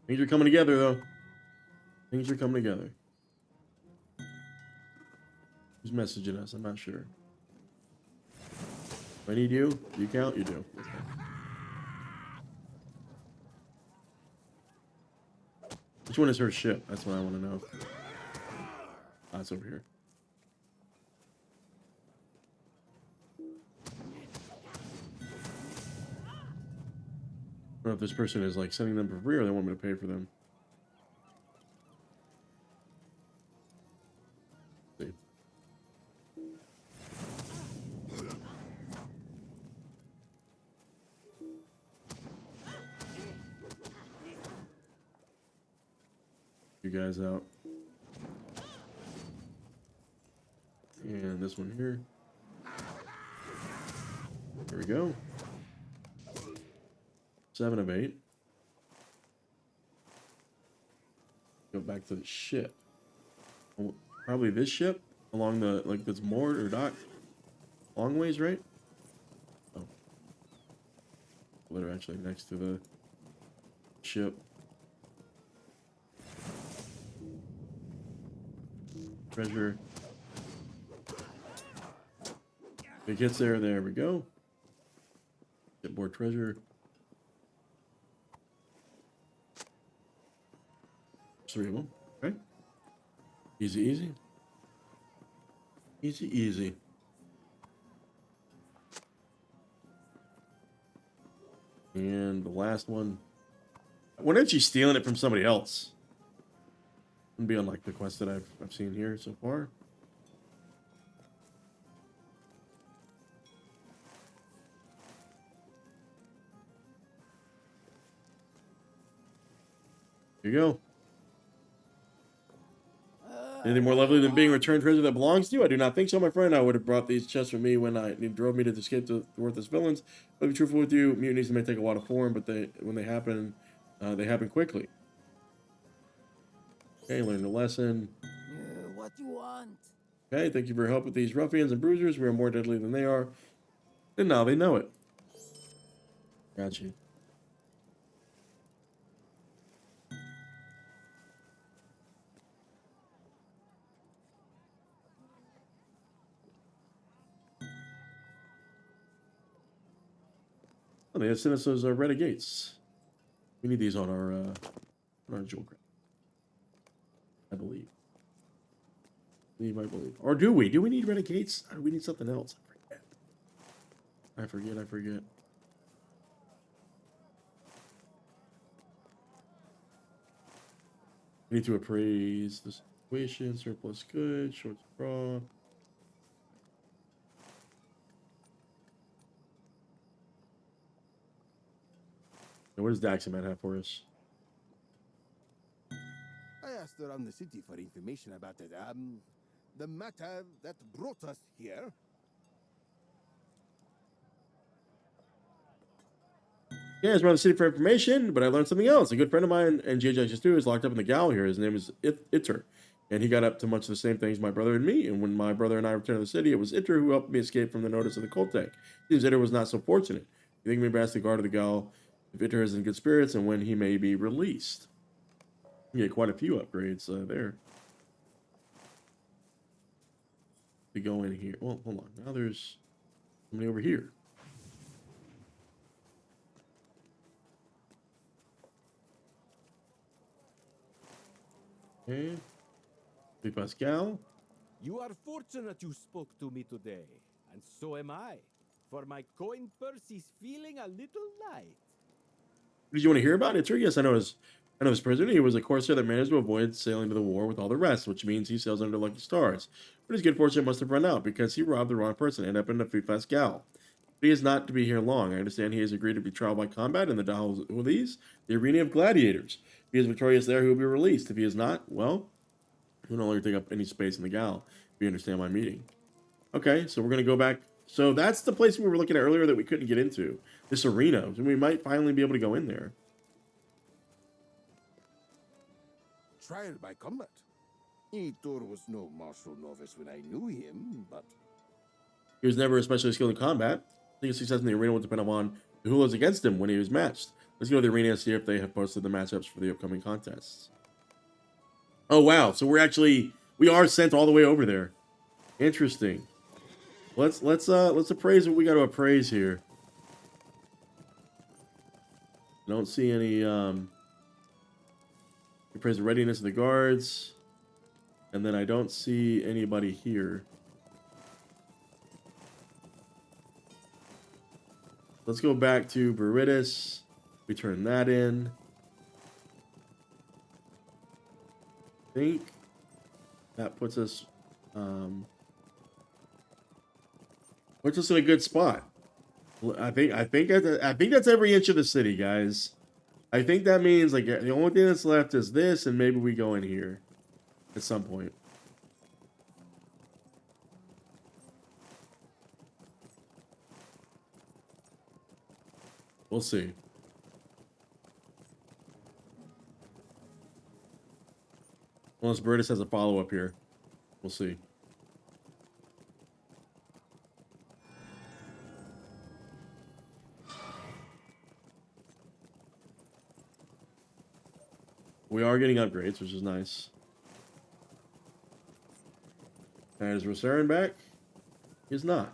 Things are coming together, though. Things are coming together. Who's messaging us? I'm not sure. If I need you, do you count? You do. Okay. Which one is her ship? That's what I want to know. Ah, it's over here. I don't know if this person is like sending them for free or they want me to pay for them. Let's see. You guys out. And this one here. There we go. 7 of 8. Go back to the ship. Oh, probably this ship. along the, like, this moored or dock. Long ways, right? Oh. They're actually next to the ship. Treasure. If it gets there, there we go. Get more treasure. Three of them. Okay. Easy, easy. Easy, easy. And the last one. Why aren't you stealing it from somebody else? Wouldn't be unlike the quest that I've seen here so far. Here you go. Anything more lovely than being returned treasure that belongs to you? I do not think so, my friend. I would have brought these chests with me when it drove me to escape the worthless villains. But to be truthful with you, mutinies may take a lot of form, but when they happen quickly. Okay, learned a lesson. What you want? Okay, thank you for your help with these ruffians and bruisers. We are more deadly than they are. And now they know it. Got you. Oh, they have sent us those renegades. We need these on our jewel crate. I believe. I believe. Or do we? Do we need renegades? Or do we need something else? I forget. We need to appraise the situation, surplus goods, short straw. Now, what does Daxaman have for us? I asked around the city for information about it. The matter that brought us here. Yeah, I was around the city for information, but I learned something else. A good friend of mine and GHX2 is locked up in the gal here. His name is Itter, and he got up to much of the same things my brother and me. And when my brother and I returned to the city, it was Itter who helped me escape from the notice of the Koltek. Seems Itter was not so fortunate. You think maybe ask the guard of the gal if Itter is in good spirits and when he may be released. You get quite a few upgrades there. We go in here. Well, hold on. Now there's somebody over here. Okay. Hey, Pascal. You are fortunate you spoke to me today, and so am I, for my coin purse is feeling a little light. Did you want to hear about it? Sure. Yes, I know his prisoner. He was a corsair that managed to avoid sailing to the war with all the rest, which means he sails under lucky stars. But his good fortune must have run out because he robbed the wrong person and ended up in a Fifas gal. But he is not to be here long. I understand he has agreed to be trialed by combat in the Dahulese, the arena of gladiators. If he is victorious there, he will be released. If he is not, well, he'll no longer take up any space in the gal, if you understand my meaning. Okay, so we're going to go back. So that's the place we were looking at earlier that we couldn't get into. This arena. So we might finally be able to go in there. Trial by combat. Itor was no martial novice when I knew him, but He was never especially skilled in combat. I think his success in the arena will depend upon who was against him when he was matched. Let's go to the arena and see if they have posted the matchups for the upcoming contests. Oh wow, so we are sent all the way over there. Interesting. Let's appraise what we got to appraise here. Don't see any appraise the readiness of the guards. And then I don't see anybody here. Let's go back to Beridus. We turn that in. I think that puts us in a good spot. I think that's every inch of the city, guys. I think that means like the only thing that's left is this, and maybe we go in here at some point. We'll see. Unless Bertus has a follow-up here. We'll see. We are getting upgrades, which is nice. And is Rosarin back? He's not.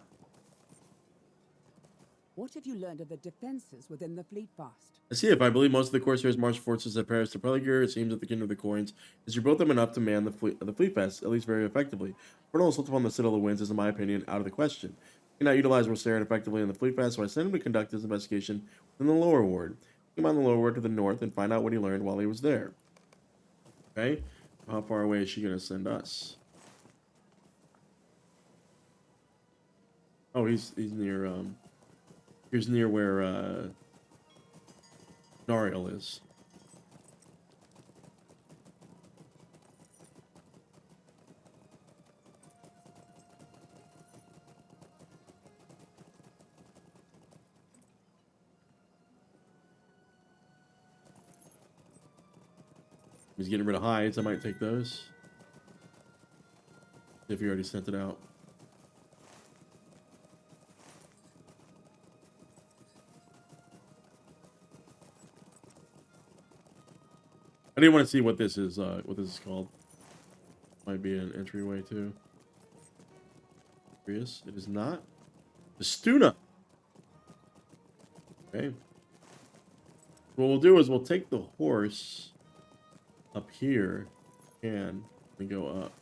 What have you learned of the defenses within the fleet fast? I see. If I believe most of the Corsairs marched forces at Paris to Peligur, it seems that the Kingdom of the Coins has rebuilt them enough to man the fleet fast, at least very effectively. Colonel assault upon the Citadel of Winds is, in my opinion, out of the question. He cannot utilize Rosarin effectively in the fleet fast, so I sent him to conduct his investigation in the lower ward. Take him on the lower ward to the north and find out what he learned while he was there. Okay? How far away is she going to send us? Oh, he's near, he's near where, Nariel is. He's getting rid of hides. I might take those. If you already sent it out. I didn't want to see what this is called. Might be an entryway too. Curious. It is not. The Stuna. Okay. What we'll do is we'll take the horse up here and go up.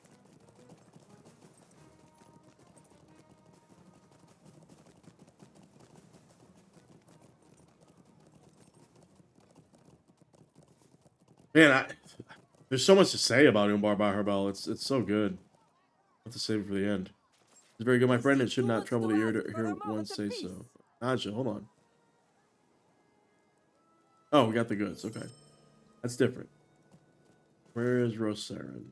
Man, there's so much to say about Umbar Baharbêl. It's so good. I have to save it for the end. It's very good, my friend. It should not trouble the ear to hear one say so. Naja, hold on. Oh, we got the goods. Okay. That's different. Where is Rosarin?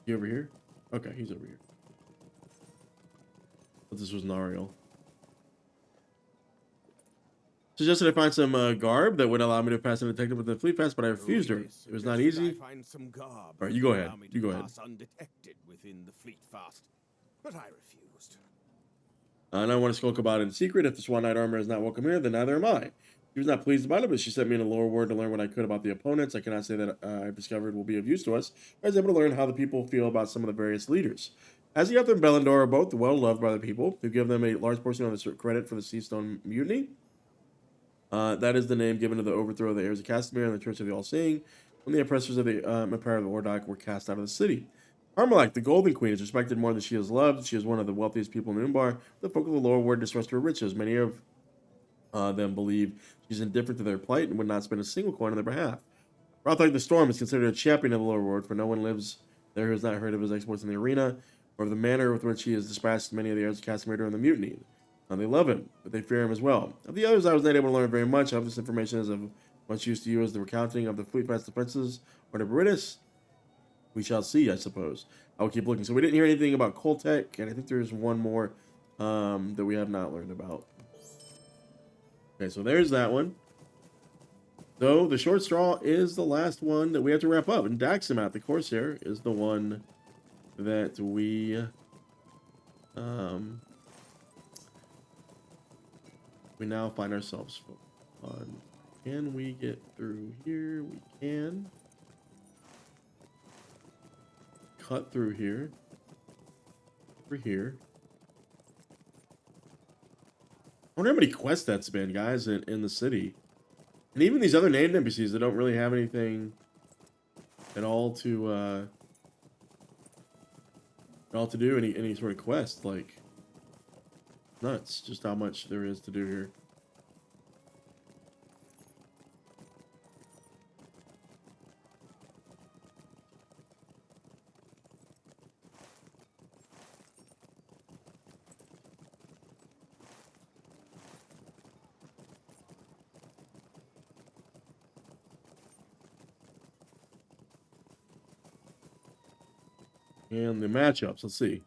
He over here? Okay, he's over here. But this was Nariel. Suggested I find some garb that would allow me to pass undetected with the fleet pass, but I refused her. It was not easy. Find some garb. All right, you go ahead. You go ahead. Undetected within the fleet fast, but I refused. And I want to skulk about it in secret. If the Swan Knight armor is not welcome here, then neither am I. She was not pleased about it, but she sent me in a lower ward to learn what I could about the opponents. I cannot say that I've discovered will be of use to us. I was able to learn how the people feel about some of the various leaders. Azioth and Belendor are both well loved by the people, who give them a large portion of the credit for the Seastone Mutiny. That is the name given to the overthrow of the heirs of Castamere and the Church of the All-Seeing, when the oppressors of the Empire of the Ordok were cast out of the city. Armalak, the Golden Queen, is respected more than she is loved. She is one of the wealthiest people in Umbar. The folk of the lower ward distrust her riches. Many of them believe she's indifferent to their plight and would not spend a single coin on their behalf. Rothog the Storm is considered a champion of the lower ward, for no one lives there who has not heard of his exploits in the arena, or of the manner with which he has dispatched many of the heirs of Castamere during the mutiny. They love him, but they fear him as well. Of the others, I was not able to learn very much. I hope this information is of much use to you as the recounting of the fleet fast defenses or the Beritis. We shall see, I suppose. I will keep looking. So we didn't hear anything about Koltek, and I think there's one more that we have not learned about. Okay, so there's that one. So the short straw is the last one that we have to wrap up. And Daxamat, the Corsair, is the one that we now find ourselves on. Can we get through here? We can. Cut through here. Over here. I wonder how many quests that's been, guys, in the city. And even these other named NPCs that don't really have anything at all to do any sort of quest, like nuts, just how much there is to do here. And the matchups, let's see.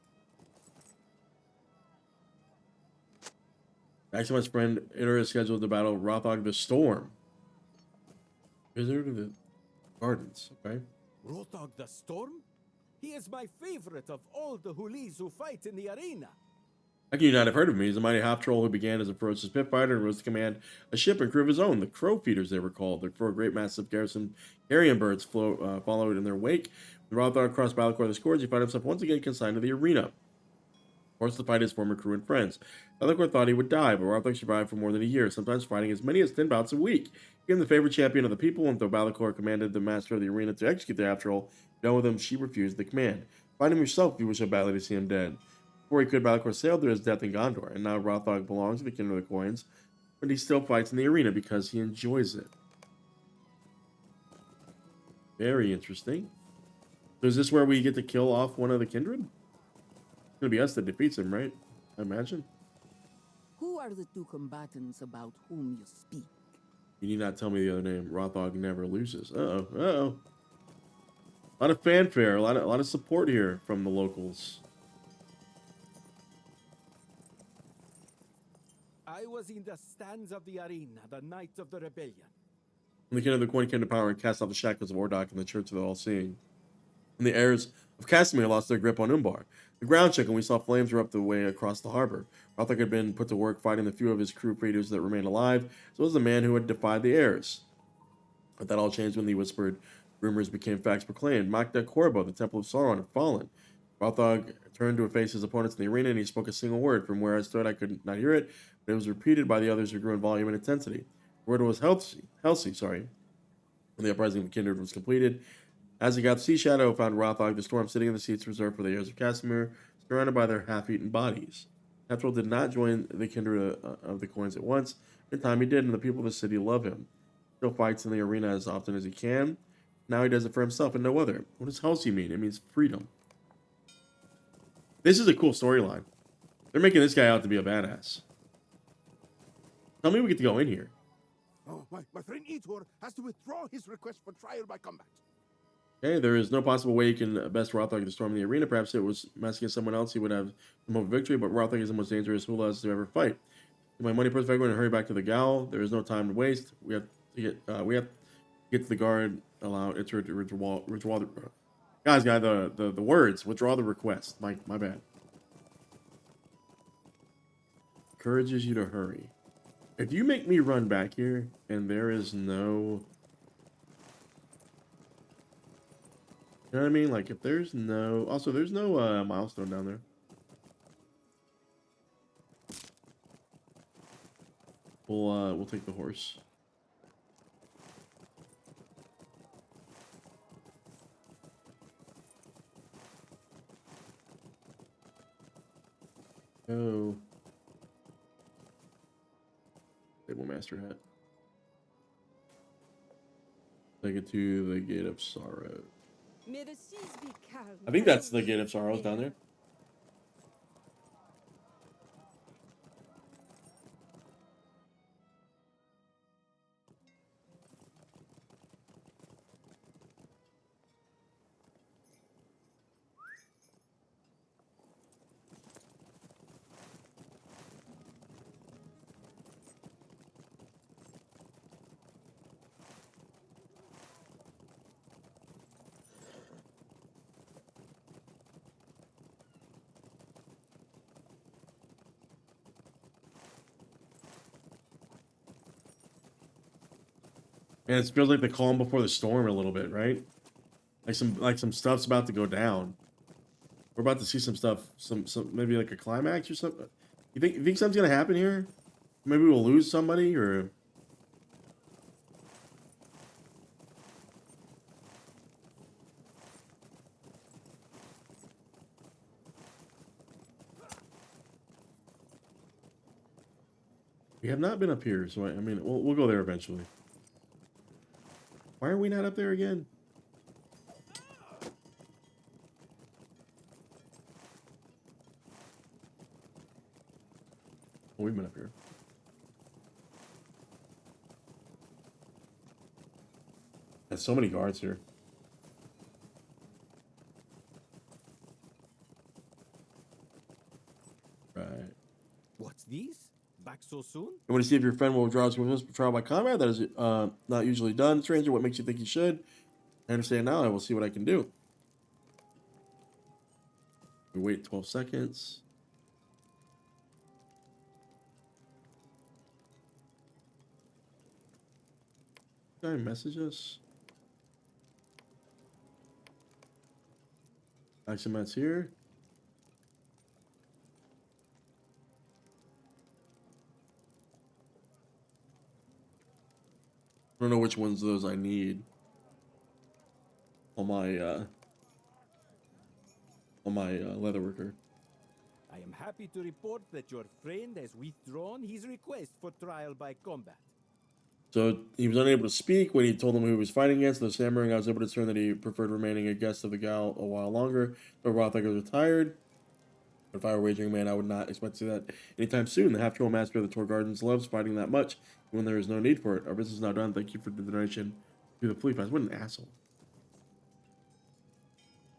Maximus friend Iter is scheduled to battle Rothog the Storm. Visitor to the Gardens, okay? Rothog the Storm? He is my favorite of all the Hulis who fight in the arena. How can you not have heard of me? He's a mighty half-troll who began as a ferocious pit fighter and rose to command a ship and crew of his own. The Crow Feeders, they were called. Their four great massive garrison carrion birds followed in their wake. When Rothog crossed Battlecore the Scourge, he found himself once again consigned to the arena, forced to fight his former crew and friends. Battlecore thought he would die, but Rothog survived for more than a year, sometimes fighting as many as 10 bouts a week. He became the favorite champion of the people, and though Battlecore commanded the master of the arena to execute the half-troll, done with him, she refused the command. Find him yourself if you wish so badly to see him dead. Before he could, Battlecore sailed to his death in Gondor, and now Rothog belongs to the Kindred of the Coins, but he still fights in the arena because he enjoys it. Very interesting. So is this where we get to kill off one of the Kindred? It's going to be us that defeats him, right? I imagine. Who are the two combatants about whom you speak? You need not tell me the other name. Rothog never loses. Uh-oh, uh-oh. A lot of fanfare, a lot of support here from the locals. I was in the stands of the arena the night of the rebellion. When the King of the Coin came to power and cast off the shackles of Ordok and the Church of the All-Seeing, and the heirs of Castamere lost their grip on Umbar. The ground shook and we saw flames erupt the way across the harbor. Rothog had been put to work fighting the few of his crew feeders that remained alive, as well as the man who had defied the heirs. But that all changed when the whispered rumors became facts proclaimed. Magda Korbo, the Temple of Sauron, had fallen. Rothog turned to face his opponents in the arena and he spoke a single word. From where I stood, I could not hear it, but it was repeated by the others who grew in volume and intensity. The word was Halsey, when the uprising of the Kindred was completed. As he got the sea shadow, found Rothog the Storm sitting in the seats reserved for the heirs of Castamere, surrounded by their half-eaten bodies. Half-troll did not join the Kindred of the Coins at once. In time he did, and the people of the city love him. He still fights in the arena as often as he can. Now he does it for himself and no other. What does Halsey mean? It means freedom. This is a cool storyline. They're making this guy out to be a badass. Tell me we get to go in here. Oh, my friend Etor has to withdraw his request for trial by combat. Okay, there is no possible way he can best Rothog to storm the arena. Perhaps it was messing with someone else, he would have the most victory, but Rothog is the most dangerous Hulas to ever fight. My money puts Vegward and hurry back to the Gal. There is no time to waste. We have to get to the guard. Allow it to withdraw the guys. The words. Withdraw the request. My bad. Encourages you to hurry. If you make me run back here and there is no, you know what I mean? Like if there's no, also there's no milestone down there. We'll take the horse. Oh. Table Master hat. Take it to the Gate of Sorrow. I think that's the Gate of Sorrows down there. And it feels like the calm before the storm a little bit, right? Like some stuff's about to go down. We're about to see some stuff, some maybe like a climax or something. You think something's gonna happen here? Maybe we'll lose somebody, or we have not been up here, so I mean we'll go there eventually. Why are we not up there again? Oh, we've been up here. There's so many guards here. Right. What's this? Back so soon? I want to see if your friend will withdraw his trial by combat. That is not usually done. Stranger, what makes you think he should? I understand now. I will see what I can do. We wait 12 seconds. Guy message us. Axiomat's here. I don't know which ones of those I need on my leatherworker. I am happy to report that your friend has withdrawn his request for trial by combat. So he was unable to speak when he told them who he was fighting against. Though stammering, I was able to discern that he preferred remaining a guest of the Gal a while longer. But Rothacker was retired. If I were a wagering man, I would not expect to see that anytime soon. The half-troll master of the Tor Gardens loves fighting that much when there is no need for it. Our business is now done. Thank you for the donation to the fleet pass. What an asshole.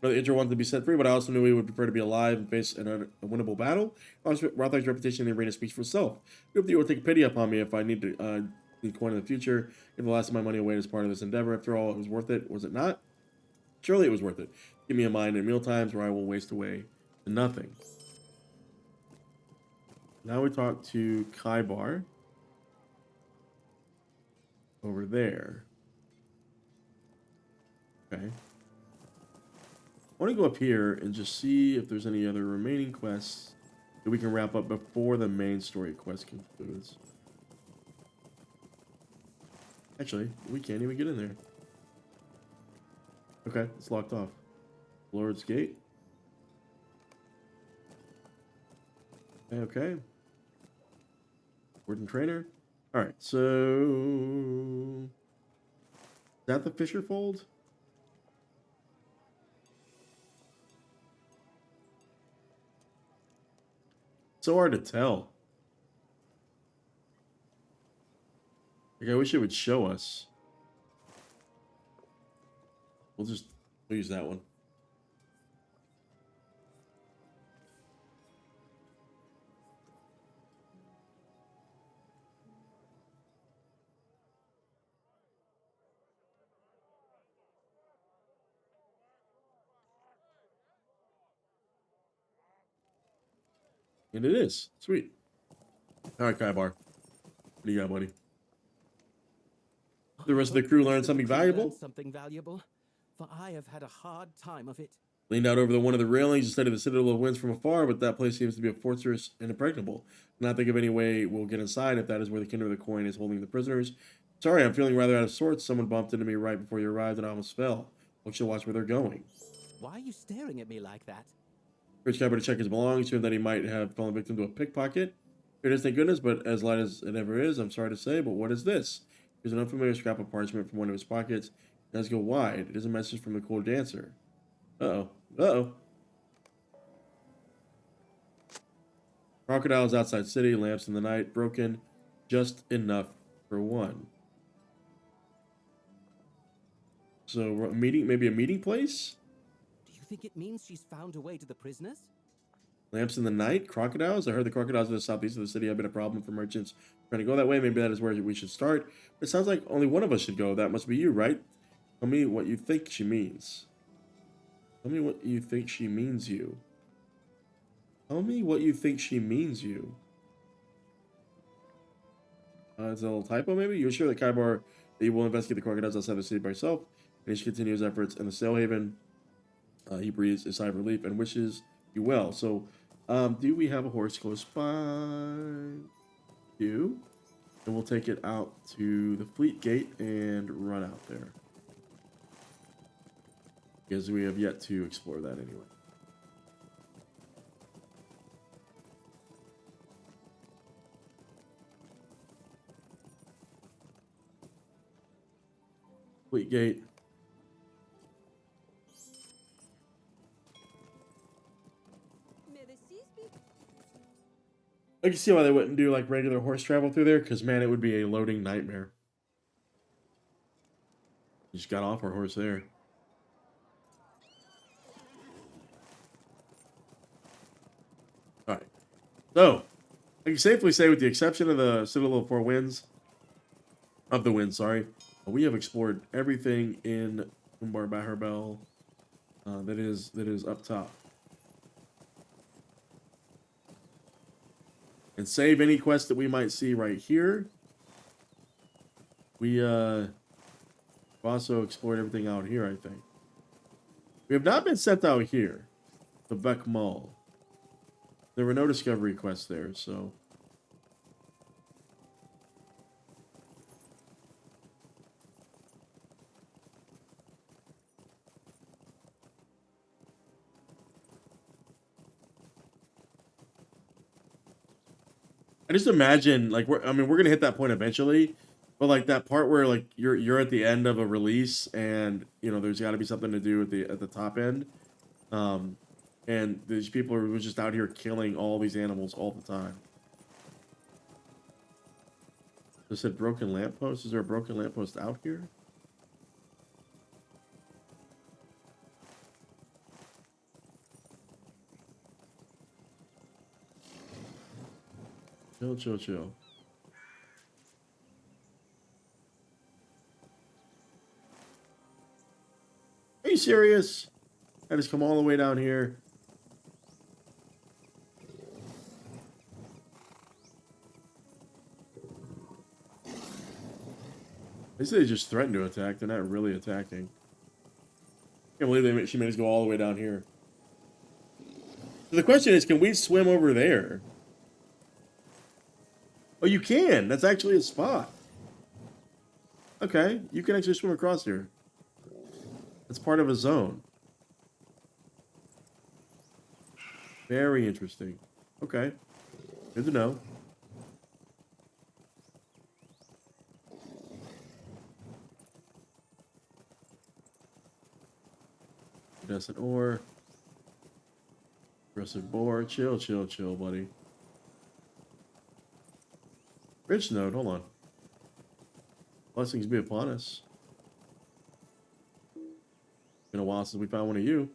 Brother Idra wanted to be set free, but I also knew he would prefer to be alive and face a winnable battle. Rothak's reputation in the arena speaks for itself. I hope that you will take pity upon me if I need to need coin in the future. Give the last of my money away as part of this endeavor. After all, it was worth it, was it not? Surely it was worth it. Give me a mine at meal times where I will waste away to nothing. Now we talk to Kaibar over there. Okay. I want to go up here and just see if there's any other remaining quests that we can wrap up before the main story quest concludes. Actually, we can't even get in there. Okay, it's locked off. Lord's Gate. Okay. Warden Trainer. Alright, so... Is that the Fisher Fold? So hard to tell. Like, I wish it would show us. We'll use that one. And it is. Sweet. Alright, Kaibar. What do you got, buddy? The rest of the crew learned something valuable? Something valuable? For I have had a hard time of it. Leaned out over one of the railings and studied the citadel of winds from afar, but that place seems to be a fortress and impregnable. Not think of any way we'll get inside if that is where the Kindred of the Coin is holding the prisoners. Sorry, I'm feeling rather out of sorts. Someone bumped into me right before you arrived and I almost fell. Look, should watch where they're going. Why are you staring at me like that? Rich Cabot to check his belongings, showing that he might have fallen victim to a pickpocket. Here it is, thank goodness, but as light as it ever is, I'm sorry to say, but what is this? Here's an unfamiliar scrap of parchment from one of his pockets. It does go wide. It is a message from the cool dancer. Uh-oh. Uh-oh. Crocodiles outside city, lamps in the night, broken, just enough for one. So, a meeting, maybe a meeting place? Do you think it means she's found her way to the prisoners? Lamps in the night? Crocodiles? I heard the crocodiles in the southeast of the city have been a problem for merchants trying to go that way. Maybe that is where we should start. But it sounds like only one of us should go. That must be you, right? Tell me what you think she means. Tell me what you think she means you. Tell me what you think she means you. It's a little typo, maybe? You're sure that Kaibar, that you will investigate the crocodiles outside the city by yourself, and he should continue his efforts in the Sail Haven. He breathes a sigh of relief and wishes you well. So, do we have a horse close by? Do. And we'll take it out to the Fleet Gate and run out there. Because we have yet to explore that anyway. Fleet Gate. I can see why they wouldn't do like regular horse travel through there, because man, it would be a loading nightmare. We just got off our horse there. Alright. So, I can safely say, with the exception of the Citadel of Four Winds, we have explored everything in Umbar Baharbêl that is up top. And save any quest that we might see right here. We We've also explored everything out here, I think. We have not been sent out here. The Beck Mall. There were no discovery quests there, so... I just imagine, like, we're gonna hit that point eventually, but like that part where like you're at the end of a release, and you know there's got to be something to do at the top end, and these people are just out here killing all these animals all the time. They said broken lamppost. Is there a broken lamppost out here? Chill, chill, chill. Are you serious? I just come all the way down here. They say they just threatened to attack. They're not really attacking. Can't believe she made us go all the way down here. So the question is, can we swim over there? Oh, you can. That's actually a spot. Okay, you can actually swim across here. That's part of a zone. Very interesting. Okay, good to know. Descent ore. Aggressive boar. Chill, chill, chill, buddy. Rich node, hold on. Blessings be upon us. Been a while since we found one of you.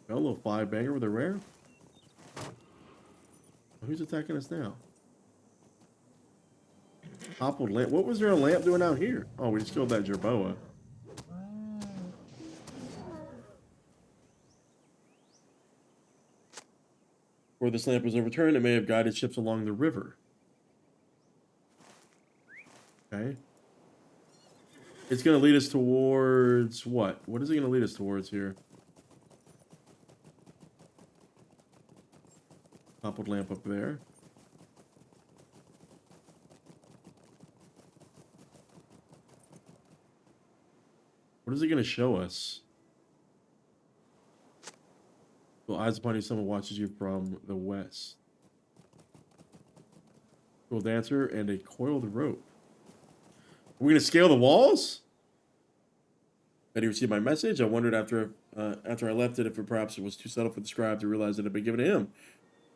Got a little 5-banger with a rare. Who's attacking us now? Toppled lamp. What was there a lamp doing out here? Oh, we just killed that jerboa. Where this lamp was overturned, it may have guided ships along the river. Okay. It's going to lead us towards what? What is it going to lead us towards here? Toppled lamp up there. What is it going to show us? Well, eyes upon you, someone watches you from the west. Cool dancer and a coiled rope. We're gonna scale the walls? Had he received my message? I wondered after I left it if perhaps it was too subtle for the scribe to realize it had been given to him.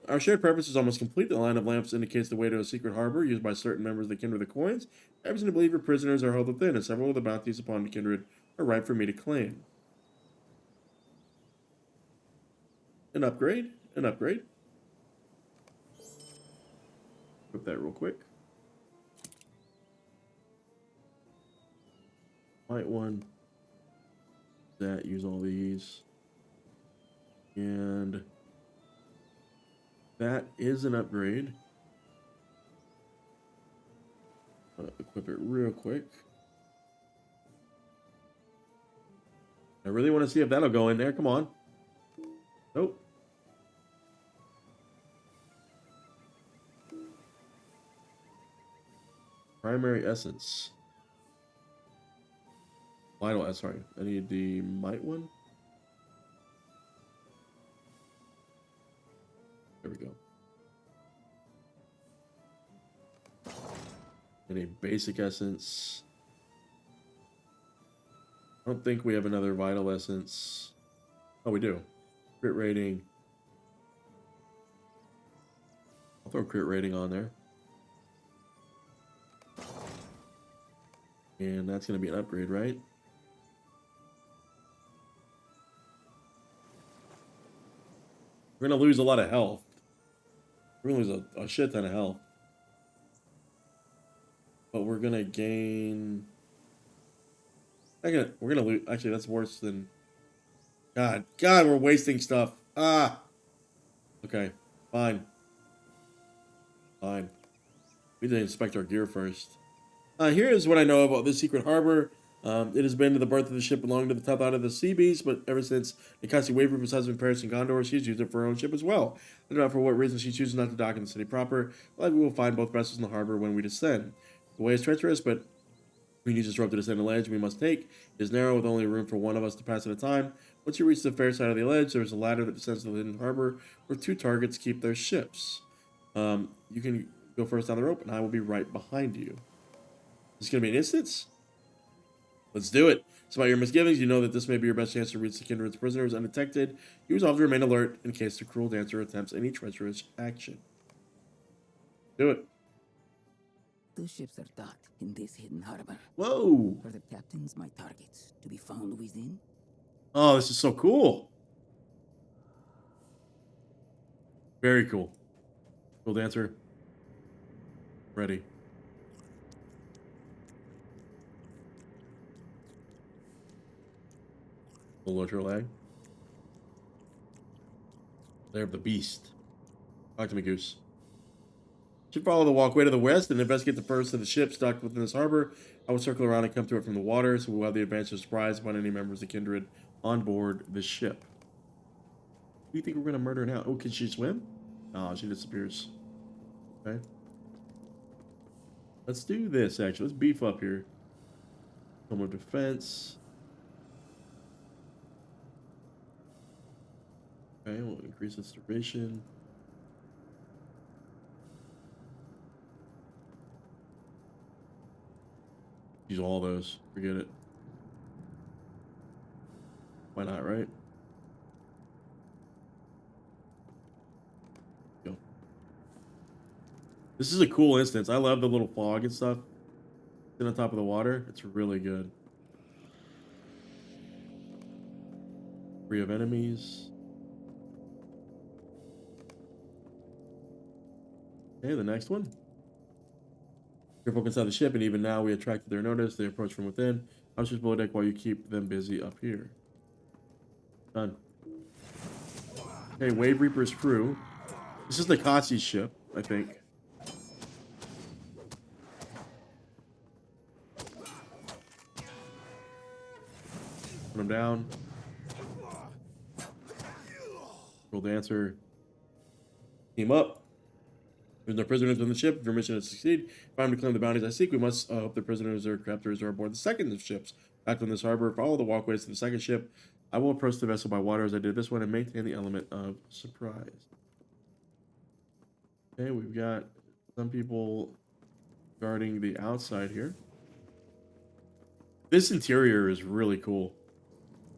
Our shared purpose is almost complete. The line of lamps indicates the way to a secret harbor used by certain members of the Kindred of the Coins. I reason to believe your prisoners are held within, and several of the bounties upon the Kindred are ripe for me to claim. An upgrade. An upgrade. Put that real quick. Light one. That, use all these. And that is an upgrade. Equip it real quick. I really want to see if that'll go in there. Come on. Nope. Primary essence. Vital, sorry. I need the might one. There we go. And a basic essence. I don't think we have another vital essence. Oh, we do. Crit rating. I'll throw crit rating on there. And that's going to be an upgrade, right? We're going to lose a lot of health. We're going to lose a shit ton of health. But we're going to gain... we're going to lose... Actually, that's worse than... God, we're wasting stuff. Ah! Okay, fine. Fine. We need to inspect our gear first. Here is what I know about this secret harbor. It has been to the birth of the ship belonging to the 10th out of the sea beast, but ever since Nikasi wavered from his husband Paris and Gondor, she's used it for her own ship as well. I don't know for what reason she chooses not to dock in the city proper. Likely we will find both vessels in the harbor when we descend. The way is treacherous, but we need to disrupt to descend a ledge we must take. It is narrow with only room for one of us to pass at a time. Once you reach the fair side of the ledge, there is a ladder that descends to the hidden harbor where two targets keep their ships. You can go first down the rope, and I will be right behind you. Is this going to be an instance? Let's do it. Despite your misgivings, you know that this may be your best chance to reach the Kindred's prisoners undetected. You resolve to remain alert in case the cruel dancer attempts any treacherous action. Do it. The ships are docked in this hidden harbor. Whoa! Are the captains my targets to be found within? Oh, this is so cool. Very cool. Cool dancer. Ready. The LOTRO lag. Lair of the beast. Talk to me, Goose. Should follow the walkway to the west and investigate the first of the ships docked within this harbor. I will circle around and come to it from the water, so we'll have the advantage of surprise upon any members of the Kindred on board the ship. Who do you think we're going to murder now? Oh, can she swim? Oh, she disappears. Okay. Let's do this, actually. Let's beef up here. Home of defense. Okay, we'll increase its duration. Use all those. Forget it. Why not, right? Go. This is a cool instance. I love the little fog and stuff. Sitting on top of the water. It's really good. Free of enemies. Okay, the next one. You're focused on the ship, and even now we attracted their notice. They approach from within. I'm just below deck while you keep them busy up here. Done. Okay, Wave Reaper's crew. This is the Katsi's ship, I think. Put him down. Roll dancer. Team up. There's no prisoners on the ship. If your mission is to succeed, if I'm to claim the bounties I seek, we must hope the prisoners or captors are aboard the second of ships. Back on this harbor, follow the walkways to the second ship. I will approach the vessel by water as I did this one and maintain the element of surprise. Okay, we've got some people guarding the outside here. This interior is really cool.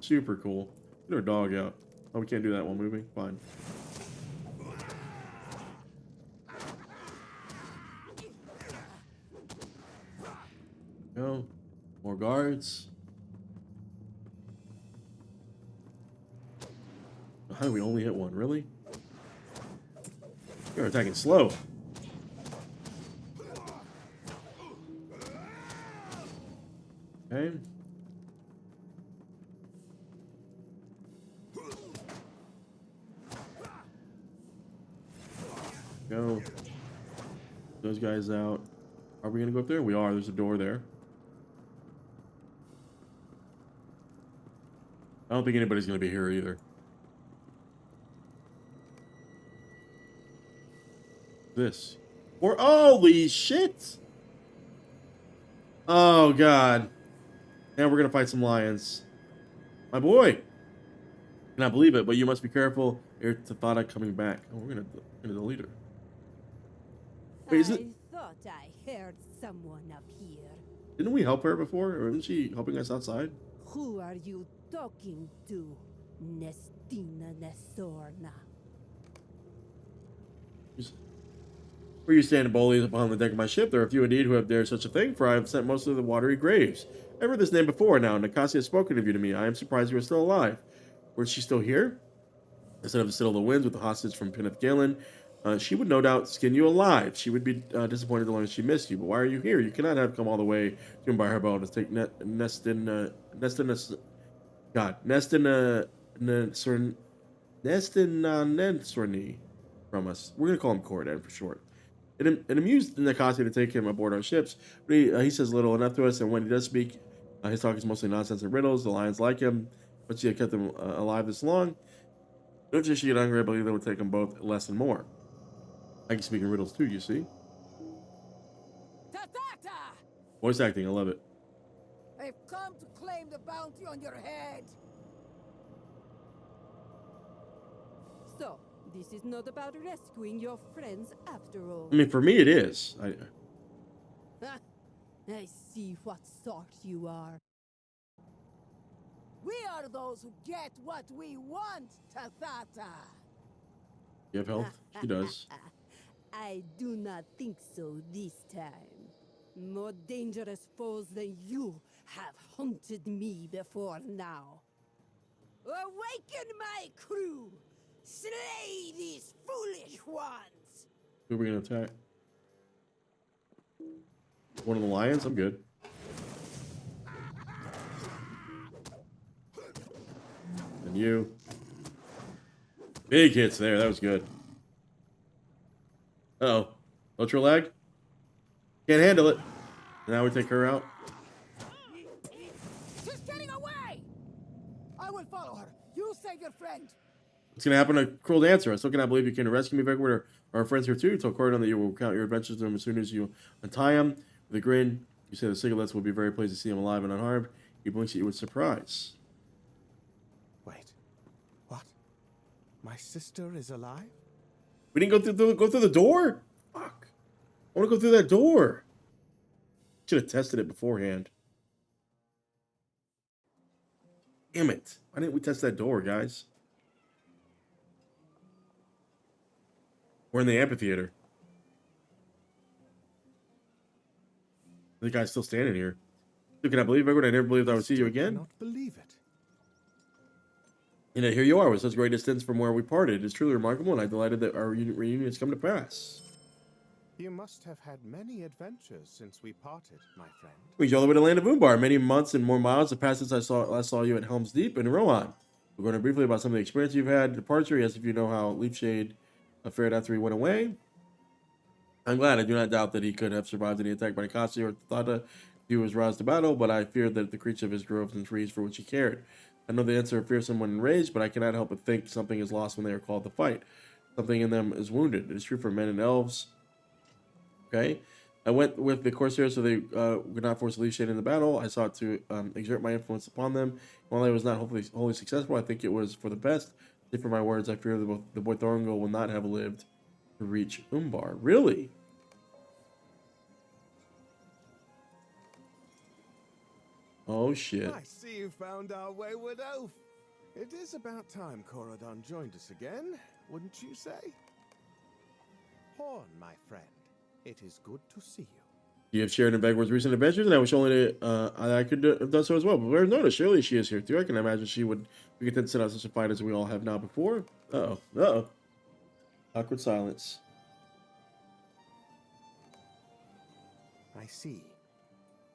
Super cool. Get our dog out. Oh, we can't do that while moving? Fine. Go. More guards. How do we only hit one? Really? You're attacking slow. Okay. Go. Those guys out. Are we gonna go up there? We are. There's a door there. I don't think anybody's gonna be here either. This. Or holy shit! Oh god. Now we're gonna fight some lions. My boy! Cannot believe it, but you must be careful. Here's Tathata coming back. Oh, we're gonna delete her. Wait, is it? I thought I heard someone up here. Didn't we help her before? Or isn't she helping us outside? Who are you talking to, Nestina Nesorna? Where you stand boldly upon the deck of my ship, there are few indeed who have dared such a thing, for I have sent most of the watery graves. I've heard this name before now, Nikasi has spoken of you to me. I am surprised you are still alive. Were she still here? Instead of the Still of the Winds with the hostage from Pinneth Galen, she would no doubt skin you alive. She would be disappointed as long as she missed you. But why are you here? You cannot have come all the way to Baharbêl to take Nestin from us. We're going to call him Cordan for short. It amused Nakasi to take him aboard our ships, but he says little enough to us, and when he does speak, his talk is mostly nonsense and riddles. The lions like him, but she had kept them alive this long. Don't you get hungry? I believe they would take them both less and more. I can speak in riddles too, you see. Ta-ta-ta! Voice acting, I love it. I've come to claim the bounty on your head. So, this is not about rescuing your friends after all. I mean, for me, it is. I see what sort you are. We are those who get what we want, Ta-ta-ta. You have health? She does. I do not think so this time. More dangerous foes than you have haunted me before now. Awaken my crew! Slay these foolish ones! Who are we gonna attack? One of the lions? I'm good. And you. Big hits there. That was good. Uh-oh. LOTRO lag? Can't handle it. Now we take her out. She's getting away! I will follow her. You save your friend. What's gonna happen to Cruel Dancer? I still cannot believe you came to rescue me, Vegward, or our friends here too. You told Cordon that you will count your adventures to him as soon as you untie him. With a grin, you say the Sigalets will be very pleased to see him alive and unharmed. He blinks at you with surprise. Wait. What? My sister is alive? We didn't go through the door? Fuck. I want to go through that door. Should have tested it beforehand. Damn it. Why didn't we test that door, guys? We're in the amphitheater. The guy's still standing here. Can I believe it? I never believed I would see you again. I cannot believe it. And here you are with such great distance from where we parted. It's truly remarkable, and I'm delighted that our reunion has come to pass. You must have had many adventures since we parted, my friend. We all the way to the land of Umbar. Many months and more miles have passed since last saw you at Helm's Deep in Rohan. We're going to briefly about some of the experience you've had. Departure, yes, if you know how Leafshade fared after he went away. I'm glad. I do not doubt that he could have survived any attack by Nikasi or Thada if he was roused to battle, but I feared that the creature of his groves and trees for which he cared. I know the answer fearsome when enraged, but I cannot help but think something is lost when they are called to fight. Something in them is wounded. It is true for men and elves. Okay. I went with the Corsairs so they would not force Leafshade in the battle. I sought to exert my influence upon them. While I was not wholly successful, I think it was for the best. For my words, I fear the boy Thorngil will not have lived to reach Umbar. Really? Oh, shit. I see you found our wayward oaf. It is about time Corodon joined us again, wouldn't you say? Horn, my friend, it is good to see you. You have shared in Vegward's recent adventures, and I wish only I could have done so as well. But where's Nona? Surely she is here too. I can imagine she would be content to sit out such a fight as we all have now before. Uh-oh. Uh-oh. Awkward silence. I see.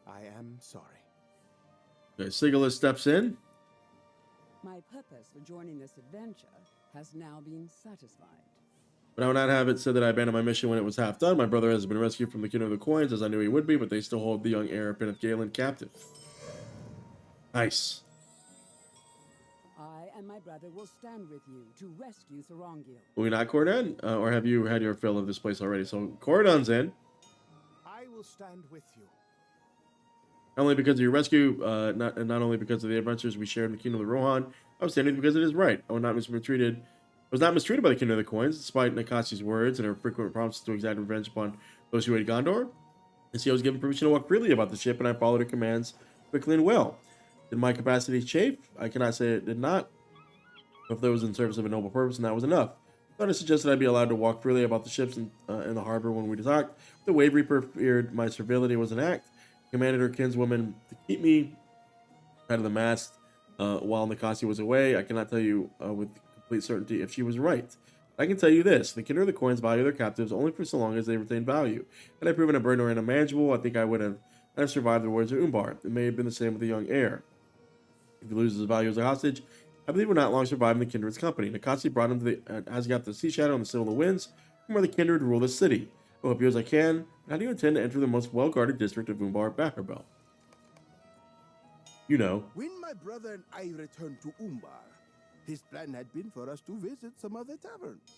I am sorry. Okay, Sigalus steps in. My purpose for joining this adventure has now been satisfied. But I would not have it said that I abandoned my mission when it was half done. My brother has been rescued from the Kingdom of the Coins, as I knew he would be, but they still hold the young heir of Peneth Galen captive. Nice. I and my brother will stand with you to rescue Thorongil. Will we not, Cordon? Or have you had your fill of this place already? So Cordon's in. I will stand with you. Not only because of your rescue, not only because of the adventures we shared in the Kingdom of the Rohan, I was standing because it is right. I was not mistreated by the Kingdom of the Coins, despite Nakasi's words and her frequent promises to exact revenge upon those who ate Gondor. And see, I was given permission to walk freely about the ship, and I followed her commands quickly and well. Did my capacity chafe? I cannot say it did not. If there was in service of a noble purpose, and that was enough. Thought I suggested I'd be allowed to walk freely about the ships in the harbor when we docked. The Wave Reaper feared my servility was an act. Commanded her kinswoman to keep me out of the mast while Nakasi was away. I cannot tell you with complete certainty if she was right. I can tell you this: the Kindred of the Coins value their captives only for so long as they retain value. Had I proven a burden or unmanageable, I think I would have survived the words of Umbar. It may have been the same with the young heir. If he loses his value as a hostage, I believe we're not long surviving the Kindred's company. Nakasi brought him to the Asgard, the Sea Shadow, and the Civil of the Winds, from where the Kindred rule the city. I'll help you as I can. How do you intend to enter the most well-guarded district of Umbar, Baharbêl? You know. When my brother and I returned to Umbar, his plan had been for us to visit some other taverns.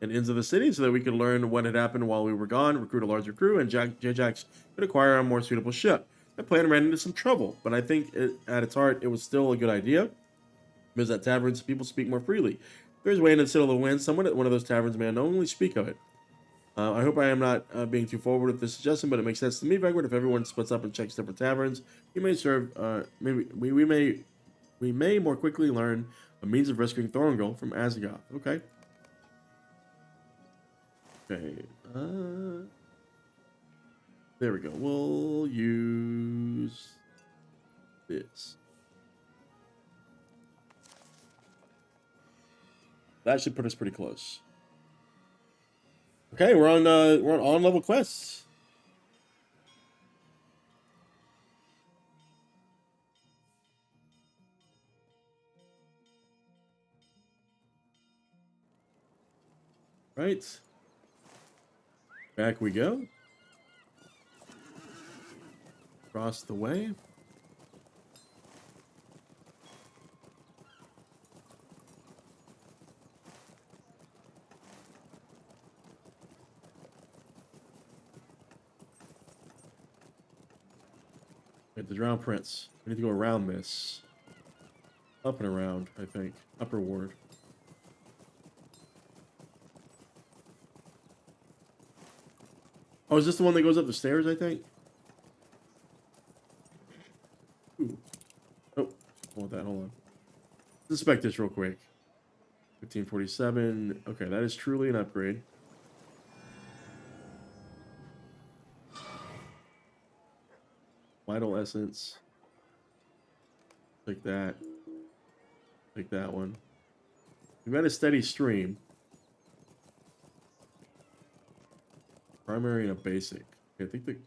And inns of the city so that we could learn what had happened while we were gone, recruit a larger crew, and Jax could acquire a more suitable ship. That plan ran into some trouble, but I think at its heart, it was still a good idea. Because at taverns, people speak more freely. There's a way into the Citadel of the Wind. Someone at one of those taverns may unknowingly speak of it. I hope I am not being too forward with this suggestion, but it makes sense to me, Vegward. If everyone splits up and checks different taverns, we may serve. Maybe we may more quickly learn a means of rescuing Thorngol from Azagoth. Okay. Okay. There we go. We'll use this. That should put us pretty close. Okay, we're on level quests. Right. Back we go. Across the way. Wait, the Drowned Prince. We need to go around this. Up and around, I think. Upper ward. Oh, is this the one that goes up the stairs, I think? Ooh. Oh, I want that. Hold on. Inspect this real quick. 1547. Okay, that is truly an upgrade. Vital Essence. Like that. Like that one. We've got a steady stream. Primary and a basic. Okay, I think the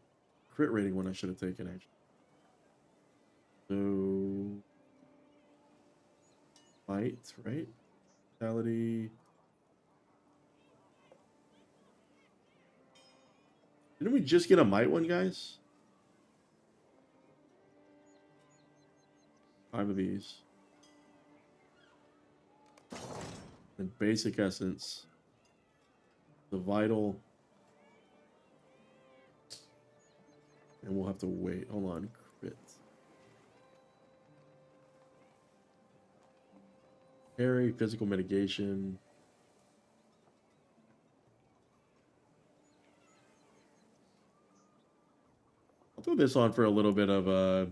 crit rating one I should have taken, actually. So... Might, right? Vitality. Didn't we just get a might one, guys? 5 of these. And basic essence. The vital. And we'll have to wait. Hold on. Crit. Parry, physical mitigation. I'll throw this on for a little bit of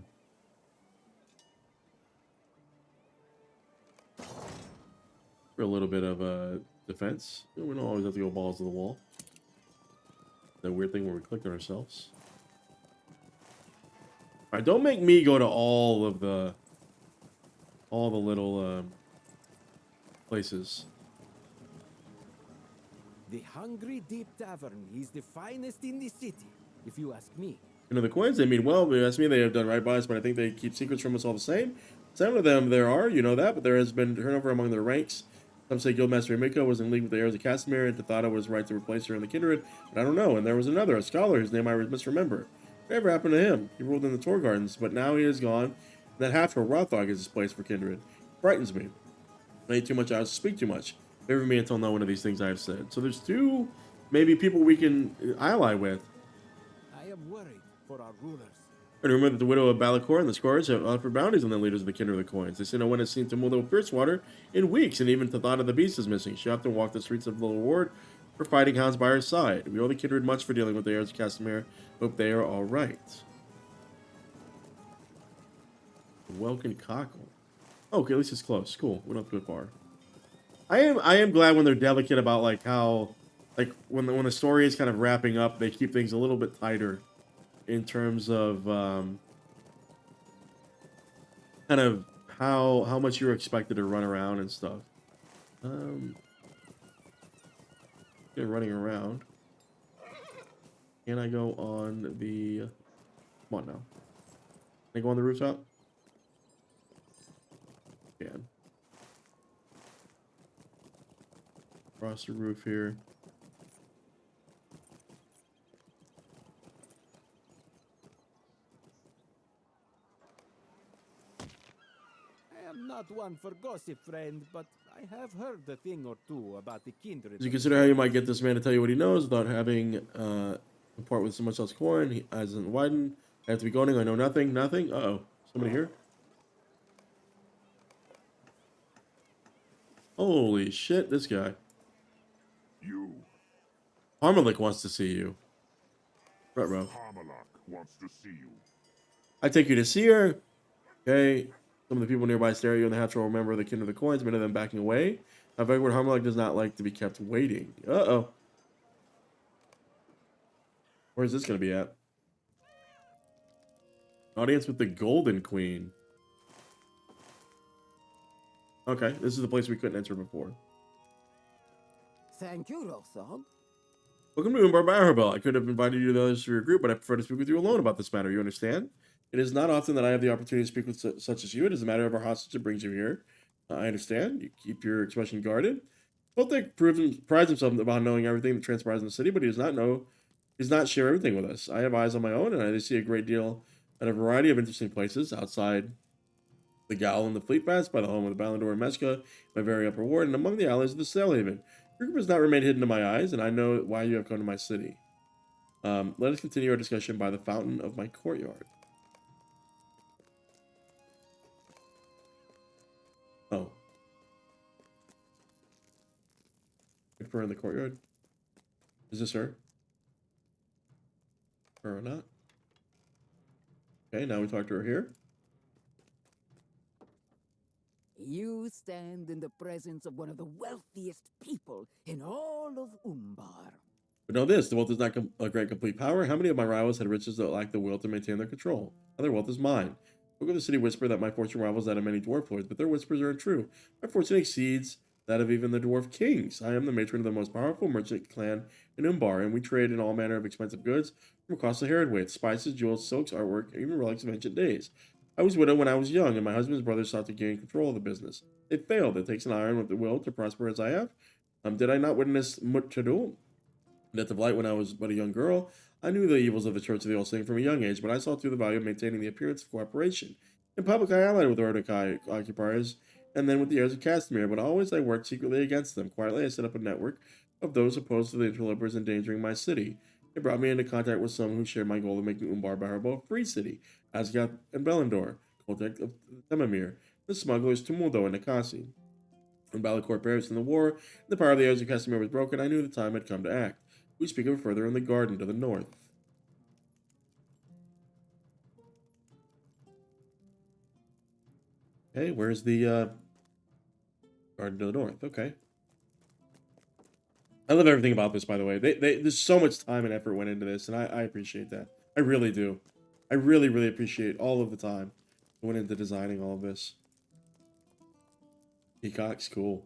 defense. We don't always have to go balls to the wall. That weird thing where we clicked on ourselves. All right, don't make me go to all the little places. The Hungry Deep Tavern is the finest in the city, if you ask me. You know, the coins, they mean well, but that's me, they have done right by us, but I think they keep secrets from us all the same. Some of them there are, you know that, but there has been turnover among their ranks. Some say Guildmaster Emiko was in league with the heirs of Casimir, and Tathata was right to replace her in the Kindred, but I don't know. And there was another, a scholar, whose name I misremember. Whatever happened to him? He ruled in the Tor Gardens, but now he is gone. And that half for Rothog is his place for Kindred. Frightens me. I eat too much, I speak too much. Favor me until no one of these things I have said. So there's two, maybe people we can ally with. I am worried for our rulers. And remember that the widow of Balakor and the Scourge have offered bounties on the leaders of the Kindred of the Coins. They say no one has seen Tumulto Fiercewater in weeks, and even Tathata the Beast is missing. She often walked the streets of Little Ward for fighting hounds by her side. We owe the Kindred much for dealing with the heirs of Casimir. Hope they are all right. Welkin Cockle. Oh, okay, at least it's close. Cool. We don't have to go far. I am glad when they're delicate about like how, like when the story is kind of wrapping up, they keep things a little bit tighter in terms of kind of how much you're expected to run around and stuff. Running around. Can I go on the? Come on now. Can I go on the rooftop? Can. Across the roof here. am not one for gossip, friend, but I have heard a thing or two about the kindred. As you consider how you might get this man to tell you what he knows without having to part with so much else coin, he hasn't widened. I have to be going. I know nothing. Nothing. Uh-oh. Somebody here? Holy shit, this guy. You. Harmalik wants to see you. Ruh-roh. Harmalak wants to see you. I take you to see her. Okay. Some of the people nearby stare at you, and the hatch will remember the kin of the coins, many of them backing away. Now, Vegward Harmalak does not like to be kept waiting. Uh-oh. Where's this going to be at? Audience with the Golden Queen. Okay, this is the place we couldn't enter before. Thank you, Rothog. Welcome to Umbar Baharbêl. I could have invited you to the others for your group, but I prefer to speak with you alone about this matter. You understand? It is not often that I have the opportunity to speak with such as you. It is a matter of our hostage that brings you here. I understand. You keep your expression guarded. Voltek prides himself about knowing everything that transpires in the city, but he does not share everything with us. I have eyes on my own, and I see a great deal at a variety of interesting places outside the Gal and the Fleet Fast, by the home of the Ballandor and Meshka, my very upper ward, and among the alleys of the Sailhaven. Your group has not remained hidden to my eyes, and I know why you have come to my city. Let us continue our discussion by the fountain of my courtyard. Oh. Look for her in the courtyard. Is this her? Her or not? Okay, now we talk to her here. You stand in the presence of one of the wealthiest people in all of Umbar. But know this, the wealth is not grant complete power. How many of my rivals had riches that lack the will to maintain their control? Other wealth is mine. Folk of the city whisper that my fortune rivals that of many dwarf lords, but their whispers are untrue. My fortune exceeds that of even the dwarf kings. I am the matron of the most powerful merchant clan in Umbar, and we trade in all manner of expensive goods from across the Herodwaite, spices, jewels, silks, artwork, even relics of ancient days. I was widowed when I was young, and my husband's brothers sought to gain control of the business. They failed. It takes an iron with the will to prosper as I have. Did I not witness Muttadul, death of light, when I was but a young girl? I knew the evils of the Church of the Old Saint from a young age, but I saw through the value of maintaining the appearance of cooperation. In public, I allied with the Ordokai occupiers, and then with the heirs of Castamere, but always I worked secretly against them. Quietly, I set up a network of those opposed to the interlopers endangering my city. It brought me into contact with some who shared my goal of making Umbar Baharbêl a free city, Asgath and Bellandor, Koltek of Temamir, the smugglers Tumuldo and Nikasi. When Balakor perished in the war, and the power of the heirs of Castamere was broken, I knew the time had come to act. We speak of it further in the garden to the north. Okay, where's the garden to the north? Okay. I love everything about this, by the way. There's so much time and effort went into this, and I appreciate that. I really do. I really, really appreciate all of the time that went into designing all of this. Peacock's cool.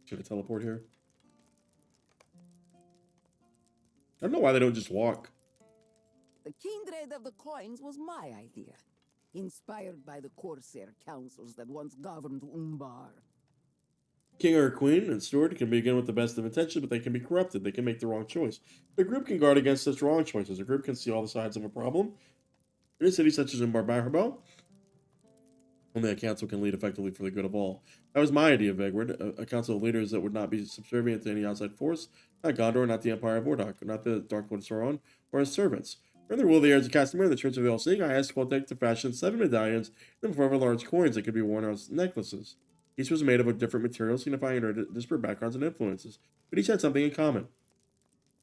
Should I teleport here? I don't know why they don't just walk. The kindred of the coins was my idea, inspired by the Corsair councils that once governed Umbar. King or queen and steward can begin with the best of intentions, but they can be corrupted. They can make the wrong choice. The group can guard against such wrong choices. A group can see all the sides of a problem. In a city such as Umbar Baharbêl, only a council can lead effectively for the good of all. That was my idea of Vegward, a council of leaders that would not be subservient to any outside force, not Gondor, not the Empire of Ordok, not the Dark Lord Sauron, or his servants. During the rule of the heirs of Castamere, the Church of the All-Seeing, I asked Koltek to fashion 7 medallions and 4 large coins that could be worn as necklaces. Each was made of a different material, signifying their disparate backgrounds and influences, but each had something in common.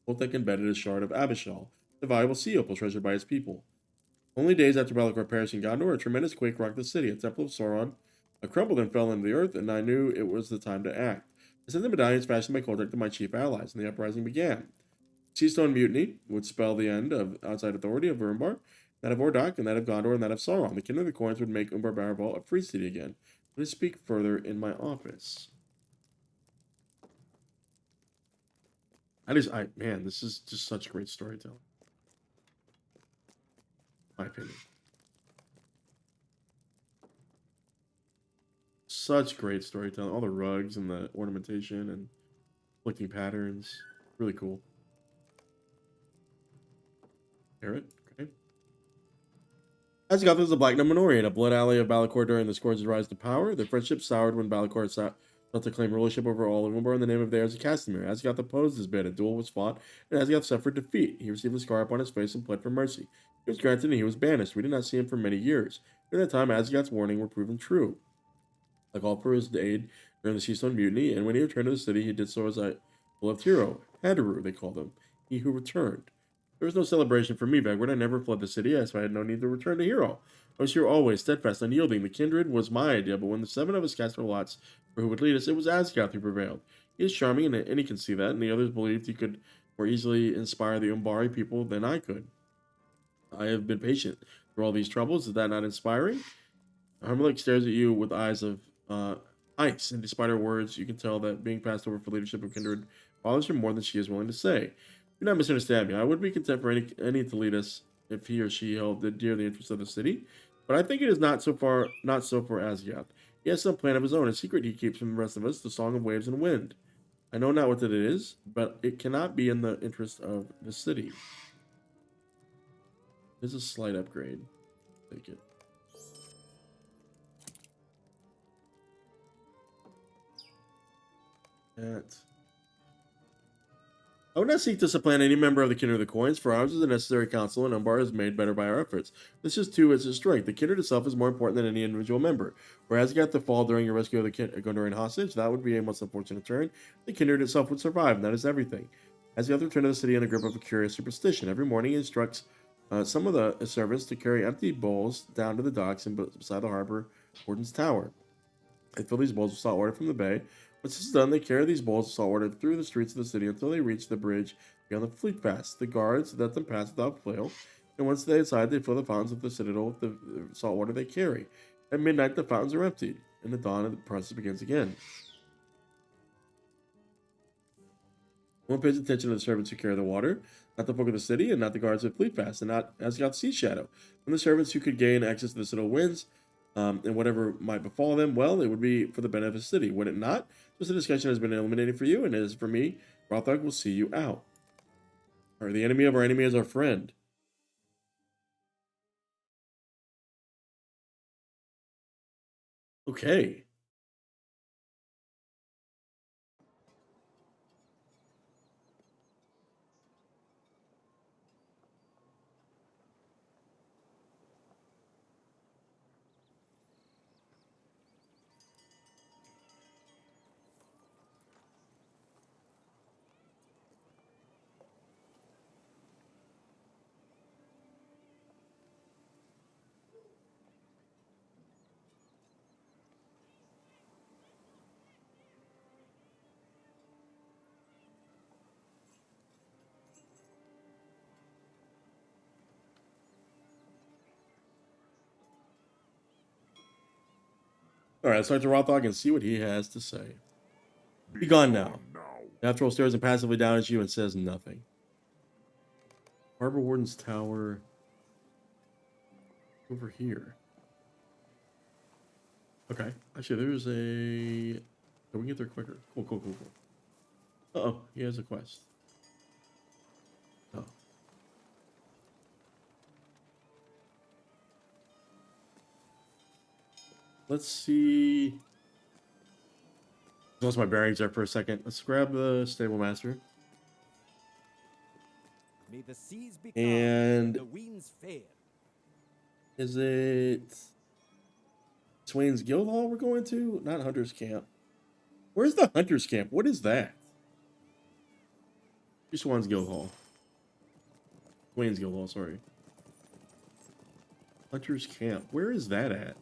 Koltek embedded a shard of Abishal, the valuable sea opal treasured by his people. Only days after Balakor perished in Gondor, a tremendous quake rocked the city. A temple of Sauron crumbled and fell into the earth, and I knew it was the time to act. I sent the medallions fashioned by Koltek to my chief allies, and the uprising began. Seastone mutiny would spell the end of outside authority of Umbar, that of Ordok, and that of Gondor, and that of Sauron. The kin of the coins would make Umbar Baharbêl a free city again. Let me speak further in my office. Man, this is just such great storytelling. My opinion. Such great storytelling. All the rugs and the ornamentation and looking patterns. Really cool. Parrot, okay. Asgoth was a black Numenorean, a blood ally of Balakor during the Scourge's rise to power. Their friendship soured when Balakor sought to claim rulership over all of Umbar in the name of theirs of Castamere. Asgoth opposed his bid. A duel was fought, and Asgoth suffered defeat. He received a scar upon his face and pled for mercy. He was granted, and he was banished. We did not see him for many years. During that time, Asgoth's warning were proven true. I called for his aid during the Seastone Mutiny, and when he returned to the city, he did so as a beloved hero. Hadaru, they called him. He who returned. There was no celebration for me, Vegward. I never fled the city, so I had no need to return to hero. I was here always, steadfast, unyielding. The kindred was my idea, but when the 7 of us cast our lots for who would lead us, it was Asgoth who prevailed. He is charming, and he can see that, and the others believed he could more easily inspire the Umbari people than I could. I have been patient through all these troubles. Is that not inspiring? Harmalik stares at you with eyes of ice, and despite her words, you can tell that being passed over for leadership of kindred bothers her more than she is willing to say. Do not misunderstand me. I would be content for any to lead us if he or she held dear the interests of the city, but I think it is not so for Asgoth. He has some plan of his own, a secret he keeps from the rest of us, the song of waves and wind. I know not what it is, but it cannot be in the interest of the city. There's a slight upgrade. Take it. I would not seek to supplant any member of the Kindred of the Coins, for ours is a necessary council, and Umbar is made better by our efforts. This is too its strength. The Kindred itself is more important than any individual member. Whereas got to fall during your rescue of the Gondorian hostage, that would be a most unfortunate turn. The Kindred itself would survive, and that is everything. As the other returned to the city in a grip of a curious superstition, every morning he instructs some of the servants to carry empty bowls down to the docks and beside the harbor warden's tower. They fill these bowls with salt water from the bay. Once this is done, they carry these bowls of salt water through the streets of the city until they reach the bridge beyond the fleet pass. The guards let them pass without fail, and once they decide, they fill the fountains of the citadel with the salt water they carry. At midnight, the fountains are emptied, and the dawn of the process begins again. One pays attention to the servants who carry the water, not the folk of the city, and not the guards of fleet pass, and not Asgoth's sea shadow. And the servants who could gain access to the citadel winds, and whatever might befall them, well, it would be for the benefit of the city. Would it not? Just a discussion has been eliminated for you, and as for me, Rothog will see you out. Or the enemy of our enemy is our friend. Okay. Alright, let's talk to Rothog and see what he has to say. Be gone now. The natural stares impassively down at you and says nothing. Harbor Warden's Tower. Over here. Okay. Actually, there's a... Oh, we can get there quicker. Cool. Uh-oh, he has a quest. Oh. Let's see. Lost my bearings there for a second. Let's grab the stable master. May the seas be And the winds fair. Is it Swain's Guild Hall we're going to? Not Hunter's Camp. Where's the Hunter's Camp? What is that? Swan's Guild Hall. Swain's Guild Hall, sorry. Hunter's Camp. Where is that at?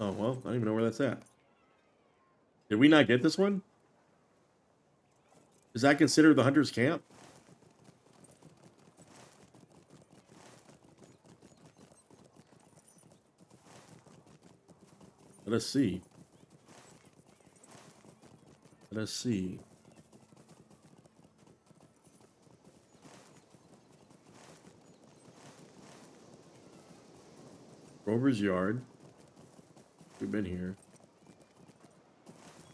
Oh, well, I don't even know where that's at. Did we not get this one? Is that considered the Hunter's Camp? Let us see. Let us see. Rover's Yard. We've been here.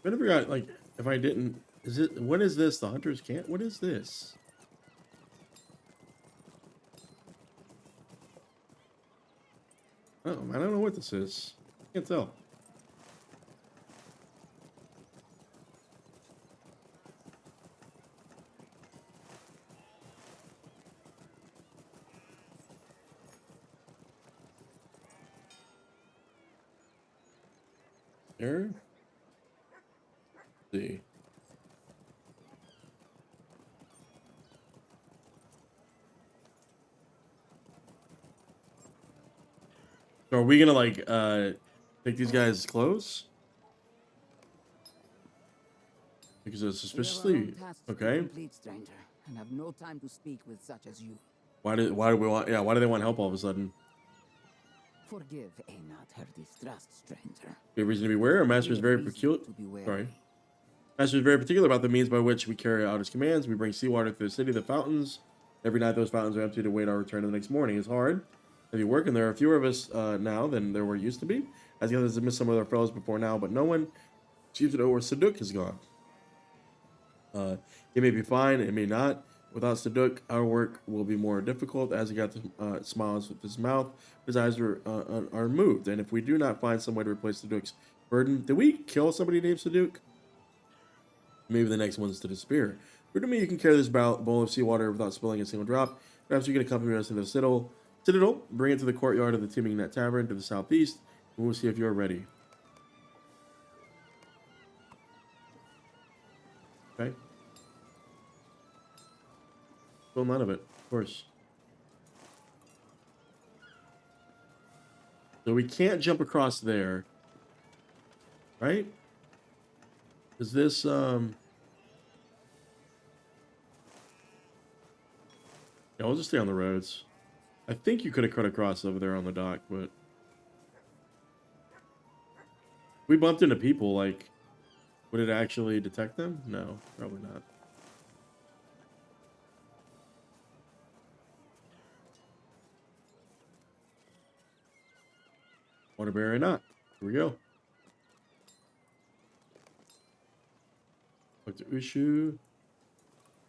I never got, like, if I didn't, is it, what is this? The hunters can't, what is this? Oh, I don't know what this is. Can't tell. There. Let's see. So are we gonna like take these guys close? Because it's suspiciously okay. Complete, stranger, and have no time to speak with such as you. Why do we want, yeah, why do they want help all of a sudden? Forgive a not her distrust, stranger. Good reason to beware. Our master is very peculiar. Sorry. Master is very particular about the means by which we carry out his commands. We bring seawater to the city, the fountains. Every night those fountains are empty to wait our return the next morning. It's hard. Heavy work, and there are fewer of us now than there were used to be. As the others have missed some of their fellows before now, but no one seems to know where Saduk has gone. It may be fine, it may not. Without Saduk, our work will be more difficult. As he got the smiles with his mouth, his eyes are moved. And if we do not find some way to replace Saduk's burden, did we kill somebody named Saduk? Maybe the next one's to disappear. Prove to me you can carry this bowl of seawater without spilling a single drop. Perhaps you can accompany us into the citadel. Bring it to the courtyard of the Teeming Net Tavern to the southeast, and we'll see if you're ready. Okay. Still none of it, of course. So we can't jump across there, right? Is this yeah, I'll just stay on the roads. I think you could have cut across over there on the dock, but we bumped into people, like, would it actually detect them? No, probably not. Waterbury or not. Here we go. What's the issue?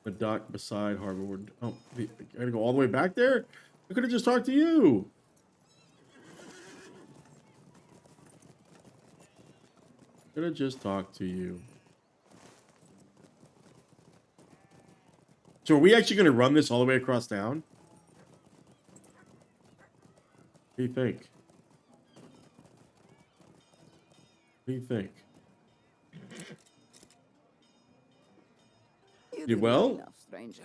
The dock beside Harborwood. Oh, I gotta go all the way back there? I could have just talked to you. Could have just talked to you. So are we actually going to run this all the way across town? What do you think? What do you think? You did well? enough, stranger.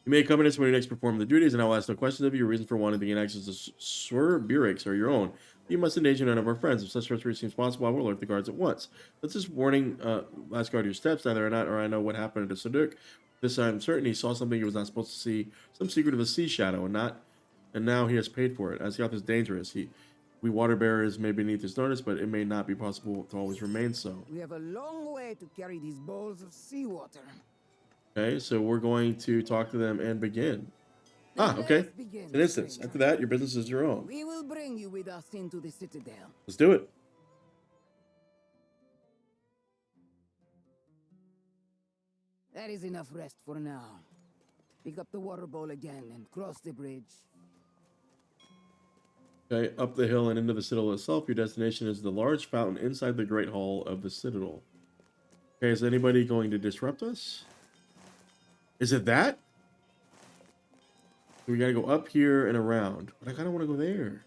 You may accompany us when you next perform the duties, and I will ask no questions of you. Your reason for wanting to gain access to Sir Burix are your own. You must endanger none of our friends. If such treachery seems possible, I will alert the guards at once. Let this warning last guard your steps, neither or not, or I know what happened to Saduk. This I'm certain he saw something he was not supposed to see, some secret of the sea shadow, and now he has paid for it. As Yath is dangerous, we water bearers may be beneath his notice, but it may not be possible to always remain so. We have a long way to carry these bowls of seawater. Okay, so we're going to talk to them and begin. Okay. It's an instance. After that, your business is your own. We will bring you with us into the citadel. Let's do it. That is enough rest for now. Pick up the water bowl again and cross the bridge. Okay, up the hill and into the citadel itself. Your destination is the large fountain inside the great hall of the citadel. Okay, is anybody going to disrupt us? Is it that? We gotta go up here and around. But I kinda wanna go there.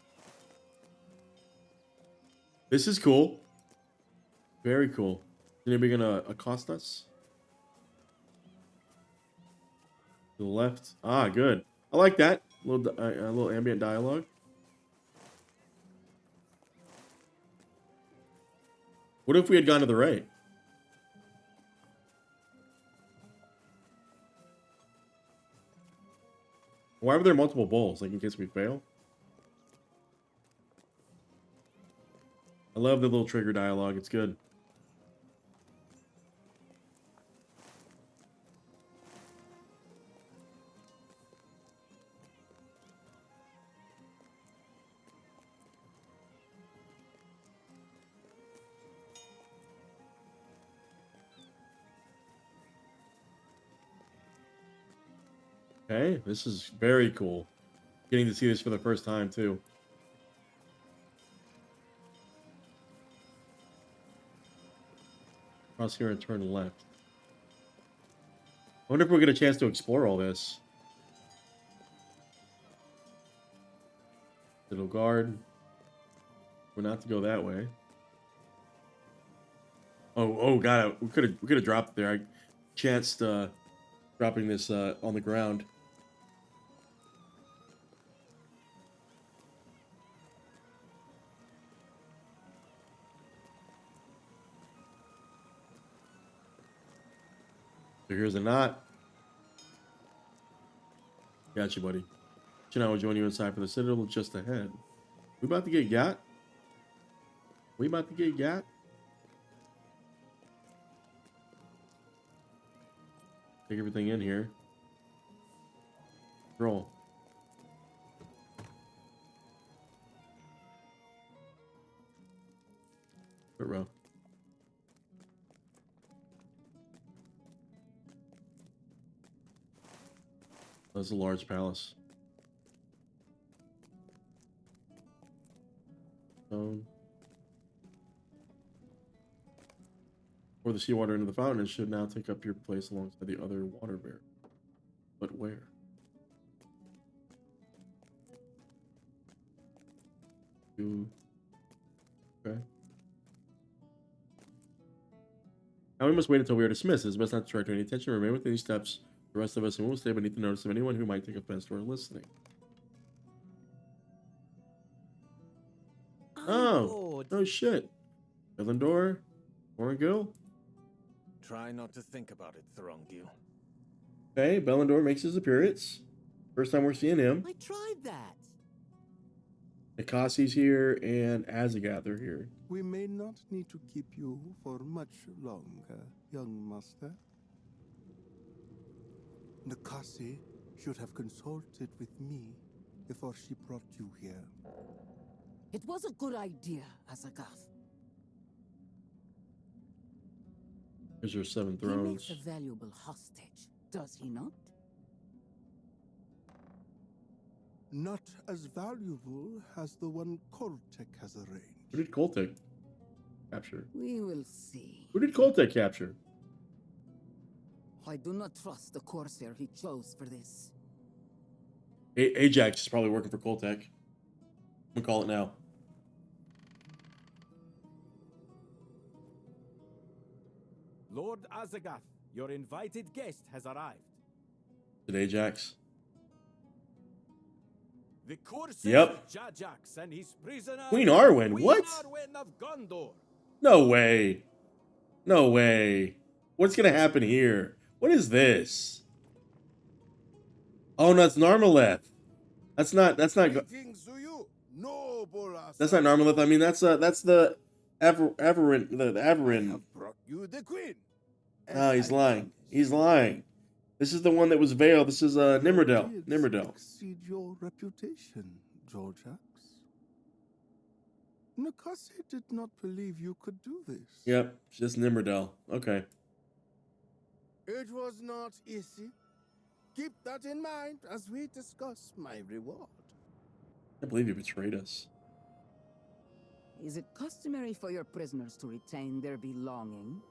This is cool. Very cool. Is anybody gonna accost us? To the left. Ah, good. I like that. A little ambient dialogue. What if we had gone to the right? Why were there multiple bowls? Like in case we fail? I love the little trigger dialogue. It's good. Okay, this is very cool. Getting to see this for the first time too. Cross here and turn left. I wonder if we'll get a chance to explore all this. Little guard. We're not to go that way. Oh god, we could have dropped it there. I chanced dropping this on the ground. So here's a knot. Got you, buddy. I will join you inside for the citadel just ahead. We about to get got? We about to get got? Take everything in here. Roll. What row? That's a large palace. Stone. Pour the seawater into the fountain and should now take up your place alongside the other water bear. But where? Okay. Now we must wait until we are dismissed. It's best not to attract any attention. Remain within these steps. The rest of us will stay beneath the notice of anyone who might take offense to our listening. Oh, no shit. Elendor, Orangil. Try not to think about it, Thorongil. Okay, Belendor makes his appearance. First time we're seeing him. I tried that. Nikasi's here and Azagoth are here. We may not need to keep you for much longer, young master. Nikasi should have consulted with me before she brought you here. It was a good idea, Azagoth. Here's your 7 He thrones. makes a valuable hostage, does he not? Not as valuable as the one Koltek has arranged. Who did Koltek capture? We will see. Who did Koltek capture? I do not trust the corsair he chose for this. Ajax is probably working for Koltek. I'm gonna call it now. Lord Azagoth, your invited guest has arrived. Did Ajax? The corsair Yep. Jajax and his prisoner Queen Arwen, Queen what? Arwen of Gondor. No way. No way. What's gonna happen here? What is this? Oh no, it's Narmaleth. That's not Greetings to you, noble that's not Narmaleth. I mean that's the Averin the I Averin. have brought you the queen. No, he's And I lying. He's lying. This is the one that was veiled. This is Nimrodel. did Nimrodel. exceed your reputation, Jorjax. Nikasi did not believe you could do this. Yep, just Nimrodel. Okay. It was not easy. Keep that in mind as we discuss my reward. I can't believe you betrayed us. Is it customary for your prisoners to retain their belongings?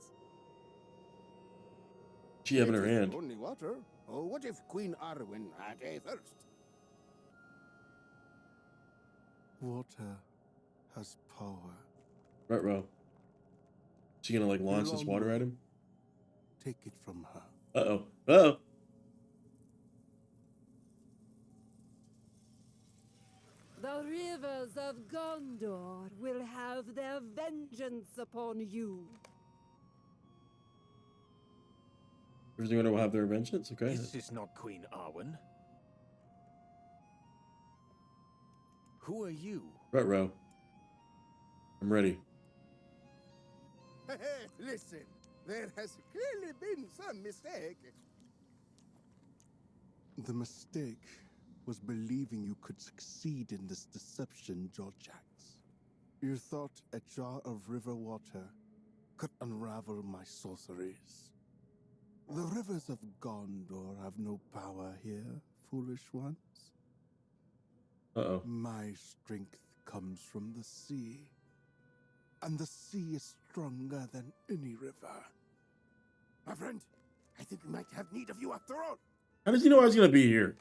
She have in It her is hand. only water. Oh, what if Queen Arwen had a thirst? Water has power. Right row. She gonna like launch this water at him? Take it from her. Uh-oh. Uh-oh. The rivers of Gondor will have their vengeance upon you. Everything will have their vengeance? Okay. This is not Queen Arwen. Who are you? Right row. I'm ready. Listen, there has clearly been some mistake. The mistake was believing you could succeed in this deception, Jorjax. You thought a jar of river water could unravel my sorceries. The rivers of Gondor have no power here, foolish ones. Uh-oh. My strength comes from the sea. And the sea is stronger than any river. My friend, I think we might have need of you after all. How does he know I was going to be here?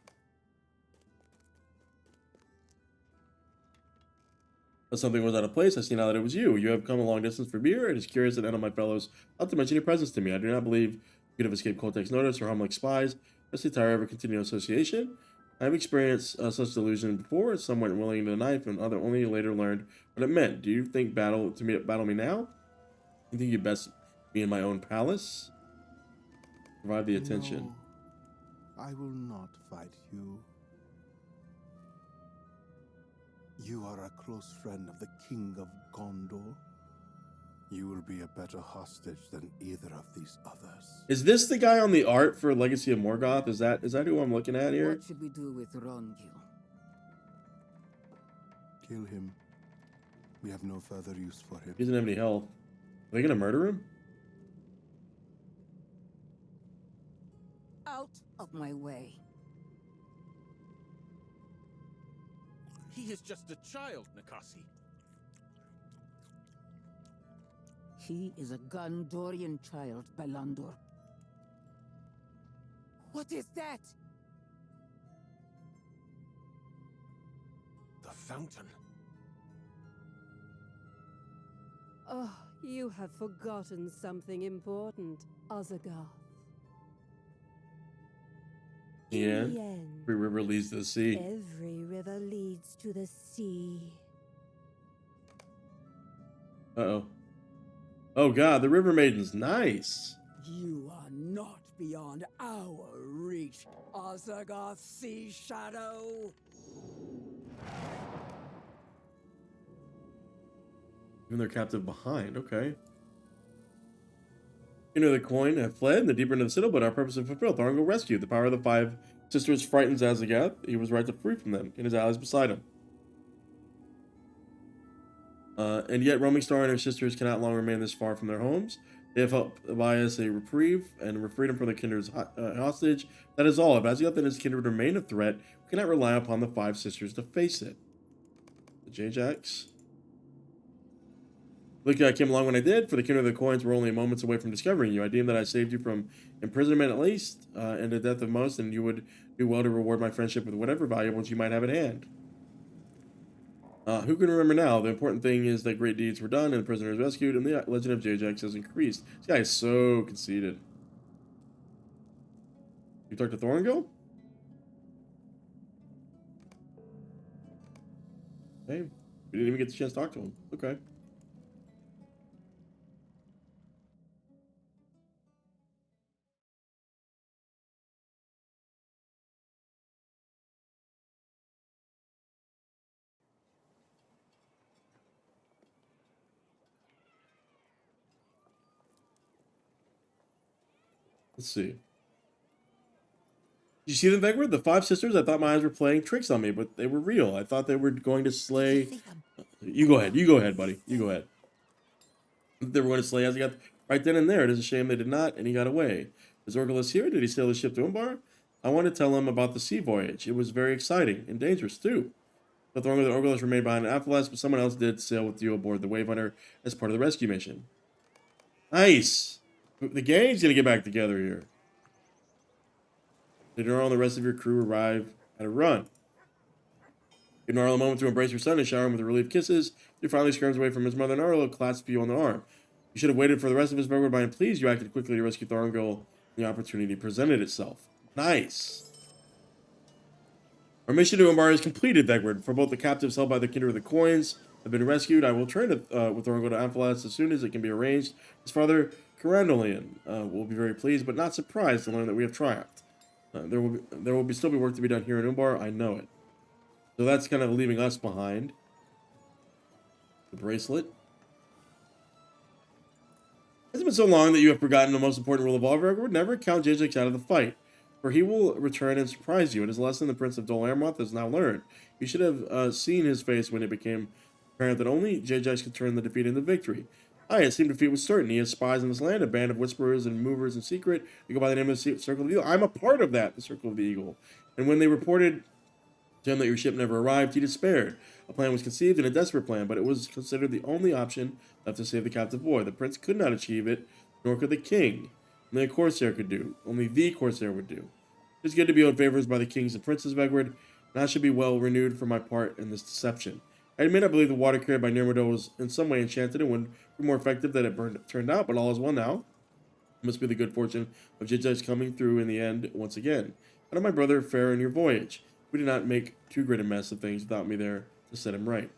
But something was out of place. I see now that it was you. You have come a long distance for beer. It is curious that none of my fellows ought to mention your presence to me. I do not believe you could have escaped Koltek's notice or harm like spies. Let's retire ever continued association. I have experienced such delusion before. Some went willing to the knife, and other only later learned what it meant. Do you think battle me now? You think you best be in my own palace? Provide the attention. No, I will not fight you. You are a close friend of the King of Gondor. You will be a better hostage than either of these others. Is this the guy on the art for Legacy of Morgoth? Is that who I'm looking at here? What should we do with Rongil? Kill him. We have no further use for him. He doesn't have any health. Are they gonna murder him? Out of my way. He is just a child, Nikasi. He is a Gondorian child, Belandor. What is that? The fountain. Oh, you have forgotten something important, Osagard. Yeah. In the end, Every river leads to the sea. every river leads to the sea. Uh-oh. Oh god, the River Maiden's nice. You are not beyond our reach, Osagard Sea Shadow. Even they're captive behind, okay. You know, the coin have fled in the deeper into the citadel, but our purpose is fulfilled. Thorngo rescued. The power of the five sisters frightens Azagath. He was right to free from them, and his allies beside him. And yet, Roaming Star and her sisters cannot long remain this far from their homes. They have helped buy us a reprieve and freedom from the kindred's hostage. That is all. If Azagath and his kindred remain a threat, we cannot rely upon the five sisters to face it. The J-Jacks. Look, I came along when I did. For the kindred of the coins, we're only moments away from discovering you. I deem that I saved you from imprisonment at least, and the death of most, and you would do well to reward my friendship with whatever valuables you might have at hand. Who can remember now? The important thing is that great deeds were done and the prisoners rescued, and the legend of J-Jax has increased. This guy is so conceited. You talked to Thorngo? Hey, we didn't even get the chance to talk to him. Okay. Let's see. Did you see them, Vegward? The five sisters? I thought my eyes were playing tricks on me, but they were real. I thought they were going to slay... You go ahead. You go ahead, buddy. You go ahead. They were going to slay Azagath right then and there. It is a shame they did not, and he got away. Is Orgulus here? Did he sail the ship to Umbar? I want to tell him about the sea voyage. It was very exciting and dangerous, too. The Thorngo that Orgulus remained behind in Aphelas, but someone else did sail with you aboard the Wave Hunter as part of the rescue mission. Nice! The gang's gonna get back together here. Did Gnarl and the rest of your crew arrive at a run? Give Gnarl a moment to embrace your son and shower him with relief kisses. He finally scurries away from his mother. Gnarl clasps you on the arm. You should have waited for the rest of his Vegward by and pleased. You acted quickly to rescue Thorngo. The opportunity presented itself. Nice. Our mission to Umbar is completed, Vegward. For both the captives held by the Kindred of the Coins have been rescued. I will return with Thorngo to Amphalas as soon as it can be arranged. His father, Carandolian, will be very pleased, but not surprised to learn that we have triumphed. There will still be work to be done here in Umbar. I know it. So that's kind of leaving us behind. The bracelet. It's been so long that you have forgotten the most important rule of all, Vegward. Never count J-Jax out of the fight, for he will return and surprise you. It is a lesson the Prince of Dol Amroth has now learned. You should have seen his face when it became apparent that only J-Jax could turn the defeat into victory. Aye, it seemed defeat was certain. He has spies in this land, a band of whisperers and movers in secret. They go by the name of the Circle of the Eagle. I'm a part of that, the Circle of the Eagle. And when they reported to him that your ship never arrived, he despaired. A plan was conceived, and a desperate plan, but it was considered the only option left to save the captive boy. The prince could not achieve it, nor could the king. Only a corsair could do. Only the corsair would do. It is good to be owed favors by the kings and princes, Vegward, and I should be well renewed for my part in this deception. I admit I believe the water carried by Nirmado was in some way enchanted and would be more effective than it turned out, but all is well now. It must be the good fortune of Jijai's coming through in the end once again. How did my brother fare in your voyage? We did not make too great a mess of things without me there to set him right.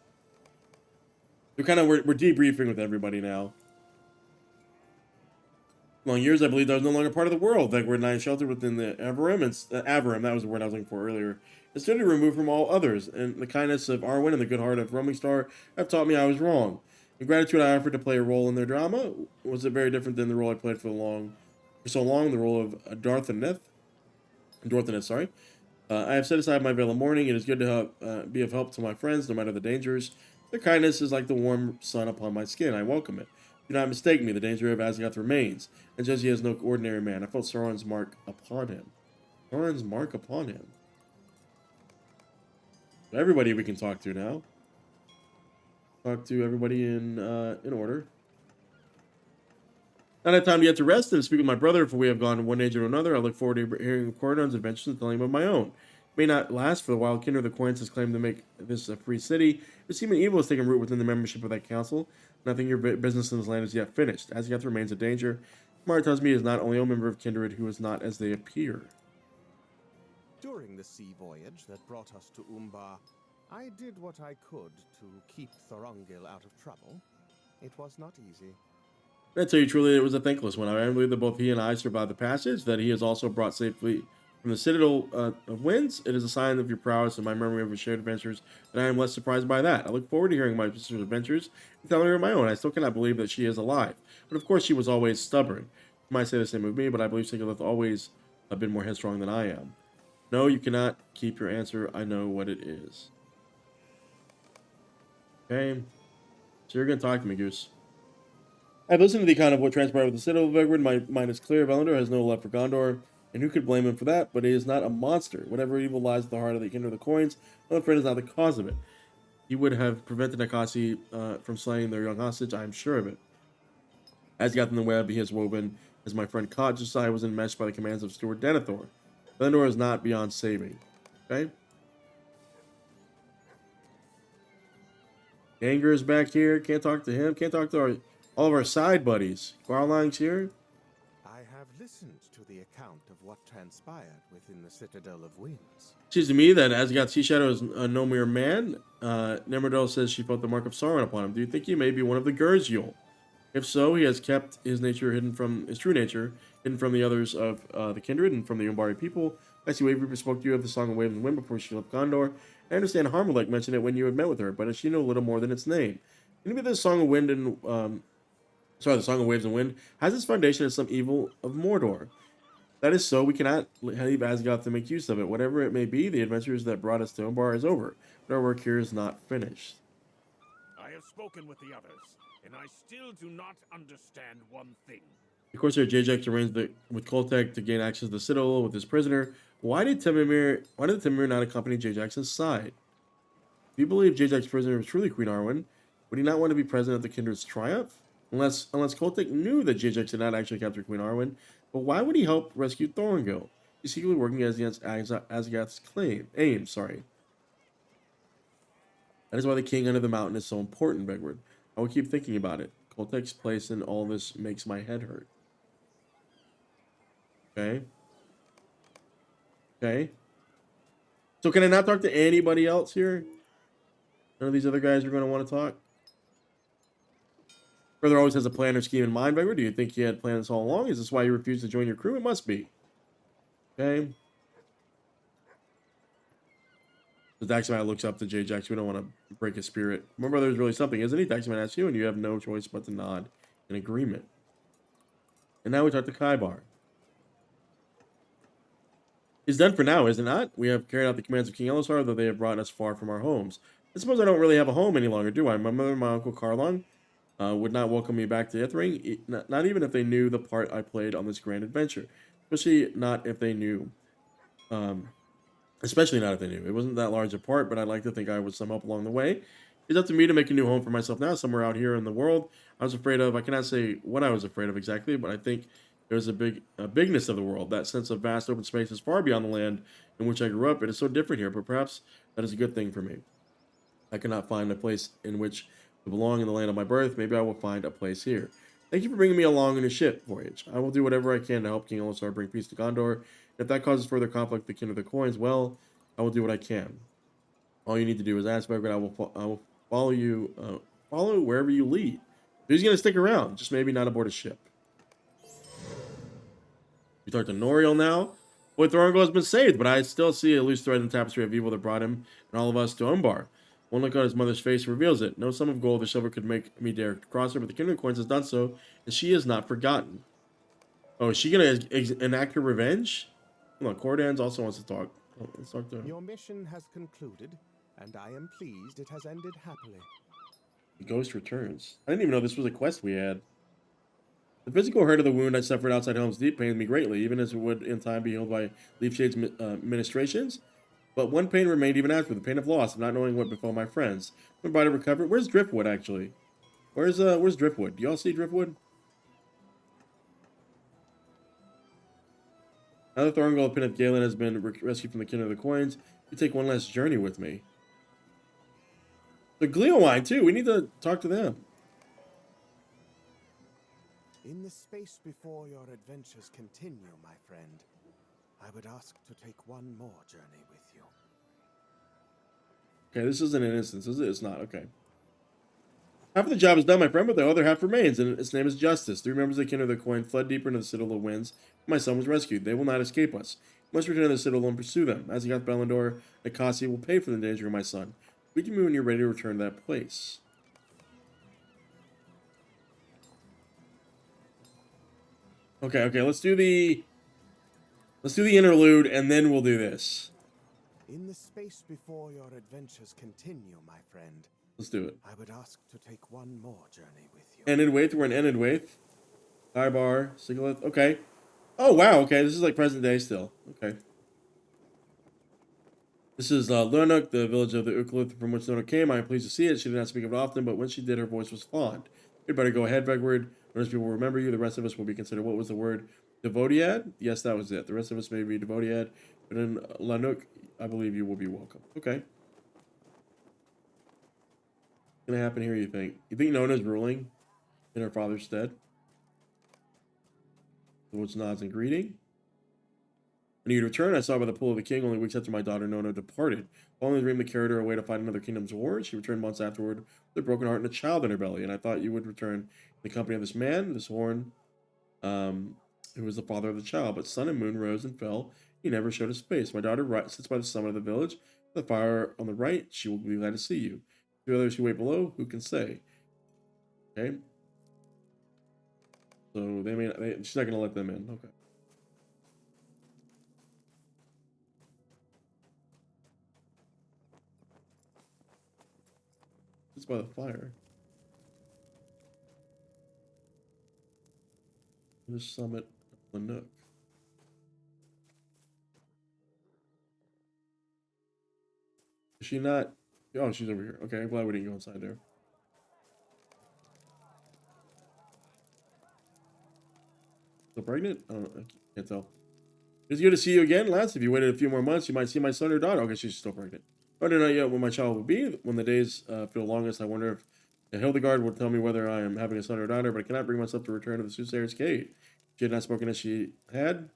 We're debriefing with everybody now. Long years, I believed I was no longer part of the world. Vegward and I sheltered within the Avarim, that was the word I was looking for earlier. Instead, removed from all others, and the kindness of Arwen and the good heart of Roaming Star have taught me I was wrong. In gratitude, I offered to play a role in their drama. Was it very different than the role I played for so long, the role of Dorthaneth, sorry. I have set aside my veil of mourning. It is good to be of help to my friends, no matter the dangers. Their kindness is like the warm sun upon my skin. I welcome it. Do not mistake me. The danger of Azagath remains, and Jesse is no ordinary man. I felt Sauron's mark upon him. Sauron's mark upon him. Everybody we can talk to now. Talk to everybody in order. Not had time yet to rest and speak with my brother, for we have gone one age or another. I look forward to hearing Coradon's adventures and telling him of my own. It may not last, for the wild kindred of the coins has claimed to make this a free city. It seems an evil has taken root within the membership of that council. Nothing your business in this land is yet finished. Azagath remains a danger. Mara tells me he is not only a member of kindred who is not as they appear. During the sea voyage that brought us to Umbar, I did what I could to keep Thorongil out of trouble. It was not easy. I tell you truly, it was a thankless one. I believe that both he and I survived the passage, that he is also brought safely from the Citadel of Winds. It is a sign of your prowess and my memory of your shared adventures, and I am less surprised by that. I look forward to hearing my sister's adventures and telling her of my own. I still cannot believe that she is alive. But of course, she was always stubborn. You might say the same of me, but I believe Sigurd always have been more headstrong than I am. No, you cannot keep your answer. I know what it is. Okay. So you're going to talk to me, Goose. I've listened to the account of what transpired with the Citadel of Vegward. My mind is clear. Valandor has no love for Gondor, and who could blame him for that? But he is not a monster. Whatever evil lies at the heart of the kindred of the coins, my friend is not the cause of it. He would have prevented Akasi from slaying their young hostage. I am sure of it. As he got in the web he has woven, as my friend caught, Josiah was enmeshed by the commands of Steward Denethor. Valandor is not beyond saving. Okay? Anger is back here. Can't talk to him. Can't talk to all of our side buddies. Garlang's here. I have listened to the account of what transpired within the Citadel of Winds. Seems to me that Azagath Sea Shadow is no mere man. Nemerdel says she felt the mark of Sauron upon him. Do you think he may be one of the Gurzul? If so, he has kept his nature hidden from his true nature, hidden from the others of the kindred and from the Umbari people. I see Wave Reaper spoke to you of the Song of Waves and Wind before she left Gondor. I understand Harmelech mentioned it when you had met with her, but she knew little more than its name. Can it be the Song of Wind and the Song of Waves and Wind has its foundation in some evil of Mordor? That is so. We cannot leave Azagath to make use of it. Whatever it may be, the adventures that brought us to Umbar is over, but our work here is not finished. I have spoken with the others, and I still do not understand one thing. Of course, Jajax arranged with Koltek to gain access to the Citadel with his prisoner. Why did Temimir not accompany Jajax's side? If you believe Jajax's prisoner was truly Queen Arwen, would he not want to be present at the kindred's triumph? Unless Koltek knew that Jajax did not actually capture Queen Arwen, but why would he help rescue Thorongil? He's secretly working against Azagath's aim. That is why the king under the mountain is so important, Vegward. I will keep thinking about it. Koltek's place in all this makes my head hurt. Okay. Okay. So can I not talk to anybody else here? None of these other guys are going to want to talk? Brother always has a plan or scheme in mind, Vegward. Do you think he had plans all along? Is this why he refused to join your crew? It must be. Okay. The Daxman looks up to Jajax. We don't want to break his spirit. My brother is really something, isn't he? Daxman asks you, and you have no choice but to nod in agreement. And now we talk to Kaibar. It's done for now, is it not? We have carried out the commands of King Elisar, though they have brought us far from our homes. I suppose I don't really have a home any longer, do I? My mother and my uncle Carlong? would not welcome me back to Ithring, not even if they knew the part I played on this grand adventure. Especially not if they knew. Um, Especially not if they knew. It wasn't that large a part, but I'd like to think I was some help along the way. It's up to me to make a new home for myself now, somewhere out here in the world. I was afraid of. I cannot say what I was afraid of exactly, but I think there's a bigness of the world, that sense of vast open spaces far beyond the land in which I grew up. It is so different here, but perhaps that is a good thing for me. I cannot find a place in which to belong in the land of my birth. Maybe I will find a place here. Thank you for bringing me along on your ship voyage. I will do whatever I can to help King Olisar bring peace to Gondor. If that causes further conflict with the King of the Coins, well, I will do what I can. All you need to do is ask Vegward. I will follow you, follow wherever you lead. He's going to stick around, just maybe not aboard a ship. We talk to Noriel now. Boy, Thorongol has been saved, but I still see a loose thread in the tapestry of evil that brought him and all of us to Umbar. One look at his mother's face reveals it. No sum of gold or silver could make me dare cross her, but the King of the Coins has done so, and she is not forgotten. Oh, is she going to enact her revenge? Hold on, Cordans also wants to talk. Oh, let's talk to her. Your mission has concluded, and I am pleased it has ended happily. The ghost returns. I didn't even know this was a quest we had. The physical hurt of the wound I suffered outside Helm's Deep pained me greatly, even as it would in time be healed by Leafshade's ministrations. But one pain remained even after, the pain of loss, of not knowing what befell my friends. My body recovered. Where's Driftwood, actually? Where's Driftwood? Do y'all see Driftwood? Now that Thorongol Pin of Galen has been rescued from the King of the Coins, you take one last journey with me. The Gleowine, too. We need to talk to them. In the space before your adventures continue, my friend, I would ask to take one more journey with you. Okay, this isn't an instance, is it? It's not. Okay. Half of the job is done, my friend, but the other half remains, and its name is Justice. 3 members of the King of the Coin fled deeper into the Citadel of Winds. My son was rescued. They will not escape us. We must return to the Citadel and pursue them. As he got Belendor, Nikasi will pay for the danger of my son. We can move when you're ready to return to that place. Okay, let's do the interlude, and then we'll do this. In the space before your adventures continue, my friend, let's do it. I would ask to take one more journey with you. Enidwaith, we're in Enidwaith. Ibar, Sigilith, okay. Oh, wow, okay, this is like present day still. Okay. This is Lunuk, the village of the Uklith from which Lunuk came. I am pleased to see it. She did not speak of it often, but when she did, her voice was fond. You'd better go ahead, Vegward. Most people will remember you. The rest of us will be considered. What was the word? Devodiad? Yes, that was it. The rest of us may be Devodiad. But in Lanuk, I believe you will be welcome. Okay. What's going to happen here, you think? You think Nona's ruling in her father's stead? The woods nods in greeting. When you return, I saw by the pool of the king only weeks after my daughter Nona departed. Following the dream that carried her away to fight another kingdom's war, she returned months afterward with a broken heart and a child in her belly. And I thought you would return in the company of this man, this Horn, who was the father of the child. But sun and moon rose and fell. He never showed his face. My daughter sits by the summit of the village. The fire on the right, she will be glad to see you. The others who wait below, who can say? Okay. So she's not going to let them in. Okay. It's by the fire. The summit of the Nook. Is she not? Oh, she's over here. Okay, I'm glad we didn't go inside there. Still pregnant? I don't know. I can't tell. It's good to see you again, lads. If you waited a few more months, you might see my son or daughter. Okay, she's still pregnant. I don't know yet when my child will be. When the days feel longest, I wonder if Hildegard will tell me whether I am having a son or daughter, but I cannot bring myself to return to the soothsayer's cave. She had not spoken as she had.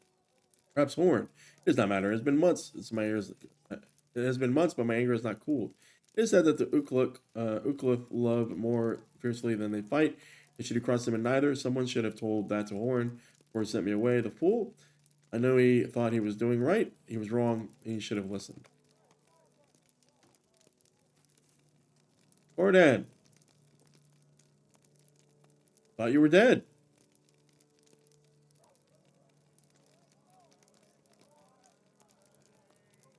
Perhaps Horn. It does not matter. It has been months. It has been months, but my anger is not cooled. It is said that the Uklith love more fiercely than they fight. It should have crossed them in neither. Someone should have told that to Horn before he sent me away. The fool. I know he thought he was doing right. He was wrong. He should have listened. Gordon. Thought you were dead.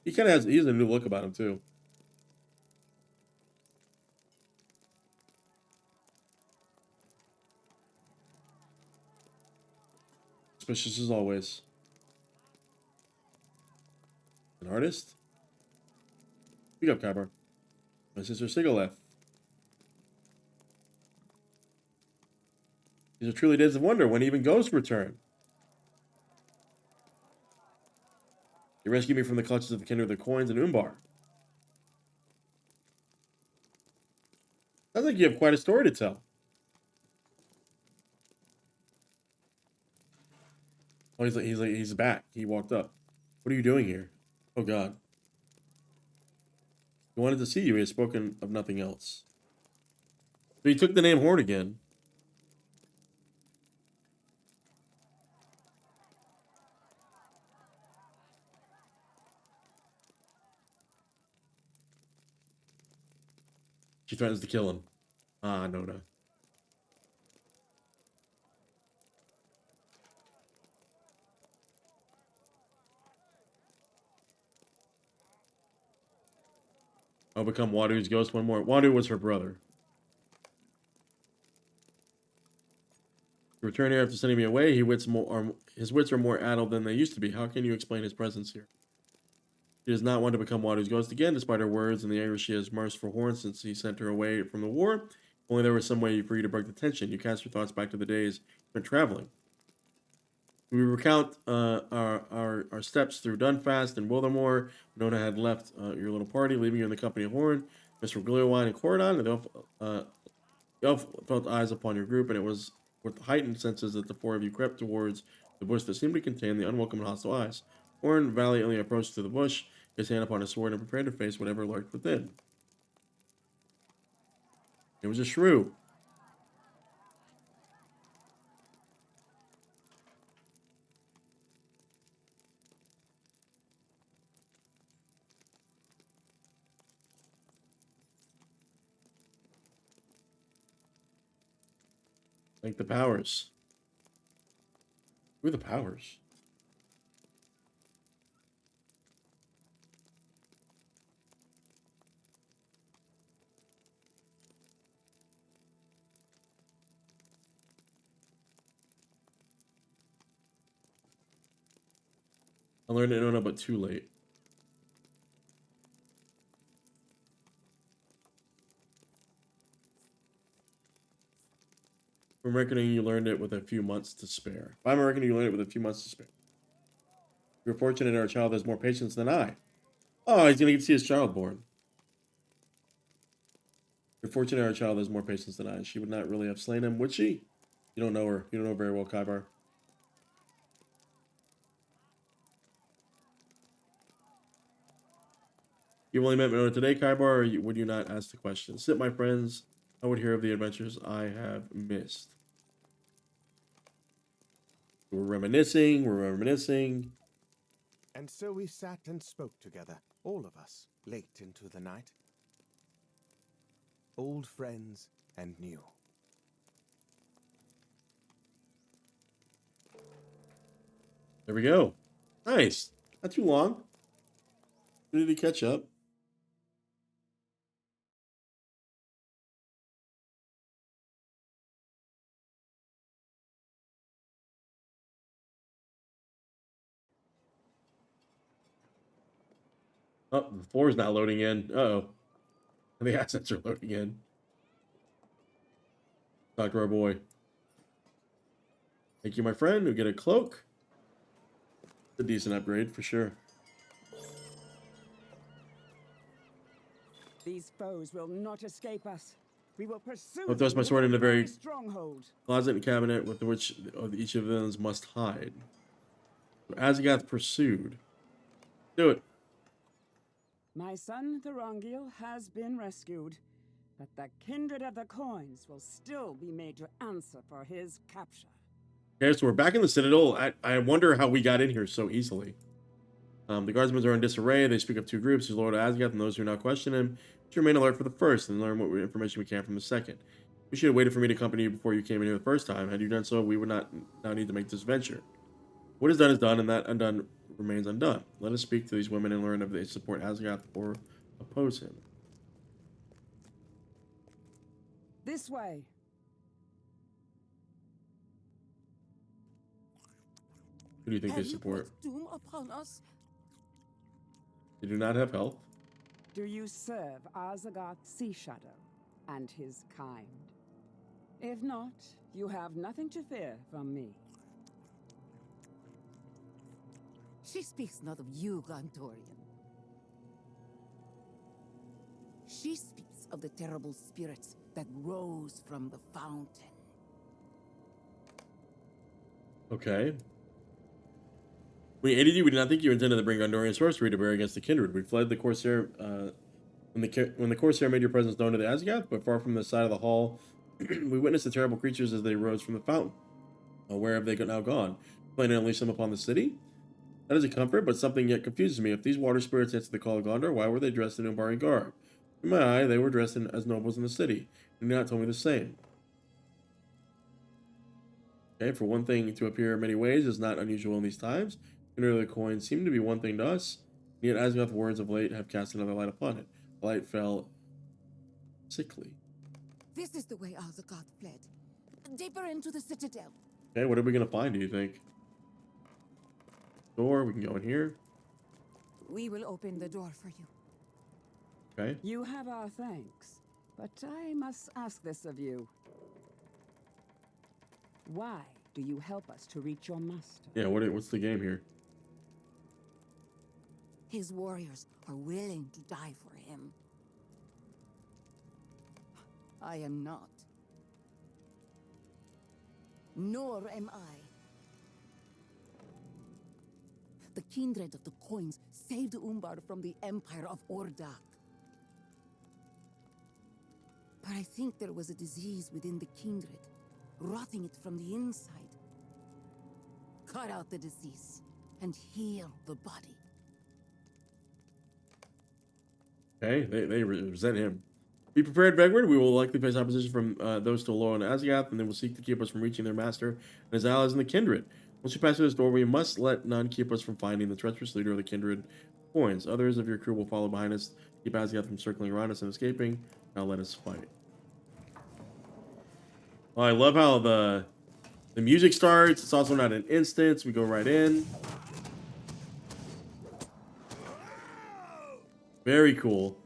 He has a new look about him too. Suspicious as always. An artist? Speak up, Kyber. My sister Sigil left. These are truly days of wonder when even ghosts return. You rescued me from the clutches of the kindred of the coins in Umbar. Sounds like you have quite a story to tell. Oh, he's back. He walked up. What are you doing here? Oh God. He wanted to see you. He has spoken of nothing else. So he took the name Horn again. She threatens to kill him. Ah, no. I'll become Wadu's ghost one more. Wadu was her brother. To return here after sending me away, his wits are more addled than they used to be. How can you explain his presence here? She does not want to become Wadu's ghost again, despite her words and the anger she has immersed for Horn since he sent her away from the war. If only there was some way for you to break the tension. You cast your thoughts back to the days when traveling. We recount our steps through Dunfast and Withermoor. Nona had left your little party, leaving you in the company of Horn, Mr. Glowwine, and Coradon. And the elf felt eyes upon your group, and it was with heightened senses that the four of you crept towards the bush that seemed to contain the unwelcome and hostile eyes. Horn valiantly approached through the bush, his hand upon his sword, and prepared to face whatever lurked within. It was a shrew. Like the powers. Who are the powers? I learned it, no, but too late. From reckoning, you learned it with a few months to spare. If I'm reckoning, you learned it with a few months to spare. You're fortunate our child has more patience than I. Oh, he's gonna get to see his child born. You're fortunate our child has more patience than I. She would not really have slain him, would she? You don't know her. You don't know very well, Kybar. You only met Minota today, Kybar, or would you not ask the question? Sit, my friends. I would hear of the adventures I have missed. We're reminiscing. And so we sat and spoke together, all of us, late into the night. Old friends and new. There we go. Nice. Not too long. Ready to catch up. Oh, the floor is not loading in. Uh-oh. The assets are loading in. Talk to our boy. Thank you, my friend. We get a cloak. It's a decent upgrade for sure. These foes will not escape us. We will pursue. I'll thrust my sword in a very stronghold. Closet and cabinet with which each of them must hide. Azagath pursued. Do it. My son Thorongil has been rescued, but the kindred of the coins will still be made to answer for his capture. Okay, so we're back in the Citadel. I wonder how we got in here so easily. The guardsmen are in disarray. They speak of two groups: the Lord Azagath and those who now question him. We should remain alert for the first and learn what information we can from the second. You should have waited for me to accompany you before you came in here the first time. Had you done so, we would not now need to make this venture. What is done, and that undone remains undone. Let us speak to these women and learn if they support Azagath or oppose him. This way. Who do you think they Have you support? brought doom upon us? They do not have health. Do you serve Azagoth Sea Shadow and his kind? If not, you have nothing to fear from me. She speaks not of you, Gondorian. She speaks of the terrible spirits that rose from the fountain. Okay. We aided you. We did not think you intended to bring Gondorian sorcery to bear against the kindred. We fled the Corsair when the Corsair made your presence known to the Azagoth, but far from the side of the hall, we witnessed the terrible creatures as they rose from the fountain. Where have they now gone? Planning to unleash them upon the city? That is a comfort, but something yet confuses me. If these water spirits answered the call of Gondor, why were they dressed in Umbari garb? In my eye, they were dressed as nobles in the city. You did not tell me the same. Okay, for one thing to appear in many ways is not unusual in these times. The coins seem to be one thing to us, yet Azagoth words of late have cast another light upon it. The light fell sickly. This is the way Azagoth fled. Deeper into the citadel. Okay, what are we going to find, do you think? Door, we can go in here. We will open the door for you. Okay. You have our thanks, but I must ask this of you. Why do you help us to reach your master? Yeah, what's the game here? His warriors are willing to die for him. I am not. Nor am I. The kindred of the coins saved Umbar from the Empire of Ordak. But I think there was a disease within the kindred, rotting it from the inside. Cut out the disease and heal the body. Okay, they resent him. Be prepared, Vegward. We will likely face opposition from those still loyal to Azagoth, and they will seek to keep us from reaching their master and his allies in the kindred. Once you pass through this door, we must let none keep us from finding the treacherous leader of the kindred coins. Others of your crew will follow behind us, keep Azagoth from circling around us and escaping. Now let us fight. Oh, I love how the music starts. It's also not an instance. We go right in. Very cool.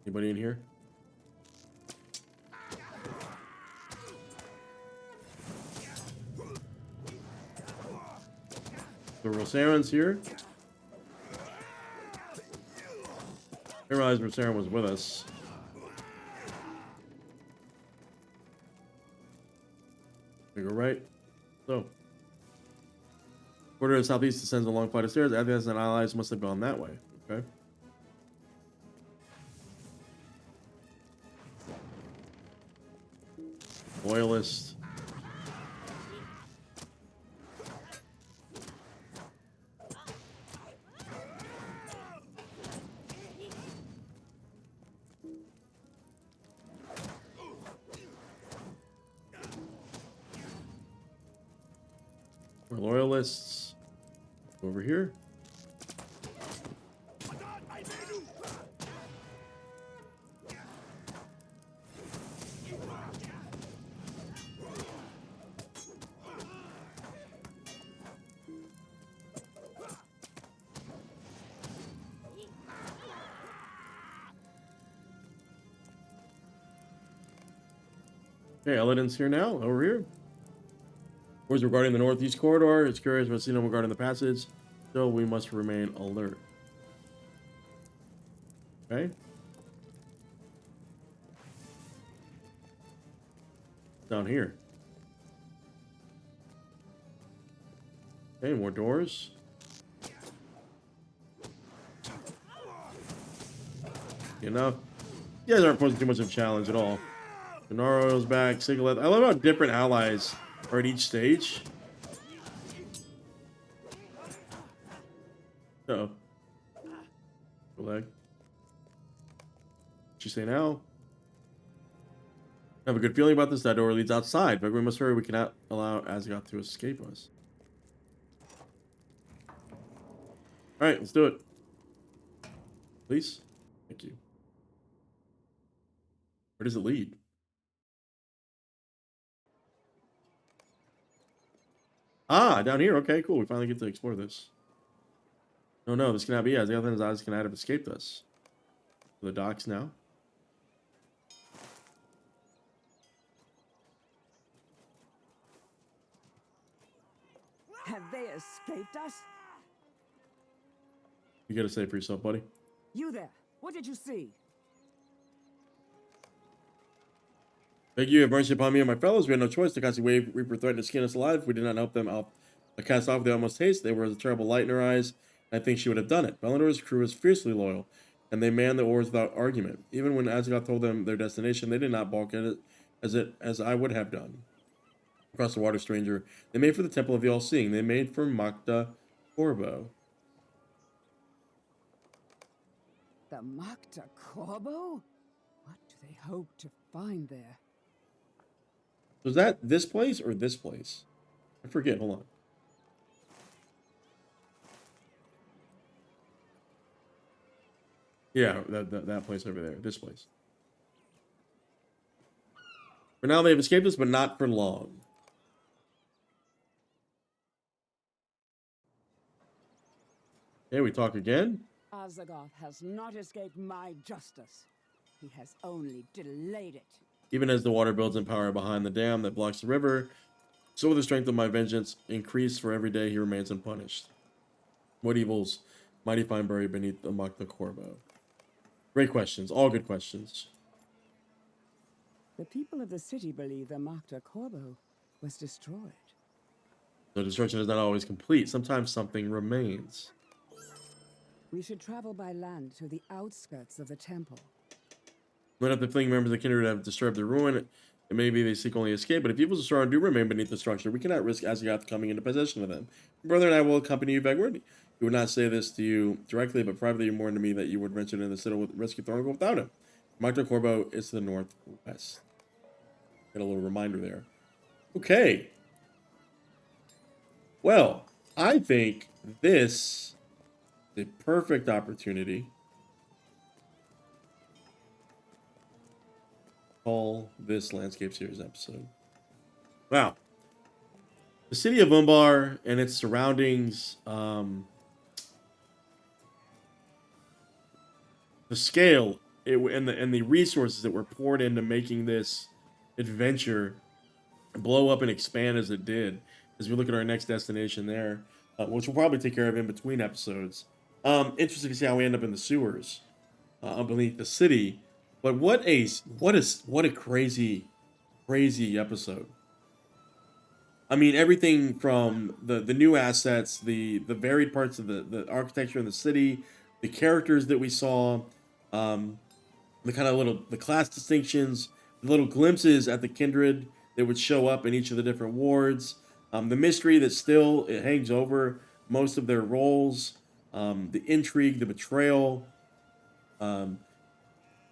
Anybody in here? The Rosaren's here. I realized Rosaren was with us. We go right. So, border to the southeast descends a long flight of stairs. Azagoth and allies must have gone that way. Okay. Loyalist. We're loyalists. Over here. Okay, Eladin's here now, over here. Words regarding the northeast corridor. It's curious, but no regarding the passage. So we must remain alert. Okay. Down here. Okay, more doors. Enough. You guys aren't posing too much of a challenge at all. Gennaro is back. Sigileth. I love how different allies are at each stage. Uh-oh. Leg. What'd you say now? I have a good feeling about this. That door leads outside, but we must hurry. We cannot allow Azagoth to escape us. Alright, let's do it. Please. Thank you. Where does it lead? Ah, down here. Okay, cool. We finally get to explore this. Oh no, this cannot be as the other eyes cannot have escaped us. The docks now. Have they escaped us? You gotta say it for yourself, buddy. You there. What did you see? Beg you have mercy upon me and my fellows. We had no choice. The Kasi Wave Reaper threatened to skin us alive. If we did not help them out, cast off the utmost haste. They were a terrible light in her eyes. I think she would have done it. Velenor's crew was fiercely loyal, and they manned the oars without argument. Even when Azagoth told them their destination, they did not balk at it as I would have done. Across the water, stranger. They made for the Temple of the All-Seeing. They made for Makta Corbo. The Makta Corbo? What do they hope to find there? Was that this place or this place? I forget. Hold on. Yeah, that place over there. This place. For now, they've escaped us, but not for long. Okay, we talk again. Azagoth has not escaped my justice. He has only delayed it. Even as the water builds in power behind the dam that blocks the river, so will the strength of my vengeance increase, for every day he remains unpunished. What evils might he find buried beneath the Makta Corbo? Great questions. All good questions. The people of the city believe the Makta Corbo was destroyed. The destruction is not always complete. Sometimes something remains. We should travel by land to the outskirts of the temple. When if the fleeing members of the kindred have disturbed the ruin, it may be they seek only escape, but if evils destroy and do remain beneath the structure, we cannot risk Azagoth coming into possession of them. Brother and I will accompany you, Vegward. He would not say this to you directly, but privately you warned to me that you would venture into the citadel with rescue Thorngold without him. Makta Corbo is to the northwest. Get a little reminder there. Okay. Well, I think this is a perfect opportunity. Call this landscape series episode. Wow. The city of Umbar and its surroundings, the scale and the resources that were poured into making this adventure blow up and expand as it did. As we look at our next destination there, which we'll probably take care of in between episodes. Interesting to see how we end up in the sewers beneath the city. But what a crazy episode. I mean, everything from the new assets, the varied parts of the architecture in the city, the characters that we saw, the kind of the class distinctions, the little glimpses at the kindred that would show up in each of the different wards, the mystery that still it hangs over most of their roles, the intrigue, the betrayal.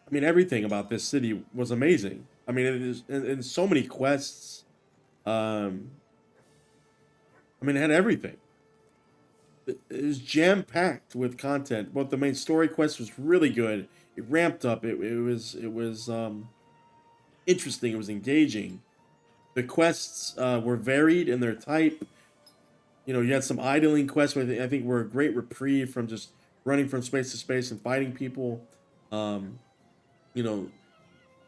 I mean, everything about this city was amazing. I mean, it is in so many quests. I mean, it had everything. It was jam-packed with content. Both the main story quest was really good. It ramped up. It was interesting. It was engaging. The quests were varied in their type. You know, you had some idling quests where I think were a great reprieve from just running from space to space and fighting people. You know,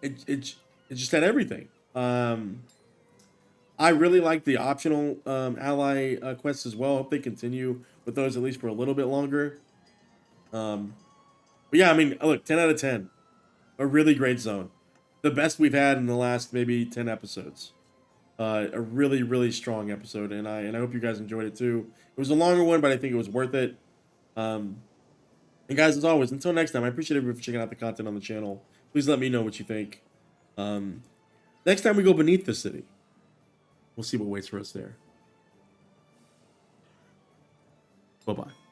it just had everything. I really like the optional ally quests as well. I hope they continue with those at least for a little bit longer. But yeah, I mean, look, 10 out of 10. A really great zone. The best we've had in the last maybe 10 episodes. A really, really strong episode, and I hope you guys enjoyed it too. It was a longer one, but I think it was worth it. And guys, as always, until next time, I appreciate everybody for checking out the content on the channel. Please let me know what you think. Next time we go beneath the city, we'll see what waits for us there. Bye-bye.